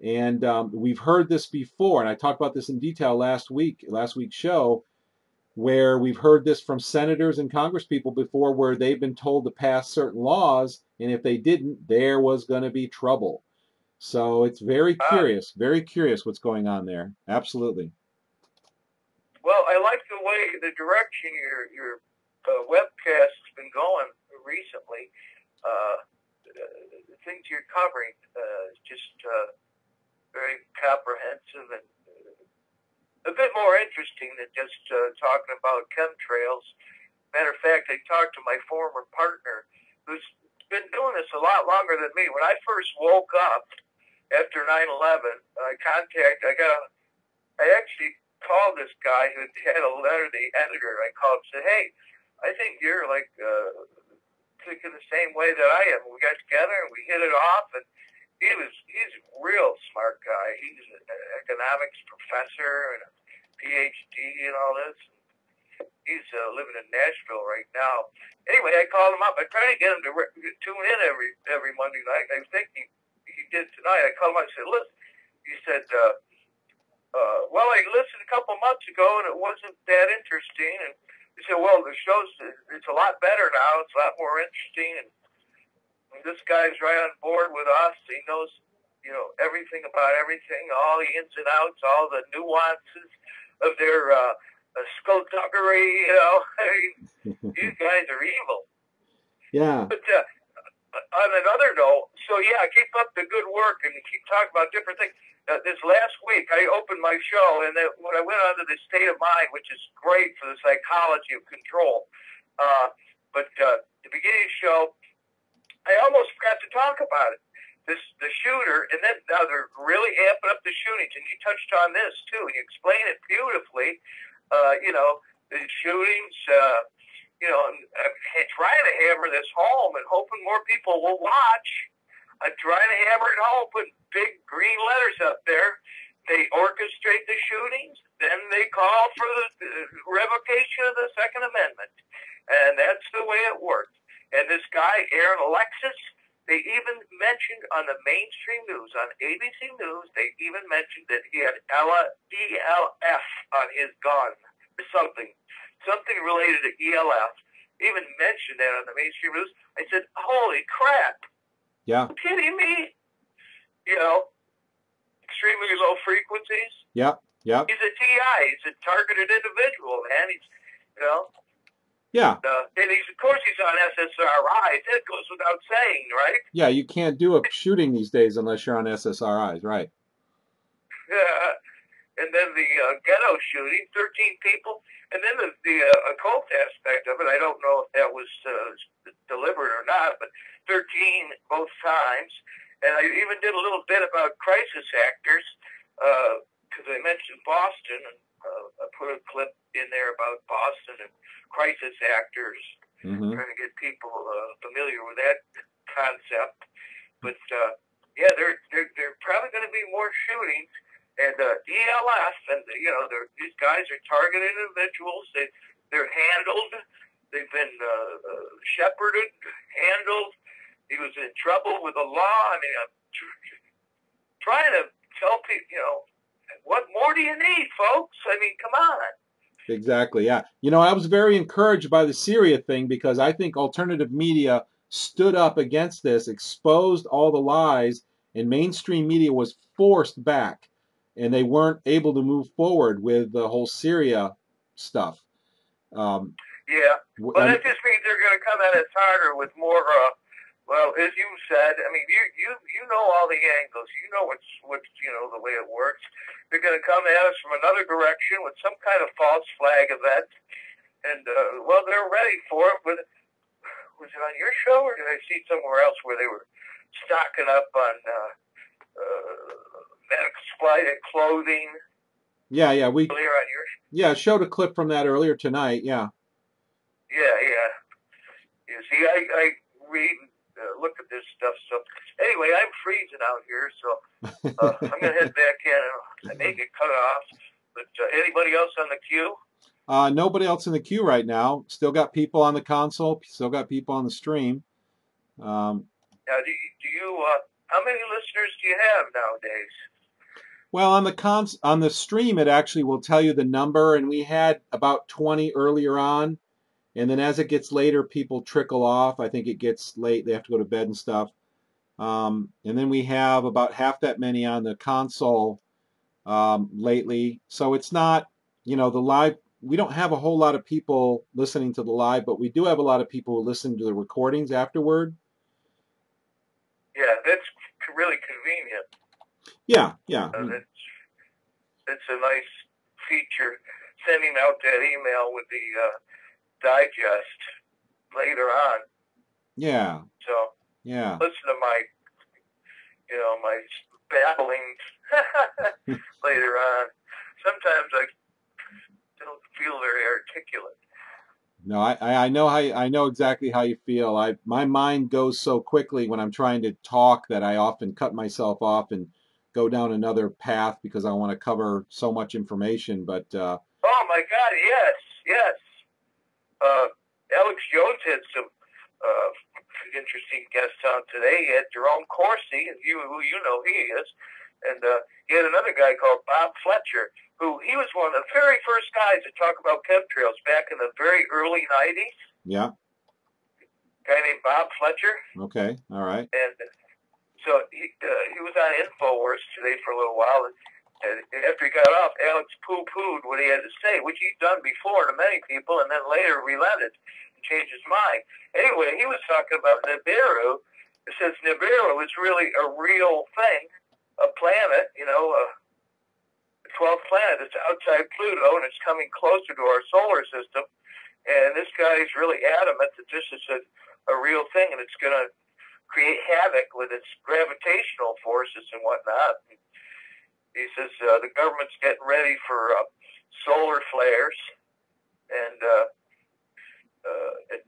Speaker 2: And we've heard this before, and I talked about this in detail last week's show, where we've heard this from senators and congresspeople before, where they've been told to pass certain laws, and if they didn't, there was going to be trouble. So it's very curious what's going on there. Absolutely.
Speaker 15: Well, I like the way, the direction your webcast has been going recently. The things you're covering is just very comprehensive and a bit more interesting than just talking about chemtrails. Matter of fact, I talked to my former partner who's been doing this a lot longer than me. When I first woke up after 9/11, I actually called this guy who had a letter to the editor. I called and said, "Hey, I think you're like thinking the same way that I am." We got together and we hit it off, and he's a real smart guy. He's an economics professor and a PhD and all this. He's living in Nashville right now. Anyway, I called him up. I tried to get him to tune in every Monday night. I think he did tonight. I called him up and said, "Listen," he said, "Well, I listened a couple months ago and it wasn't that interesting." And he said, "Well, the show's it's a lot better now. It's a lot more interesting." And this guy's right on board with us. He knows, everything about everything, all the ins and outs, all the nuances of their skullduggery. These guys are evil.
Speaker 2: Yeah.
Speaker 15: But on another note, so yeah, keep up the good work and keep talking about different things. This last week, I opened my show, and when I went on to the state of mind, which is great for the psychology of control, but the beginning of the show, I almost forgot to talk about it. The shooter, and then now they're really amping up the shootings, and you touched on this too, and you explain it beautifully. The shootings, I'm trying to hammer this home and hoping more people will watch. I'm trying to hammer it home, put big green letters up there. They orchestrate the shootings, then they call for the revocation of the Second Amendment. And that's the way it works. And this guy, Aaron Alexis, they even mentioned on the mainstream news, on ABC News, they even mentioned that he had ELF on his gun or something related to ELF. Even mentioned that on the mainstream news. I said, "Holy crap.
Speaker 2: Yeah.
Speaker 15: Are you kidding me?" Extremely low frequencies.
Speaker 2: Yeah. Yeah.
Speaker 15: He's a TI. He's a targeted individual, man. He's,
Speaker 2: Yeah.
Speaker 15: And of course he's on SSRIs. That goes without saying, right?
Speaker 2: Yeah, you can't do a shooting these days unless you're on SSRIs, right?
Speaker 15: And then the ghetto shooting, 13 people. And then the occult aspect of it, I don't know if that was deliberate or not, but 13 both times. And I even did a little bit about crisis actors, because I mentioned Boston, and I put a clip in there about Boston and crisis actors, trying to get people familiar with that concept. But yeah, there probably going to be more shootings. And ELF, and these guys are targeted individuals. They're handled. They've been shepherded, handled. He was in trouble with the law. I mean, I'm trying to tell people, what more do you need, folks? I mean, come on.
Speaker 2: Exactly, yeah. I was very encouraged by the Syria thing, because I think alternative media stood up against this, exposed all the lies, and mainstream media was forced back, and they weren't able to move forward with the whole Syria stuff.
Speaker 15: Yeah, well, that just means they're going to come at us harder with more. Well, as you said, I mean, you know all the angles. You know what's the way it works. They're going to come at us from another direction with some kind of false flag event, and well, they're ready for it. But was it on your show, or did I see somewhere else where they were stocking up on exploited clothing?
Speaker 2: Yeah,
Speaker 15: Earlier on your show?
Speaker 2: Yeah, showed a clip from that earlier tonight. Yeah.
Speaker 15: Yeah. You see, I read and look at this stuff. So anyway, I'm freezing out here, so I'm going to head back in. I may get cut off. But anybody else on the queue?
Speaker 2: Nobody else in the queue right now. Still got people on the console. Still got people on the stream.
Speaker 15: Now, do you how many listeners do you have nowadays?
Speaker 2: Well, on the stream, it actually will tell you the number, and we had about 20 earlier on, and then as it gets later, people trickle off. I think it gets late; they have to go to bed and stuff. And then we have about half that many on the console lately. So it's not, the live. We don't have a whole lot of people listening to the live, but we do have a lot of people who listen to the recordings afterward.
Speaker 15: Yeah, that's really convenient.
Speaker 2: Yeah.
Speaker 15: It's a nice feature, sending out that email with the digest later on.
Speaker 2: Yeah.
Speaker 15: So
Speaker 2: yeah.
Speaker 15: Listen to my babbling later on. Sometimes I don't feel very articulate.
Speaker 2: No, I know exactly how you feel. My mind goes so quickly when I'm trying to talk that I often cut myself off and go down another path because I want to cover so much information. But
Speaker 15: oh my God, yes. Alex Jones had some interesting guests on today. He had Jerome Corsi, who you know he is, and he had another guy called Bob Fletcher, who he was one of the very first guys to talk about chemtrails back in the very early 90s.
Speaker 2: Yeah.
Speaker 15: A guy named Bob Fletcher.
Speaker 2: Okay, all right.
Speaker 15: And so he was on InfoWars today for a little while, and after he got off, Alex poo-pooed what he had to say, which he'd done before to many people, and then later relented and changed his mind. Anyway, he was talking about Nibiru. It says Nibiru is really a real thing, a planet, the 12th planet. It's outside Pluto, and it's coming closer to our solar system. And this guy is really adamant that this is a real thing, and it's going to create havoc with its gravitational forces and whatnot. He says the government's getting ready for solar flares and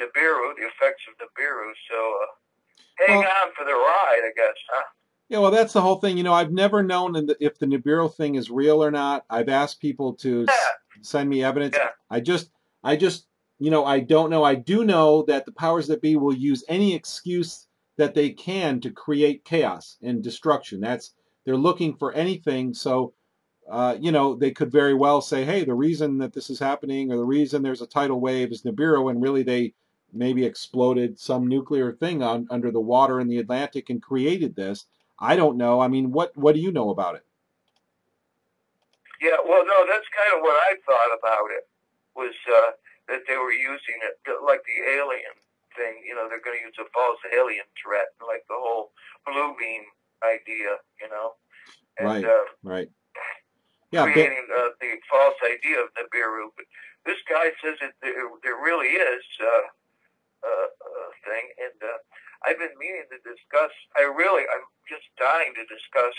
Speaker 15: Nibiru, the effects of Nibiru. So hang on for the ride, I guess, huh?
Speaker 2: Yeah, well, that's the whole thing. I've never known if the Nibiru thing is real or not. I've asked people to send me evidence.
Speaker 15: Yeah.
Speaker 2: I just, I don't know. I do know that the powers that be will use any excuse that they can to create chaos and destruction. They're looking for anything. So, they could very well say, hey, the reason that this is happening or the reason there's a tidal wave is Nibiru, and really they maybe exploded some nuclear thing under the water in the Atlantic and created this. I don't know. I mean, what do you know about it?
Speaker 15: Yeah, well, no, that's kind of what I thought about it, was that they were using it like the alien thing. They're going to use a false alien threat, like the whole blue beam idea, And,
Speaker 2: right. Yeah,
Speaker 15: creating the false idea of Nibiru. But this guy says that there really is a thing, and I've been meaning to discuss. I'm just dying to discuss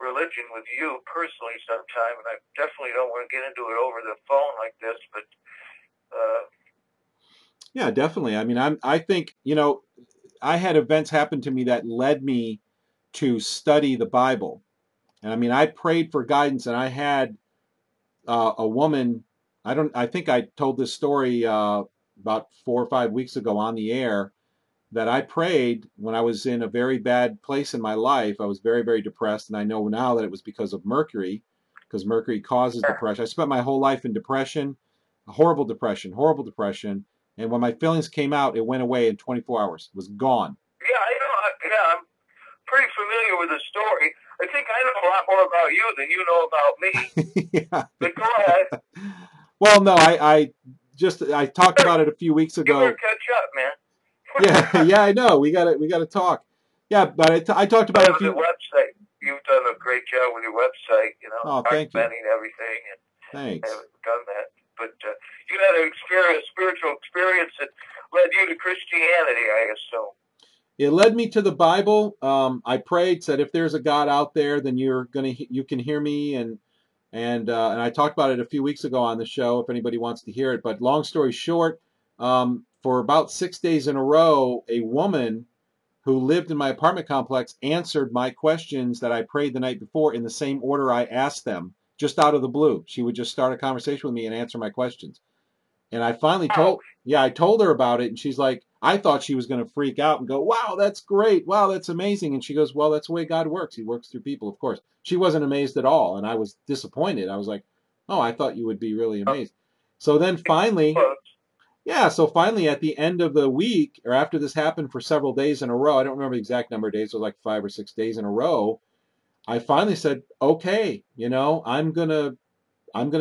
Speaker 15: religion with you personally sometime, and I definitely don't want to get into it over the phone like this, but
Speaker 2: yeah, definitely. I mean, I think, I had events happen to me that led me to study the Bible. And I mean, I prayed for guidance, and I had a woman, I think I told this story about 4 or 5 weeks ago on the air, that I prayed when I was in a very bad place in my life. I was very, very depressed, and I know now that it was because of Mercury, because Mercury causes depression. I spent my whole life in depression, horrible depression. And when my feelings came out, it went away in 24 hours. It was gone.
Speaker 15: Yeah, I know. Yeah, I'm pretty familiar with the story. I think I know a lot more about you than you know about me.
Speaker 2: Yeah.
Speaker 15: But go ahead.
Speaker 2: Well, no, I talked about it a few weeks
Speaker 15: You
Speaker 2: ago.
Speaker 15: better catch up, man.
Speaker 2: Yeah, I know. We gotta talk. Yeah, but I talked about it a few.
Speaker 15: The website. You've done a great job with your website. You know,
Speaker 2: Oh, thank you.
Speaker 15: documenting everything, and
Speaker 2: Thanks.
Speaker 15: haven't done that. But you had an experience, spiritual experience that led you to Christianity, I assume.
Speaker 2: It led me to the Bible. I prayed, said, if there's a God out there, then you can hear me, and I talked about it a few weeks ago on the show. If anybody wants to hear it, but long story short, for about 6 days in a row, a woman who lived in my apartment complex answered my questions that I prayed the night before in the same order I asked them, just out of the blue. She would just start a conversation with me and answer my questions. And I finally I told her about it, and she's like, I thought she was going to freak out and go, wow, that's great. Wow, that's amazing. And she goes, well, that's the way God works. He works through people, of course. She wasn't amazed at all, and I was disappointed. I was like, oh, I thought you would be really amazed. So then finally, finally at the end of the week, or after this happened for several days in a row, I don't remember the exact number of days, it was like 5 or 6 days in a row, I finally said, okay, I'm gonna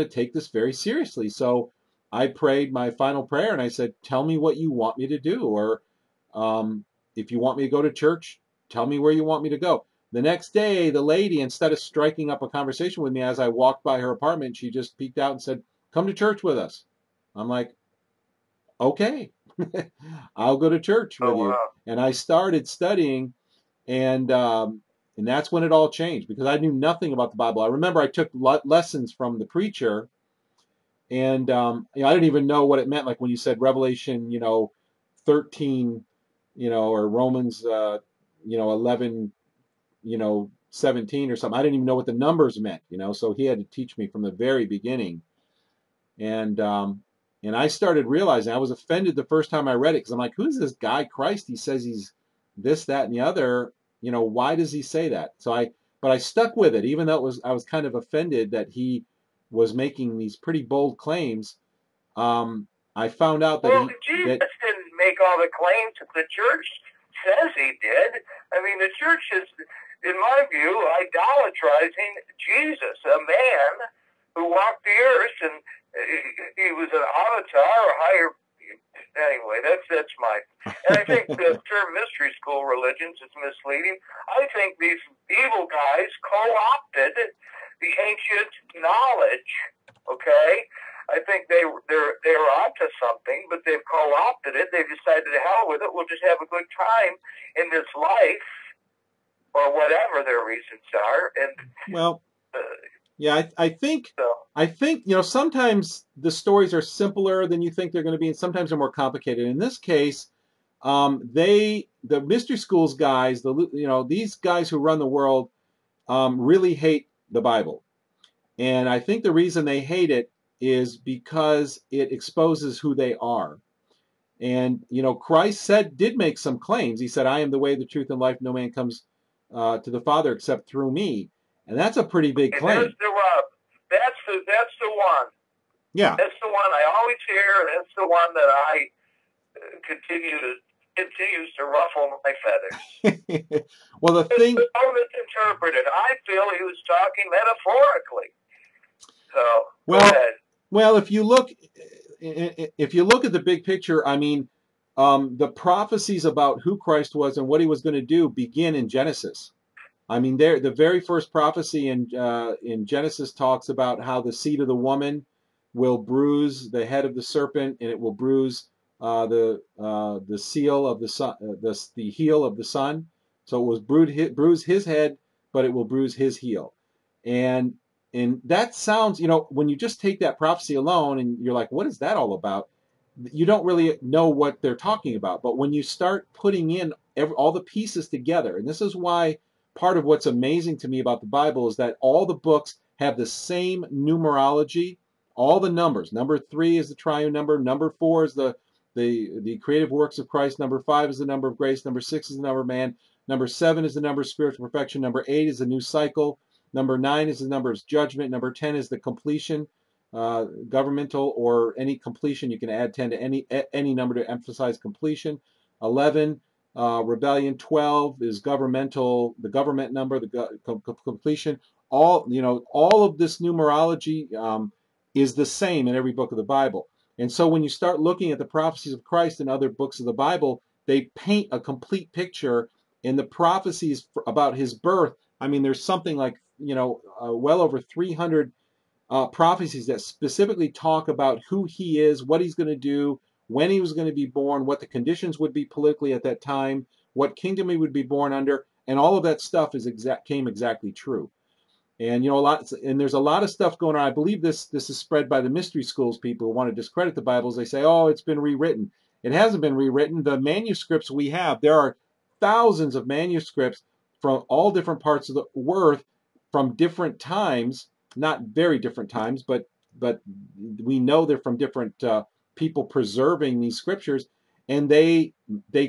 Speaker 2: take this very seriously. So I prayed my final prayer, and I said, tell me what you want me to do, or if you want me to go to church, tell me where you want me to go. The next day, the lady, instead of striking up a conversation with me as I walked by her apartment, she just peeked out and said, come to church with us. I'm like, okay, I'll go to church with you. And I started studying, and that's when it all changed, because I knew nothing about the Bible. I remember I took lessons from the preacher, and I didn't even know what it meant. Like when you said Revelation, 13, or Romans, 11, 17 or something. I didn't even know what the numbers meant, so he had to teach me from the very beginning. And I started realizing, I was offended the first time I read it, because I'm like, who's this guy Christ? He says he's this, that, and the other. Why does he say that? But I stuck with it, even though I was kind of offended that he was making these pretty bold claims. I found out that
Speaker 15: Jesus didn't make all the claims that the church says he did. I mean, the church is, in my view, idolatrizing Jesus, a man who walked the earth, and he was an avatar or higher. Anyway, that's my. And I think the term mystery school religions is misleading. I think these evil guys co-opted the ancient knowledge. Okay, I think they're onto something, but they've co-opted it. They've decided, to hell with it. We'll just have a good time in this life, or whatever their reasons are. And
Speaker 2: well. Yeah, I think sometimes the stories are simpler than you think they're going to be, and sometimes they're more complicated. In this case, the mystery schools guys, these guys who run the world, really hate the Bible, and I think the reason they hate it is because it exposes who they are. And Christ did make some claims. He said, "I am the way, the truth, and life. No man comes to the Father except through me." And that's a pretty big claim.
Speaker 15: That's the one.
Speaker 2: Yeah.
Speaker 15: That's the one I always hear, and that's the one that I continues to ruffle my feathers.
Speaker 2: Well, the thing.
Speaker 15: It's misinterpreted. I feel he was talking metaphorically. So go ahead.
Speaker 2: Well, if you look at the big picture, I mean, the prophecies about who Christ was and what he was going to do begin in Genesis. I mean, the very first prophecy in Genesis talks about how the seed of the woman will bruise the head of the serpent, and it will bruise the seal of the son, the heel of the son. So it was bruise his head, but it will bruise his heel. And that sounds, when you just take that prophecy alone, and you're like, what is that all about? You don't really know what they're talking about. But when you start putting in all the pieces together, and this is why part of what's amazing to me about the Bible is that all the books have the same numerology, all the numbers. Number 3 is the triune number. Number 4 is the creative works of Christ. Number 5 is the number of grace. Number 6 is the number of man. Number 7 is the number of spiritual perfection. Number 8 is the new cycle. Number 9 is the number of judgment. Number 10 is the completion. governmental or any completion. You can add 10 to any number to emphasize completion. 11, rebellion. 12 is governmental, the government number, the completion. All of this numerology is the same in every book of the Bible. And so when you start looking at the prophecies of Christ in other books of the Bible, they paint a complete picture. In the prophecies about his birth, I mean, there's something like, well over 300 prophecies that specifically talk about who he is, what he's going to do, when he was going to be born, what the conditions would be politically at that time, what kingdom he would be born under, and all of that stuff came exactly true. And there's a lot of stuff going on. I believe this is spread by the mystery schools people who want to discredit the Bibles. They say, oh, it's been rewritten. It hasn't been rewritten. The manuscripts we have, there are thousands of manuscripts from all different parts of the earth from different times, not very different times, but we know they're from different people preserving these scriptures, and they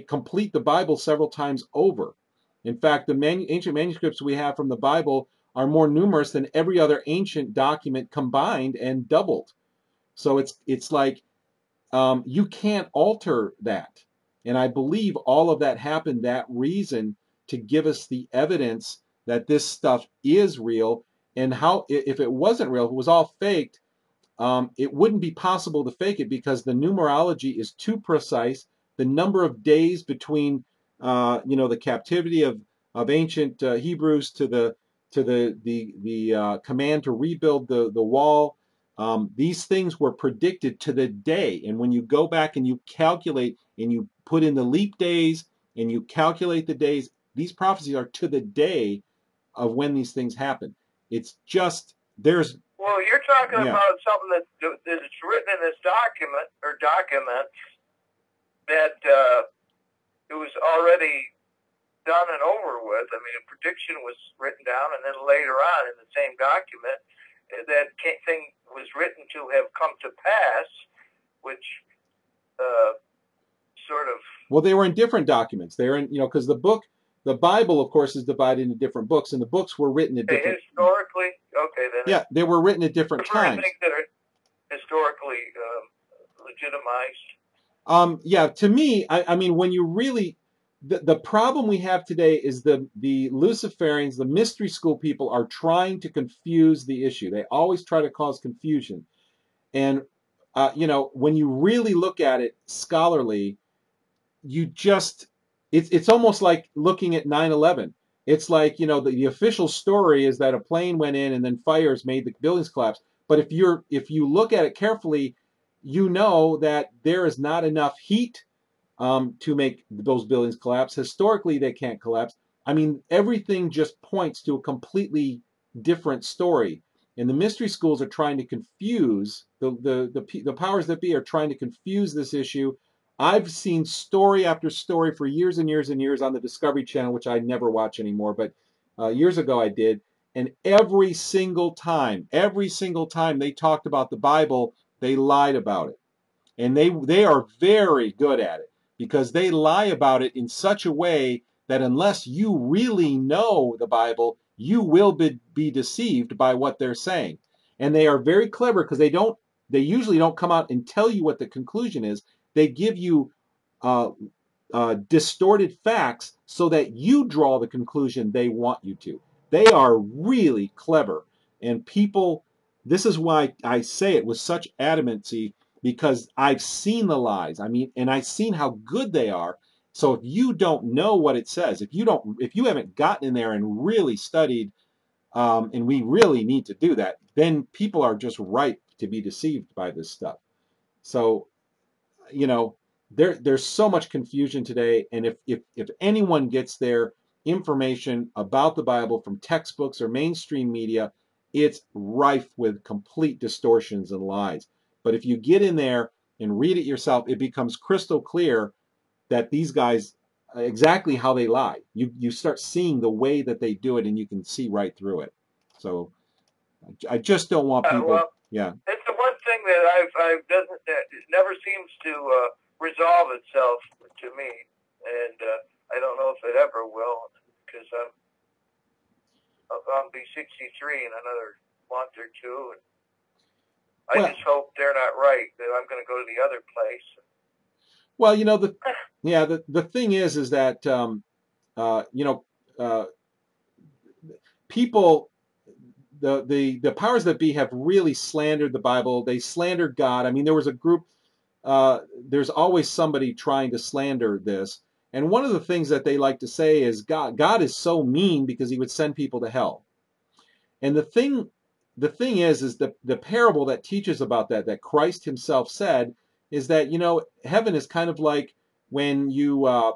Speaker 2: complete the Bible several times over. In fact, the ancient manuscripts we have from the Bible are more numerous than every other ancient document combined and doubled. So it's like you can't alter that. And I believe all of that happened that reason, to give us the evidence that this stuff is real. And how, if it wasn't real, if it was all faked, it wouldn't be possible to fake it, because the numerology is too precise. The number of days between the captivity of ancient Hebrews to the command to rebuild the wall, these things were predicted to the day. And when you go back and you calculate and you put in the leap days and you calculate the days, these prophecies are to the day of when these things happen. It's just, there's...
Speaker 15: Well, you're talking about something that is written in this document, or documents, that it was already done and over with. I mean, a prediction was written down, and then later on in the same document, that thing was written to have come to pass, which sort of...
Speaker 2: Well, they were in different documents. They were in, because the Bible, of course, is divided into different books, and the books were written at different...
Speaker 15: Historically? Okay, then...
Speaker 2: Yeah, they were written at different times.
Speaker 15: Things that are historically legitimized?
Speaker 2: Yeah, to me, I mean, when you really... The problem we have today is the Luciferians, the mystery school people, are trying to confuse the issue. They always try to cause confusion. And, when you really look at it scholarly, you just... It's almost like looking at 9/11. It's like, the official story is that a plane went in and then fires made the buildings collapse. But if you look at it carefully, you know that there is not enough heat to make those buildings collapse. Historically, they can't collapse. I mean, everything just points to a completely different story. And the mystery schools are trying to confuse, the powers that be are trying to confuse this issue. I've seen story after story for years and years and years on the Discovery Channel, which I never watch anymore, but years ago I did. And every single time they talked about the Bible, they lied about it. And they are very good at it, because they lie about it in such a way that unless you really know the Bible, you will be deceived by what they're saying. And they are very clever, because they usually don't come out and tell you what the conclusion is. They give you distorted facts so that you draw the conclusion they want you to. They are really clever. And people, this is why I say it with such adamancy, because I've seen the lies. I mean, and I've seen how good they are. So if you don't know what it says, if you haven't gotten in there and really studied, and we really need to do that, then people are just ripe to be deceived by this stuff. So, there's so much confusion today. And if anyone gets their information about the Bible from textbooks or mainstream media, it's rife with complete distortions and lies. But if you get in there and read it yourself, it becomes crystal clear that these guys, exactly how they lie. You start seeing the way that they do it, and you can see right through it. So I just don't want people... yeah.
Speaker 15: It's the one thing that it never seems to resolve itself to me, and I don't know if it ever will, because I'll be 63 in another month or two. I just hope they're not right, that I'm going to go to the other place.
Speaker 2: Well, you know, the thing is that, you know, people, the powers that be have really slandered the Bible. They slandered God. I mean, there was a group, there's always somebody trying to slander this. And one of the things that they like to say is God is so mean because he would send people to hell. And the thing is the parable that teaches about that Christ himself said is that, you know, heaven is kind of like when you are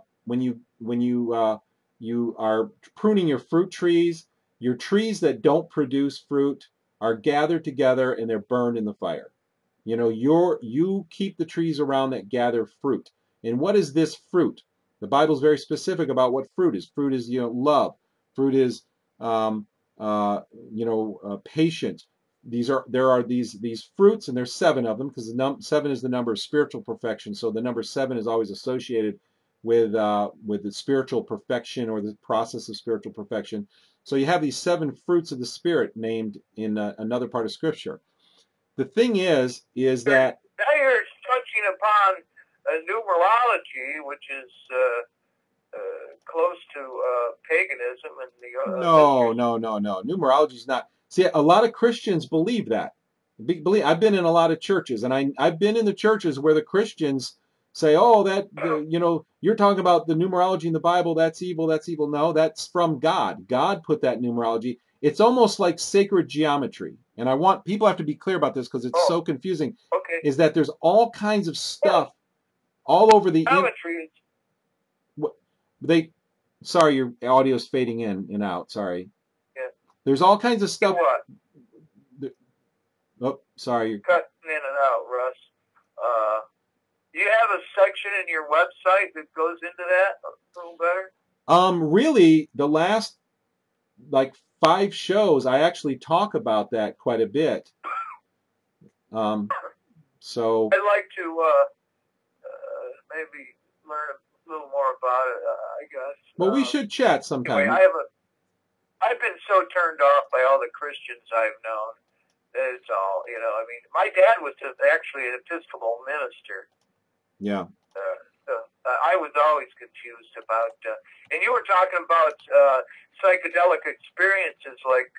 Speaker 2: pruning your fruit trees. Your trees that don't produce fruit are gathered together and they're burned in the fire. You know, you keep the trees around that gather fruit. And what is this fruit? The Bible's very specific about what fruit is. Fruit is, you know, love. Fruit is, patient. There are these fruits, and there's 7 of them, because 7 is the number of spiritual perfection. So the number 7 is always associated with the spiritual perfection, or the process of spiritual perfection. So you have these 7 fruits of the Spirit named in another part of Scripture. The thing is that
Speaker 15: now you're touching upon numerology, which is close to paganism and the
Speaker 2: no. Numerology is not. See, a lot of Christians believe that. I've been in a lot of churches, and I've been in the churches where the Christians say, "Oh, you know, you're talking about the numerology in the Bible. That's evil. That's evil." No, that's from God. God put that numerology. It's almost like sacred geometry, and I want people have to be clear about this because it's so confusing.
Speaker 15: Okay.
Speaker 2: Is that there's all kinds of stuff all over the
Speaker 15: geometry.
Speaker 2: Sorry, your audio's fading in and out. Sorry.
Speaker 15: Yeah.
Speaker 2: There's all kinds of stuff.
Speaker 15: What?
Speaker 2: Oh, sorry.
Speaker 15: You're cutting in and out, Russ. Do you have a section in your website that goes into that a little better?
Speaker 2: Really, the last 5 shows, I actually talk about that quite a bit. So
Speaker 15: I'd like to maybe learn a little more about it, I guess.
Speaker 2: Well, we should chat sometime.
Speaker 15: Anyway, I've been so turned off by all the Christians I've known. It's all, you know, I mean, my dad was actually an Episcopal minister.
Speaker 2: Yeah.
Speaker 15: I was always confused about, and you were talking about psychedelic experiences like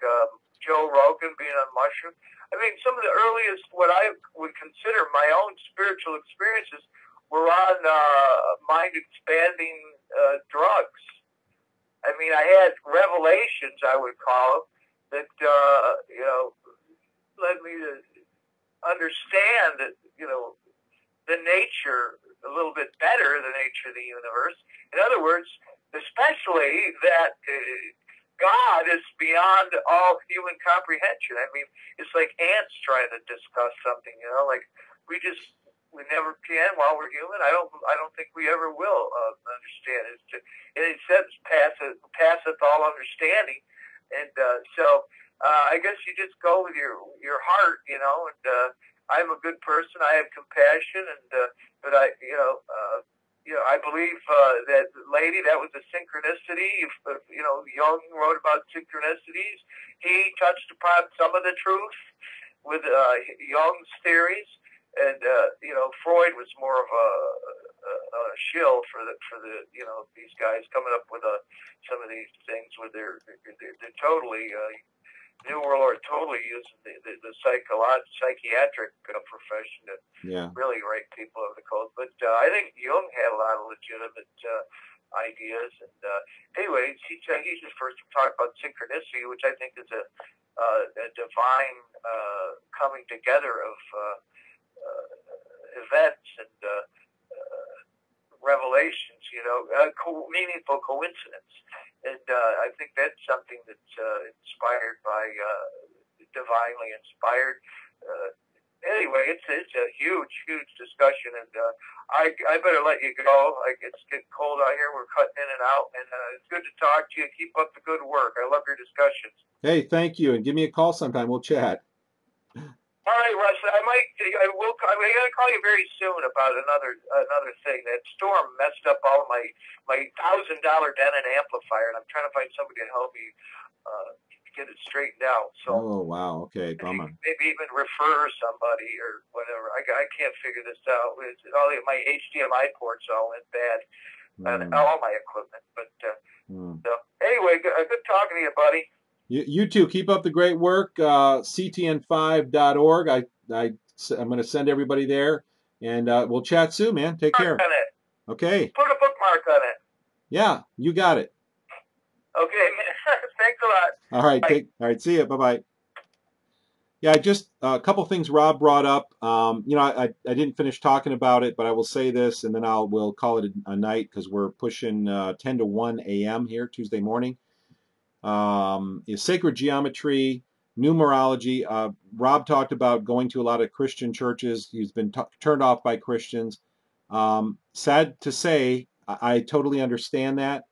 Speaker 15: Joe Rogan being on mushrooms. I mean, some of the earliest, what I would consider my own spiritual experiences were on mind-expanding drugs. I mean, I had revelations, I would call them, that, you know, led me to understand that, you know, the nature a little bit better, the nature of the universe. In other words, especially that God is beyond all human comprehension. I mean, it's like ants trying to discuss something, you know, like we never can while we're human. I don't think we ever will understand it. And it says passeth all understanding. And so I guess you just go with your heart, you know, and I'm a good person. I have compassion, and but I, you know, I believe that lady, that was a synchronicity. You know, Jung wrote about synchronicities. He touched upon some of the truth with Jung's theories, and you know, Freud was more of a shill for the you know, these guys coming up with some of these things where they're totally. New World Order totally using the psychiatric profession to really write people over the coals. But I think Jung had a lot of legitimate ideas. And anyways, he just first talked about synchronicity, which I think is a divine coming together of events and revelations, you know, meaningful coincidence. And I think that's something that's inspired by, divinely inspired. Anyway, it's a huge discussion, and I better let you go. It's getting cold out here. We're cutting in and out, and it's good to talk to you. Keep up the good work. I love your discussions.
Speaker 2: Hey, thank you, and give me a call sometime. We'll chat.
Speaker 15: All right, Russ. I'm going to call you very soon about another thing. That storm messed up all of my $1,000 Denon amplifier, and I'm trying to find somebody to help me get it straightened out. So
Speaker 2: Oh, wow. Okay, bummer.
Speaker 15: maybe even refer somebody or whatever. I can't figure this out. My HDMI ports all went bad. All my equipment. But so anyway, good talking to you, buddy.
Speaker 2: You too. Keep up the great work. CTN5.org. I'm going to send everybody there, and we'll chat soon, man. Take care. Okay.
Speaker 15: Put a bookmark on it.
Speaker 2: Yeah, you got it.
Speaker 15: Okay. Thanks a lot.
Speaker 2: All right. All right. See you. Bye-bye. Yeah, just a couple things Rob brought up. I didn't finish talking about it, but I will say this, and then we'll call it a night because we're pushing 10 to 1 a.m. here Tuesday morning. Is sacred geometry, numerology. Rob talked about going to a lot of Christian churches. He's been turned off by Christians. Sad to say, I totally understand that.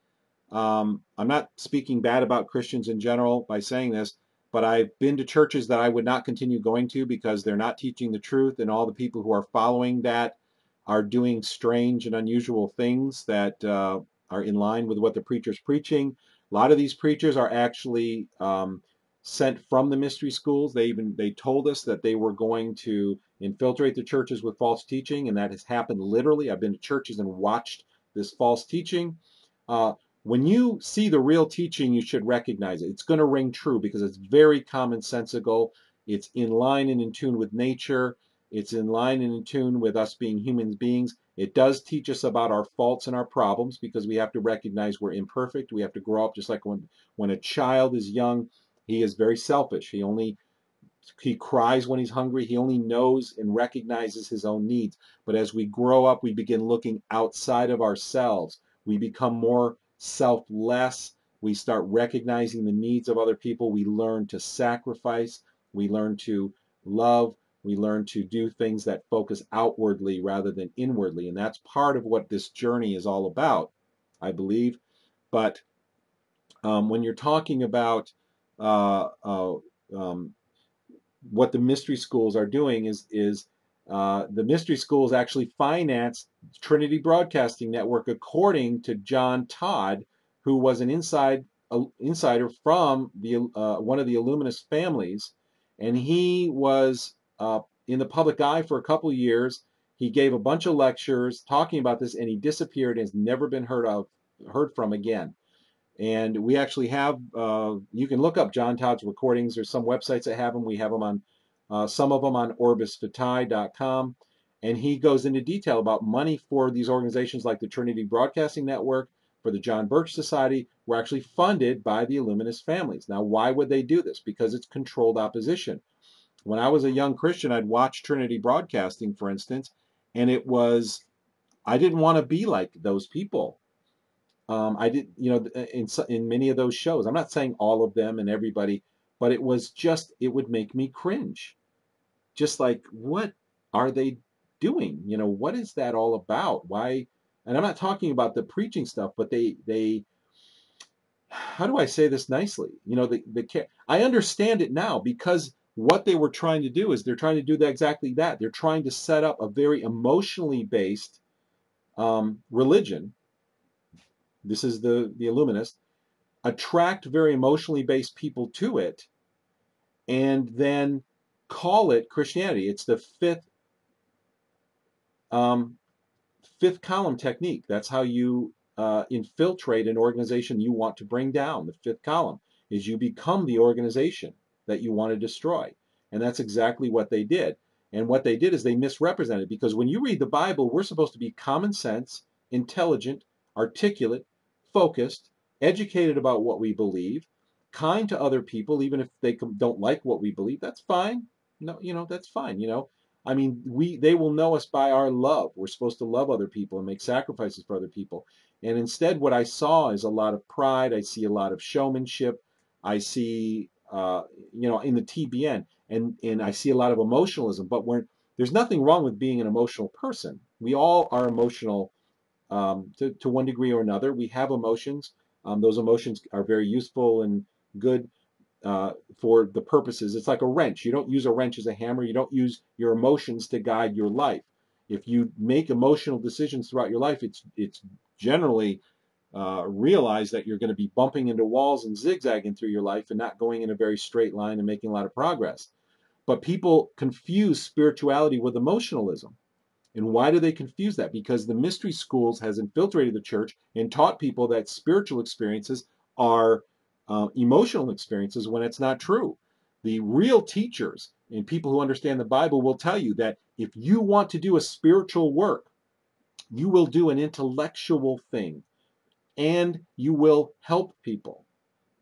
Speaker 2: I'm not speaking bad about Christians in general by saying this, but I've been to churches that I would not continue going to because they're not teaching the truth, and all the people who are following that are doing strange and unusual things that are in line with what the preacher's preaching. A lot of these preachers are actually sent from the mystery schools. They told us that they were going to infiltrate the churches with false teaching, and that has happened literally. I've been to churches and watched this false teaching. When you see the real teaching, you should recognize it. It's going to ring true because it's very commonsensical. It's in line and in tune with nature. It's in line and in tune with us being human beings. It does teach us about our faults and our problems because we have to recognize we're imperfect. We have to grow up just like when a child is young, he is very selfish. He cries when he's hungry. He only knows and recognizes his own needs. But as we grow up, we begin looking outside of ourselves. We become more selfless. We start recognizing the needs of other people. We learn to sacrifice. We learn to love. We learn to do things that focus outwardly rather than inwardly. And that's part of what this journey is all about, I believe. But when you're talking about what the mystery schools are doing is the mystery schools actually finance Trinity Broadcasting Network, according to John Todd, who was an insider from the one of the Illuminist families, and he was in the public eye for a couple of years. He gave a bunch of lectures talking about this, and he disappeared and has never been heard from again. And we actually have, you can look up John Todd's recordings. There's some websites that have them. We have them on, some of them on orbisvitae.com. And he goes into detail about money for these organizations like the Trinity Broadcasting Network, for the John Birch Society, were actually funded by the Illuminist families. Now, why would they do this? Because it's controlled opposition. When I was a young Christian, I'd watch Trinity Broadcasting, for instance, and I didn't want to be like those people. I did, in many of those shows. I'm not saying all of them and everybody, but it would make me cringe. Just like, what are they doing? What is that all about? Why? And I'm not talking about the preaching stuff, but they how do I say this nicely? I understand it now, because what they were trying to do is they're trying to do exactly that. They're trying to set up a very emotionally based religion. This is the Illuminist, attract very emotionally based people to it, and then call it Christianity. It's the fifth column technique. That's how you infiltrate an organization you want to bring down. The fifth column is you become the organization that you want to destroy. And that's exactly what they did. And what they did is they misrepresented, because when you read the Bible, we're supposed to be common sense, intelligent, articulate, focused, educated about what we believe, kind to other people, even if they don't like what we believe. That's fine. No, that's fine. I mean, they will know us by our love. We're supposed to love other people and make sacrifices for other people. And instead, what I saw is a lot of pride. I see a lot of showmanship. I see, in the TBN, and I see a lot of emotionalism. But there's nothing wrong with being an emotional person. We all are emotional to one degree or another. We have emotions. Those emotions are very useful and good for the purposes. It's like a wrench. You don't use a wrench as a hammer. You don't use your emotions to guide your life. If you make emotional decisions throughout your life, it's generally realize that you're going to be bumping into walls and zigzagging through your life and not going in a very straight line and making a lot of progress. But people confuse spirituality with emotionalism. And why do they confuse that? Because the mystery schools has infiltrated the church and taught people that spiritual experiences are emotional experiences when it's not true. The real teachers and people who understand the Bible will tell you that if you want to do a spiritual work, you will do an intellectual thing and you will help people.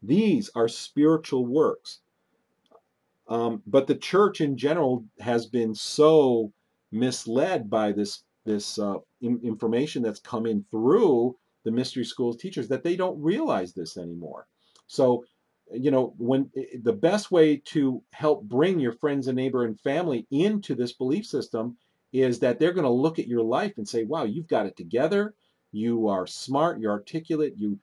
Speaker 2: These are spiritual works. But the church in general has been so misled by this information that's coming through the mystery schools teachers that they don't realize this anymore. So, when the best way to help bring your friends and neighbor and family into this belief system is that they're going to look at your life and say, wow, you've got it together. You are smart, you're articulate, you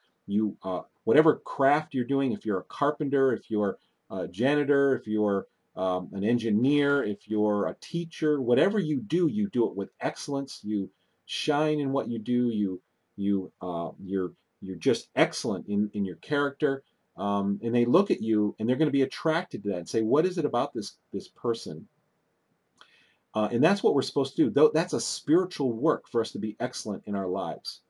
Speaker 2: whatever craft you're doing, if you're a carpenter, if you're a janitor, if you're an engineer, if you're a teacher, whatever you do it with excellence. You shine in what you do. You're just excellent in your character. And they look at you and they're going to be attracted to that and say, what is it about this person? And that's what we're supposed to do. That's a spiritual work for us to be excellent in our lives.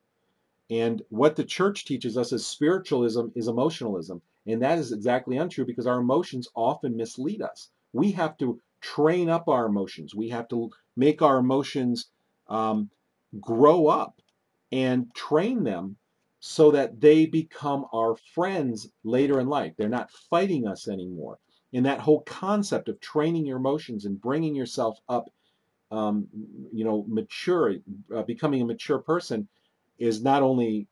Speaker 2: And what the church teaches us is spiritualism is emotionalism. And that is exactly untrue because our emotions often mislead us. We have to train up our emotions. We have to make our emotions grow up and train them so that they become our friends later in life. They're not fighting us anymore. And that whole concept of training your emotions and bringing yourself up, mature, becoming a mature person is not only,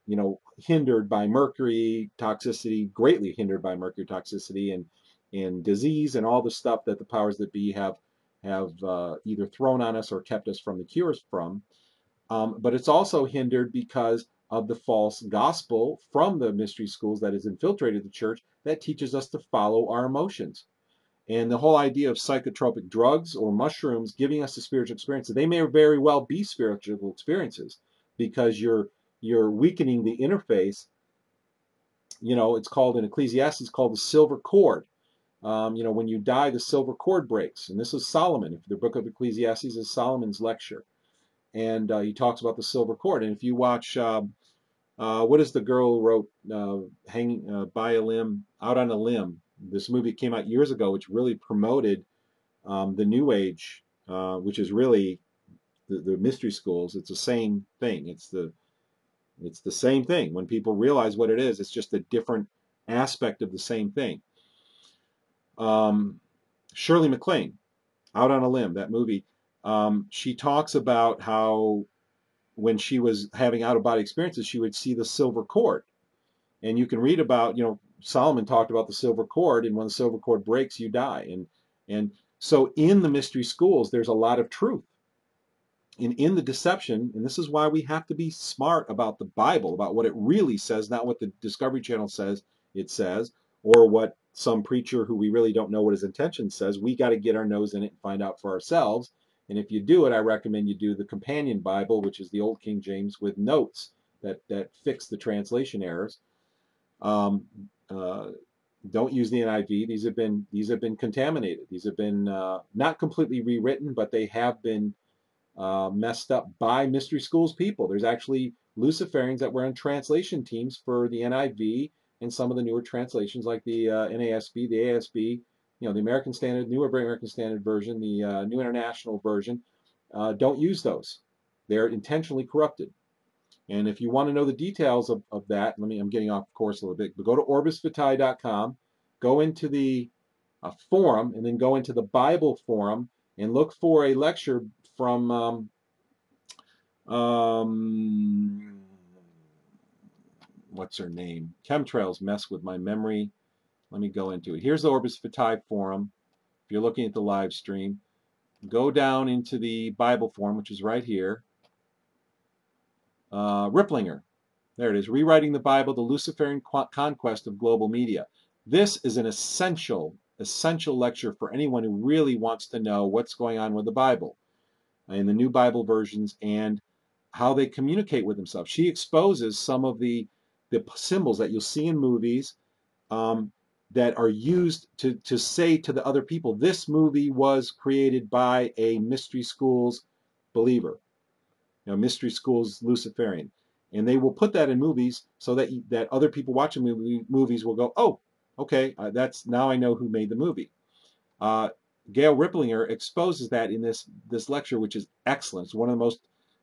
Speaker 2: hindered by mercury toxicity, greatly hindered by mercury toxicity and disease and all the stuff that the powers that be have either thrown on us or kept us from the cures from. But it's also hindered because of the false gospel from the mystery schools that has infiltrated the church that teaches us to follow our emotions. And the whole idea of psychotropic drugs or mushrooms giving us a spiritual experience, they may very well be spiritual experiences because you're weakening the interface. It's called in Ecclesiastes called the silver cord. When you die, the silver cord breaks. And this is Solomon. The book of Ecclesiastes is Solomon's lecture. And he talks about the silver cord. And if you watch, what is the girl who wrote Hanging by a Limb, Out on a Limb? This movie came out years ago, which really promoted the New Age, which is really the mystery schools. It's the same thing. It's the same thing. When people realize what it is, it's just a different aspect of the same thing. Shirley MacLaine, Out on a Limb, that movie, she talks about how when she was having out-of-body experiences, she would see the silver cord. And you can read about, Solomon talked about the silver cord, and when the silver cord breaks, you die. And so in the mystery schools, there's a lot of truth. And in the deception, and this is why we have to be smart about the Bible, about what it really says, not what the Discovery Channel says it says, or what some preacher who we really don't know what his intention says. We got to get our nose in it and find out for ourselves. And if you do it, I recommend you do the Companion Bible, which is the Old King James with notes that fix the translation errors. Don't use the NIV. These have been contaminated. These have been not completely rewritten, but they have been messed up by mystery schools people. There's actually Luciferians that were on translation teams for the NIV and some of the newer translations like the NASB, the ASB, the American Standard, New American Standard Version, the New International Version. Don't use those. They're intentionally corrupted. And if you want to know the details of that, I'm getting off course a little bit, but go to orbisvitae.com, go into the forum, and then go into the Bible forum and look for a lecture from what's her name? Chemtrails mess with my memory. Let me go into it. Here's the Orbis Vitae forum. If you're looking at the live stream, go down into the Bible forum, which is right here. Ripplinger. There it is. Rewriting the Bible, the Luciferian Conquest of Global Media. This is an essential lecture for anyone who really wants to know what's going on with the Bible in the new Bible versions and how they communicate with themselves. She exposes some of the the symbols that you'll see in movies that are used to say to the other people, this movie was created by a mystery schools believer, mystery schools Luciferian. And they will put that in movies so that other people watching movies will go, oh, okay, now I know who made the movie. Gail Ripplinger exposes that in this lecture, which is excellent. It's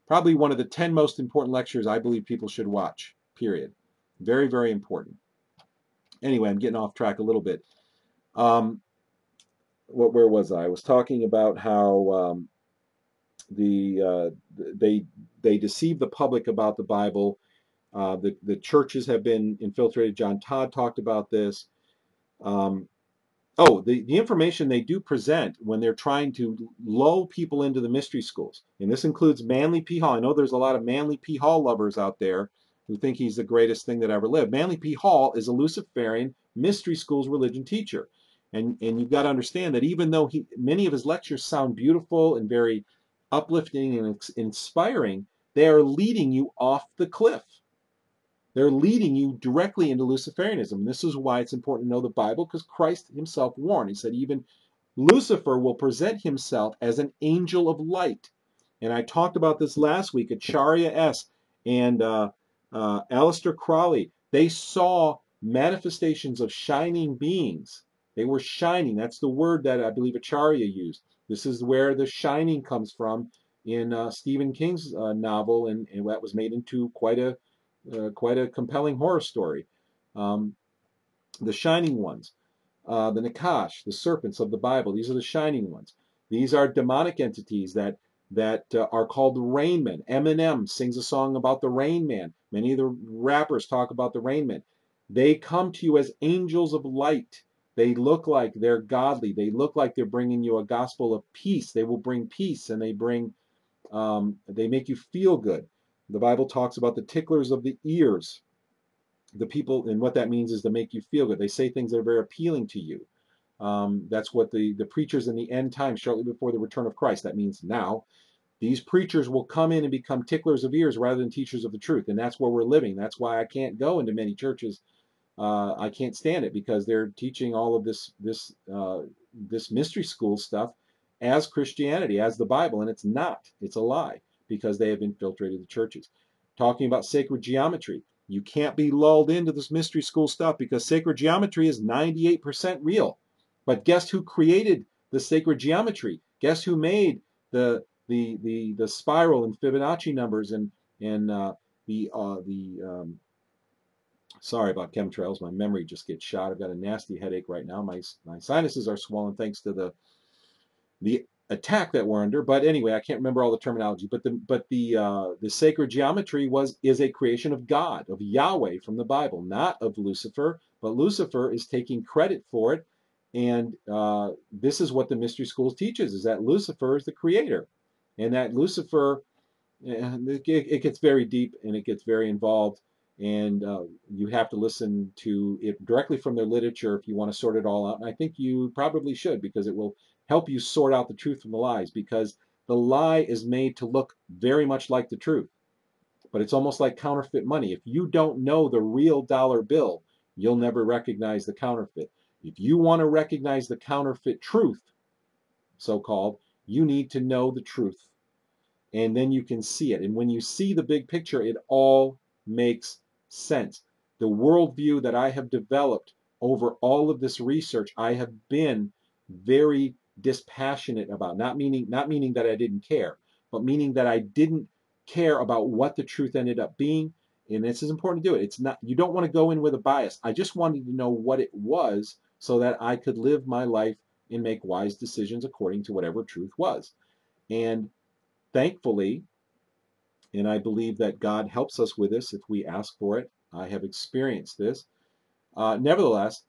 Speaker 2: probably one of the 10 most important lectures I believe people should watch, period. Very, very important. Anyway, I'm getting off track a little bit. Where was I? I was talking about how they deceive the public about the Bible. The churches have been infiltrated. John Todd talked about this. The information they do present when they're trying to lull people into the mystery schools, and this includes Manly P. Hall. I know there's a lot of Manly P. Hall lovers out there who think he's the greatest thing that ever lived. Manly P. Hall is a Luciferian mystery schools religion teacher. And you've got to understand that even though many of his lectures sound beautiful and very uplifting and inspiring, they are leading you off the cliff. They're leading you directly into Luciferianism. And this is why it's important to know the Bible, because Christ himself warned. He said even Lucifer will present himself as an angel of light. And I talked about this last week. Acharya S. and Aleister Crowley, they saw manifestations of shining beings. They were shining. That's the word that I believe Acharya used. This is where the shining comes from in Stephen King's novel, and that was made into quite a compelling horror story. The shining ones, the Nakash, the serpents of the Bible, these are the shining ones. These are demonic entities that are called the Rain Men. Eminem sings a song about the Rain Man. Many of the rappers talk about the Rain Men. They come to you as angels of light. They look like they're godly. They look like they're bringing you a gospel of peace. They will bring peace, and they make you feel good. The Bible talks about the ticklers of the ears, the people, and what that means is to make you feel good. They say things that are very appealing to you. That's what the preachers in the end times, shortly before the return of Christ, that means now, these preachers will come in and become ticklers of ears rather than teachers of the truth. And that's where we're living. That's why I can't go into many churches. I can't stand it, because they're teaching all of this mystery school stuff as Christianity, as the Bible, and it's not. It's a lie, because they have infiltrated the churches. Talking about sacred geometry. You can't be lulled into this mystery school stuff, because sacred geometry is 98% real. But guess who created the sacred geometry? Guess who made the spiral and Fibonacci numbers and sorry about chemtrails. My memory just gets shot. I've got a nasty headache right now. My sinuses are swollen thanks to the attack that we're under. But anyway, I can't remember all the terminology. But the sacred geometry is a creation of God, of Yahweh from the Bible, not of Lucifer. But Lucifer is taking credit for it. And this is what the mystery schools teaches, is that Lucifer is the creator. And that Lucifer, it gets very deep and it gets very involved. And you have to listen to it directly from their literature if you want to sort it all out. And I think you probably should, because it will help you sort out the truth from the lies, because the lie is made to look very much like the truth. But it's almost like counterfeit money. If you don't know the real dollar bill, you'll never recognize the counterfeit. If you want to recognize the counterfeit truth, so-called, you need to know the truth. And then you can see it. And when you see the big picture, it all makes sense. The worldview that I have developed over all of this research, I have been very dispassionate about. Not meaning that I didn't care, but meaning that I didn't care about what the truth ended up being. And this is important to do it. It's not, you don't want to go in with a bias. I just wanted to know what it was so that I could live my life and make wise decisions according to whatever truth was. And thankfully, and I believe that God helps us with this if we ask for it. I have experienced this. Nevertheless,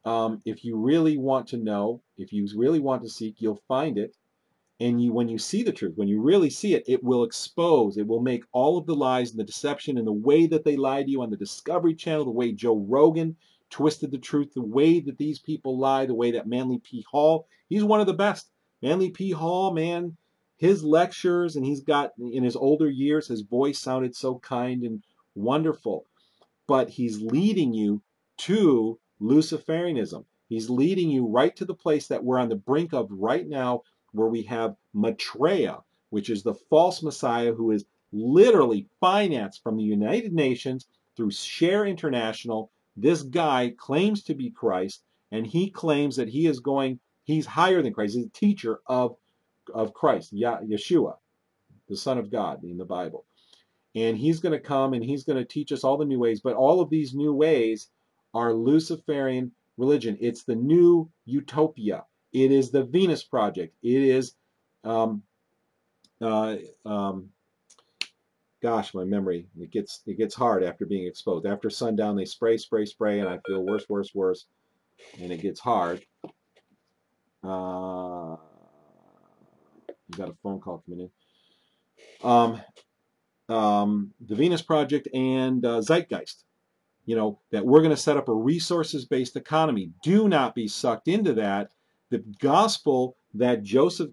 Speaker 2: if you really want to know, if you really want to seek, you'll find it. And when you see the truth, when you really see it, it will expose, it will make all of the lies and the deception and the way that they lie to you on the Discovery Channel, the way Joe Rogan twisted the truth, the way that these people lie, the way that Manly P. Hall, he's one of the best. Manly P. Hall, man, his lectures, and he's got, in his older years, his voice sounded so kind and wonderful. but he's leading you to Luciferianism. He's leading you right to the place that we're on the brink of right now, where we have Maitreya, which is the false Messiah who is literally financed from the United Nations through Share International. This guy claims to be Christ, and he claims that he's higher than Christ. He's a teacher of Christ, Yeshua, the Son of God in the Bible. And he's going to come and he's going to teach us all the new ways, but all of these new ways are Luciferian religion. It's the new utopia. It is the Venus Project. It is, gosh, my memory, it gets hard after being exposed. After sundown, they spray, and I feel worse, and it gets hard. You got a phone call coming in. The Venus Project and Zeitgeist, that we're going to set up a resources-based economy. Do not be sucked into that. The gospel that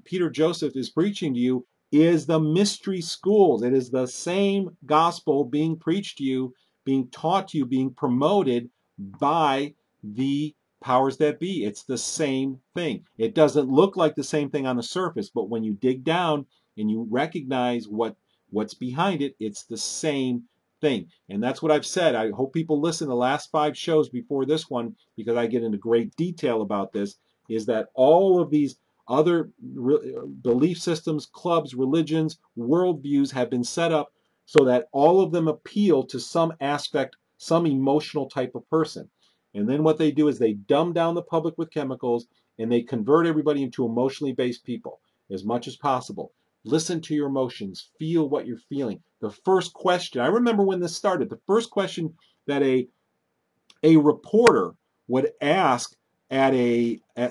Speaker 2: Peter Joseph is preaching to you is the mystery schools. It is the same gospel being preached to you, being taught to you, being promoted by the powers that be. It's the same thing. It doesn't look like the same thing on the surface, but when you dig down and you recognize what's behind it, it's the same thing. And that's what I've said. I hope people listen to the last 5 shows before this one, because I get into great detail about this, is that all of these other belief systems, clubs, religions, worldviews have been set up so that all of them appeal to some aspect, some emotional type of person. And then what they do is they dumb down the public with chemicals, and they convert everybody into emotionally based people as much as possible. Listen to your emotions. Feel what you're feeling. The first question, I remember when this started, the first question that a reporter would ask at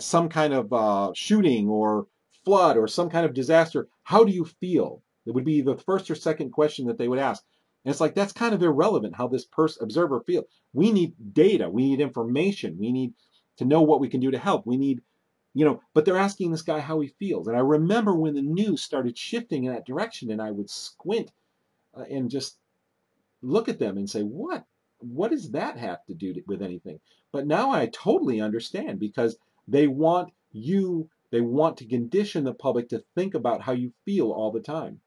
Speaker 2: some kind of shooting or flood or some kind of disaster, how do you feel? It would be the first or second question that they would ask. And it's like, that's kind of irrelevant how this observer feels. We need data. We need information. We need to know what we can do to help. We need, but they're asking this guy how he feels. And I remember when the news started shifting in that direction, and I would squint and just look at them and say, what does that have to do with anything? But now I totally understand, because they want to condition the public to think about how you feel all the time.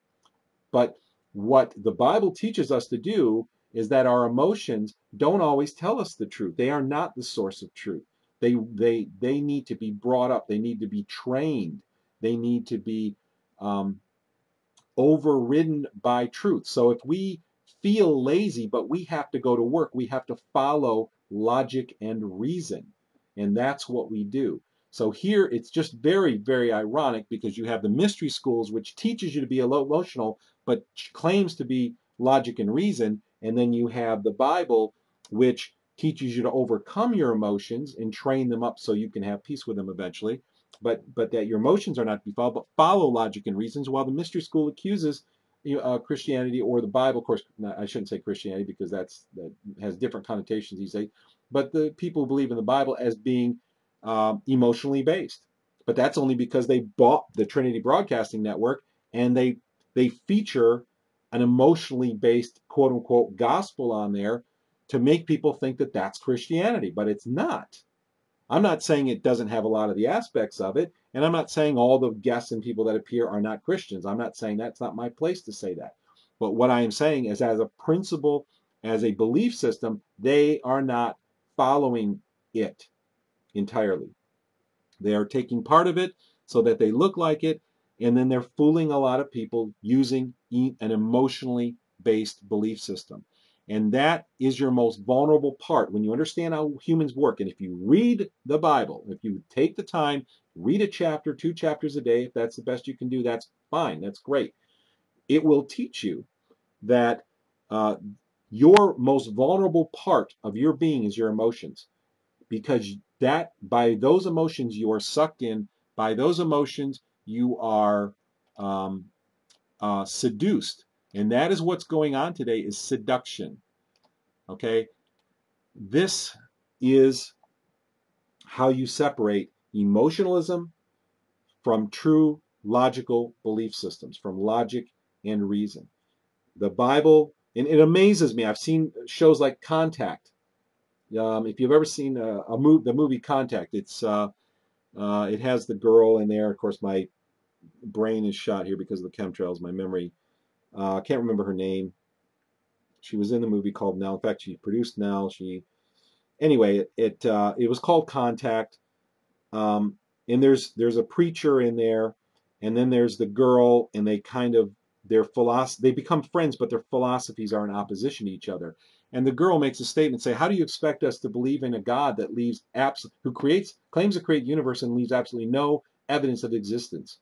Speaker 2: But what the Bible teaches us to do is that our emotions don't always tell us the truth. They are not the source of truth. They need to be brought up. They need to be trained. They need to be overridden by truth. So if we feel lazy, but we have to go to work, we have to follow logic and reason. And that's what we do. So here it's just very, very ironic, because you have the mystery schools, which teaches you to be emotional, but claims to be logic and reason. And then you have the Bible, which teaches you to overcome your emotions and train them up so you can have peace with them eventually. But that your emotions are not to be followed, but follow logic and reasons, while the mystery school accuses Christianity or the Bible. Of course, I shouldn't say Christianity, because that has different connotations these days, but the people who believe in the Bible as being emotionally based. But that's only because they bought the Trinity Broadcasting Network, and they feature an emotionally based, quote unquote, gospel on there to make people think that that's Christianity, but it's not. I'm not saying it doesn't have a lot of the aspects of it, and I'm not saying all the guests and people that appear are not Christians. I'm not saying that's not my place to say that. But what I am saying is, as a principle, as a belief system, they are not following it entirely. They are taking part of it so that they look like it, and then they're fooling a lot of people using an emotionally based belief system. And that is your most vulnerable part when you understand how humans work. And if you read the Bible, if you take the time, read a chapter, 2 chapters a day, if that's the best you can do, that's fine, that's great. It will teach you that your most vulnerable part of your being is your emotions, because that by those emotions you are sucked in, by those emotions you are seduced. And that is what's going on today, is seduction. Okay? This is how you separate emotionalism from true logical belief systems, from logic and reason. The Bible And it amazes me. I've seen shows like Contact. If you've ever seen the movie Contact, it has the girl in there. Of course, my brain is shot here because of the chemtrails. My memory, I can't remember her name. She was in the movie called Nell. In fact, she produced Nell. Anyway, it was called Contact. And there's a preacher in there, and then there's the girl, and they become friends, but their philosophies are in opposition to each other. And the girl makes a statement, say, how do you expect us to believe in a God that claims to create the universe and leaves absolutely no evidence of existence?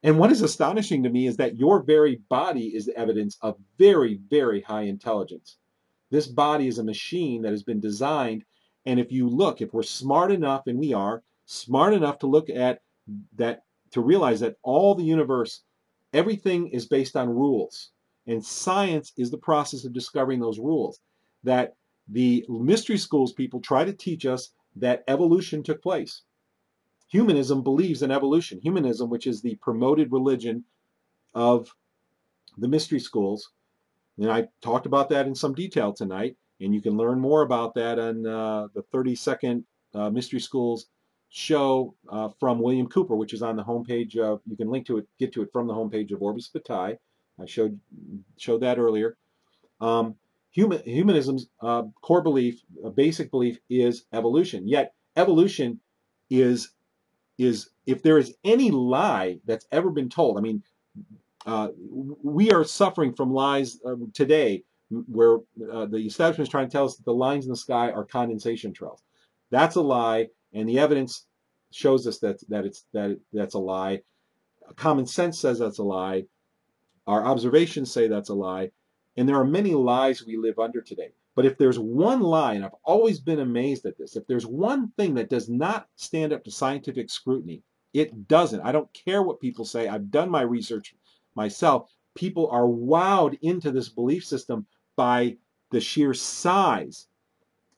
Speaker 2: And what is astonishing to me is that your very body is the evidence of very, very high intelligence. This body is a machine that has been designed, and if we're smart enough, and we are smart enough to look at that, to realize that all the universe, everything is based on rules, and science is the process of discovering those rules. That the mystery schools people try to teach us that evolution took place. Humanism believes in evolution. Humanism, which is the promoted religion of the mystery schools, and I talked about that in some detail tonight, and you can learn more about that on the 30-second Mystery Schools show from William Cooper, which is on the homepage of, you can link to it, get to it from the homepage of Orbis Vitae. I showed that earlier. Humanism's core belief, basic belief, is evolution. Yet evolution is if there is any lie that's ever been told, I mean, we are suffering from lies today, where the establishment is trying to tell us that the lines in the sky are condensation trails. That's a lie, and the evidence shows us that's a lie. Common sense says that's a lie. Our observations say that's a lie, and there are many lies we live under today. But if there's one lie, and I've always been amazed at this, if there's one thing that does not stand up to scientific scrutiny, it doesn't. I don't care what people say. I've done my research myself. People are wowed into this belief system by the sheer size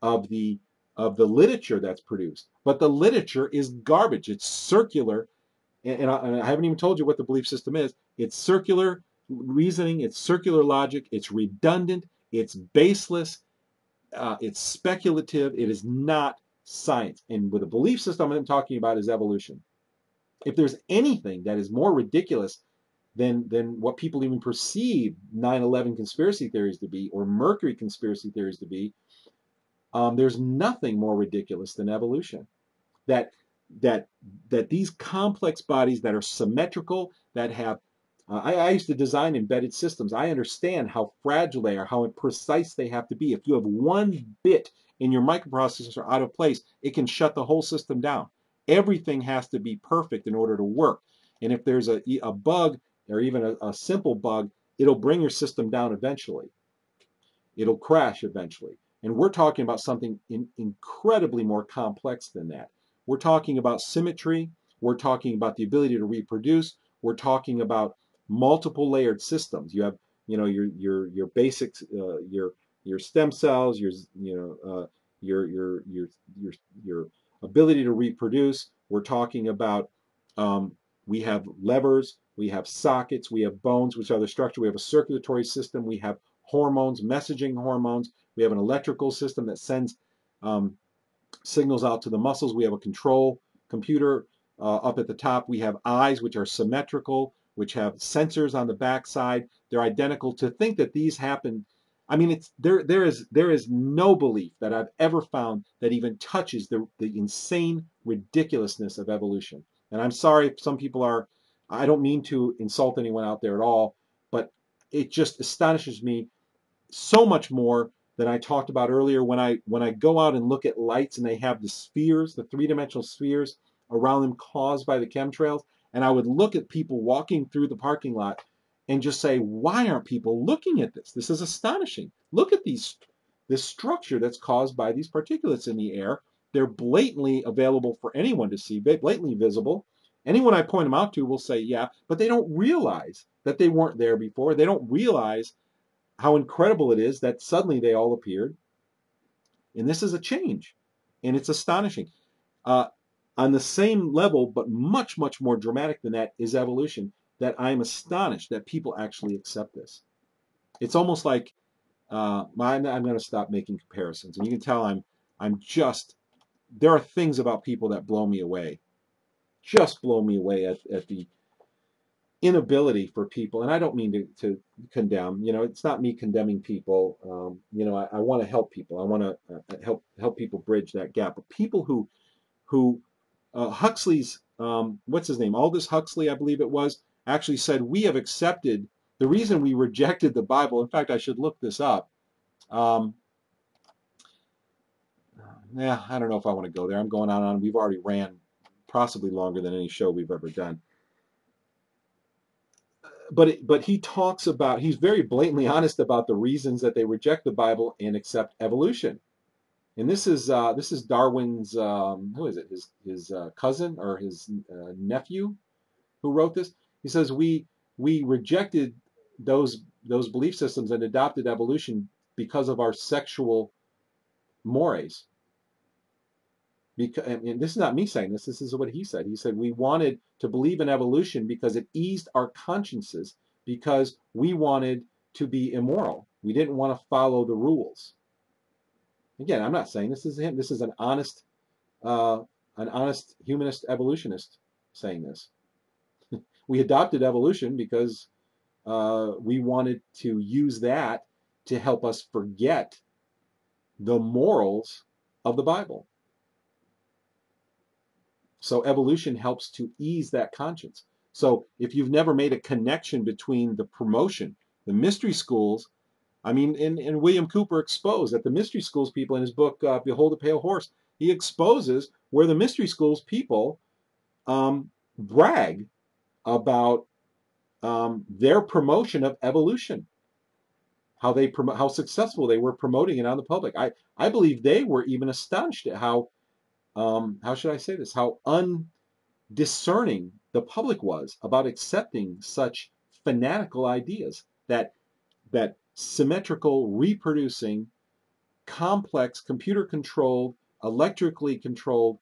Speaker 2: of the literature that's produced. But the literature is garbage. It's circular, and I haven't even told you what the belief system is. It's circular reasoning. It's circular logic. It's redundant. It's baseless. It's speculative. It is not science. And with a belief system I'm talking about is evolution. If there's anything that is more ridiculous than what people even perceive 9/11 conspiracy theories to be, or Mercury conspiracy theories to be, there's nothing more ridiculous than evolution. That these complex bodies that are symmetrical, that have I used to design embedded systems. I understand how fragile they are, how precise they have to be. If you have one bit in your microprocessor out of place, it can shut the whole system down. Everything has to be perfect in order to work. And if there's a bug, or even a simple bug, it'll bring your system down eventually. It'll crash eventually. And we're talking about something incredibly more complex than that. We're talking about symmetry. We're talking about the ability to reproduce. We're talking about multiple layered systems. You have, your basics, your stem cells, your ability to reproduce. We're talking about we have levers, we have sockets, we have bones, which are the structure. We have a circulatory system. We have hormones, messaging hormones. We have an electrical system that sends signals out to the muscles. We have a control computer up at the top. We have eyes, which are symmetrical, which have sensors on the backside. They're identical. To think that these happen, I mean, there is no belief that I've ever found that even touches the insane ridiculousness of evolution. And I'm sorry if some people are, I don't mean to insult anyone out there at all, but it just astonishes me so much more than I talked about earlier when I go out and look at lights and they have the spheres, the three-dimensional spheres around them caused by the chemtrails, and I would look at people walking through the parking lot and just say, why aren't people looking at this? This is astonishing. Look at this structure that's caused by these particulates in the air. They're blatantly available for anyone to see, blatantly visible. Anyone I point them out to will say, yeah, but they don't realize that they weren't there before. They don't realize how incredible it is that suddenly they all appeared. And this is a change. And it's astonishing. On the same level, but much, much more dramatic than that, is evolution, that I'm astonished that people actually accept this. It's almost like I'm going to stop making comparisons, and you can tell I'm just, there are things about people that blow me away, just blow me away at the inability for people, and I don't mean to condemn. It's not me condemning people. I want to help people. I want to help people bridge that gap. But people who Huxley's what's his name? Aldous Huxley, I believe it was, actually said we have accepted the reason we rejected the Bible. In fact, I should look this up. Yeah, I don't know if I want to go there. I'm going on. We've already ran possibly longer than any show we've ever done. But he talks about, he's very blatantly honest about the reasons that they reject the Bible and accept evolution. And this is Darwin's who is it? His cousin or his nephew who wrote this. He says we rejected those belief systems and adopted evolution because of our sexual mores. And this is not me saying this. This is what he said. He said we wanted to believe in evolution because it eased our consciences, because we wanted to be immoral. We didn't want to follow the rules. Again, I'm not saying this is him. This is an honest humanist evolutionist saying this. We adopted evolution because we wanted to use that to help us forget the morals of the Bible. So evolution helps to ease that conscience. So if you've never made a connection between the promotion, the mystery schools, I mean, and William Cooper exposed that the mystery schools people in his book, Behold the Pale Horse, he exposes where the mystery schools people brag about their promotion of evolution, how successful they were promoting it on the public. I believe they were even astonished at how should I say this, how undiscerning the public was about accepting such fanatical ideas, that symmetrical, reproducing, complex, computer-controlled, electrically controlled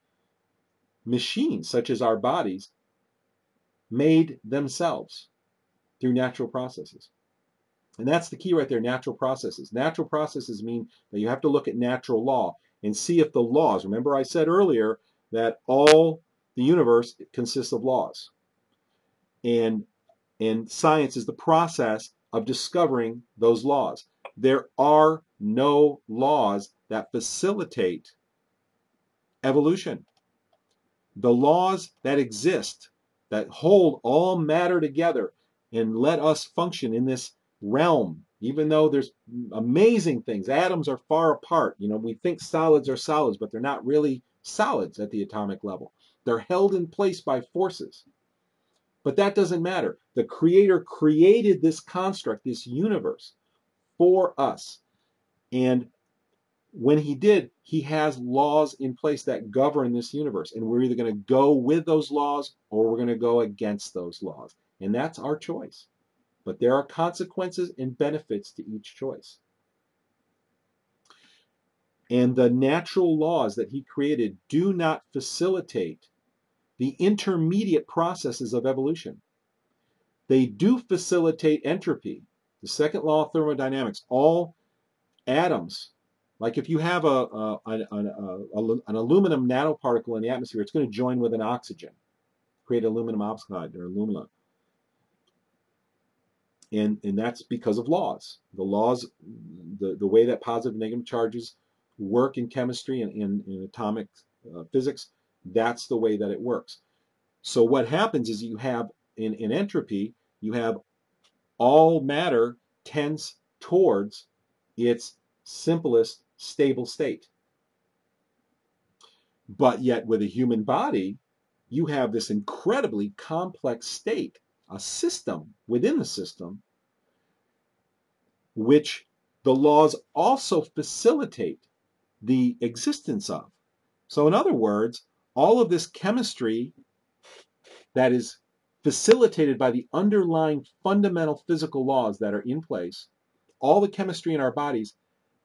Speaker 2: machines, such as our bodies, made themselves through natural processes. And that's the key right there, natural processes. Natural processes mean that you have to look at natural law and see if the laws, remember I said earlier that all the universe consists of laws. And science is the process of discovering those laws. There are no laws that facilitate evolution. The laws that exist, that hold all matter together and let us function in this realm, even though there's amazing things. Atoms are far apart. We think solids are solids, but they're not really solids at the atomic level. They're held in place by forces. But that doesn't matter. The Creator created this construct, this universe, for us. And when he did, he has laws in place that govern this universe. And we're either going to go with those laws or we're going to go against those laws. And that's our choice. But there are consequences and benefits to each choice. And the natural laws that he created do not facilitate the intermediate processes of evolution. They do facilitate entropy. The second law of thermodynamics, all atoms, like if you have an aluminum nanoparticle in the atmosphere, it's going to join with an oxygen, create aluminum oxide or alumina. And that's because of laws. The laws, the way that positive and negative charges work in chemistry and in atomic physics, that's the way that it works. So what happens is you have, in entropy, you have all matter tends towards its simplest stable state. But yet with a human body, you have this incredibly complex state, a system within the system, which the laws also facilitate the existence of. So in other words, all of this chemistry that is facilitated by the underlying fundamental physical laws that are in place, all the chemistry in our bodies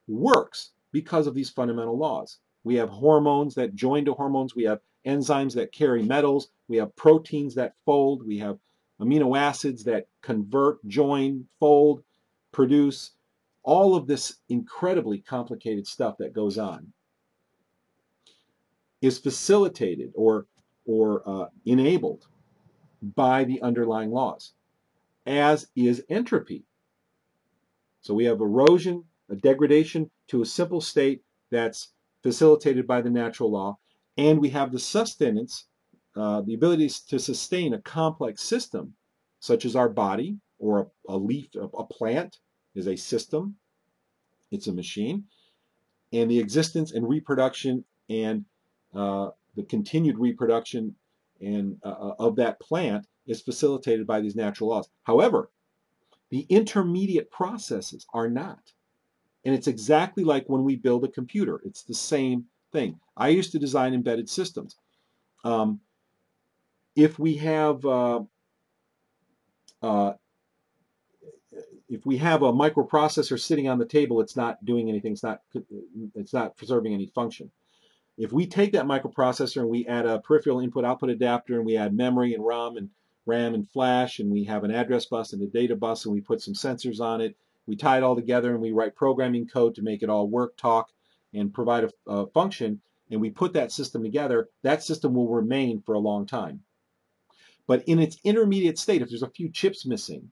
Speaker 2: works because of these fundamental laws. We have hormones that join to hormones. We have enzymes that carry metals. We have proteins that fold. We have amino acids that convert, join, fold. produce all of this incredibly complicated stuff that goes on is facilitated or enabled by the underlying laws, as is entropy. So we have erosion, a degradation to a simple state that's facilitated by the natural law, and we have the sustenance, the ability to sustain a complex system, such as our body or a leaf, a plant is a system, it's a machine, and the existence and reproduction and the continued reproduction and of that plant is facilitated by these natural laws. However, the intermediate processes are not. And it's exactly like when we build a computer. It's the same thing. I used to design embedded systems. If we have a microprocessor sitting on the table, it's not doing anything. It's not preserving any function. If we take that microprocessor and we add a peripheral input-output adapter, and we add memory and RAM and flash, and we have an address bus and a data bus, and we put some sensors on it, we tie it all together, and we write programming code to make it all work, talk, and provide a function, and we put that system together, that system will remain for a long time. But in its intermediate state, if there's a few chips missing,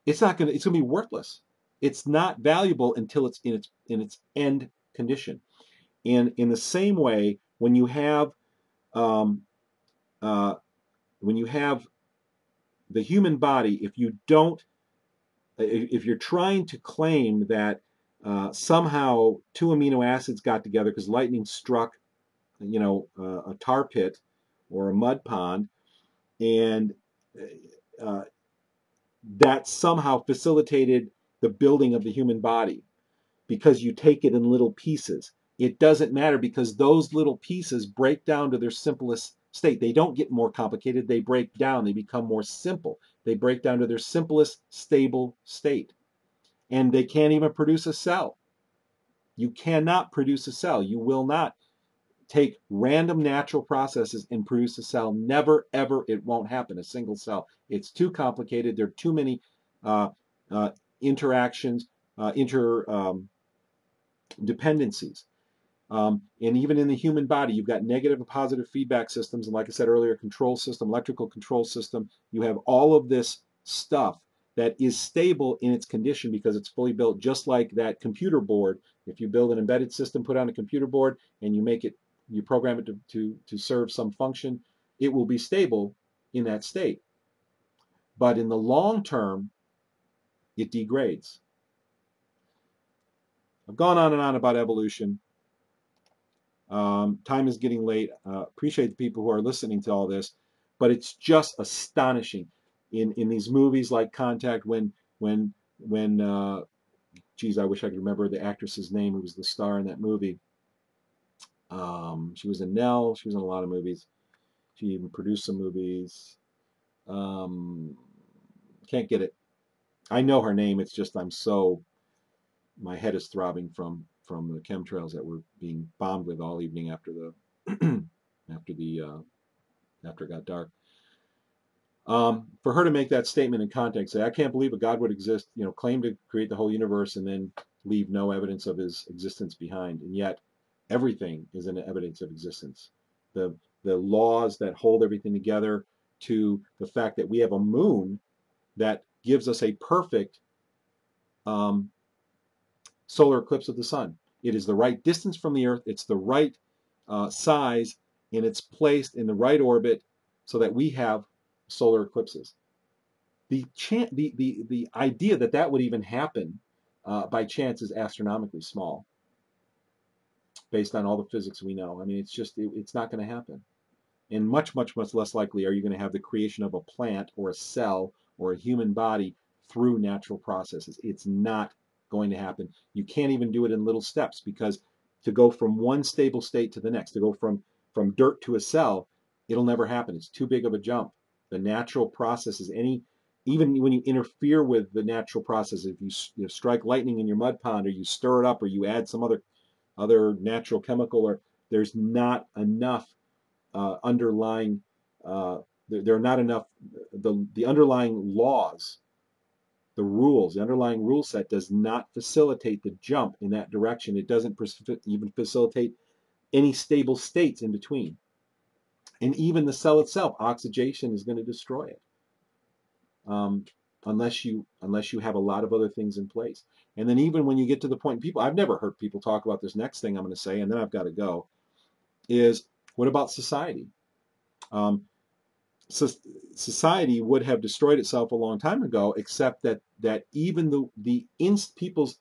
Speaker 2: it's going to be worthless. It's not valuable until it's in its end condition. And in the same way, when you have the human body, if you're trying to claim that somehow two amino acids got together because lightning struck, a tar pit or a mud pond, and that somehow facilitated the building of the human body because you take it in little pieces. It doesn't matter, because those little pieces break down to their simplest state. They don't get more complicated. They break down. They become more simple. They break down to their simplest stable state. And they can't even produce a cell. You cannot produce a cell. You will not take random natural processes and produce a cell. Never, ever. It won't happen. A single cell. It's too complicated. There are too many interactions, interdependencies. And even in the human body, you've got negative and positive feedback systems. And like I said earlier, control system, electrical control system. You have all of this stuff that is stable in its condition because it's fully built, just like that computer board. If you build an embedded system, put on a computer board, and you program it to serve some function, it will be stable in that state. But in the long term, it degrades. I've gone on and on about evolution. Time is getting late. Appreciate the people who are listening to all this, but it's just astonishing in these movies like Contact when geez, I wish I could remember the actress's name who was the star in that movie. She was in Nell. She was in a lot of movies. She even produced some movies. Can't get it. I know her name. It's just my head is throbbing from the chemtrails that were being bombed with all evening after after it got dark. For her to make that statement in context, say, I can't believe a God would exist, claim to create the whole universe and then leave no evidence of his existence behind. And yet everything is an evidence of existence. The laws that hold everything together, to the fact that we have a moon that gives us a perfect solar eclipse of the sun. It is the right distance from the Earth. It's the right size, and it's placed in the right orbit so that we have solar eclipses. The idea that would even happen by chance is astronomically small, based on all the physics we know. I mean, it's not going to happen. And much, much, much less likely are you going to have the creation of a plant or a cell or a human body through natural processes. It's not going to happen. You can't even do it in little steps, because to go from one stable state to the next, to go from dirt to a cell, it'll never happen. It's too big of a jump. The natural processes, even when you interfere with the natural process, if you strike lightning in your mud pond, or you stir it up, or you add some other natural chemical, or there's not enough underlying, there are not enough, the underlying laws, the rules, the underlying rule set does not facilitate the jump in that direction. It doesn't even facilitate any stable states in between. And even the cell itself, oxidation is going to destroy it, unless you have a lot of other things in place. And then even when you get to the point, people, I've never heard people talk about this next thing I'm going to say, and then I've got to go, is what about society? So society would have destroyed itself a long time ago, except that even people's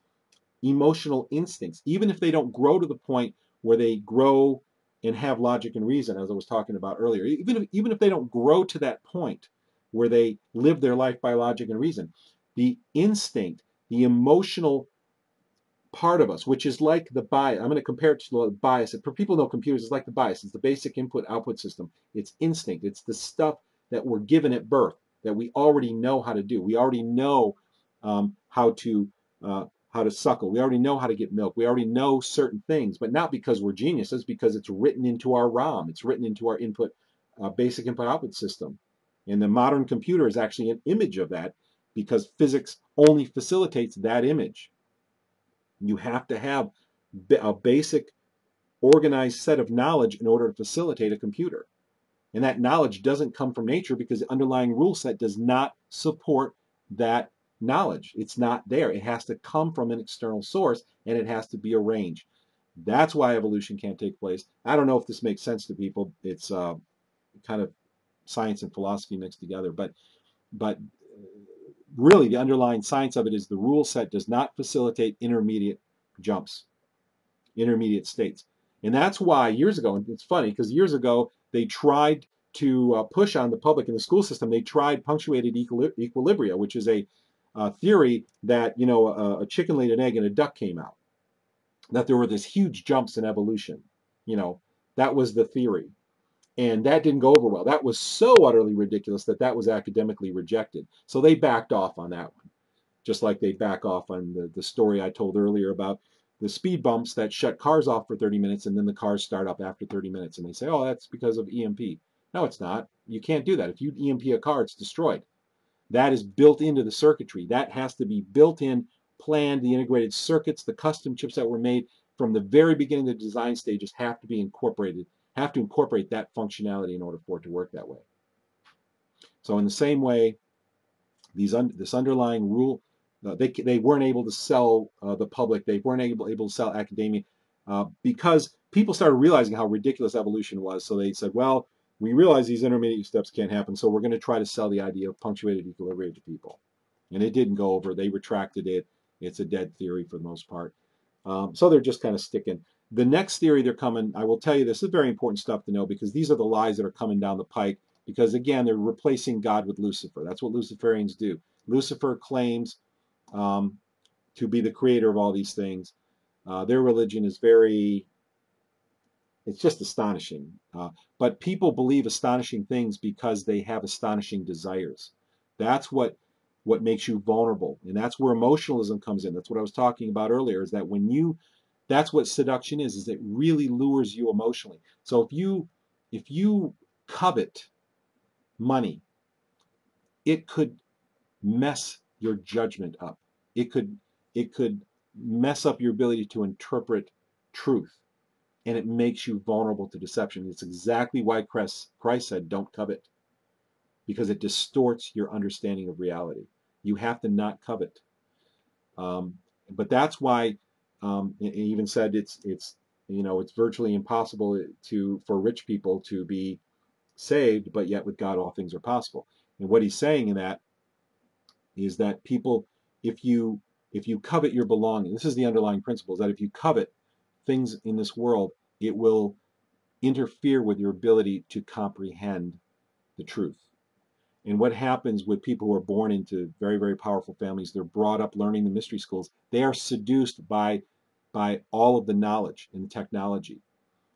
Speaker 2: emotional instincts, even if they don't grow to the point where they grow and have logic and reason, as I was talking about earlier, even if they don't grow to that point where they live their life by logic and reason, the instinct, the emotional part of us, which is like the bias. I'm going to compare it to the bias. For people who know computers, it's like the bias. It's the basic input-output system. It's instinct. It's the stuff that we're given at birth that we already know how to do. We already know how to suckle. We already know how to get milk. We already know certain things, but not because we're geniuses, because it's written into our ROM. It's written into our basic input-output system. And the modern computer is actually an image of that, because physics only facilitates that image. You have to have a basic organized set of knowledge in order to facilitate a computer. And that knowledge doesn't come from nature because the underlying rule set does not support that knowledge. It's not there. It has to come from an external source, and it has to be arranged. That's why evolution can't take place. I don't know if this makes sense to people. It's kind of science and philosophy mixed together, but really the underlying science of it is the rule set does not facilitate intermediate jumps, intermediate states. And that's why years ago, and it's funny because years ago they tried to push on the public in the school system, they tried punctuated equilibria, which is a theory that, a chicken laid an egg and a duck came out, that there were these huge jumps in evolution. That was the theory. And that didn't go over well. That was so utterly ridiculous that was academically rejected. So they backed off on that one, just like they back off on the story I told earlier about the speed bumps that shut cars off for 30 minutes and then the cars start up after 30 minutes. And they say, oh, that's because of EMP. No, it's not. You can't do that. If you EMP a car, it's destroyed. That is built into the circuitry. That has to be built in, planned. The integrated circuits, the custom chips that were made from the very beginning, the design stages have to be incorporated, have to incorporate that functionality in order for it to work that way. So in the same way, this underlying rule, they weren't able to sell the public, they weren't able to sell academia because people started realizing how ridiculous evolution was. So they said, well, we realize these intermediate steps can't happen, so we're going to try to sell the idea of punctuated equilibrium to people. And it didn't go over. They retracted it. It's a dead theory for the most part. So they're just kind of sticking. The next theory they're coming, I will tell you, this is very important stuff to know because these are the lies that are coming down the pike. Because again, they're replacing God with Lucifer. That's what Luciferians do. Lucifer claims to be the creator of all these things. Their religion is it's just astonishing. But people believe astonishing things because they have astonishing desires. That's what makes you vulnerable. And that's where emotionalism comes in. That's what I was talking about earlier, is that that's what seduction is it really lures you emotionally. So if you covet money, it could mess your judgment up. It could mess up your ability to interpret truth, and it makes you vulnerable to deception. It's exactly why Christ said, don't covet, because it distorts your understanding of reality. You have to not covet. But that's why it even said it's virtually impossible for rich people to be saved, but yet with God all things are possible. And what he's saying in that is that people, if you covet your belonging, this is the underlying principle, is that if you covet things in this world, it will interfere with your ability to comprehend the truth. And what happens with people who are born into very, very powerful families, they're brought up learning the mystery schools, they are seduced by all of the knowledge and technology.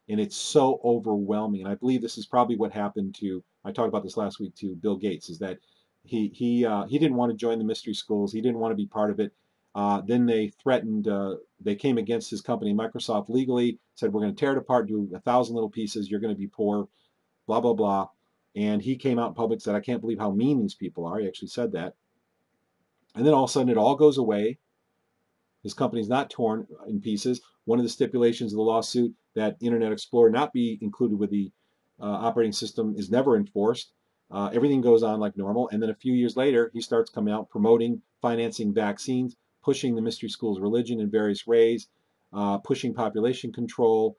Speaker 2: And it's so overwhelming. And I believe this is probably what happened to, I talked about this last week to Bill Gates, is that he didn't want to join the mystery schools. He didn't want to be part of it. Then they threatened, they came against his company, Microsoft, legally, said, we're going to tear it apart, do 1,000 little pieces, you're going to be poor, blah, blah, blah. And he came out in public and said, I can't believe how mean these people are. He actually said that. And then all of a sudden it all goes away. His company's not torn in pieces. One of the stipulations of the lawsuit that Internet Explorer not be included with the operating system is never enforced. Everything goes on like normal. And then a few years later, he starts coming out promoting, financing vaccines, pushing the mystery school's religion in various ways, pushing population control,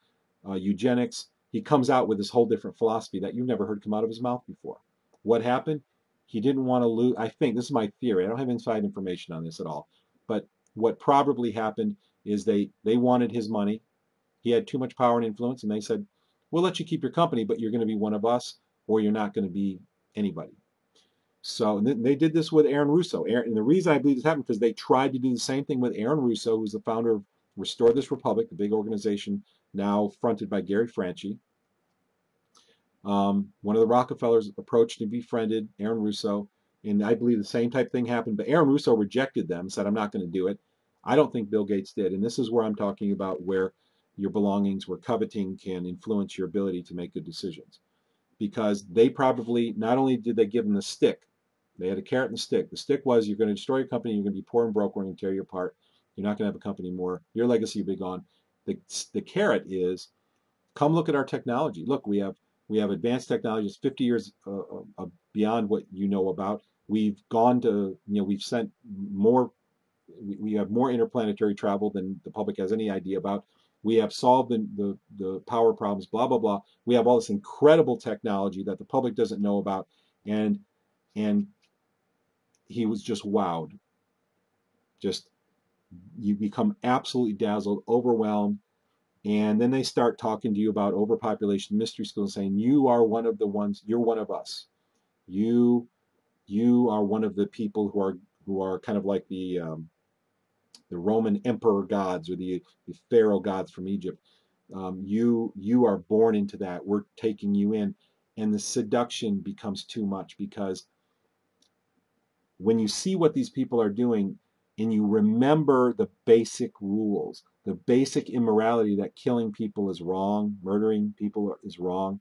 Speaker 2: eugenics. He comes out with this whole different philosophy that you've never heard come out of his mouth before. What happened? He didn't want to lose. I think this is my theory. I don't have inside information on this at all. But what probably happened is they wanted his money. He had too much power and influence, and they said, we'll let you keep your company, but you're going to be one of us, or you're not going to be anybody. So and they did this with Aaron Russo. And the reason I believe this happened because they tried to do the same thing with Aaron Russo, who's the founder of Restore This Republic, the big organization now fronted by Gary Franchi. One of the Rockefellers approached and befriended Aaron Russo, and I believe the same type of thing happened, but Aaron Russo rejected them, said, I'm not going to do it. I don't think Bill Gates did, and this is where I'm talking about where your belongings, where coveting can influence your ability to make good decisions. Because they probably, not only did they give them the stick, they had a carrot and a stick. The stick was, you're going to destroy your company, you're going to be poor and broke, we're going to tear you apart, you're not going to have a company anymore, your legacy will be gone. The carrot is, come look at our technology. Look, we have advanced technologies 50 years beyond what you know about. We've gone to, we've sent more, we have more interplanetary travel than the public has any idea about. We have solved the power problems, blah, blah, blah. We have all this incredible technology that the public doesn't know about. And he was just wowed. Just, you become absolutely dazzled, overwhelmed. And then they start talking to you about overpopulation, mystery school, and saying, you are one of the ones, you're one of us. You are one of the people who are kind of like the Roman emperor gods or the pharaoh gods from Egypt. You are born into that. We're taking you in. And the seduction becomes too much, because when you see what these people are doing and you remember the basic rules, the basic immorality that killing people is wrong, murdering people is wrong,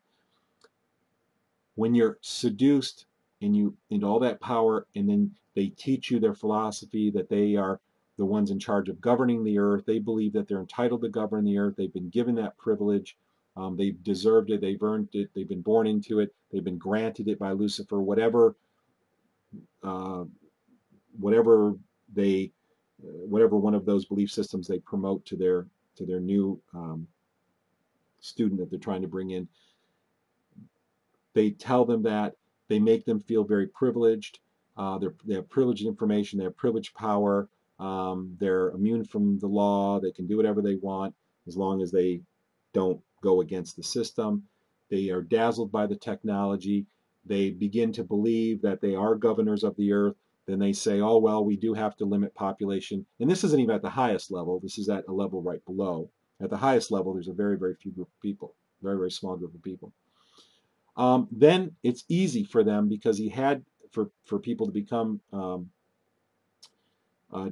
Speaker 2: when you're seduced and you into all that power, and then they teach you their philosophy that they are the ones in charge of governing the earth, they believe that they're entitled to govern the earth, they've been given that privilege, they've deserved it, they've earned it, they've been born into it, they've been granted it by Lucifer, whatever one of those belief systems they promote to their new student that they're trying to bring in. They tell them that, they make them feel very privileged. They have privileged information, they have privileged power, they're immune from the law, they can do whatever they want as long as they don't go against the system. They are dazzled by the technology. They begin to believe that they are governors of the earth. Then they say, oh, well, we do have to limit population. And this isn't even at the highest level. This is at a level right below. At the highest level, there's a very, very few group of people, very, very small group of people. Then it's easy for them, because he had, for people to become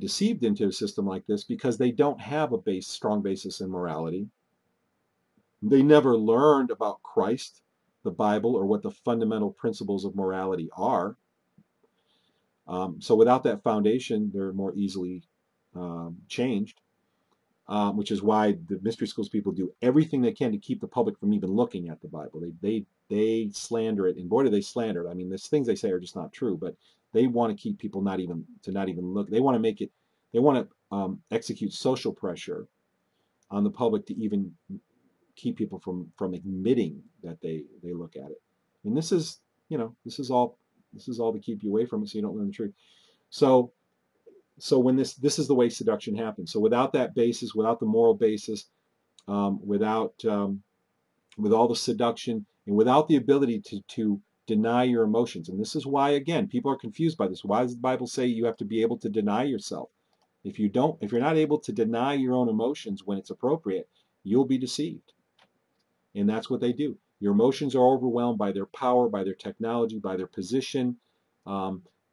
Speaker 2: deceived into a system like this, because they don't have a strong basis in morality. They never learned about Christ, the Bible, or what the fundamental principles of morality are. So without that foundation, they're more easily changed, which is why the mystery schools people do everything they can to keep the public from even looking at the Bible. They slander it, and boy, do they slander it. I mean, there's things they say are just not true, but they want to keep people not even look. They want to make it. They want to execute social pressure on the public to even keep people from admitting that they look at it. And this is all to keep you away from it, so you don't learn the truth. So when this is the way seduction happens. So without that basis, without the moral basis, with all the seduction, and without the ability to deny your emotions. And this is why, again, people are confused by this. Why does the Bible say you have to be able to deny yourself? If you're not able to deny your own emotions when it's appropriate, you'll be deceived. And that's what they do. Your emotions are overwhelmed by their power, by their technology, by their position.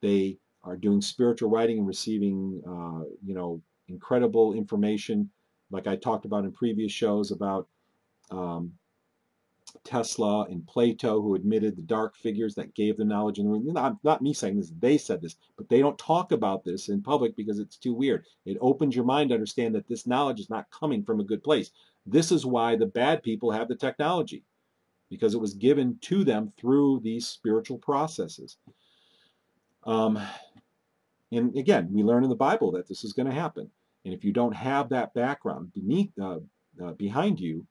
Speaker 2: They are doing spiritual writing and receiving, incredible information, like I talked about in previous shows about Tesla and Plato, who admitted the dark figures that gave them knowledge in the room. Not me saying this, they said this, but they don't talk about this in public because it's too weird. It opens your mind to understand that this knowledge is not coming from a good place. This is why the bad people have the technology, because it was given to them through these spiritual processes. And again, we learn in the Bible that this is going to happen. And if you don't have that background behind you,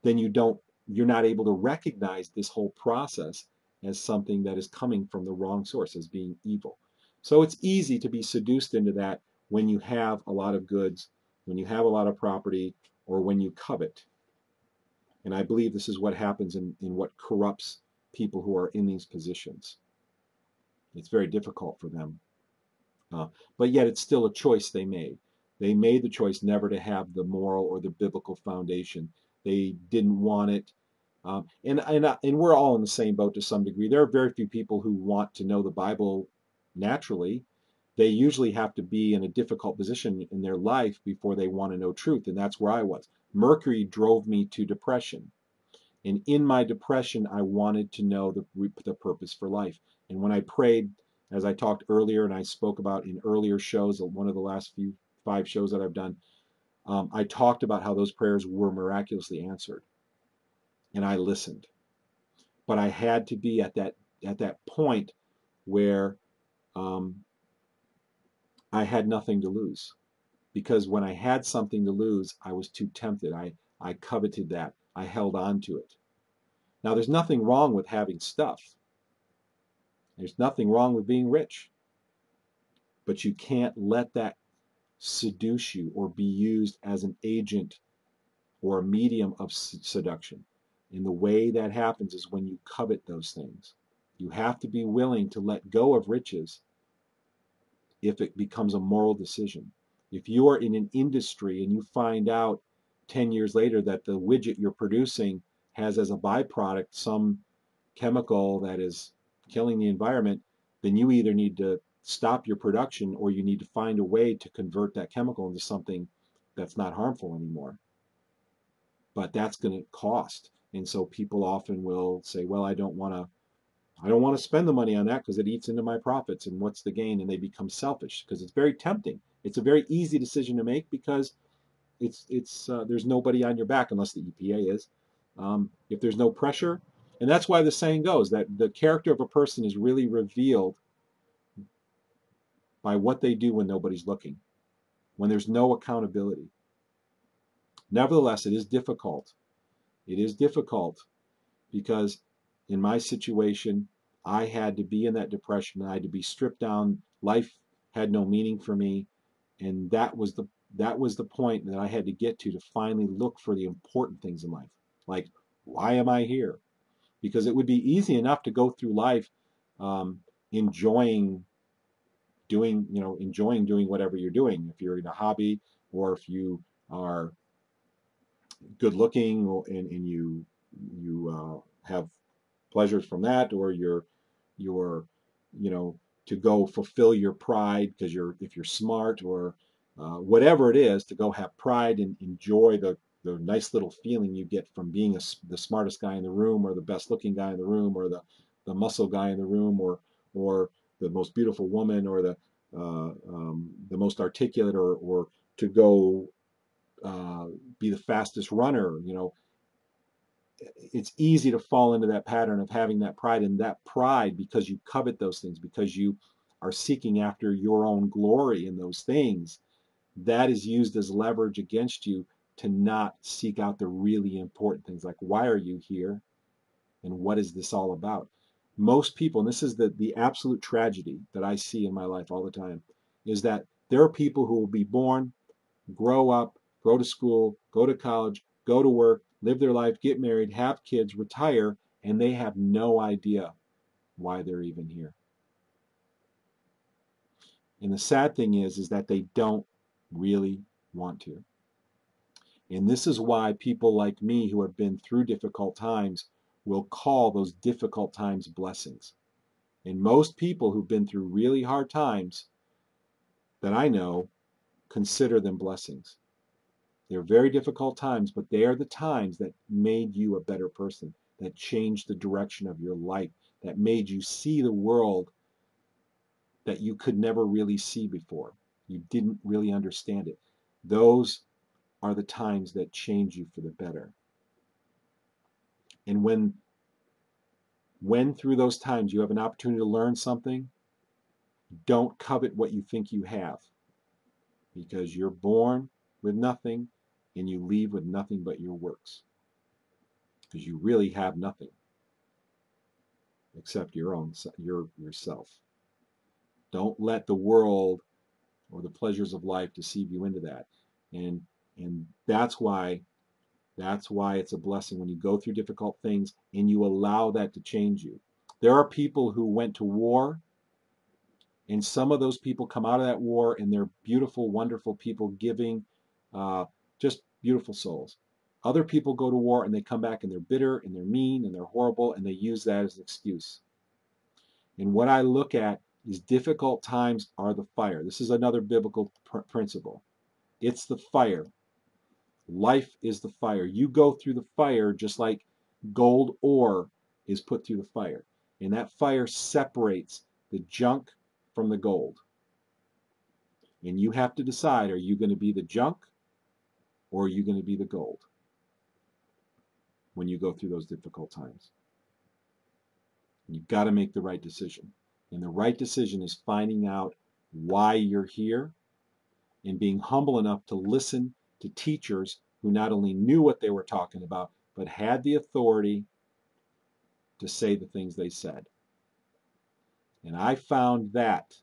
Speaker 2: then you're not able to recognize this whole process as something that is coming from the wrong source, as being evil. So it's easy to be seduced into that when you have a lot of goods, when you have a lot of property, or when you covet. And I believe this is what happens in what corrupts people who are in these positions. It's very difficult for them. But yet it's still a choice they made. They made the choice never to have the moral or the biblical foundation. They didn't want it. And we're all in the same boat to some degree. There are very few people who want to know the Bible naturally. They usually have to be in a difficult position in their life before they want to know truth, and that's where I was. Mercury drove me to depression. And in my depression, I wanted to know the purpose for life. And when I prayed, as I talked earlier and I spoke about in earlier shows, one of the last 5 shows that I've done, I talked about how those prayers were miraculously answered. And I listened. But I had to be at that point where I had nothing to lose. Because when I had something to lose, I was too tempted. I coveted that. I held on to it. Now, there's nothing wrong with having stuff. There's nothing wrong with being rich. But you can't let that seduce you or be used as an agent or a medium of seduction. And the way that happens is when you covet those things. You have to be willing to let go of riches if it becomes a moral decision. If you are in an industry and you find out 10 years later that the widget you're producing has as a byproduct some chemical that is killing the environment, then you either need to stop your production or you need to find a way to convert that chemical into something that's not harmful anymore. But that's going to cost. And so people often will say, well, I don't want to spend the money on that because it eats into my profits, and what's the gain? And they become selfish because it's very tempting. It's a very easy decision to make because there's nobody on your back unless the EPA is. If there's no pressure, and that's why the saying goes that the character of a person is really revealed by what they do when nobody's looking, when there's no accountability. Nevertheless, it is difficult. It is difficult because in my situation, I had to be in that depression. I had to be stripped down. Life had no meaning for me, and that was the point that I had to get to finally look for the important things in life. Like, why am I here? Because it would be easy enough to go through life enjoying doing whatever you're doing. If you're in a hobby, or if you are good looking and you have pleasures from that, or you're to go fulfill your pride because if you're smart, or whatever it is, to go have pride and enjoy the nice little feeling you get from being the smartest guy in the room, or the best looking guy in the room, or the muscle guy in the room, or the most beautiful woman, or the most articulate, or to go be the fastest runner. It's easy to fall into that pattern of having that pride, and that pride, because you covet those things, because you are seeking after your own glory in those things, that is used as leverage against you to not seek out the really important things, like, why are you here and what is this all about? Most people, and this is the absolute tragedy that I see in my life all the time, is that there are people who will be born, grow up, go to school, go to college, go to work, live their life, get married, have kids, retire, and they have no idea why they're even here. And the sad thing is that they don't really want to. And this is why people like me who have been through difficult times will call those difficult times blessings. And most people who've been through really hard times that I know consider them blessings. They're very difficult times, but they are the times that made you a better person, that changed the direction of your life, that made you see the world that you could never really see before. You didn't really understand it. Those are the times that change you for the better. And when through those times you have an opportunity to learn something, don't covet what you think you have, because you're born with nothing and you leave with nothing but your works, because you really have nothing except yourself. Don't let the world or the pleasures of life deceive you into that. And that's why it's a blessing when you go through difficult things and you allow that to change you. There are people who went to war, and some of those people come out of that war and they're beautiful, wonderful people, giving, just beautiful souls. Other people go to war and they come back and they're bitter and they're mean and they're horrible, and they use that as an excuse. And what I look at is difficult times are the fire. This is another biblical principle. It's the fire. Life is the fire. You go through the fire just like gold ore is put through the fire. And that fire separates the junk from the gold. And you have to decide, are you going to be the junk or are you going to be the gold when you go through those difficult times? And you've got to make the right decision. And the right decision is finding out why you're here and being humble enough to listen to teachers who not only knew what they were talking about, but had the authority to say the things they said. And I found that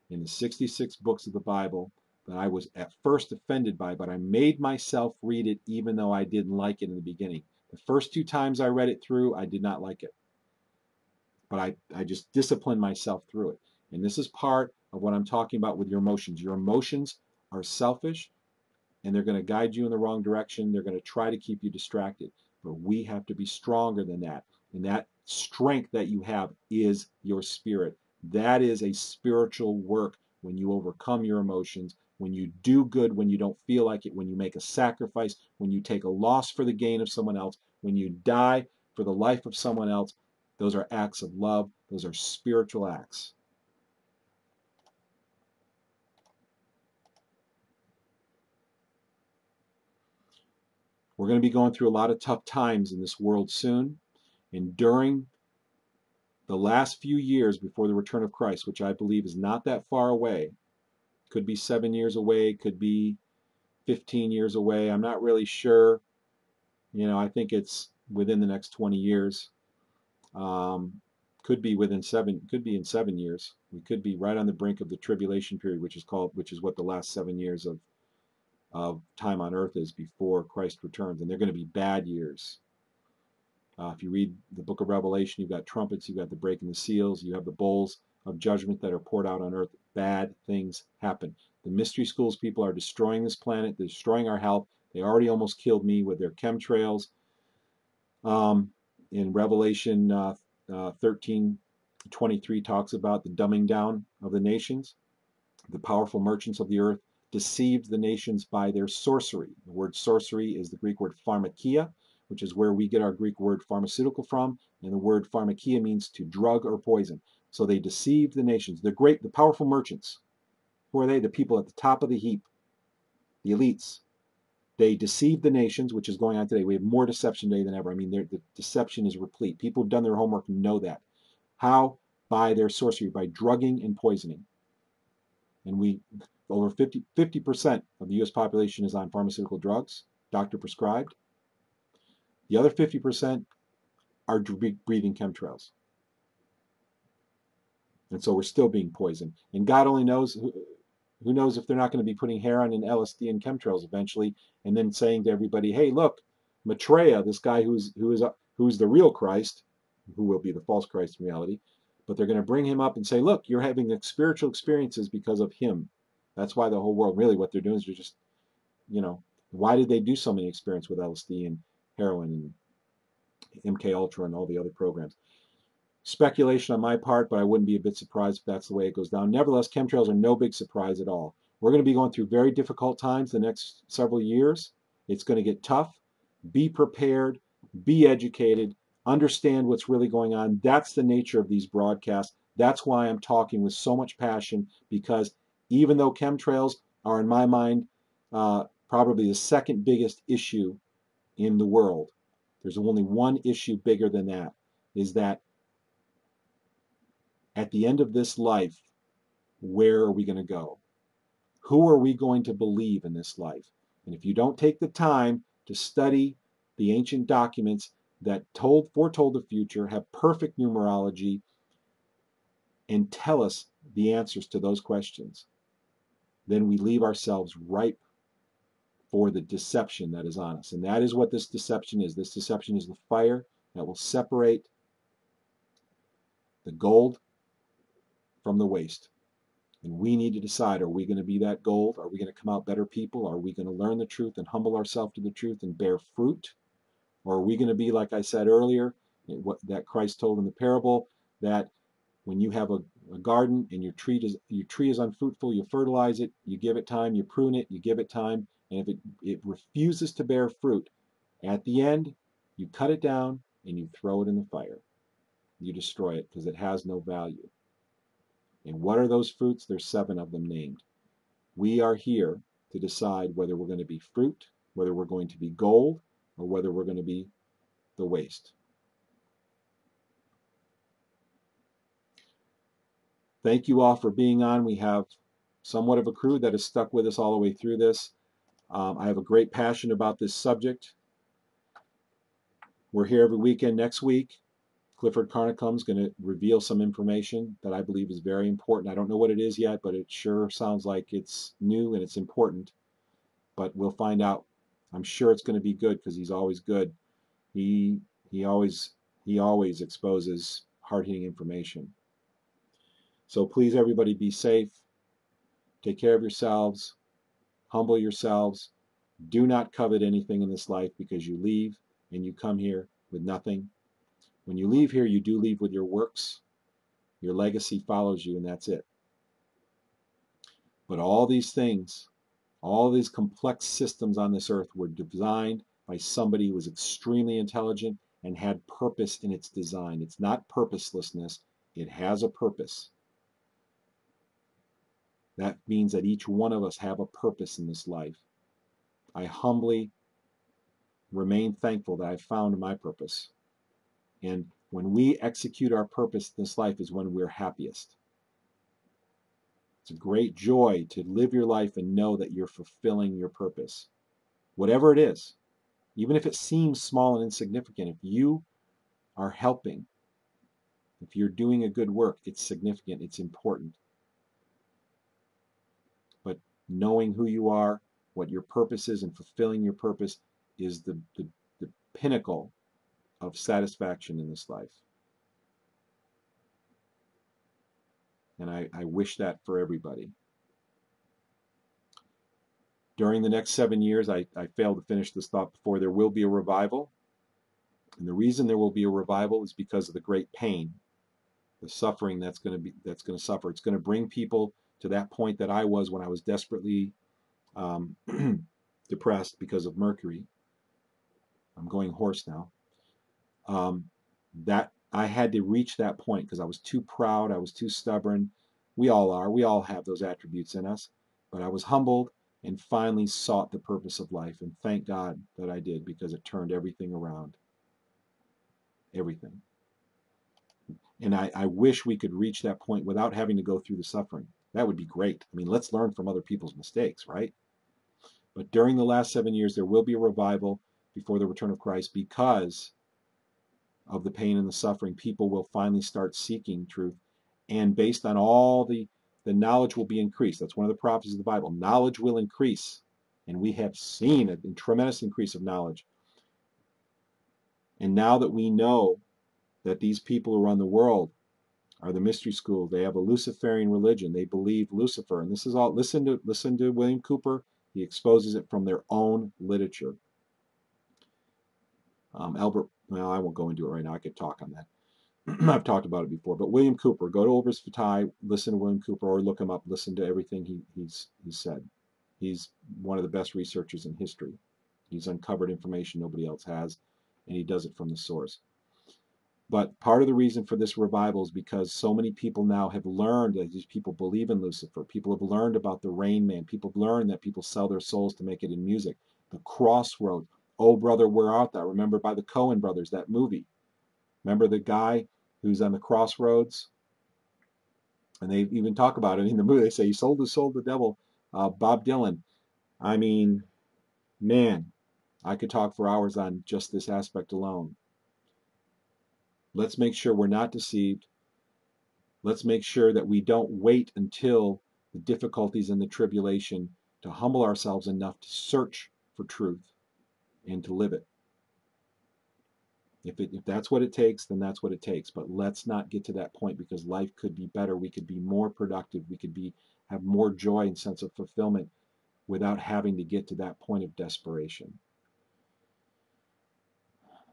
Speaker 2: in the 66 books of the Bible that I was at first offended by, but I made myself read it even though I didn't like it in the beginning. The first 2 times I read it through, I did not like it. But I just disciplined myself through it. And this is part of what I'm talking about with your emotions. Your emotions are selfish, and they're going to guide you in the wrong direction. They're going to try to keep you distracted. But we have to be stronger than that. And that strength that you have is your spirit. That is a spiritual work when you overcome your emotions, when you do good when you don't feel like it, when you make a sacrifice, when you take a loss for the gain of someone else, when you die for the life of someone else. Those are acts of love. Those are spiritual acts. We're going to be going through a lot of tough times in this world soon. And during the last few years before the return of Christ, which I believe is not that far away, could be 7 years away, could be 15 years away. I'm not really sure. I think it's within the next 20 years. Could be in 7 years. We could be right on the brink of the tribulation period, which is what the last 7 years of time on earth is before Christ returns. And they're going to be bad years. If you read the book of Revelation, you've got trumpets, you've got the breaking the seals, you have the bowls of judgment that are poured out on earth. Bad things happen. The mystery schools people are destroying this planet, they're destroying our health. They already almost killed me with their chemtrails. In Revelation 13:23 talks about the dumbing down of the nations. The powerful merchants of the earth deceived the nations by their sorcery. The word sorcery is the Greek word pharmakia, which is where we get our Greek word pharmaceutical from, and the word pharmakia means to drug or poison. So they deceived the nations. The powerful merchants. Who are they? The people at the top of the heap, the elites. They deceived the nations, which is going on today. We have more deception today than ever. I mean, the deception is replete. People who've done their homework know that. How? By their sorcery, by drugging and poisoning. And over 50% of the U.S. population is on pharmaceutical drugs, doctor prescribed. The other 50% are breathing chemtrails. And so we're still being poisoned. And God only knows, who knows if they're not going to be putting heroin and LSD and chemtrails eventually, and then saying to everybody, hey, look, Maitreya, this guy who's the real Christ, who will be the false Christ in reality, but they're going to bring him up and say, look, you're having spiritual experiences because of him. That's why the whole world, really what they're doing is they're just, why did they do so many experiments with LSD and heroin and MK Ultra and all the other programs? Speculation on my part, but I wouldn't be a bit surprised if that's the way it goes down. Nevertheless, chemtrails are no big surprise at all. We're going to be going through very difficult times the next several years. It's going to get tough. Be prepared, be educated, understand what's really going on. That's the nature of these broadcasts. That's why I'm talking with so much passion, because even though chemtrails are, in my mind, probably the second biggest issue in the world, there's only one issue bigger than that, is that at the end of this life, where are we going to go? Who are we going to believe in this life? And if you don't take the time to study the ancient documents that foretold the future, have perfect numerology, and tell us the answers to those questions, then we leave ourselves ripe for the deception that is on us. And that is what this deception is. This deception is the fire that will separate the gold from the waste. And we need to decide, are we going to be that gold? Are we going to come out better people? Are we going to learn the truth and humble ourselves to the truth and bear fruit? Or are we going to be, like I said earlier, what that Christ told in the parable, that when you have a garden and your tree is unfruitful, you fertilize it, you give it time, you prune it, you give it time, and if it refuses to bear fruit, at the end, you cut it down and you throw it in the fire. You destroy it because it has no value. And what are those fruits? There's 7 of them named. We are here to decide whether we're going to be fruit, whether we're going to be gold, or whether we're going to be the waste. Thank you all for being on. We have somewhat of a crew that has stuck with us all the way through this. I have a great passion about this subject. We're here every weekend. Next week, Clifford Carnicom's going to reveal some information that I believe is very important. I don't know what it is yet, but it sure sounds like it's new and it's important. But we'll find out. I'm sure it's going to be good because he's always good. He always exposes hard-hitting information. So please, everybody, be safe. Take care of yourselves. Humble yourselves. Do not covet anything in this life, because you leave and you come here with nothing. When you leave here, you do leave with your works. Your legacy follows you, and that's it. But all these things, all these complex systems on this earth were designed by somebody who was extremely intelligent and had purpose in its design. It's not purposelessness. It has a purpose. That means that each one of us have a purpose in this life. I humbly remain thankful that I've found my purpose. And when we execute our purpose in this life is when we're happiest. It's a great joy to live your life and know that you're fulfilling your purpose. Whatever it is, even if it seems small and insignificant, if you are helping, if you're doing a good work, it's significant, it's important. But knowing who you are, what your purpose is, and fulfilling your purpose is the pinnacle of satisfaction in this life. And I wish that for everybody. During the next 7 years, I failed to finish this thought before, there will be a revival. And the reason there will be a revival is because of the great pain, the suffering that's going to suffer. It's going to bring people to that point that I was when I was desperately depressed because of Mercury. I'm going hoarse now. That I had to reach that point because I was too proud, I was too stubborn. We all are. We all have those attributes in us. But I was humbled and finally sought the purpose of life. And thank God that I did, because it turned everything around. Everything. And I wish we could reach that point without having to go through the suffering. That would be great. I mean, let's learn from other people's mistakes, right? But during the last 7 years, there will be a revival before the return of Christ, because of the pain and the suffering. People will finally start seeking truth. And based on all the knowledge will be increased. That's one of the prophecies of the Bible. Knowledge will increase. And we have seen a tremendous increase of knowledge. And now that we know that these people who run the world are the mystery school, they have a Luciferian religion, they believe Lucifer. And this is all, listen to William Cooper. He exposes it from their own literature. Albert, well, I won't go into it right now. I could talk on that. I've talked about it before, but William Cooper, go to Orbis Vitae, listen to William Cooper, or look him up, listen to everything he's said. He's one of the best researchers in history. He's uncovered information nobody else has, and he does it from the source. But part of the reason for this revival is because so many people now have learned that these people believe in Lucifer. People have learned about the Rain Man. People have learned that people sell their souls to make it in music. The Crossroads. Oh, brother, where art thou? Remember by the Coen brothers, that movie. Remember the guy who's on the crossroads? And they even talk about it in the movie. They say he sold his soul to the devil. Bob Dylan. I mean, man, I could talk for hours on just this aspect alone. Let's make sure we're not deceived. Let's make sure that we don't wait until the difficulties and the tribulation to humble ourselves enough to search for truth and to live it. If that's what it takes, then that's what it takes. But let's not get to that point, because life could be better. We could be more productive. We could have more joy and sense of fulfillment without having to get to that point of desperation.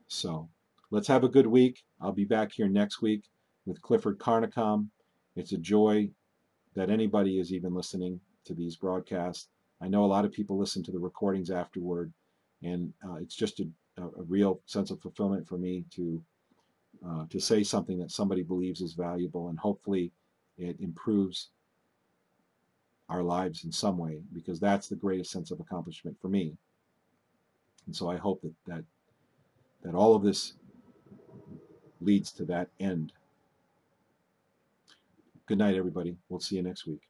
Speaker 2: So let's have a good week. I'll be back here next week with Clifford Carnicom. It's a joy that anybody is even listening to these broadcasts. I know a lot of people listen to the recordings afterward, and it's just a real sense of fulfillment for me to say something that somebody believes is valuable, and hopefully it improves our lives in some way, because that's the greatest sense of accomplishment for me. And so I hope that all of this leads to that end. Good night, everybody. We'll see you next week.